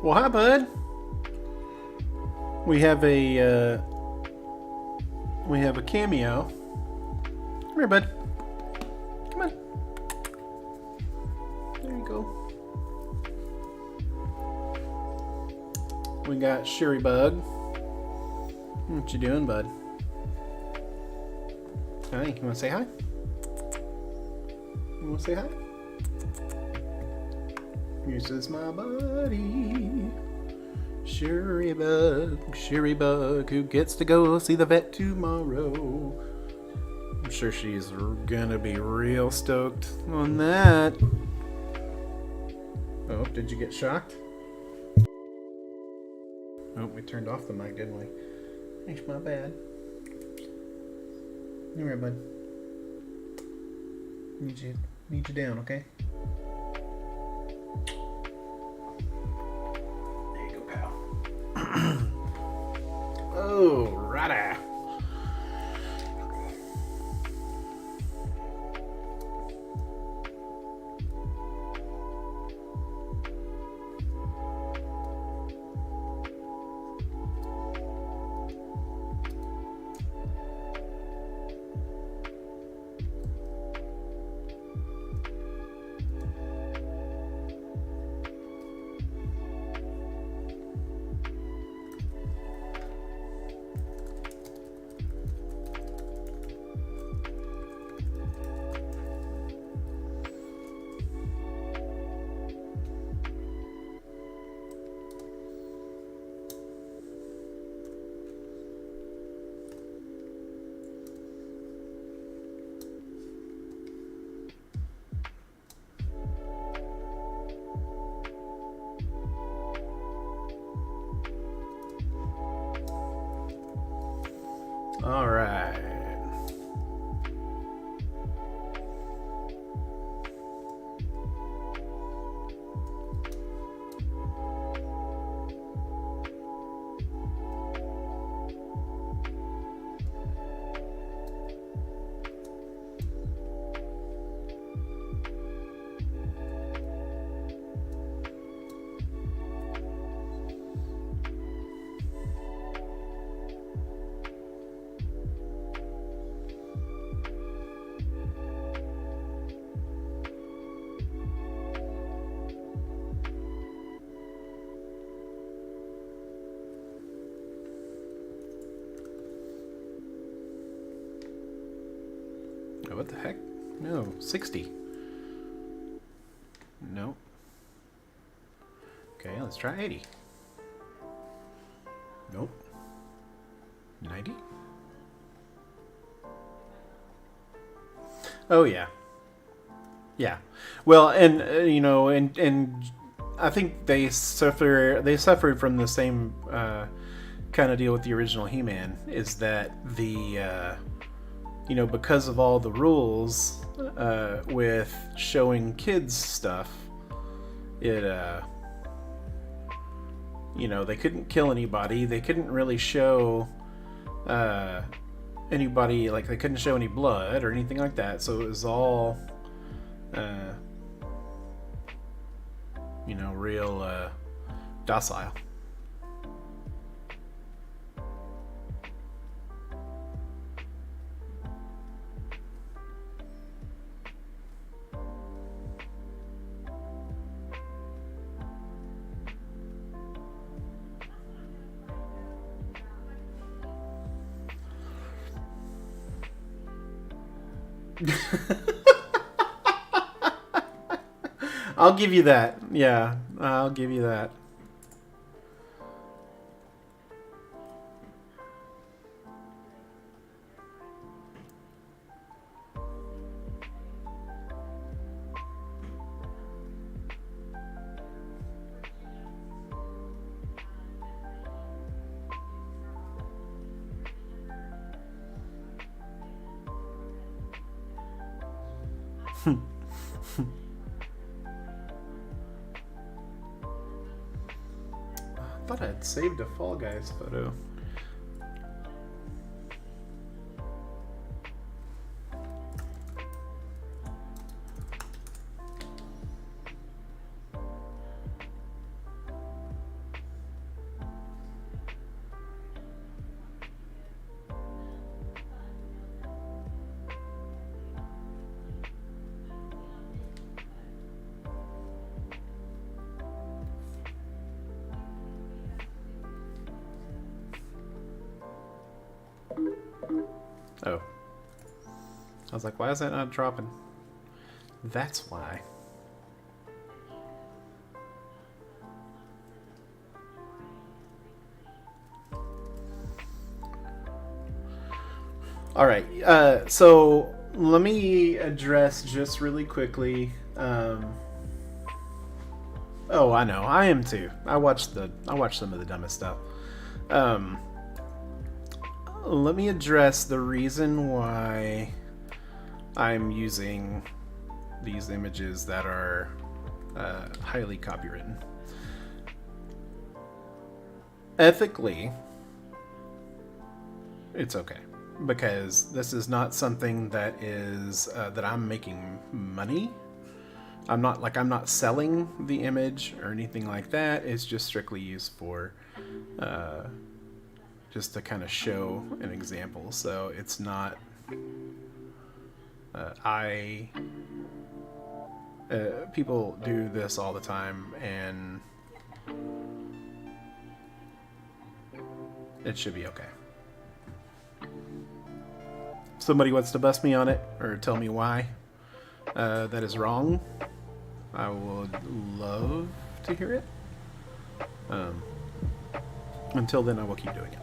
Well, hi, bud. We have a cameo. Come here, bud. Come on. There you go. We got Sherry Bug. What you doing, bud? Hi. You want to say hi? You want to say hi? This is my buddy, Sherry Bug, who gets to go see the vet tomorrow. I'm sure she's gonna be real stoked on that. Oh, did you get shocked? Oh, we turned off the mic, didn't we? It's my bad. Come here, bud. Need you down, okay? Oh, righty. Oh, what the heck? No, 60. Nope. Okay, let's try 80. Nope. 90? Oh yeah. Yeah. Well, and you know, and I think they suffered from the same kind of deal with the original He-Man, is that the you know, because of all the rules with showing kids stuff, it you know, they couldn't kill anybody. They couldn't really show anybody, like they couldn't show any blood or anything like that. So it was all you know, real docile. I'll give you that. Yeah, I'll give you that. I thought I had saved a Fall Guys photo. Oh. I was like, why is that not dropping? That's why. Alright, so let me address just really quickly. Oh, I know. I am too. I watch some of the dumbest stuff. Let me address the reason why I'm using these images that are highly copywritten. Ethically, it's okay, because this is not something that is that I'm making money. I'm not selling the image or anything like that. It's just strictly used for just to kind of show an example. So it's not people do this all the time, and it should be okay. If somebody wants to bust me on it or tell me why that is wrong, I would love to hear it. Until then, I will keep doing it.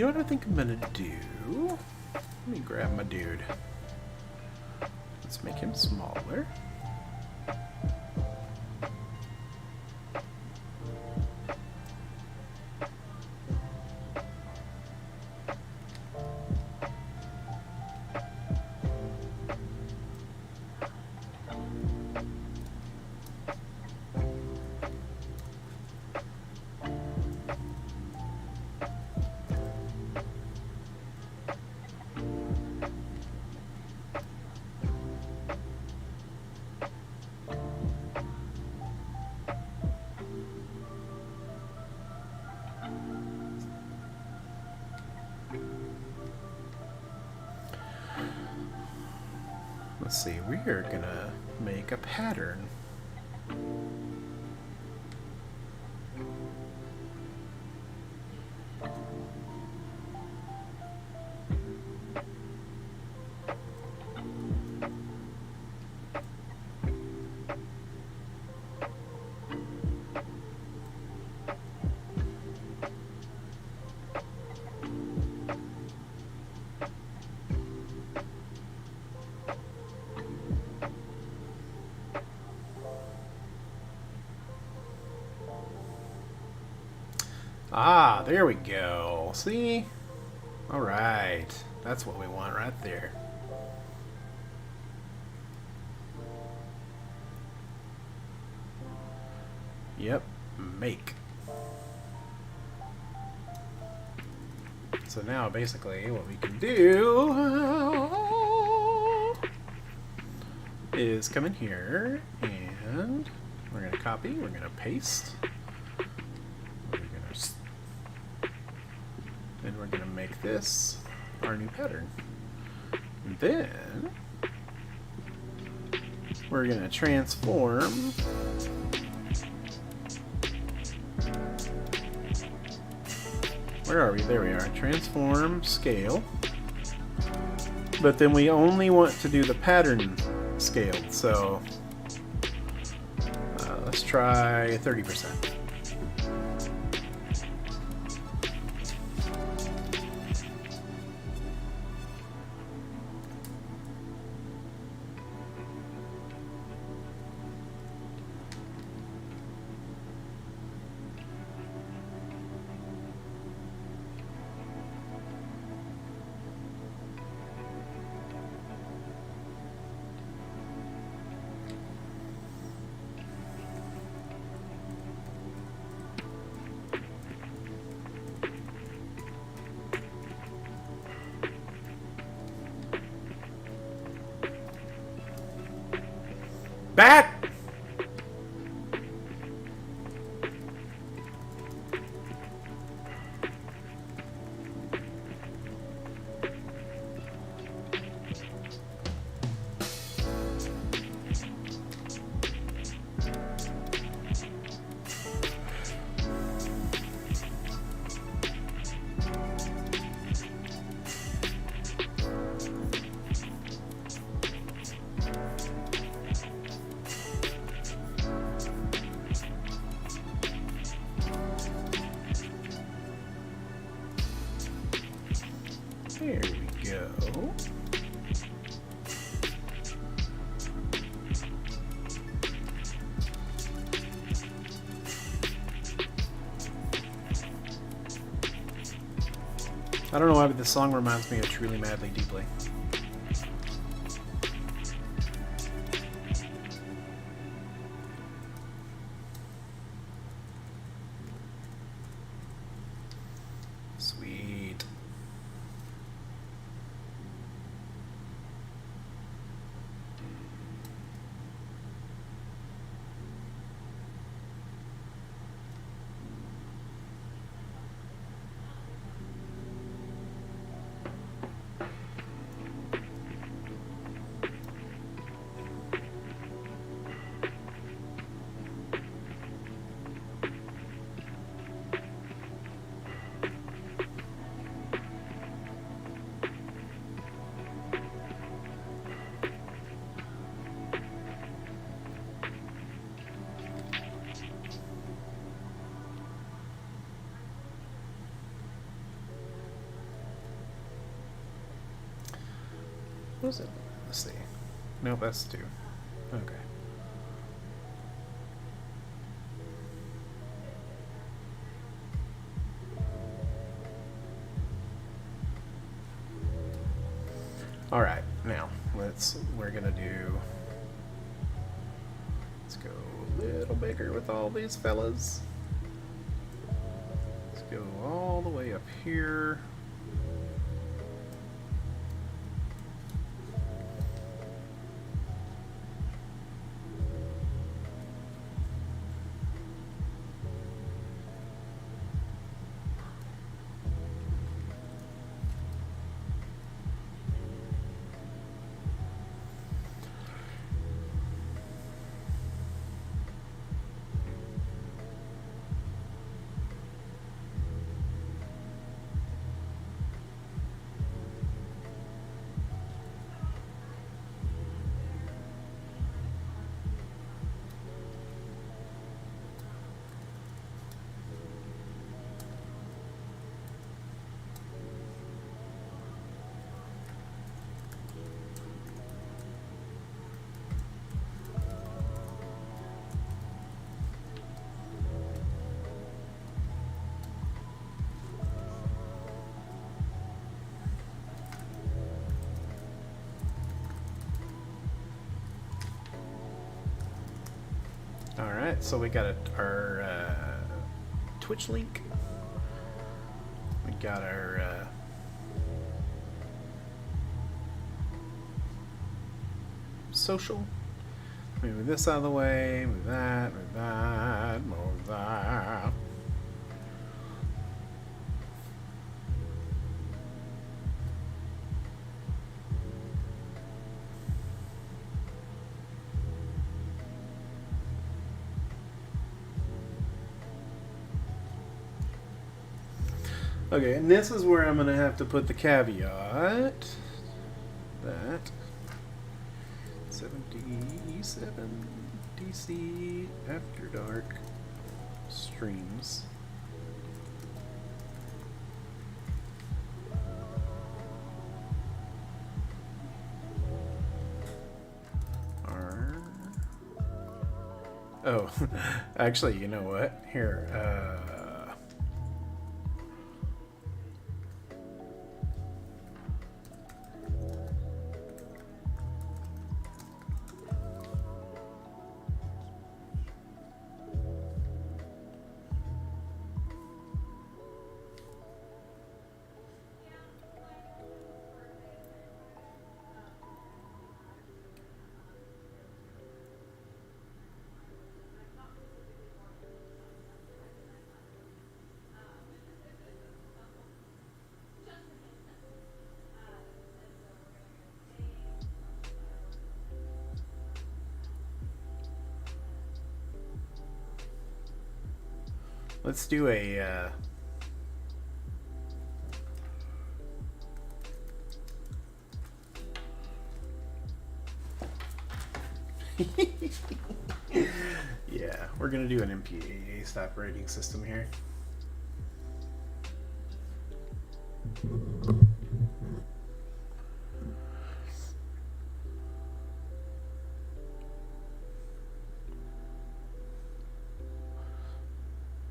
You know what I think I'm gonna do? Let me grab my dude. Let's make him smaller. Let's see, we are gonna make a pattern. Ah, there we go. See? Alright. That's what we want right there. Yep. Make. So now basically what we can do is come in here and we're going to copy, we're going to paste. And we're going to make this our new pattern. And then we're going to transform where are we? There we are. Transform scale. But then we only want to do the pattern scaled. So let's try 30%. Back! There we go. I don't know why, but this song reminds me of Truly Madly Deeply. Sweet. What was it? Let's see. Nope, that's 2. Okay. All right, now we're gonna do. Let's go a little bigger with all these fellas. Let's go all the way up here. Alright, so we got our Twitch link. We got our social. Move this out of the way, move that, move that, move that. Okay, and this is where I'm going to have to put the caveat that 77 DC After Dark streams are... Oh, actually, you know what? Here, let's do a yeah, we're gonna do an MPA-based operating system here.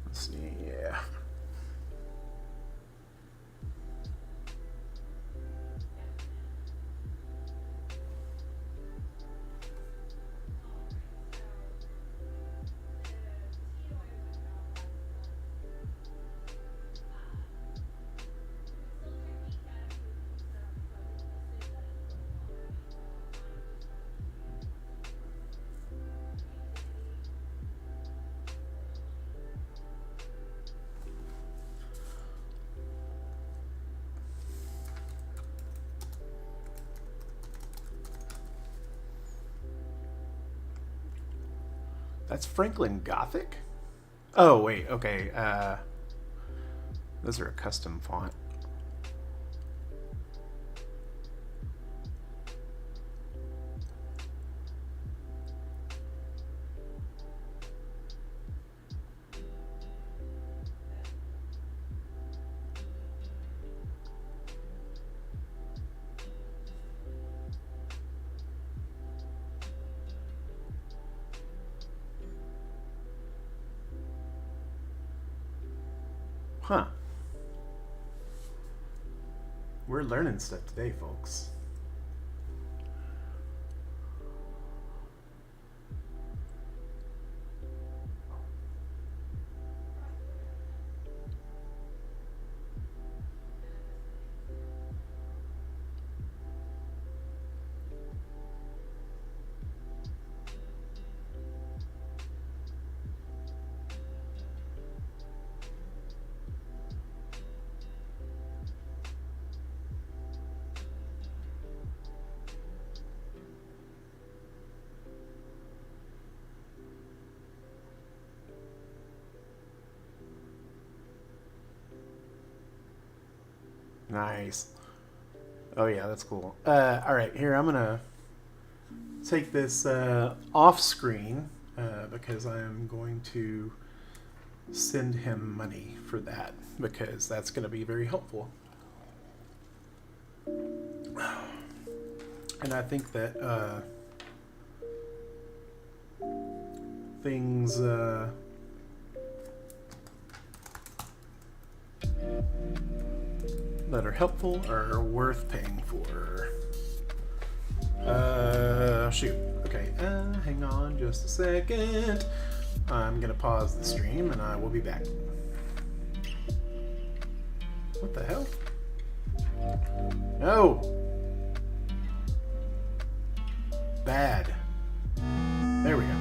Let's see, yeah. That's Franklin Gothic? Oh, wait, okay. Those are a custom font. Huh. We're learning stuff today, folks. Nice. Oh yeah, that's cool. All right, here I'm gonna take this off screen because I am going to send him money for that because that's going to be very helpful. And I think that things that are helpful are worth paying for. Shoot. Okay, hang on just a second. I'm gonna pause the stream and I will be back. What the hell? No! Bad. There we go.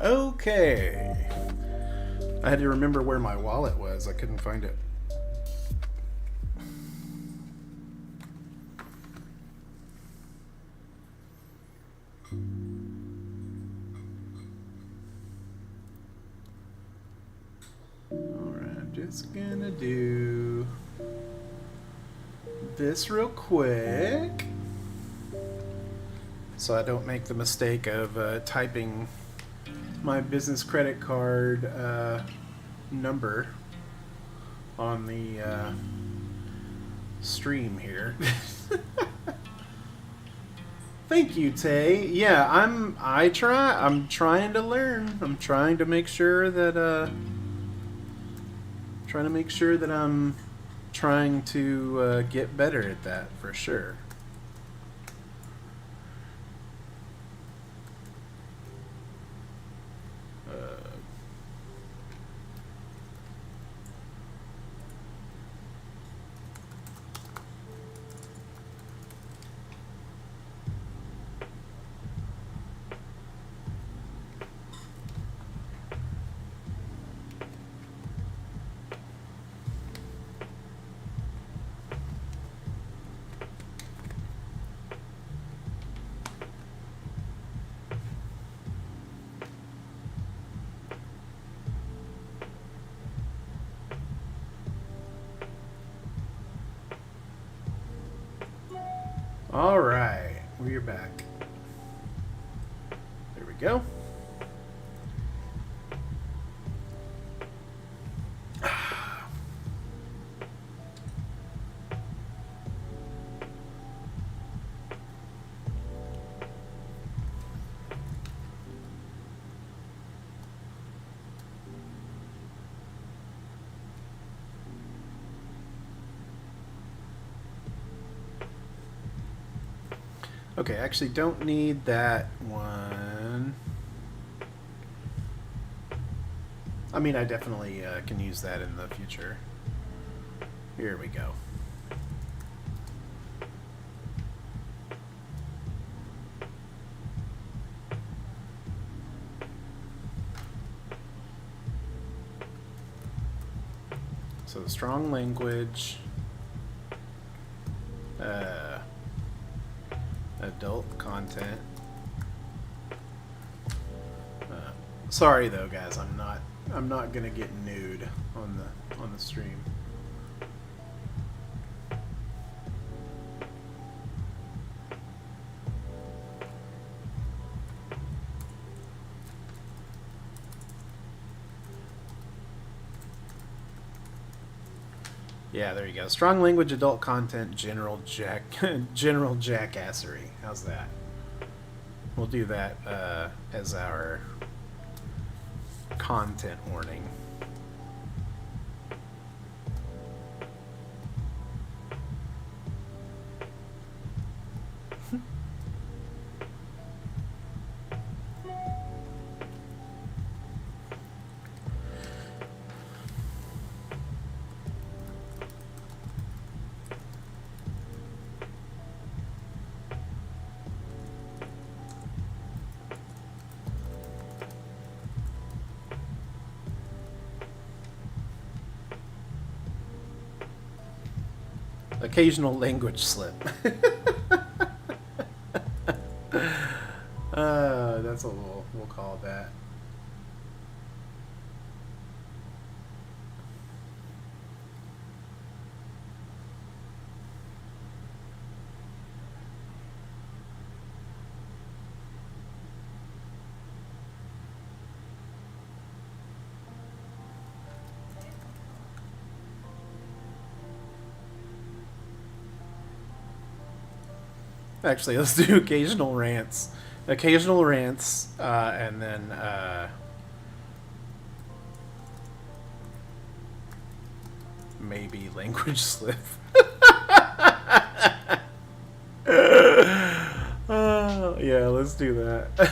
Okay. I had to remember where my wallet was. I couldn't find it. Alright, I'm just gonna do this real quick so I don't make the mistake of typing my business credit card number on the stream here. Thank you, Tay. Yeah, I'm trying to learn. I'm trying to make sure that I'm trying to get better at that for sure. All right, we're back. There we go. Okay, actually don't need that one. I mean, I definitely can use that in the future. Here we go. So strong language, adult content. Sorry though, guys, I'm not gonna get nude on the stream. Yeah, there you go. Strong language, adult content, general jackassery. How's that? We'll do that as our content warning. Occasional language slip. That's what we'll call that. Actually, let's do occasional rants. Occasional rants, and then maybe language slip. Yeah, let's do that.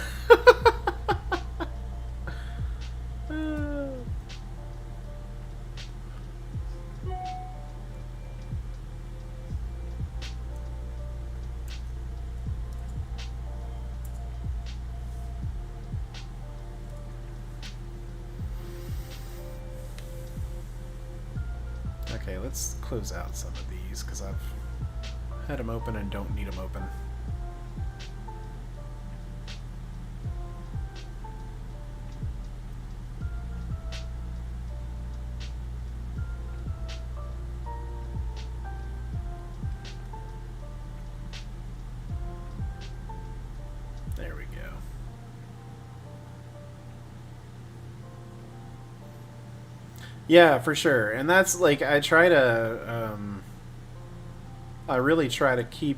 Okay, let's close out some of these because I've had them open and don't need them open. There we go. Yeah, for sure. And that's like I try to I really try to keep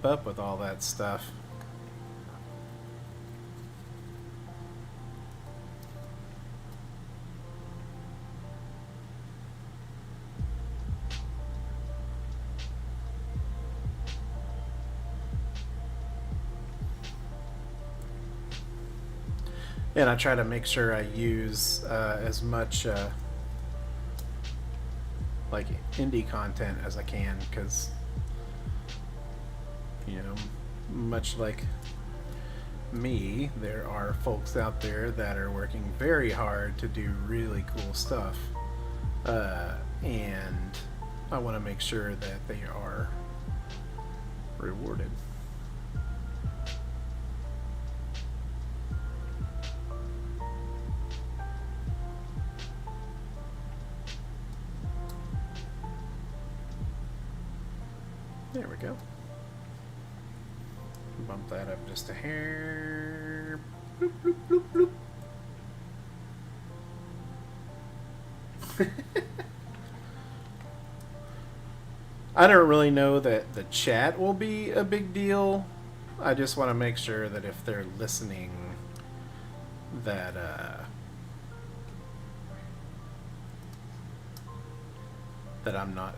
up with all that stuff. And I try to make sure I use as much like indie content as I can, because you know, much like me, there are folks out there that are working very hard to do really cool stuff, and I want to make sure that they are rewarded. There we go. Bump that up just a hair. Bloop, bloop, bloop, bloop. I don't really know that the chat will be a big deal. I just want to make sure that if they're listening, that that I'm not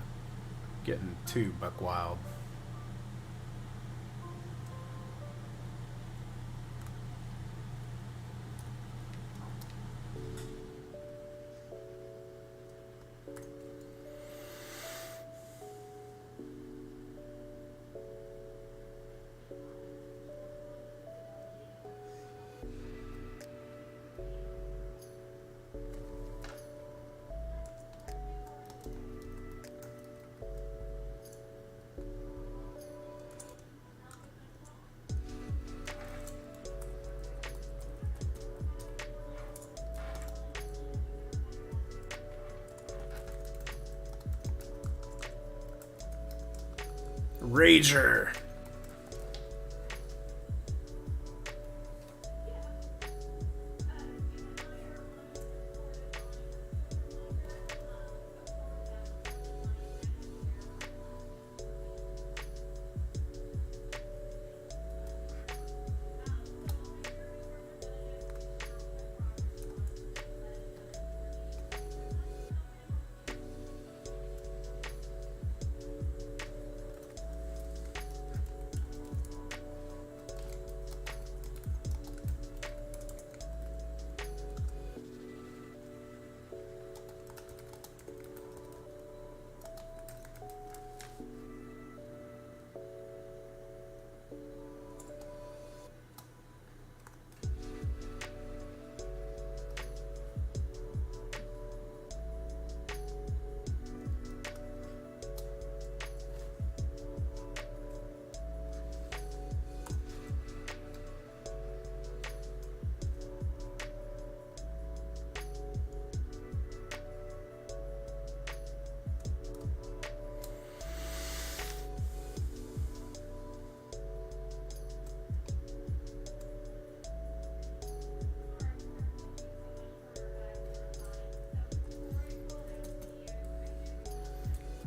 getting too buck wild. Rager.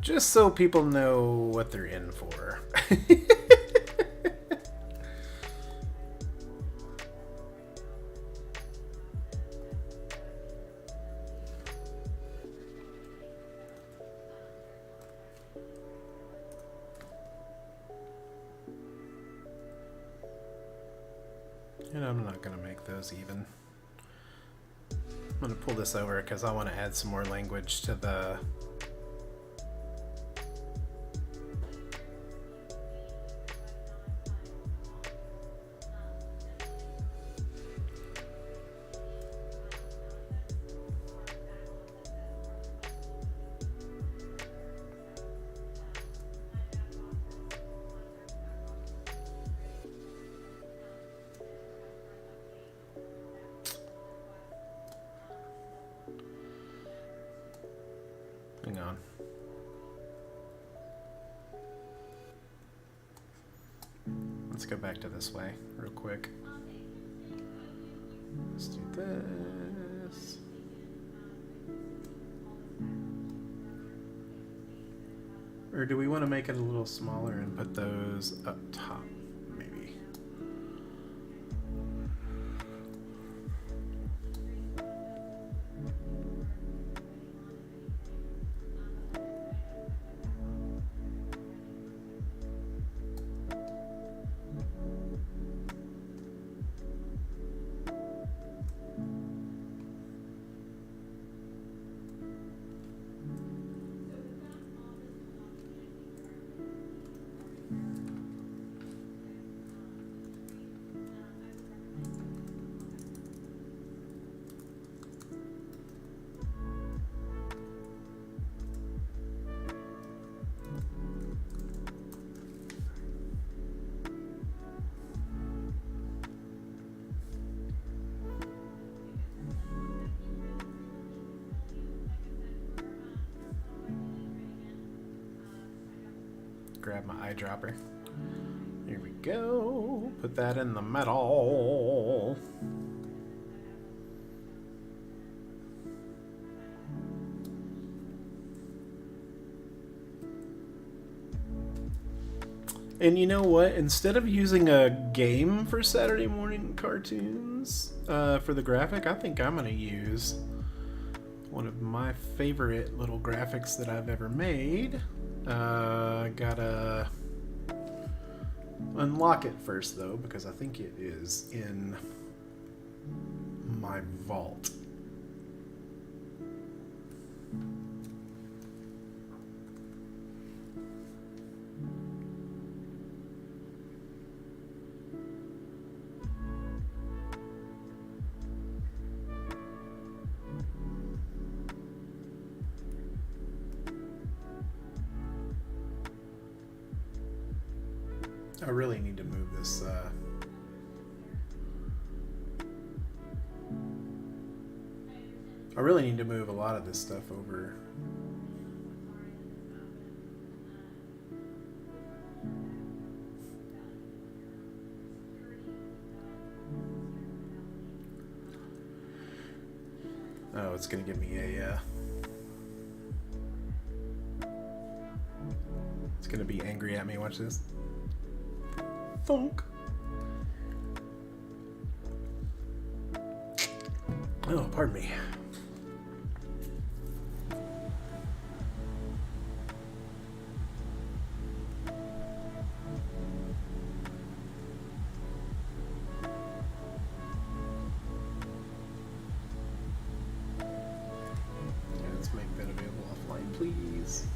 Just so people know what they're in for. And I'm not going to make those even. I'm going to pull this over because I want to add some more language to the... Hang on. Let's go back to this way real quick. Let's do this. Or do we want to make it a little smaller and put those up top, maybe? Grab my eyedropper. Here we go. Put that in the middle. And you know what? Instead of using a game for Saturday morning cartoons for the graphic, I think I'm going to use one of my favorite little graphics that I've ever made. Gotta unlock it first though, because I think it is in my vault. I really need to move this I really need to move a lot of this stuff over. Oh, it's gonna give me a. It's gonna be angry at me. Watch this. Thunk. Oh, pardon me. Let's make that available offline, please.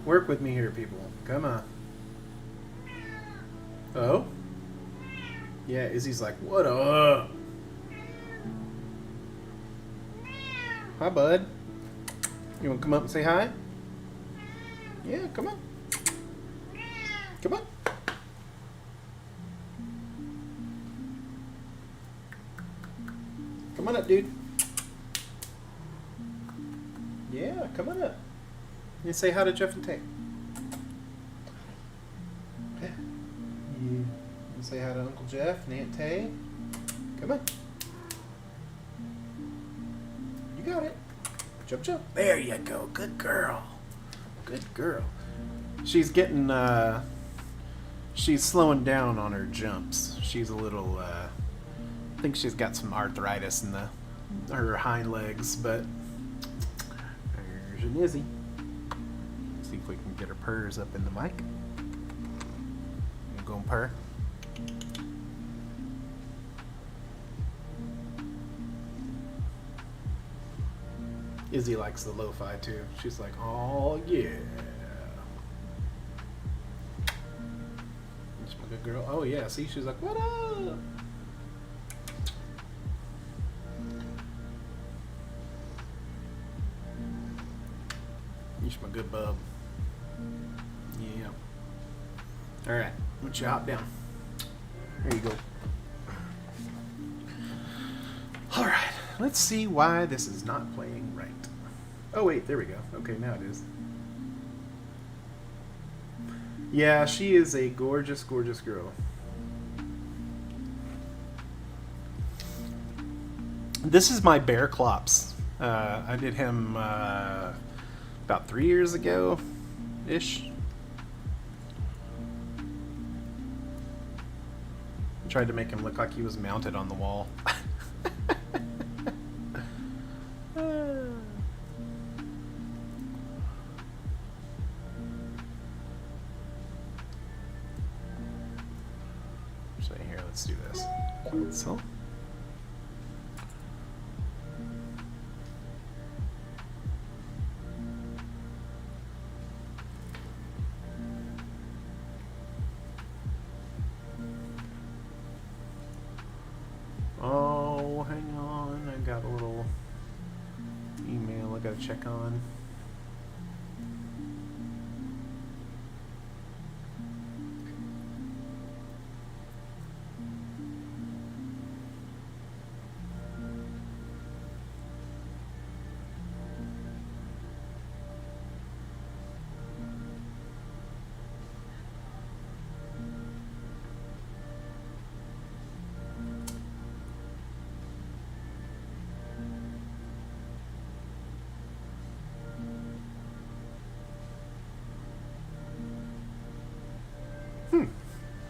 Work with me here, people. Come on. Oh? Yeah, Izzy's like, what up? Hi, bud. You want to come up and say hi? Yeah, come on. Come on. Come on up, dude. Yeah, come on up. You say hi to Jeff and Tay. Yeah. You say hi to Uncle Jeff and Aunt Tay. Come on. You got it. Jump, jump. There you go. Good girl. Good girl. She's getting, she's slowing down on her jumps. She's a little, I think she's got some arthritis in her hind legs, but there's an Izzy. See if we can get her purrs up in the mic. You going purr? Izzy likes the lo-fi too. She's like, oh yeah. That's my good girl. Oh yeah, see, she's like, what up? You're my good bub. Yeah. Alright, why don't you hop down? There you go. Alright, let's see why this is not playing right. Oh wait, there we go. Okay, now it is. Yeah, she is a gorgeous, gorgeous girl. This is my Bear Clops. I did him about 3 years ago-ish. Tried to make him look like he was mounted on the wall. So here, let's do this. Cancel. Oh, hang on. I got a little email I gotta check on.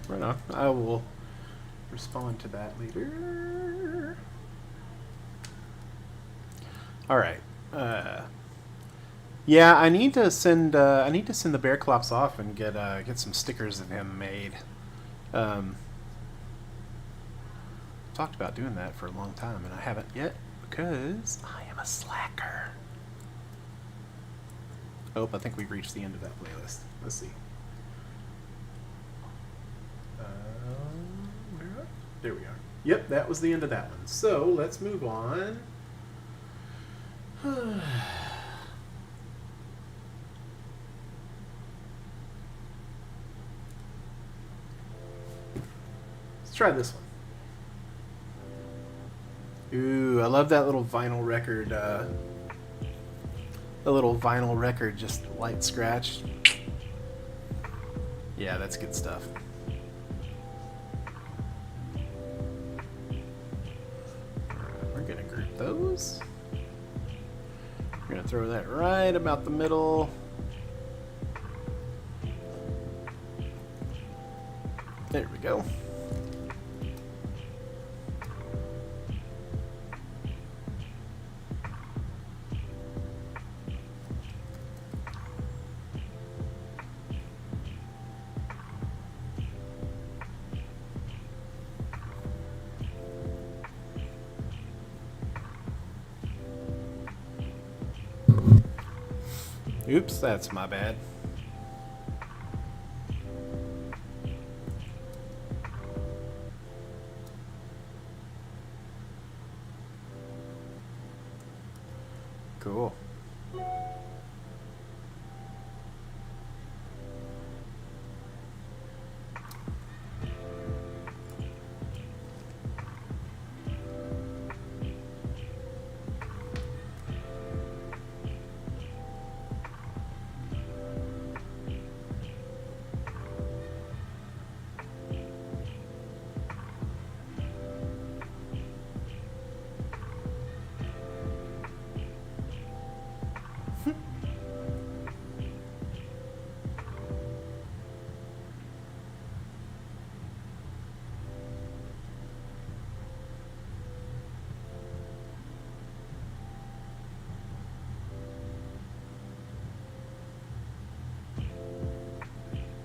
Right on. I will respond to that later. All right. Yeah, I need to send the Bear Clops off and get some stickers of him made. Talked about doing that for a long time, and I haven't yet because I am a slacker. Oh, I think we've reached the end of that playlist. Let's see. There we are. Yep, that was the end of that one. So let's move on. Let's try this one. Ooh, I love that little vinyl record. The little vinyl record, just light scratch. Yeah, that's good stuff. We're gonna group those. We're going to throw that right about the middle. There we go. Oops, that's my bad. Cool.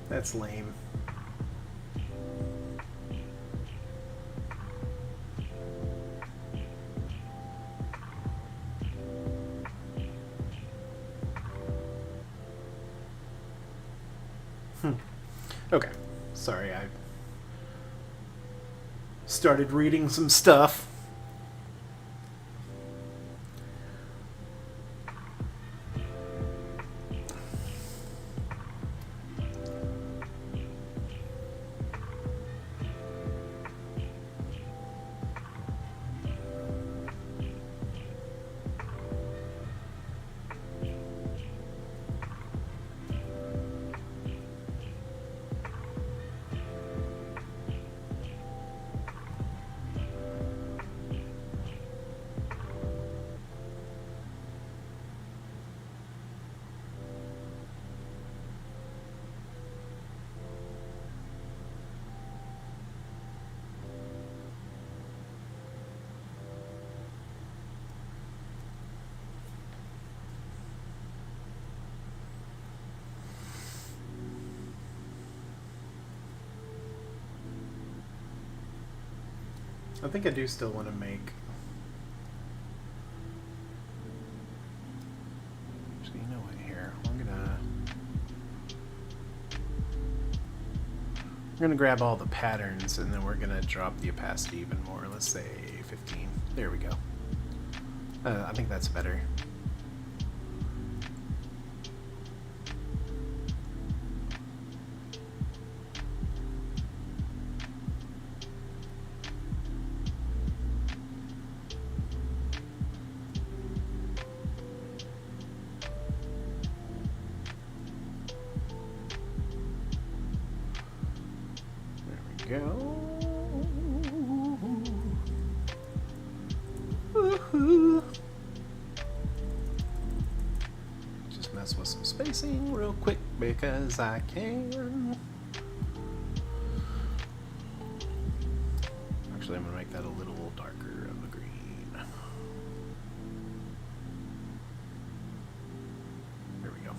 That's lame. Okay. Sorry, I started reading some stuff. I think I do still want to make... Actually, you know what, here, we're gonna grab all the patterns and then we're gonna drop the opacity even more. Let's say 15. There we go. I think that's better. Go. Woohoo. Just mess with some spacing real quick because I can. Actually, I'm gonna make that a little darker of a green. There we go.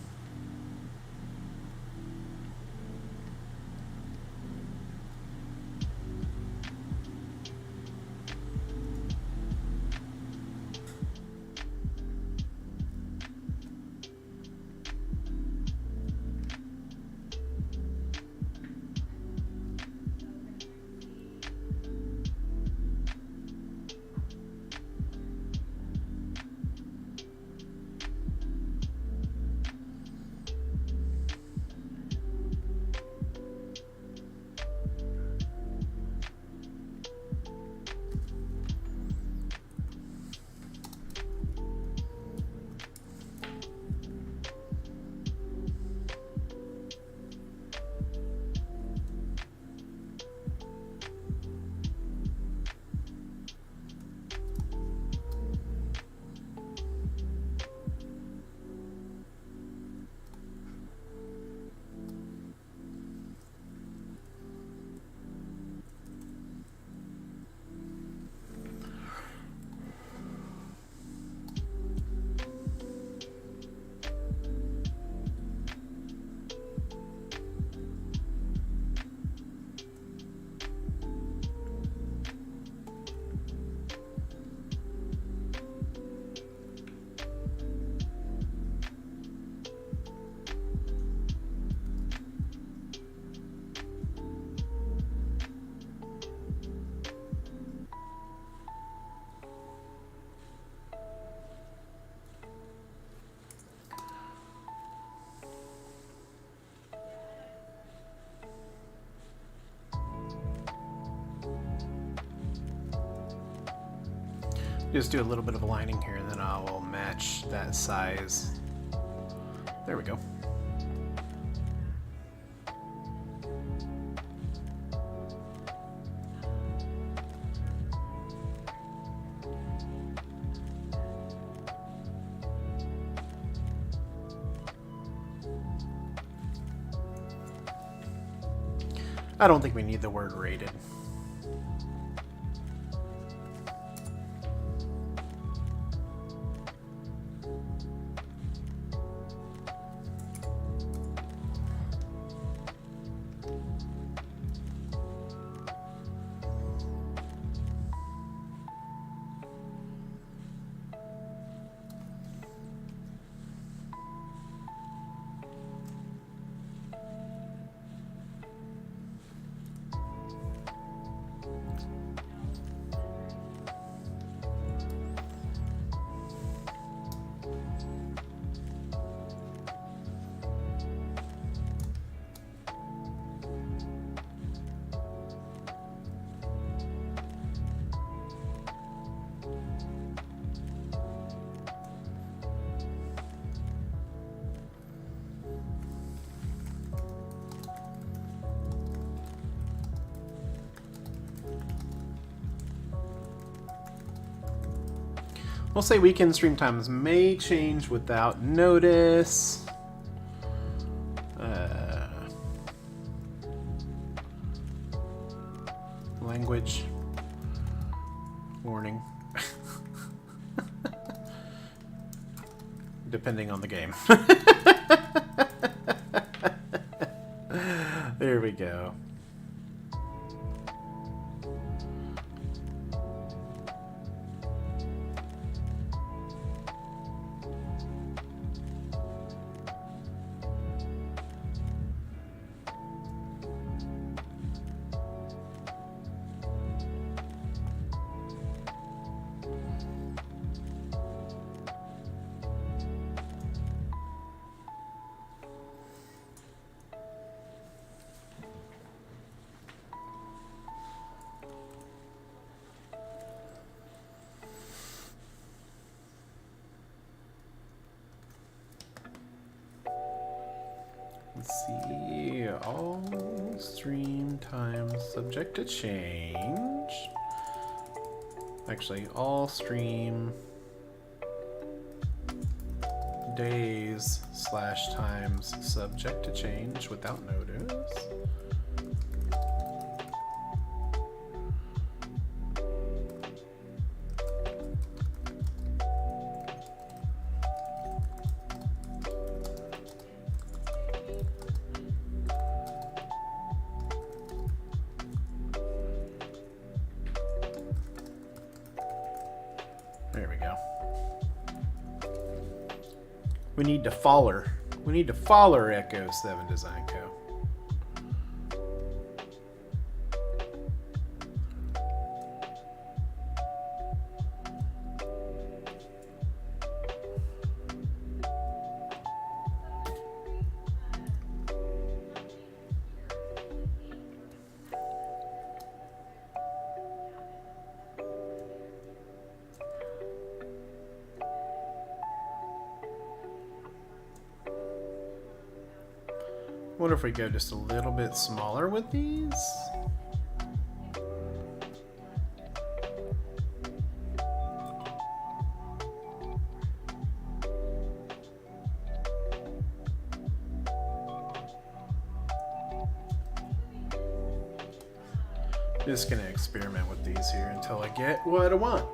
Just do a little bit of lining here, and then I will match that size. There we go. I don't think we need the word rated. We'll say weekend stream times may change without notice. Language warning. Depending on the game. There we go. Let's see, all stream times subject to change. Actually, all stream days / times subject to change without notice. There we go. We need to follow. We need to follow Echo 7 Design Co. Wonder if we go just a little bit smaller with these? Just gonna experiment with these here until I get what I want.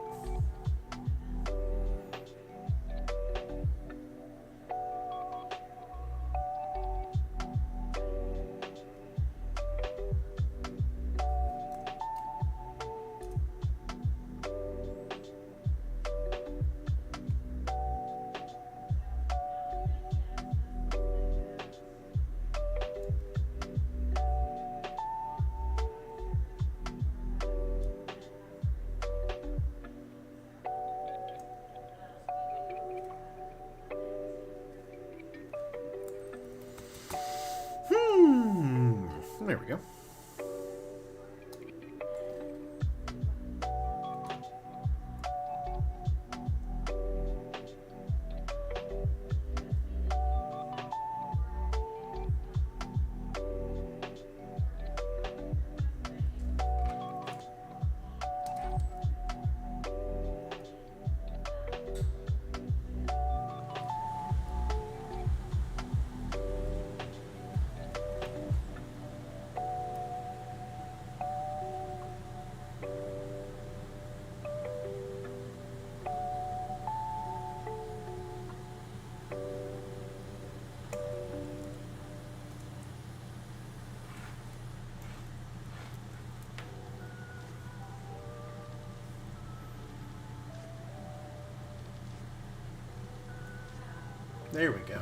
There we go.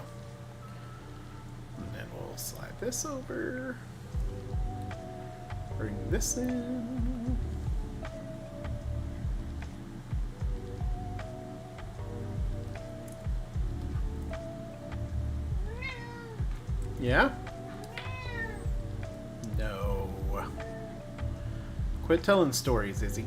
And then we'll slide this over. Bring this in. Yeah? No. Quit telling stories, Izzy.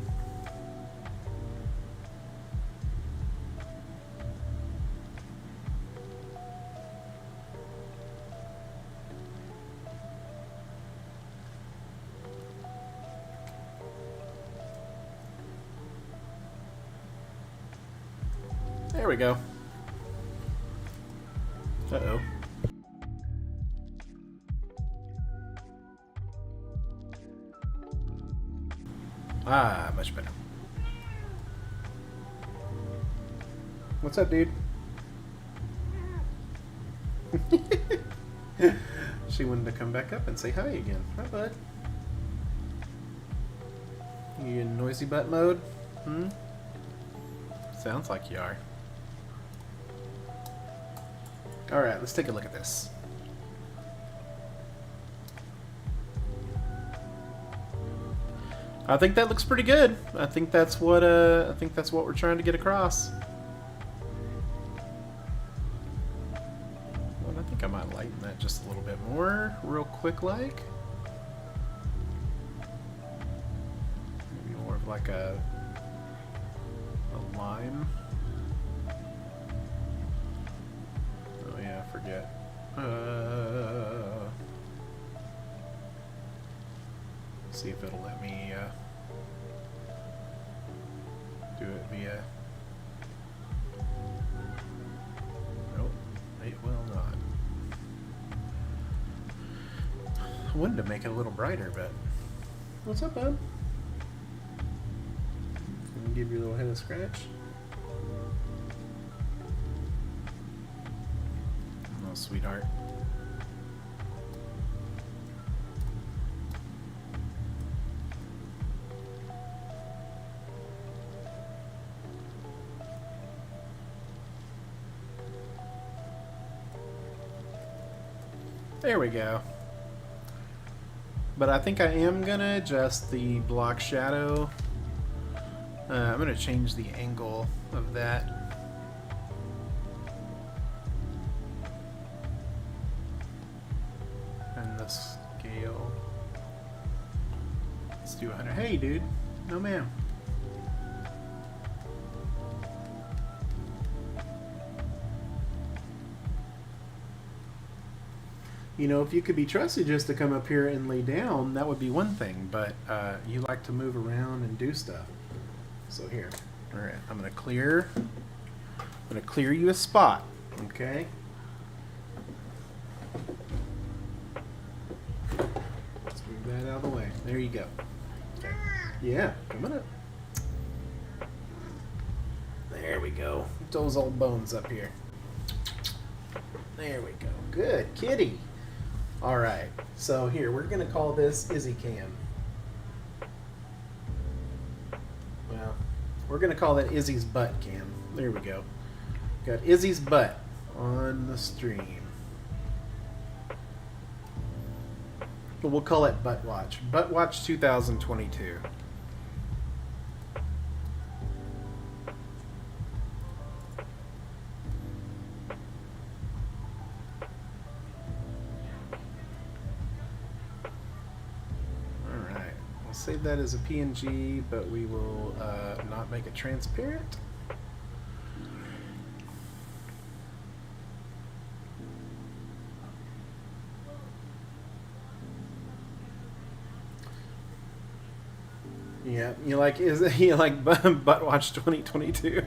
There we go. Uh-oh. Ah, much better. What's up, dude? She wanted to come back up and say hi again. Hi, bud. You in noisy butt mode? Hmm? Sounds like you are. Alright, let's take a look at this. I think that looks pretty good. I think that's what we're trying to get across. Well, I think I might lighten that just a little bit more, real quick like. Maybe more of like a line. Oh yeah, I forget. See if it'll let me do it via. Nope, it will not. I wanted to make it a little brighter, but what's up, bud? Can I give you a little head of scratch? Oh, sweetheart. There we go. But I think I am gonna adjust the block shadow. I'm gonna change the angle of that. And the scale. Let's do 100. Hey, dude. No, ma'am. You know, if you could be trusted just to come up here and lay down, that would be one thing, but you like to move around and do stuff. So here, all right, I'm gonna clear you a spot, okay? Let's move that out of the way. There you go. Okay. Yeah, come on up. There we go. Those old bones up here. There we go. Good kitty. All right, so here, we're gonna call this Izzy Cam. Well, we're gonna call that Izzy's butt cam. There we go. Got Izzy's butt on the stream. But we'll call it Butt Watch. Butt Watch 2022. Save that as a PNG, but we will not make it transparent. Yeah, you like Butt Watch 2022?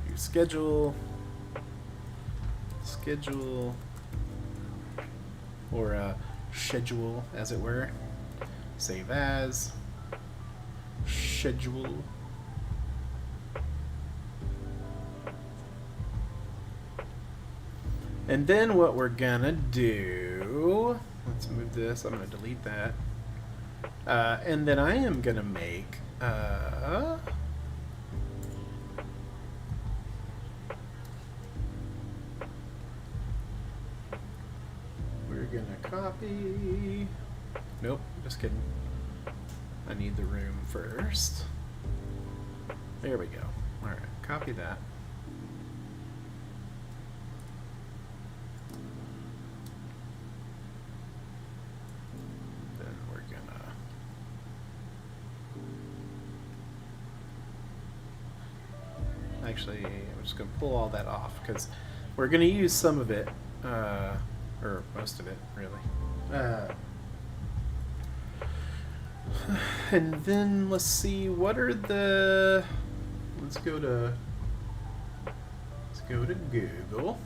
Your schedule, or schedule, as it were. Save as schedule. And then what we're gonna do, let's move this, I'm gonna delete that. And then I am gonna make we're gonna copy. Nope, just kidding. I need the room first. There we go. Alright, copy that. Then we're gonna actually, I'm just gonna pull all that off because we're gonna use some of it, or most of it, really. And then let's see, what are the? Let's go to Google.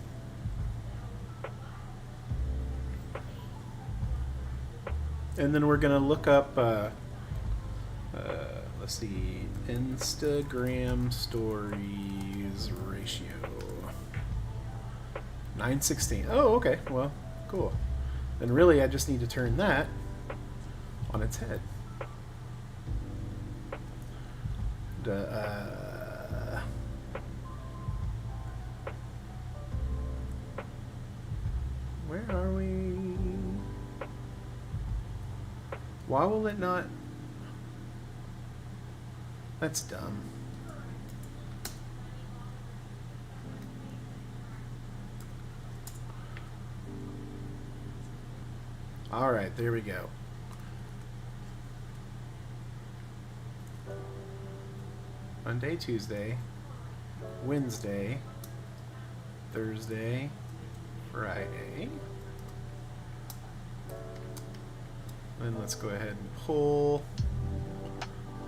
And then we're gonna look up. Let's see, Instagram stories ratio 9:16. Oh, okay. Well, cool. Then really, I just need to turn that on its head. Where are we? Why will it not? That's dumb. All right, there we go. Monday, Tuesday, Wednesday, Thursday, Friday. Then let's go ahead and pull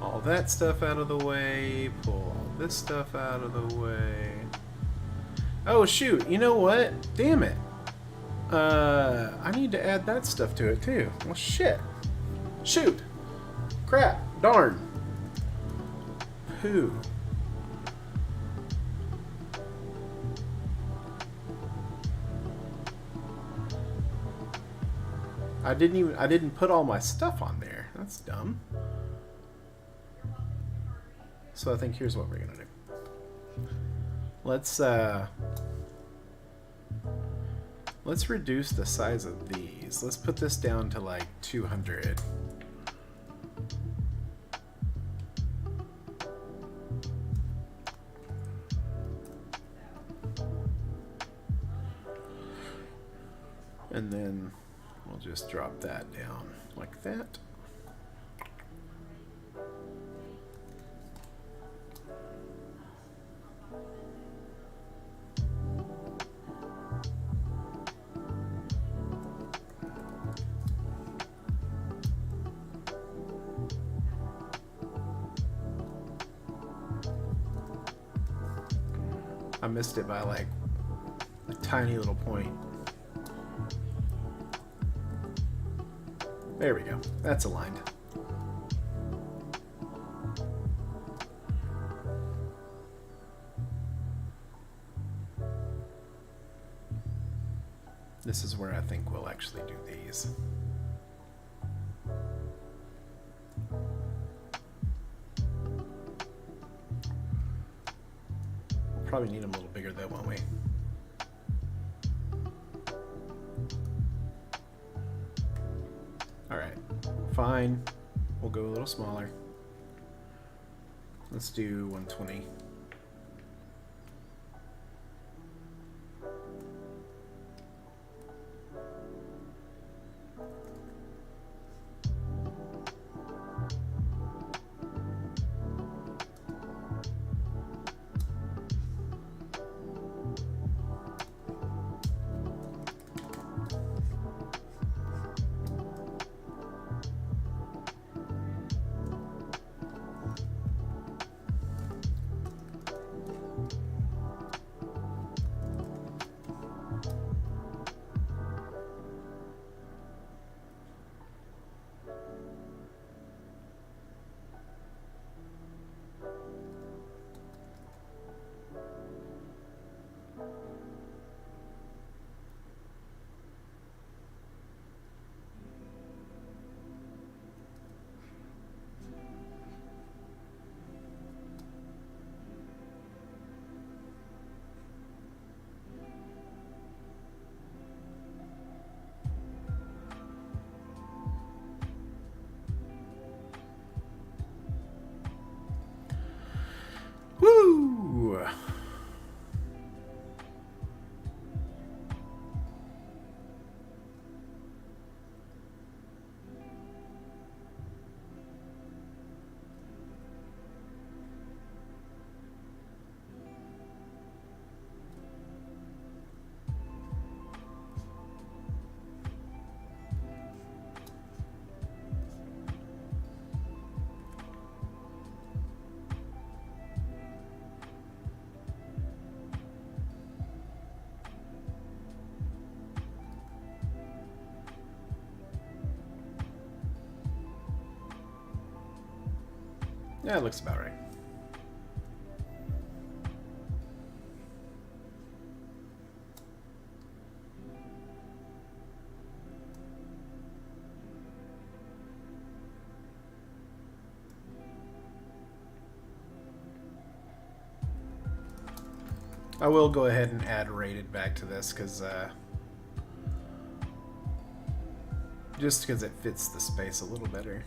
all that stuff out of the way, pull all this stuff out of the way. Oh shoot, you know what? Damn it. I need to add that stuff to it too. Well shit. Shoot. Crap. Darn. Who? I didn't put all my stuff on there. That's dumb. So I think here's what we're gonna do. Let's reduce the size of these. Let's put this down to like 200. And then we'll just drop that down like that. I missed it by like a tiny little point. There we go. That's aligned. This is where I think we'll actually do these. We'll probably need them a little bigger though, won't we? Alright, fine. We'll go a little smaller. Let's do 120. Yeah, it looks about right. I will go ahead and add rated back to this because just because it fits the space a little better.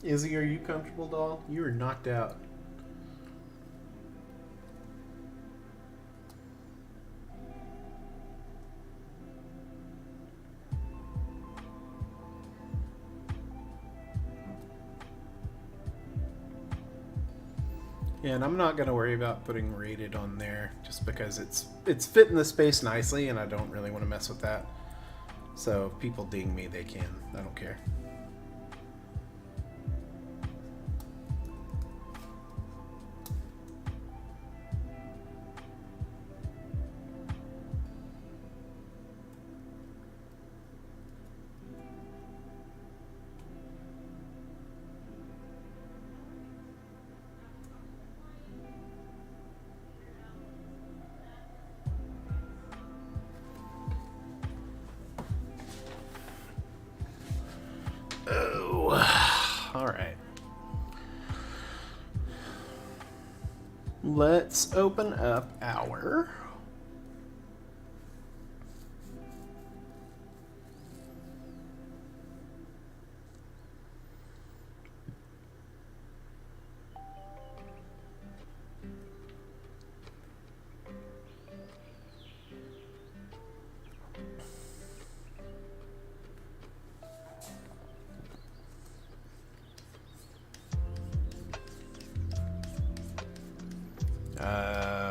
Izzy, are you comfortable, doll? You are knocked out. And I'm not going to worry about putting rated on there just because it's fitting the space nicely and I don't really want to mess with that. So if people ding me, they can. I don't care. Oh, all right. Let's open up our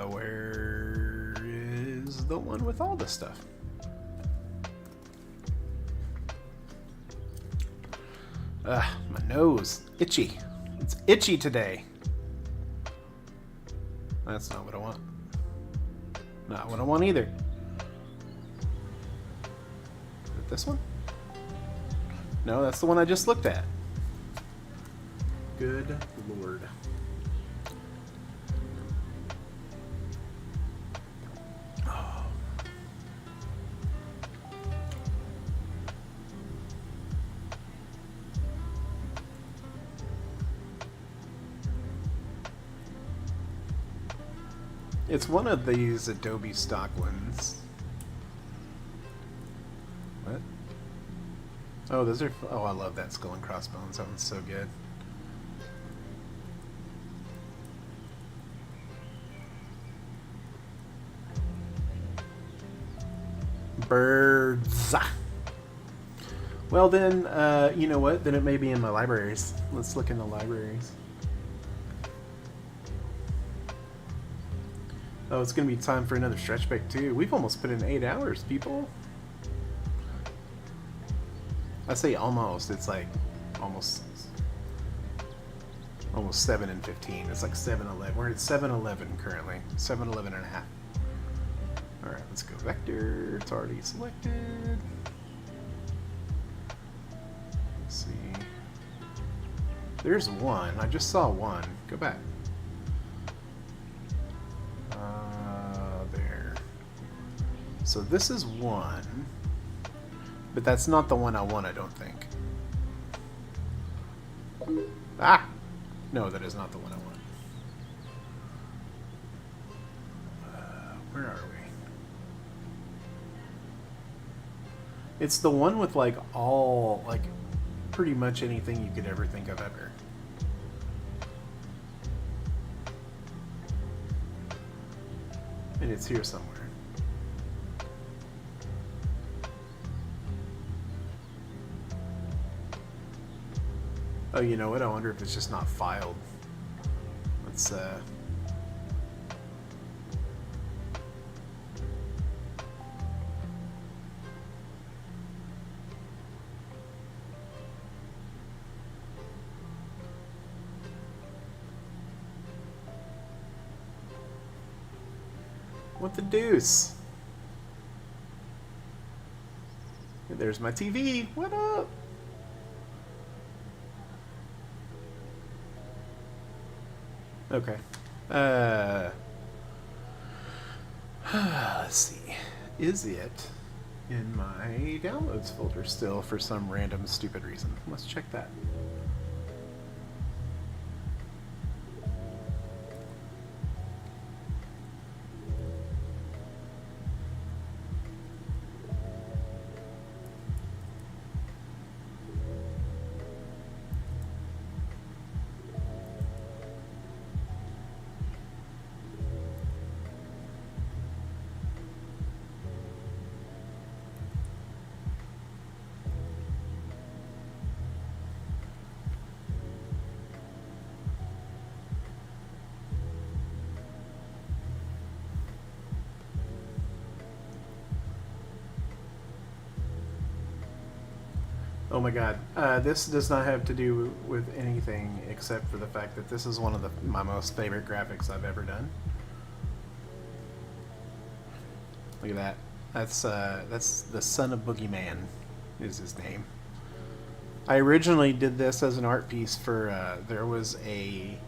where is the one with all the stuff? My nose. Itchy. It's itchy today. That's not what I want. Not what I want either. Is it this one? No, that's the one I just looked at. Good Lord. It's one of these Adobe stock ones. What? Oh, those are... Oh, I love that Skull and Crossbones. That one's so good. Birds. Well then, you know what? Then it may be in my libraries. Let's look in the libraries. Oh, it's going to be time for another stretch break, too. We've almost put in 8 hours, people. I say almost. It's like almost 7 and 15. It's like 7:11. We're at 7:11 currently. 7:11 and a half. All right, let's go vector. It's already selected. Let's see. There's one. I just saw one. Go back. There. So this is one, but that's not the one I want, I don't think. Ah! No, that is not the one I want. Where are we? It's the one with like all, like pretty much anything you could ever think of ever. And it's here somewhere. Oh, you know what? I wonder if it's just not filed. Let's, what the deuce? There's my TV. What up? Okay. Let's see. Is it in my downloads folder still for some random stupid reason? Let's check that. Oh my god. This does not have to do with anything except for the fact that this is one of my most favorite graphics I've ever done. Look at that. That's the Son of Boogeyman is his name. I originally did this as an art piece for there was an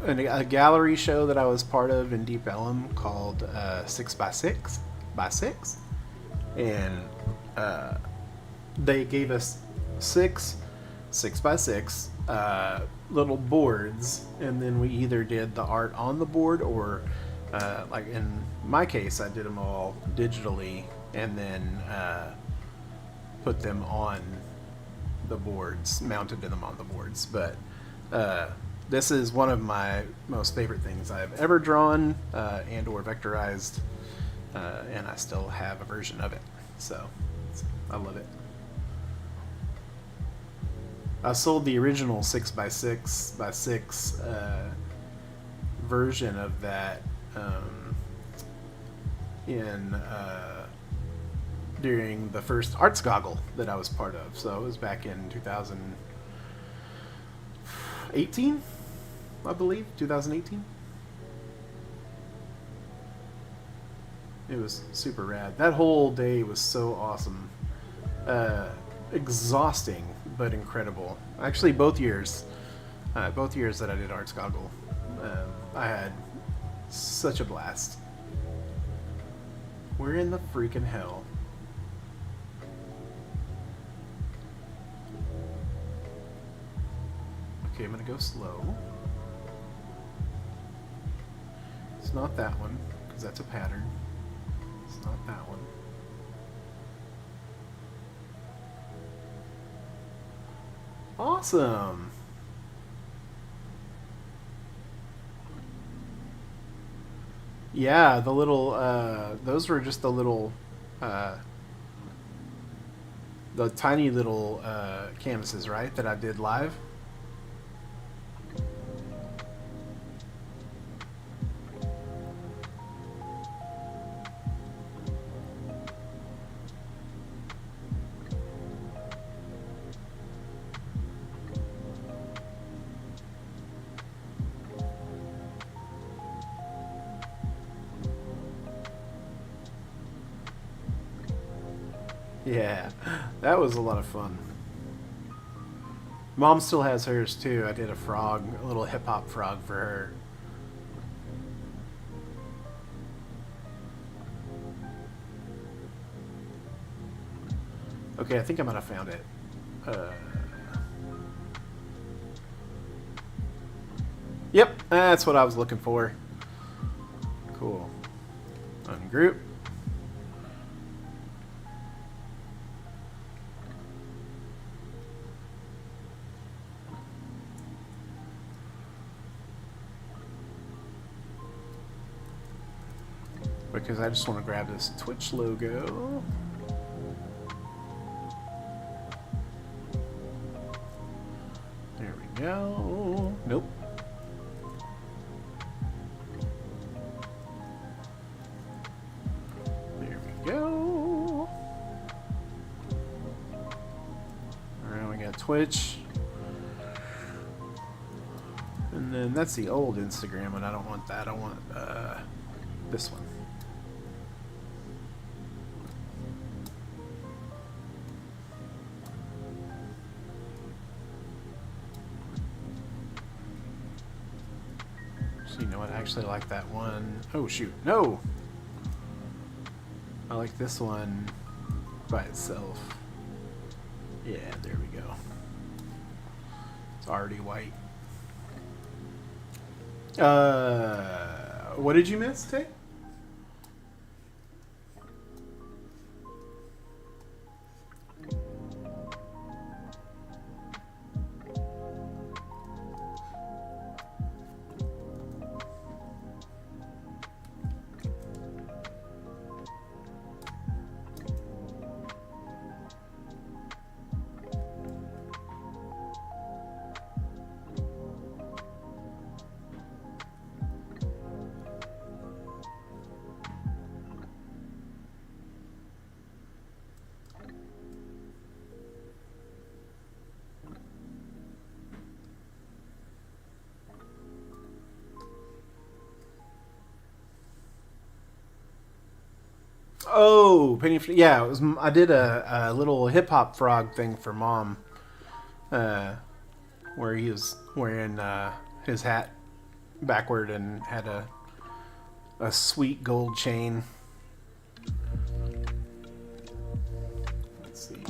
a gallery show that I was part of in Deep Ellum called 6x6 by 6, and they gave us 6x6 little boards, and then we either did the art on the board or like in my case I did them all digitally and then put them on the boards, mounted them on the boards. But this is one of my most favorite things I've ever drawn and or vectorized, and I still have a version of it, so I love it. I sold the original 6x6 by 6 version of that during the first Arts Goggle that I was part of. So it was back in 2018, I believe, 2018. It was super rad. That whole day was so awesome. Exhausting, but incredible. Actually, both years that I did Arts Goggle, I had such a blast. We're in the freaking hell. Okay, I'm gonna go slow. It's not that one, because that's a pattern. It's not that one. Awesome! Yeah, the little, those were just the little, the tiny little canvases, right, that I did live? Yeah, that was a lot of fun. Mom still has hers too. I did a frog, a little hip-hop frog for her. Okay, I think I might have found it. Yep, that's what I was looking for. Cool. Ungroup. Because I just want to grab this Twitch logo. There we go. Nope. There we go. Alright, we got Twitch. And then that's the old Instagram, and I don't want that. I want this one. So you know what? I actually like that one. Oh shoot, no! I like this one by itself. Yeah, there we go. It's already white. What did you miss, Tay? Oh, yeah, it was. I did a little hip hop frog thing for Mom, where he was wearing his hat backward and had a sweet gold chain. Let's see.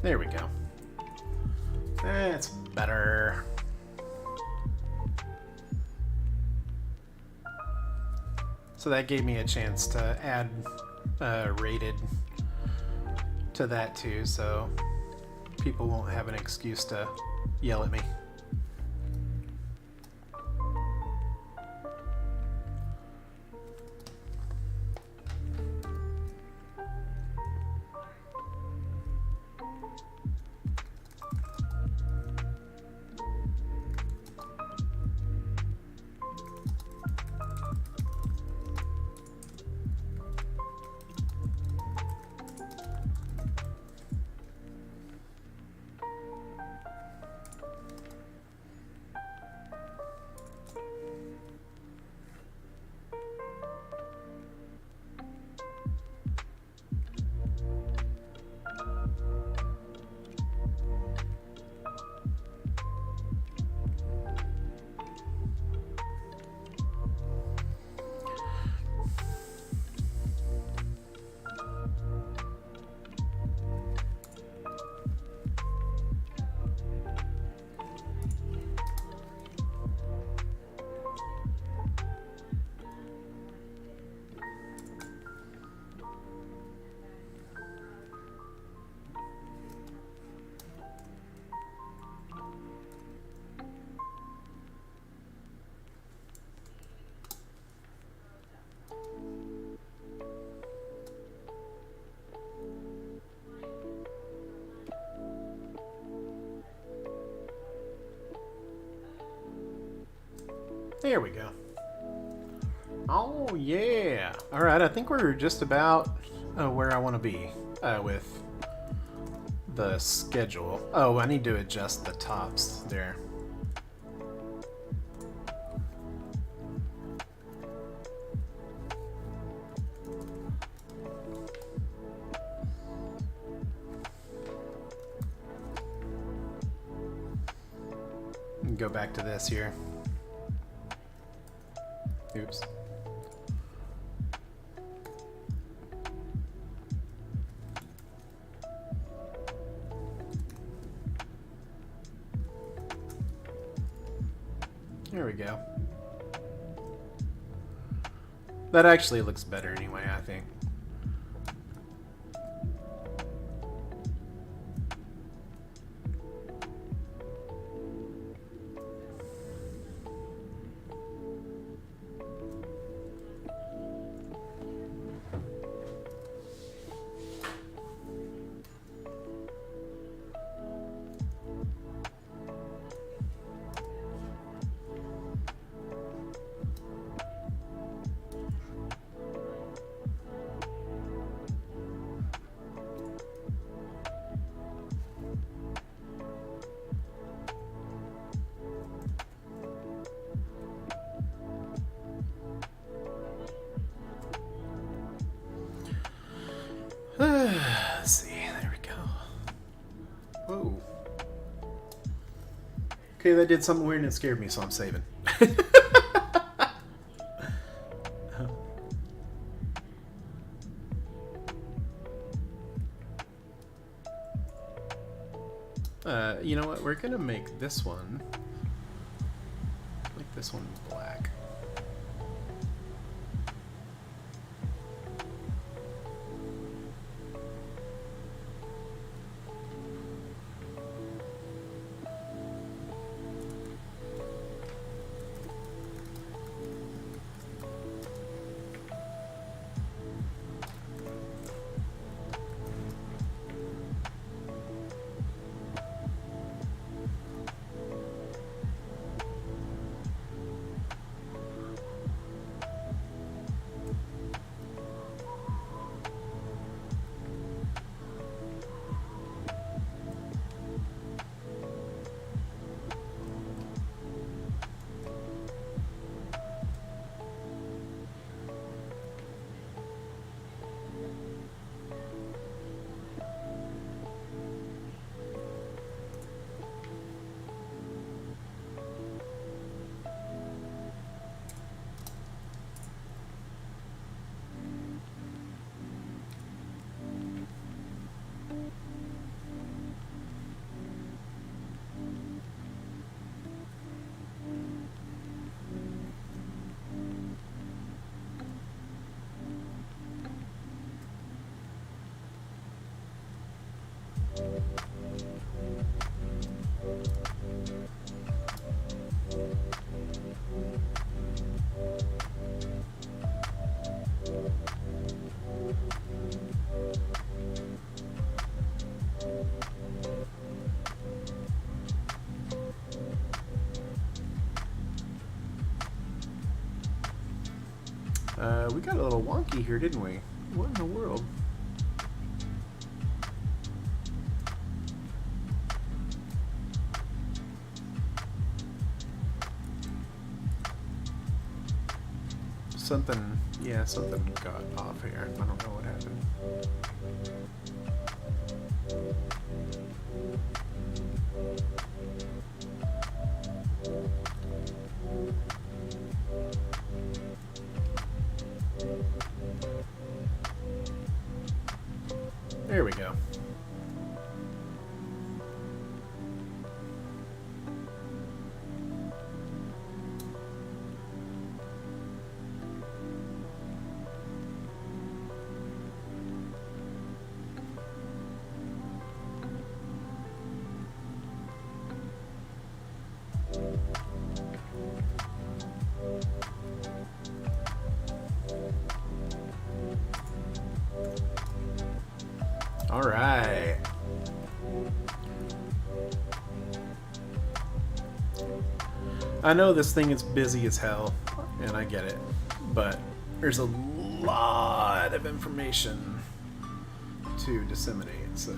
There we go. That's better. So that gave me a chance to add rated to that too, so people won't have an excuse to yell at me. There we go. Oh, yeah. All right, I think we're just about where I want to be with the schedule. Oh, I need to adjust the tops there. Go back to this here. Oops. There we go. That actually looks better anyway, I think. Let's see, there we go. Whoa. Okay, that did something weird and it scared me, so I'm saving. You know what? We're gonna make this one, make this one black. We got a little wonky here, didn't we? What in the world? Something, yeah, something got off here. I don't know what happened. There we go. All right. I know this thing is busy as hell, and I get it, but there's a lot of information to disseminate, so...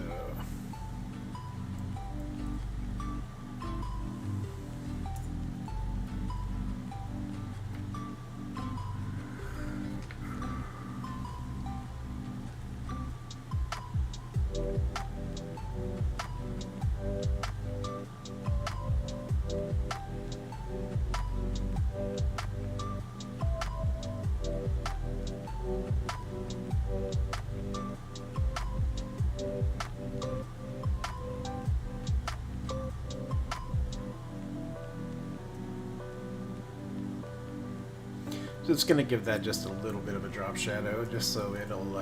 Just gonna give that just a little bit of a drop shadow, just so it'll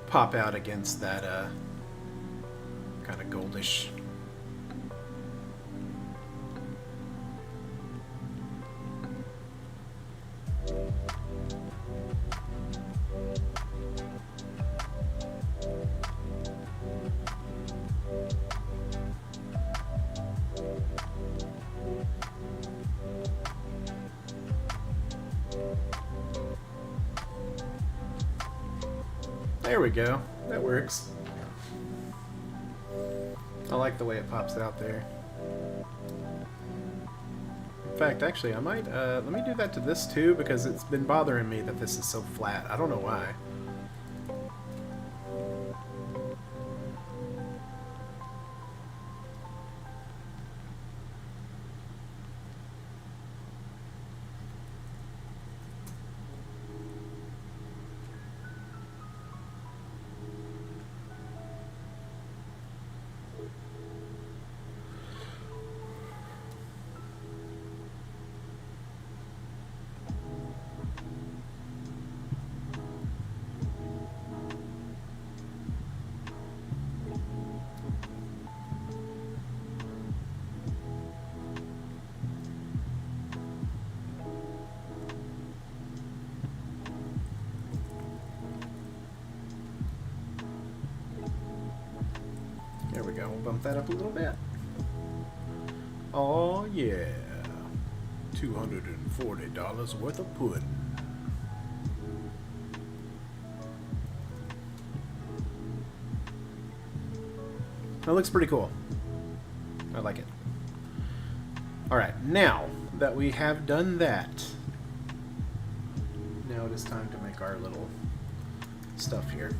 pop out against that kind of goldish. There we go. That works. I like the way it pops out there. In fact, actually, I might, let me do that to this too, because it's been bothering me that this is so flat. I don't know why. There we go. We'll bump that up a little bit. Oh yeah. $240 worth of pudding. That looks pretty cool. I like it. Alright, now that we have done that, now it is time to make our little stuff here.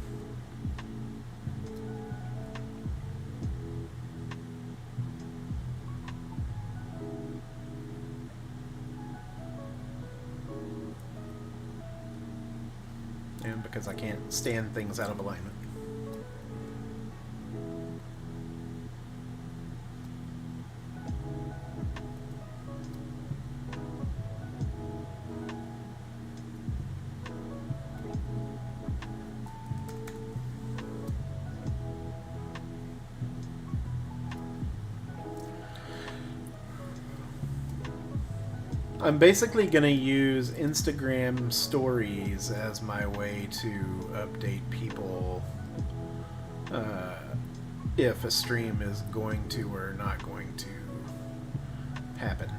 And because I can't stand things out of alignment. I'm basically going to use Instagram stories as my way to update people if a stream is going to or not going to happen.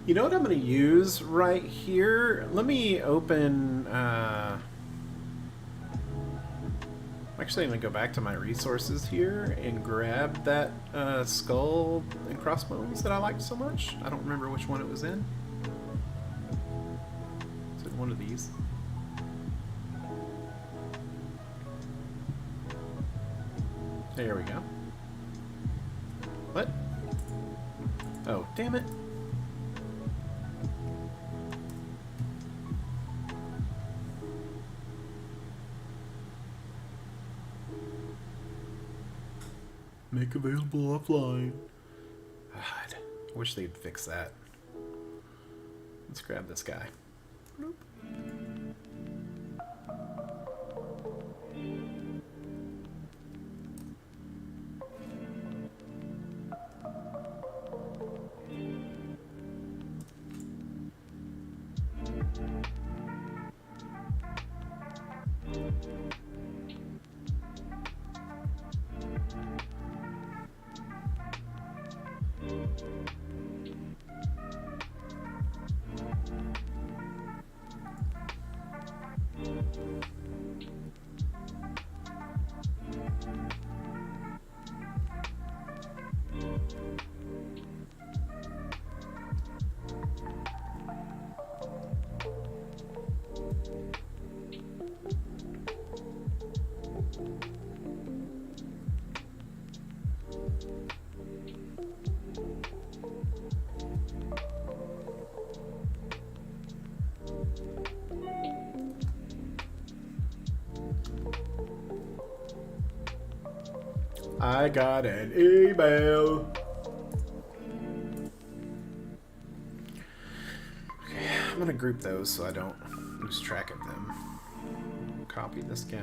You know what I'm going to use right here? Let me open... actually, I'm going to go back to my resources here and grab that skull and crossbones that I liked so much. I don't remember which one it was in. Is it one of these? There we go. What? Oh, damn it. Make available offline. God, I wish they'd fix that. Let's grab this guy. Nope. I got an email. Okay, I'm gonna group those so I don't lose track of them. Copy this guy.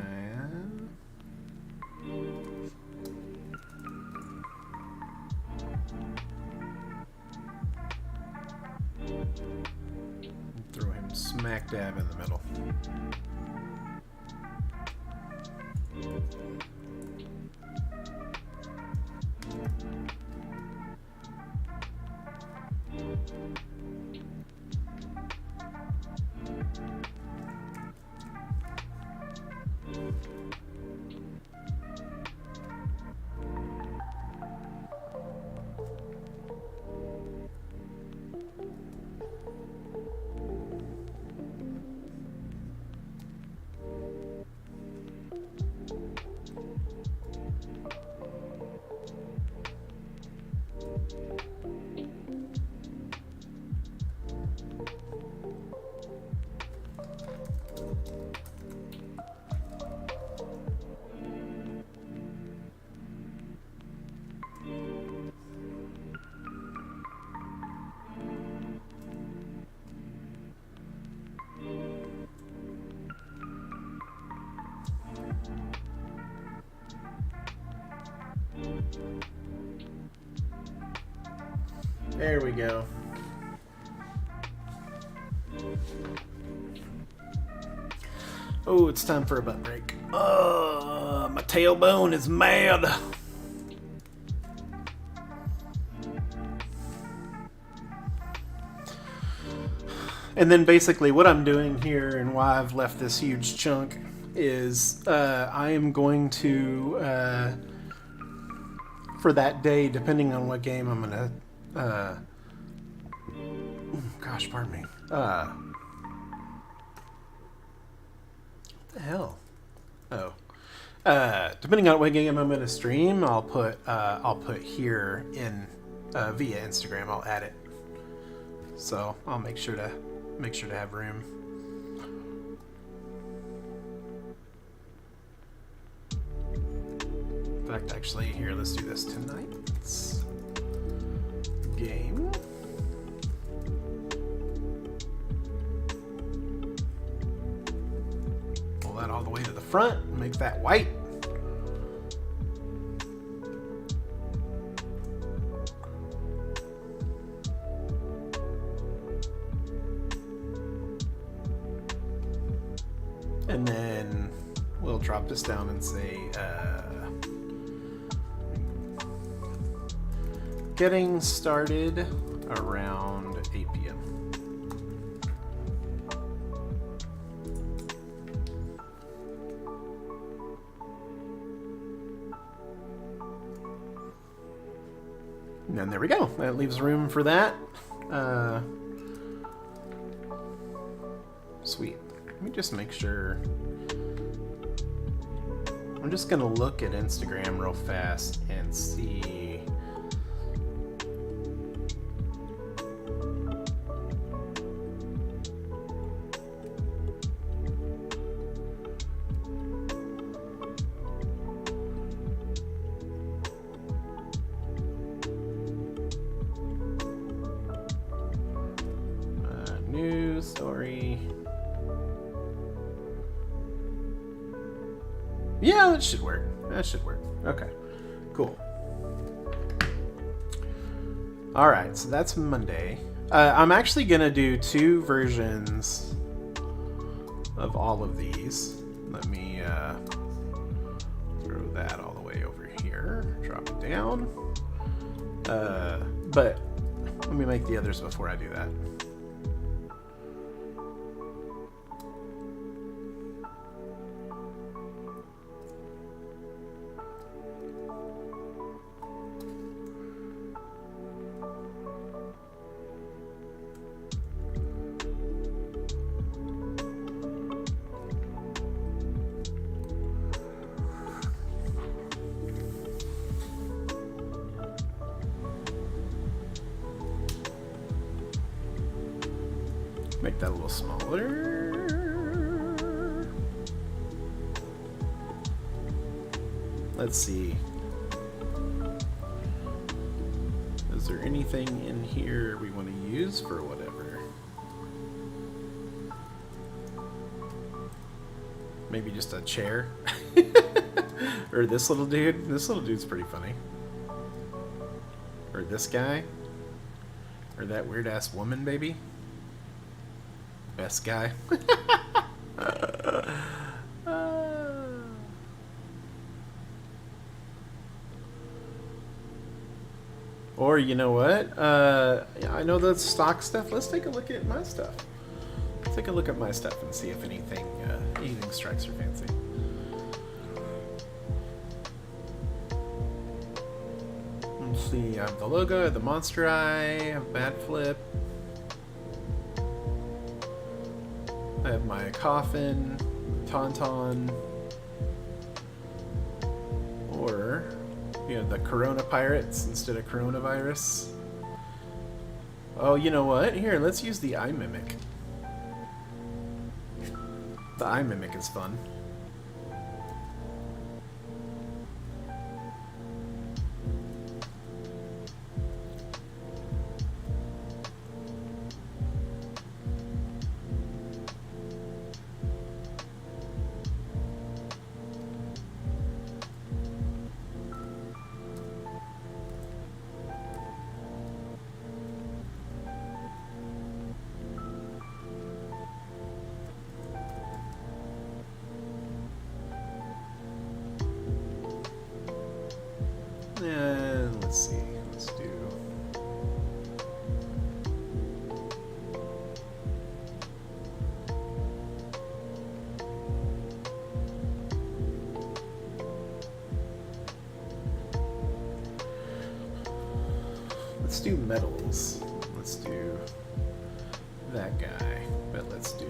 Throw him smack dab in the middle. There we go. Oh, it's time for a butt break. My tailbone is mad. And then basically what I'm doing here and why I've left this huge chunk is I am going to, for that day, depending on what game I'm going to, gosh, pardon me. What the hell? Oh. Depending on what game I'm going to stream, I'll put here in via Instagram. I'll add it. So I'll make sure to have room. In fact, actually, here, let's do this tonight. It's game. Pull that all the way to the front, make that white. And then we'll drop this down and say, getting started around 8 p.m. And then there we go. That leaves room for that. Sweet. Let me just make sure. I'm just gonna look at Instagram real fast and see. News story. Yeah, that should work. That should work. Okay, cool. All right, so that's Monday. I'm actually gonna do 2 versions of all of these. Let me throw that all the way over here. Drop it down. But let me make the others before I do that. Make that a little smaller. Let's see. Is there anything in here we want to use for whatever? Maybe just a chair? Or this little dude? This little dude's pretty funny. Or this guy? Or that weird ass woman, baby? Best guy. Or you know what? I know that's stock stuff. Let's take a look at my stuff. Let's take a look at my stuff and see if anything strikes your fancy. Let's see. I have the logo, I have the monster eye, I have bat flip. I have my coffin, tauntaun, or the Corona Pirates instead of coronavirus. Oh, you know what? Here, let's use the eye mimic. The eye mimic is fun. And let's see, let's do... Let's do metals. Let's do that guy, but let's do...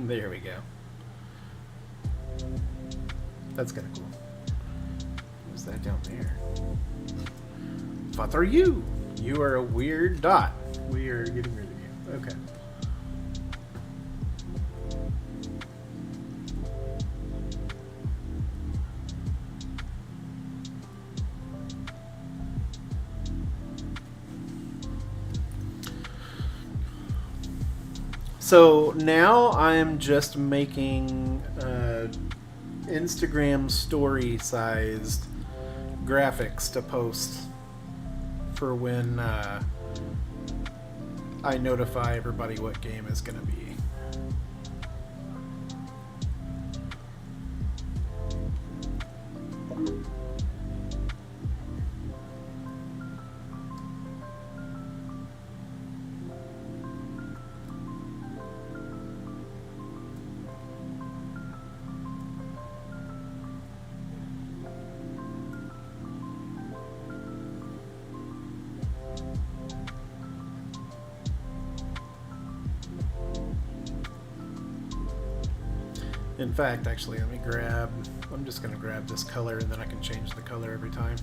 There we go. That's kind of cool. What's that down there? What are you? You are a weird dot. We are getting rid of you. Okay. So now I'm just making Instagram story sized graphics to post for when I notify everybody what game is going to be. In fact, actually, let me grab, I'm just going to grab this color and then I can change the color every time.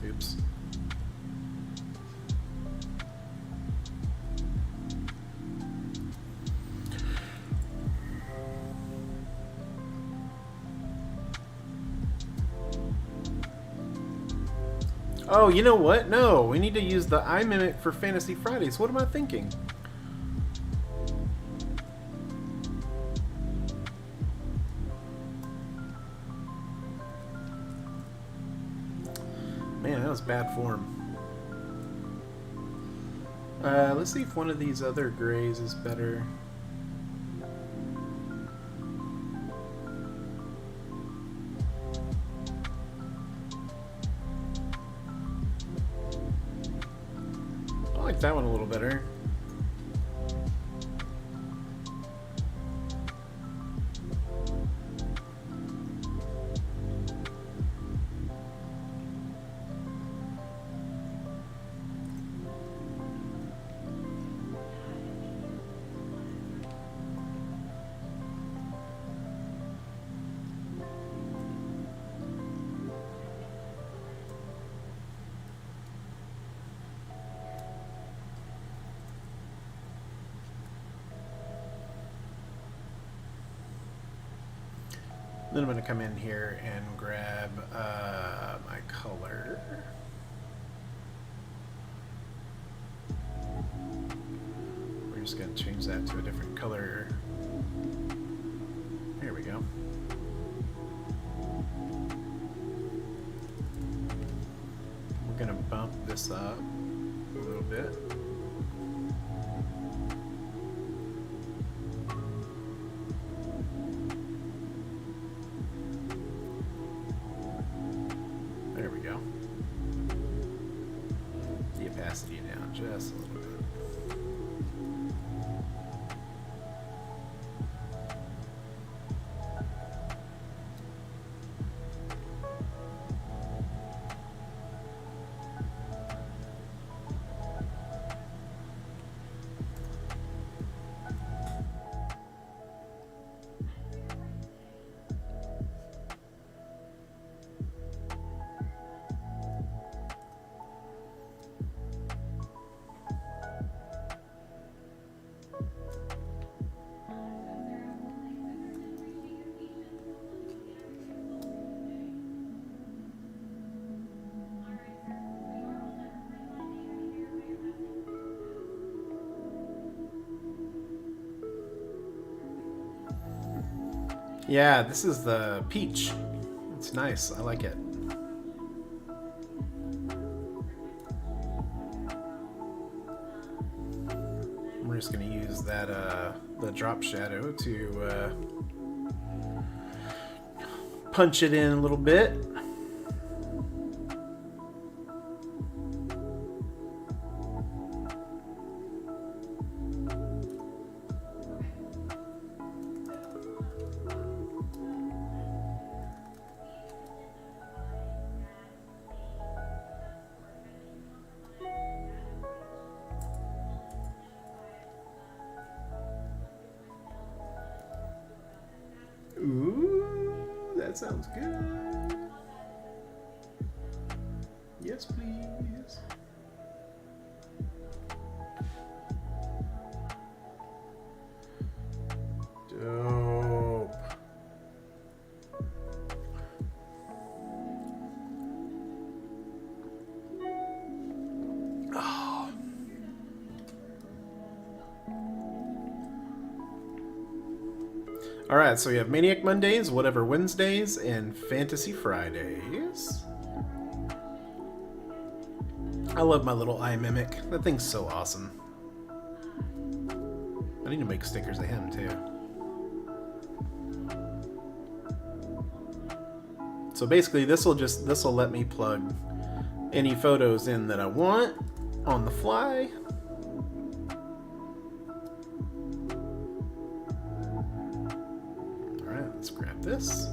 Oops. Oh, you know what? No, we need to use the iMimic for Fantasy Fridays. What am I thinking? Man, that was bad form. Let's see if one of these other grays is better. I like that one a little better. Then I'm going to come in here and grab my color. We're just going to change that to a different color. There we go. We're going to bump this up a little bit. There we go. The opacity down just a little bit. Yeah, this is the peach. It's nice. I like it. We're just going to use that the drop shadow to punch it in a little bit. Ooh, that sounds good. Yes, please. Dope. Oh. Alright, so we have Maniac Mondays, Whatever Wednesdays, and Fantasy Fridays. I love my little iMimic. That thing's so awesome. I need to make stickers of him, too. So basically, this will let me plug any photos in that I want on the fly. Alright, let's grab this.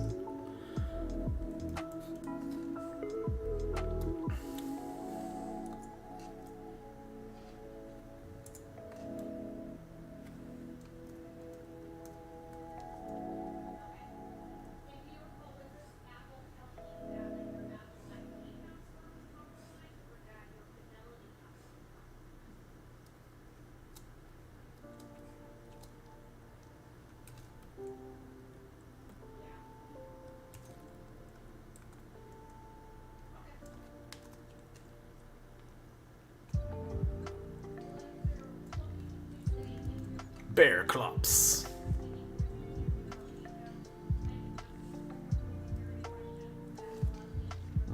Bear Clops.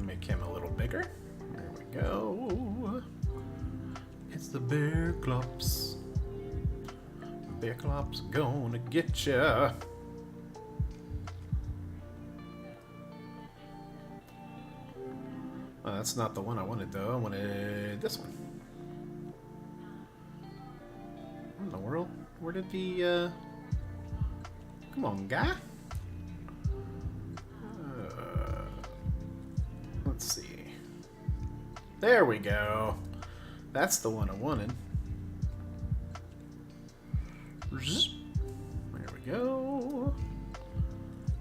Make him a little bigger. There we go. It's the Bear Clops. Bear Clops gonna get ya. That's not the one I wanted though. I wanted this one. What in the world? Where did the come on, guy? Let's see. There we go. That's the one I wanted. There we go.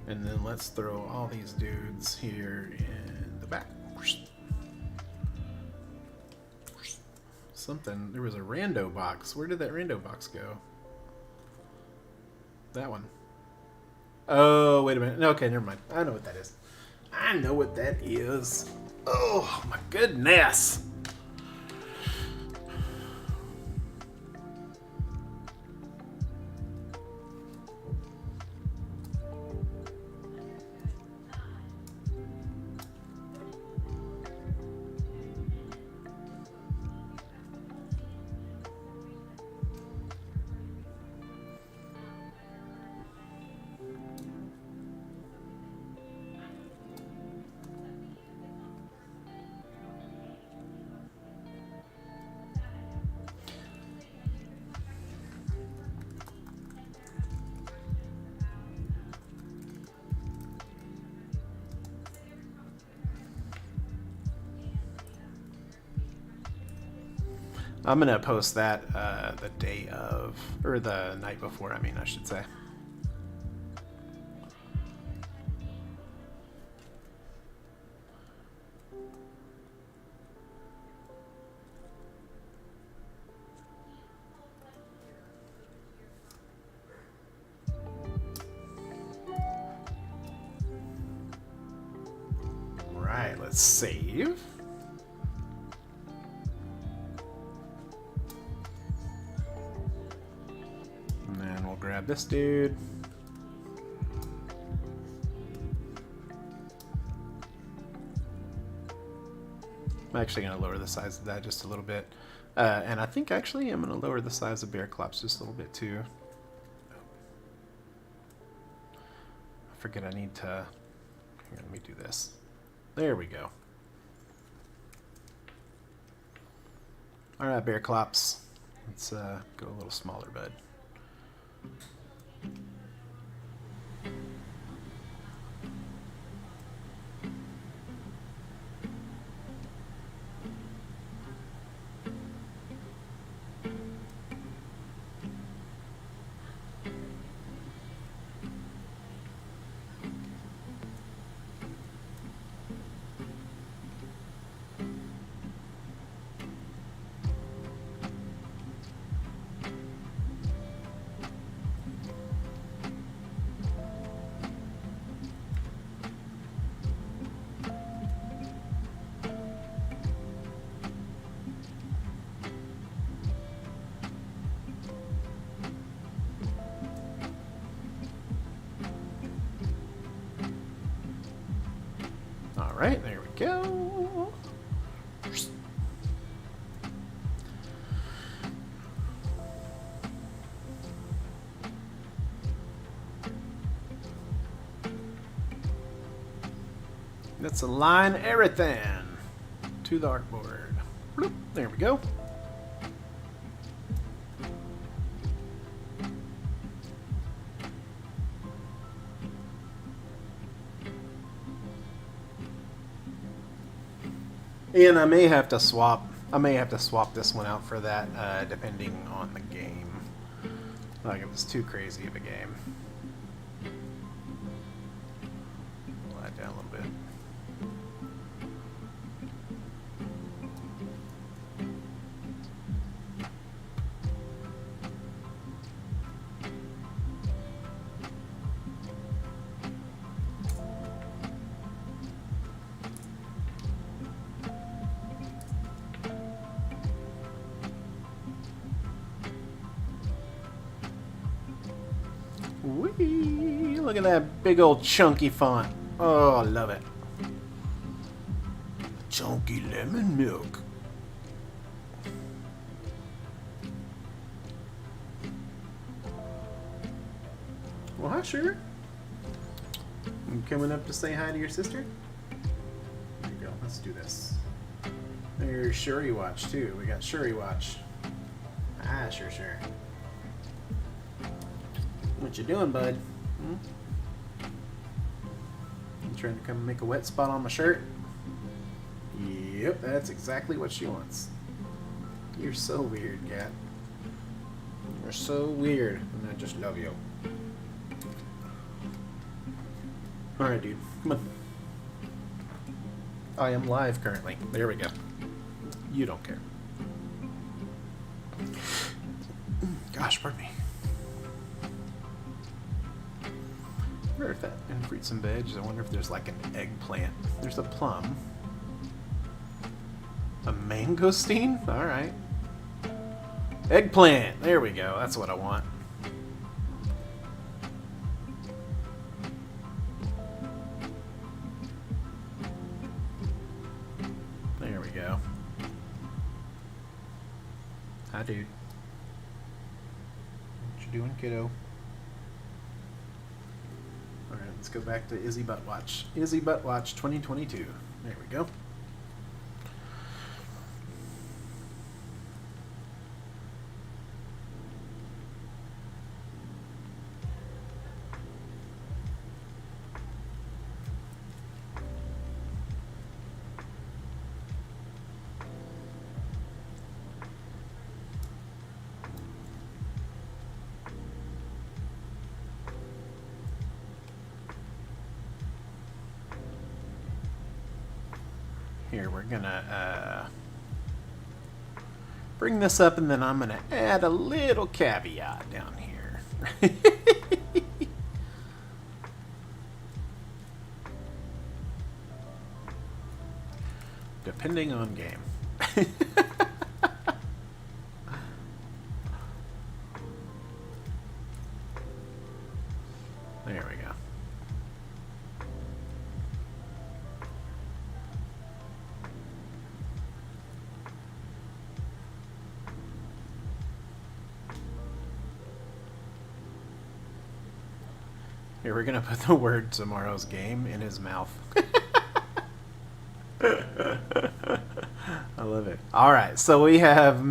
And then let's throw all these dudes here in the back. Something. There was a rando box. Where did that rando box go? That one. Oh, wait a minute. Okay, never mind. I know what that is. I know what that is. Oh, my goodness. I'm gonna post that the day of, or the night before, I should say. Right, let's save. Grab this dude. I'm actually going to lower the size of that just a little bit. And I think actually I'm going to lower the size of Bear Clops just a little bit too. I forget I need to... Here, let me do this. There we go. Alright, Bear Clops. Let's go a little smaller, bud. Alright, there we go. Let's align everything to the artboard. Bloop, there we go. And I may have to swap this one out for that, depending on the game. Like if it's too crazy of a game. Pull that down a little bit. Whee! Look at that big old chunky font. Oh, I love it. Chunky lemon milk. Well, hi, Sugar. You coming up to say hi to your sister? There you go. Let's do this. There's Shuri Watch, too. We got Shuri Watch. Ah, sure. What you doing, bud? Hmm? You trying to come make a wet spot on my shirt? Yep, that's exactly what she wants. You're so weird, cat. You're so weird, and I just love you. Alright, dude. Come on. I am live currently. There we go. You don't care. Gosh, pardon me. I wonder if that in fruits and veg, I wonder if there's like an eggplant. There's a plum. A mangosteen? Alright. Eggplant! There we go. That's what I want. There we go. Hi, dude. What you doing, kiddo? Alright, let's go back to Izzy Butt Watch. Izzy Butt Watch 2022. There we go. Here, we're gonna bring this up, and then I'm gonna add a little caveat down here. Depending on game. There we go. Here, we're gonna put the word tomorrow's game in his mouth. I love it. Alright, so we have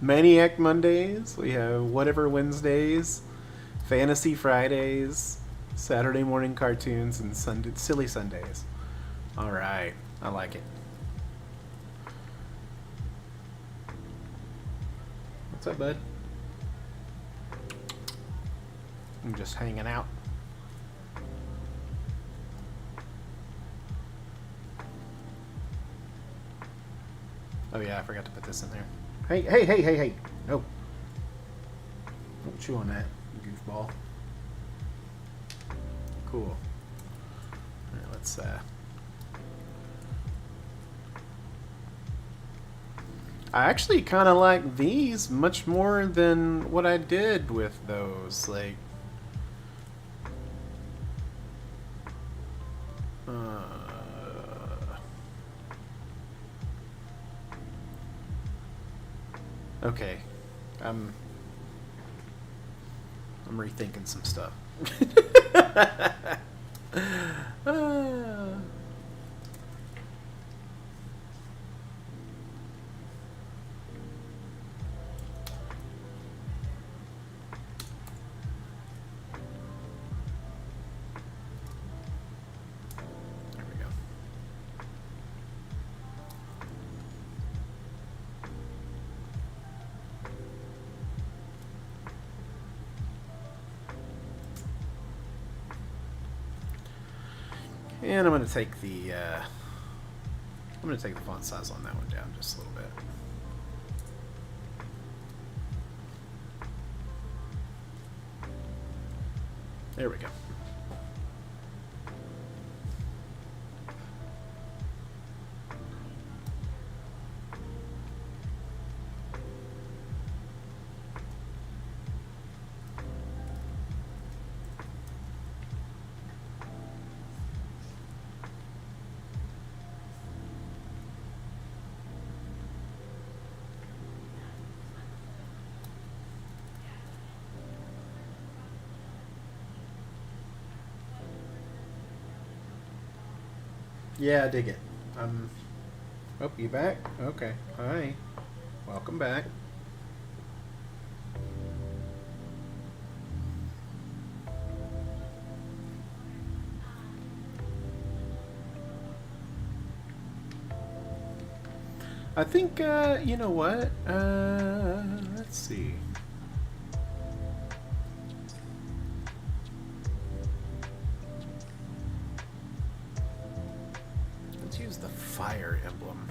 Maniac Mondays, we have Whatever Wednesdays, Fantasy Fridays, Saturday morning cartoons, and Silly Sundays. Alright, I like it. What's up, bud? I'm just hanging out. Oh yeah, I forgot to put this in there. Hey. No. Don't chew on that, you goofball. Cool. Alright, let's I actually kinda like these much more than what I did with those. Like okay, I'm rethinking some stuff. There we go. And I'm going to take the font size on that one down just a little bit. There we go. Yeah, I dig it. Oh, you back? Okay. Hi. Welcome back. I think, you know what? Let's see. Let's use the fire emblem.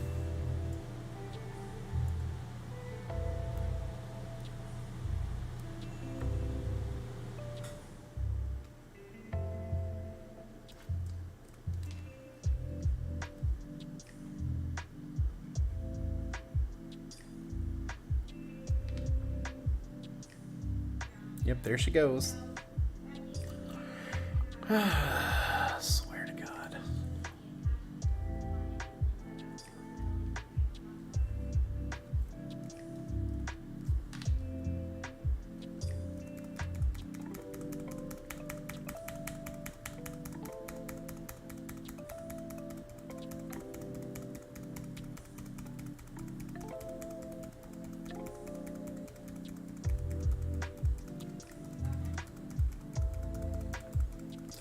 Yep, there she goes. Swear to God.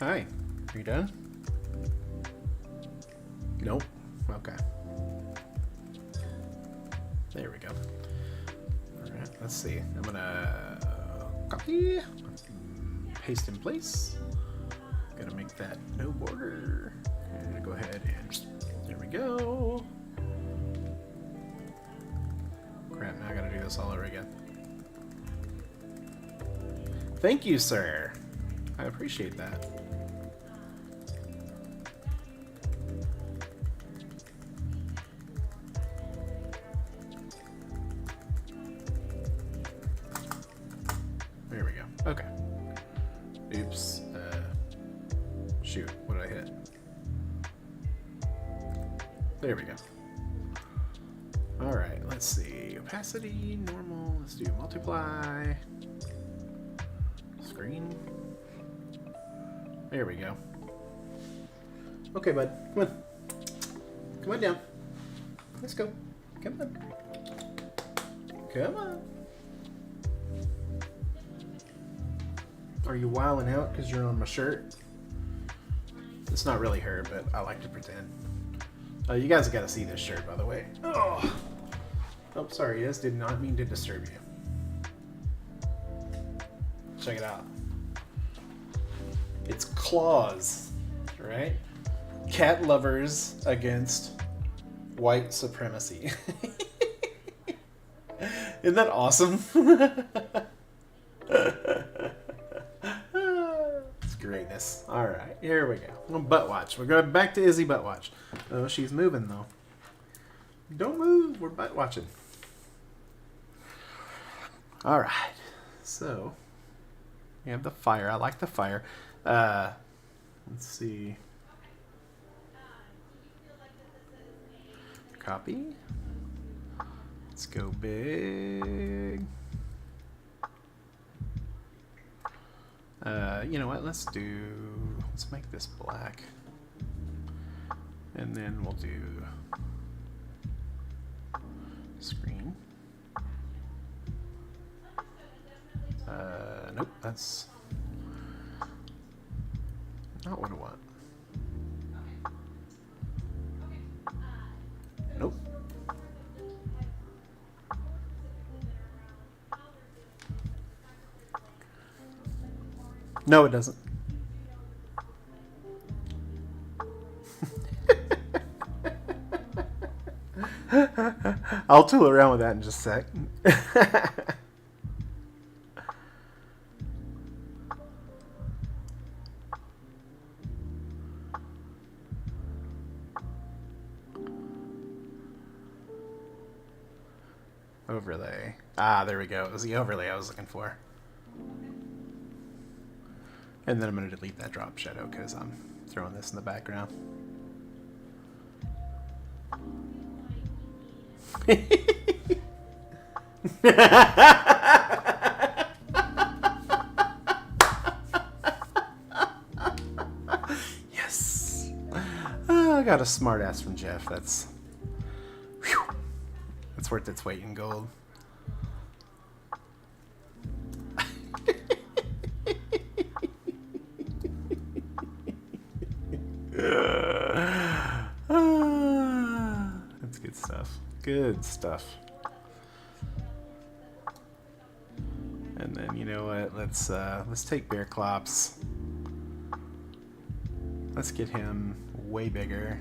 Hi. Are you done? Nope. Okay. There we go. Alright, let's see. I'm gonna copy, paste in place. Gonna make that no border. And go ahead and there we go. Crap, now I gotta do this all over again. Thank you, sir. I appreciate that. There we go. Okay. Oops. Shoot. What did I hit? There we go. Alright, let's see. Opacity, normal. Let's do multiply. Screen. There we go. Okay, bud. Come on. Come on down. Let's go. Come on. Come on. Are you wilding out because you're on my shirt? It's not really her, but I like to pretend. You guys got to see this shirt, by the way. Oh, sorry. Yes, did not mean to disturb you. Check it out. It's Claws, right? Cat lovers against white supremacy. Isn't that awesome? It's greatness. Alright, here we go. Butt watch. We're going back to Izzy butt watch. Oh, she's moving though. Don't move. We're butt watching. Alright. So, we have the fire. I like the fire. Let's see. Copy. Let's go big. You know what? Let's make this black. And then we'll do screen. Nope, that's not what I want. Nope. No, it doesn't. I'll tool around with that in just a sec. Overlay. Ah, there we go. It was the overlay I was looking for. And then I'm going to delete that drop shadow because I'm throwing this in the background. Yes! Oh, I got a smart ass from Jeff. That's worth its weight in gold. That's good stuff. Good stuff. And then you know what? Let's take Bearclops. Let's get him way bigger.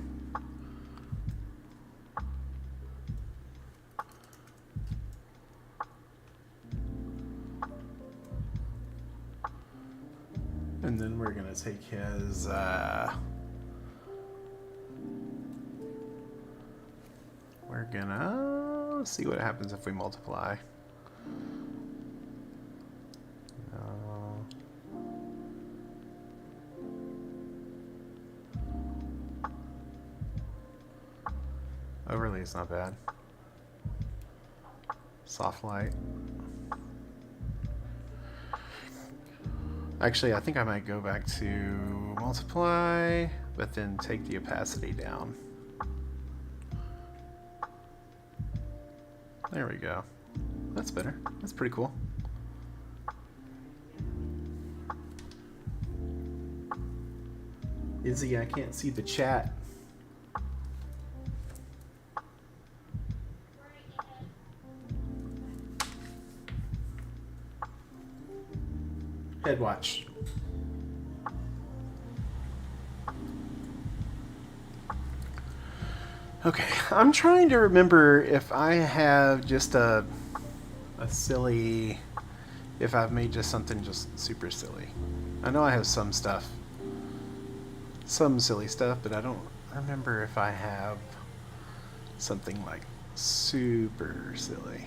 And then we're gonna take his we're gonna see what happens if we multiply. No. Overlay is not bad. Soft light. Actually, I think I might go back to multiply, but then take the opacity down. There we go. That's better. That's pretty cool. Izzy, I can't see the chat. Head watch. Okay, I'm trying to remember if I have just a silly, if I've made just something just super silly. I know I have some stuff, some silly stuff, but I don't remember if I have something like super silly.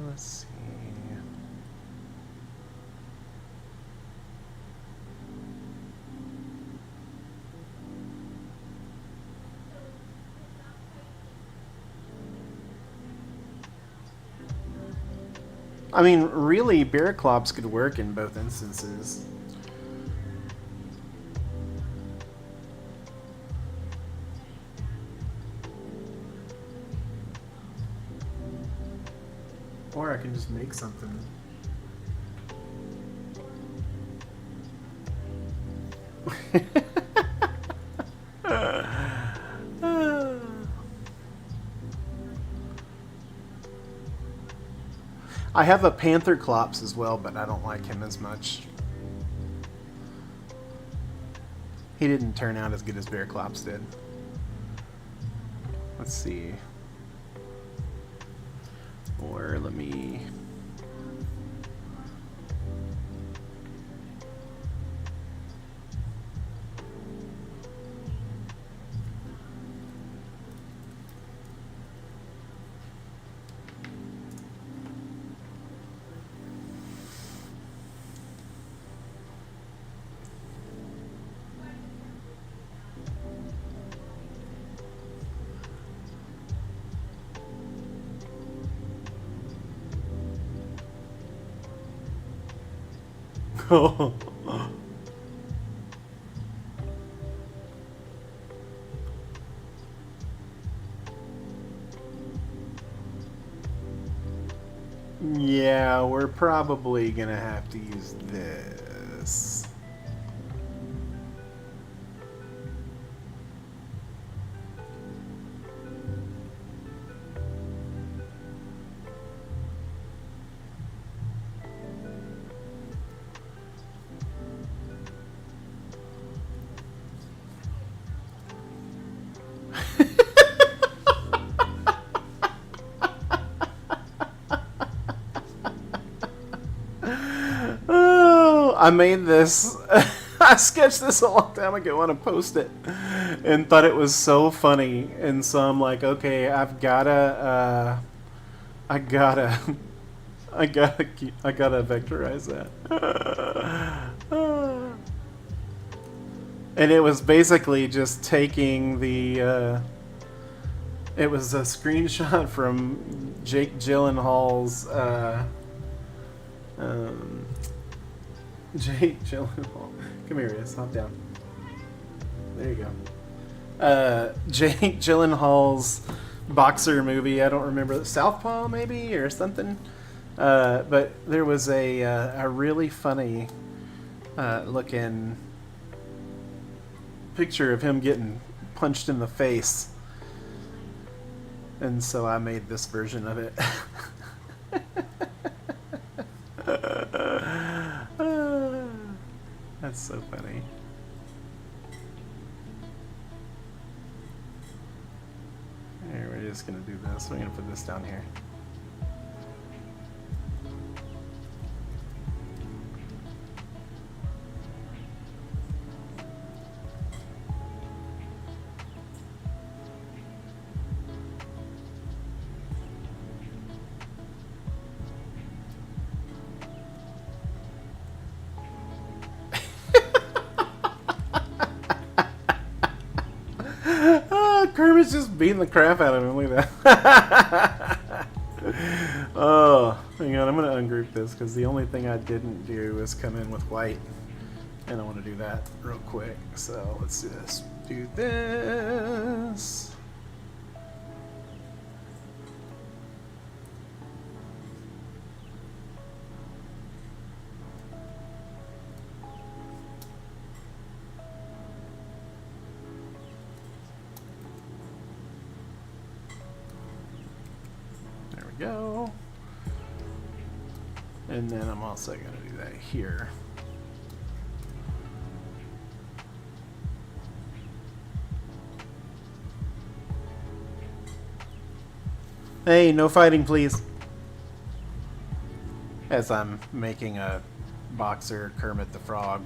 Let's see. I mean, really, Bearclops could work in both instances. Or I can just make something. I have a Pantherclops as well, but I don't like him as much. He didn't turn out as good as Bearclops did. Let's see. Or let me... Yeah, we're probably gonna have to use this. I made this. I sketched this a long time ago when I posted it, and thought it was so funny. And so I'm like, okay, I gotta vectorize that. And it was basically just taking the It was a screenshot from Jake Gyllenhaal's. Jake Gyllenhaal. Come here, Riz. Hop down. There you go. Jake Gyllenhaal's boxer movie. I don't remember. Southpaw, maybe, or something. But there was a really funny looking picture of him getting punched in the face. And so I made this version of it. That's so funny. Here, we're just gonna do this. We're gonna put this down here. Kermit's just beating the crap out of him. Look at that. Oh, hang on. I'm going to ungroup this because the only thing I didn't do is come in with white. And I want to do that real quick. So let's do this. Do this. Go. And then I'm also going to do that here. Hey, no fighting, please. As I'm making a boxer Kermit the Frog.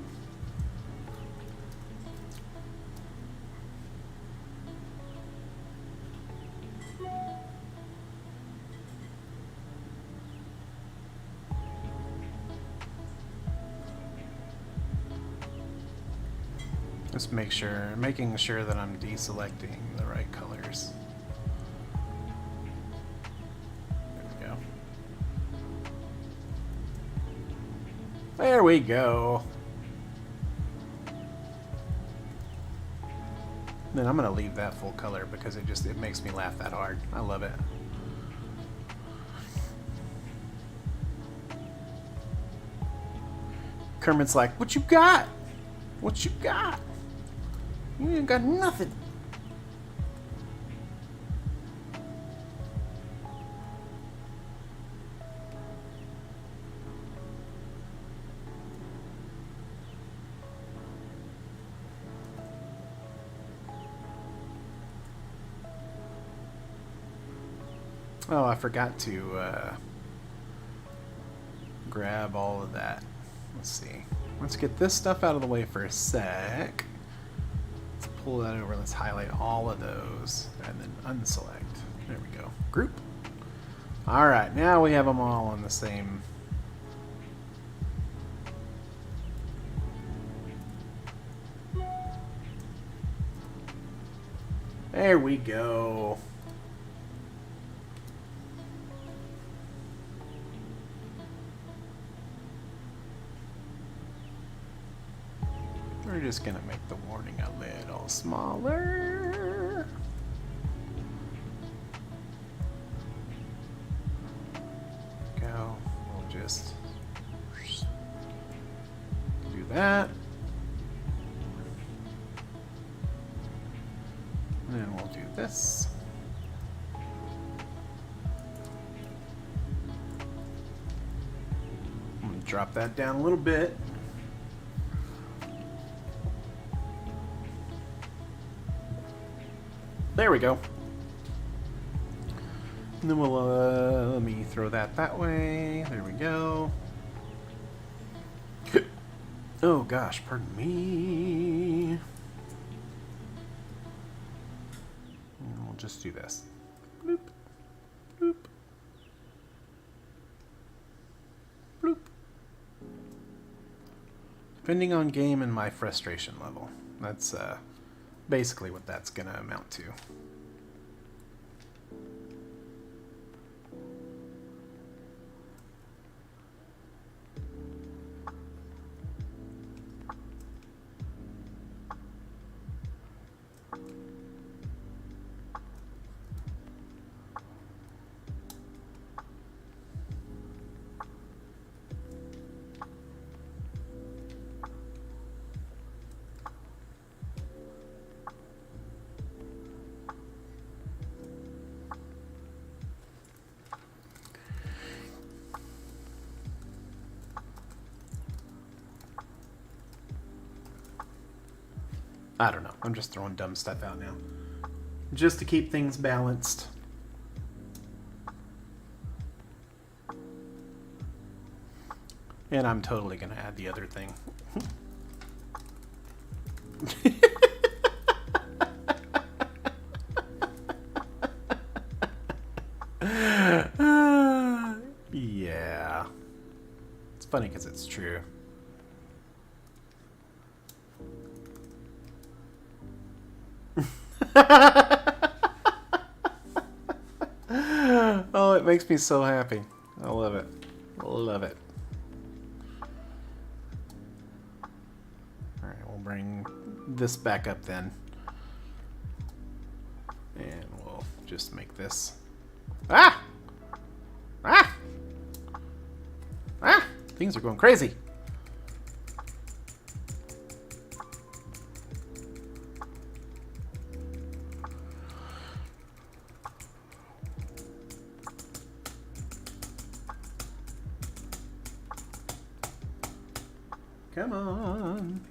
Just making sure that I'm deselecting the right colors. There we go. There we go. Then I'm gonna leave that full color because it makes me laugh that hard. I love it. Kermit's like, "What you got? What you got? You ain't got nothing." Oh, I forgot to grab all of that. Let's see. Let's get this stuff out of the way for a sec. Let's pull that over. Let's highlight all of those and then unselect. There we go. Group. All right, now we have them all on the same. There we go. We're just gonna make the warning a little smaller. Go. We'll just do that. And then we'll do this. I'm gonna drop that down a little bit. There we go. And then we'll, let me throw that way. There we go. Oh gosh, pardon me. And we'll just do this. Bloop, bloop, bloop. Depending on game and my frustration level. That's, basically what that's gonna amount to. I don't know. I'm just throwing dumb stuff out now. Just to keep things balanced. And I'm totally going to add the other thing. Yeah. It's funny because it's true. Oh, it makes me so happy. I love it. Love it. Alright, we'll bring this back up then. And we'll just make this... Ah! Ah! Ah! Things are going crazy. Come on.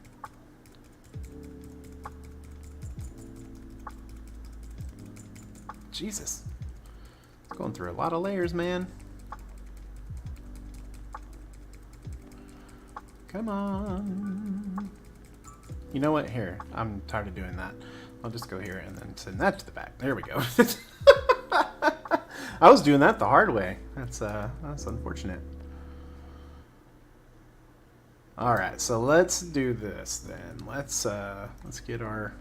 Jesus. Going through a lot of layers, man. Come on. You know what? Here. I'm tired of doing that. I'll just go here and then send that to the back. There we go. I was doing that the hard way. That's unfortunate. Alright, so let's do this then. Let's get our...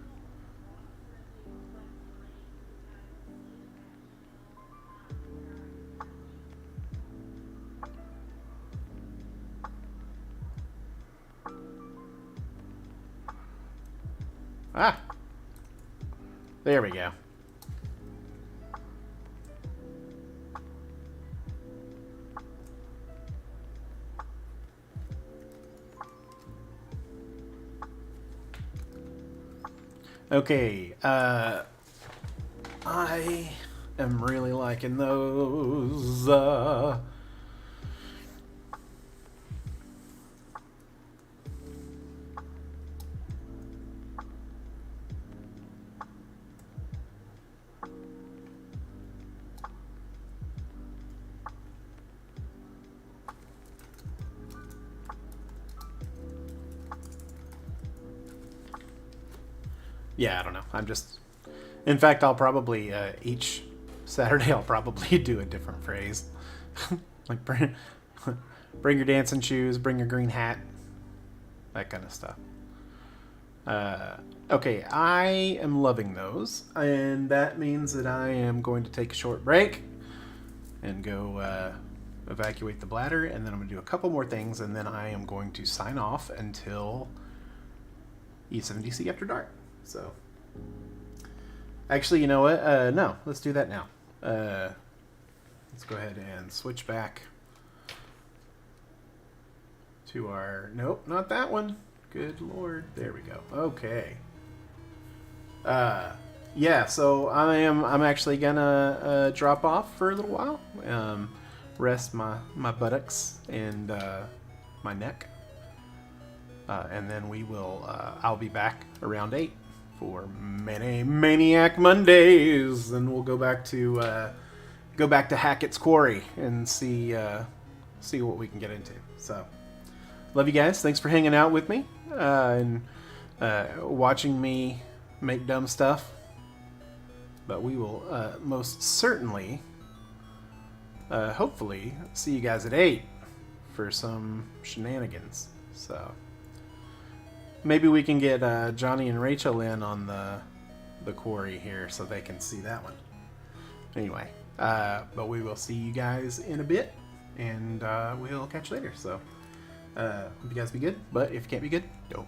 Ah! There we go. Okay, I am really liking those. Yeah, I don't know. I'm just... In fact, I'll probably, each Saturday, I'll probably do a different phrase. Like, bring your dancing shoes, bring your green hat. That kind of stuff. Okay, I am loving those. And that means that I am going to take a short break and go evacuate the bladder. And then I'm going to do a couple more things. And then I am going to sign off until E7DC After Dark. So, actually, you know what? No, let's do that now. Let's go ahead and switch back to our... Nope, not that one. Good Lord. There we go. Okay. Yeah, so I'm actually gonna drop off for a little while. Rest my buttocks and my neck. And then we will... I'll be back around 8. For Maniac Mondays, and we'll go back to Hackett's Quarry and see what we can get into. So, love you guys. Thanks for hanging out with me and watching me make dumb stuff. But we will most certainly, hopefully, see you guys at 8 for some shenanigans. So. Maybe we can get Johnny and Rachel in on the quarry here so they can see that one. Anyway, but we will see you guys in a bit, and we'll catch you later. So, hope you guys be good, but if you can't be good, don't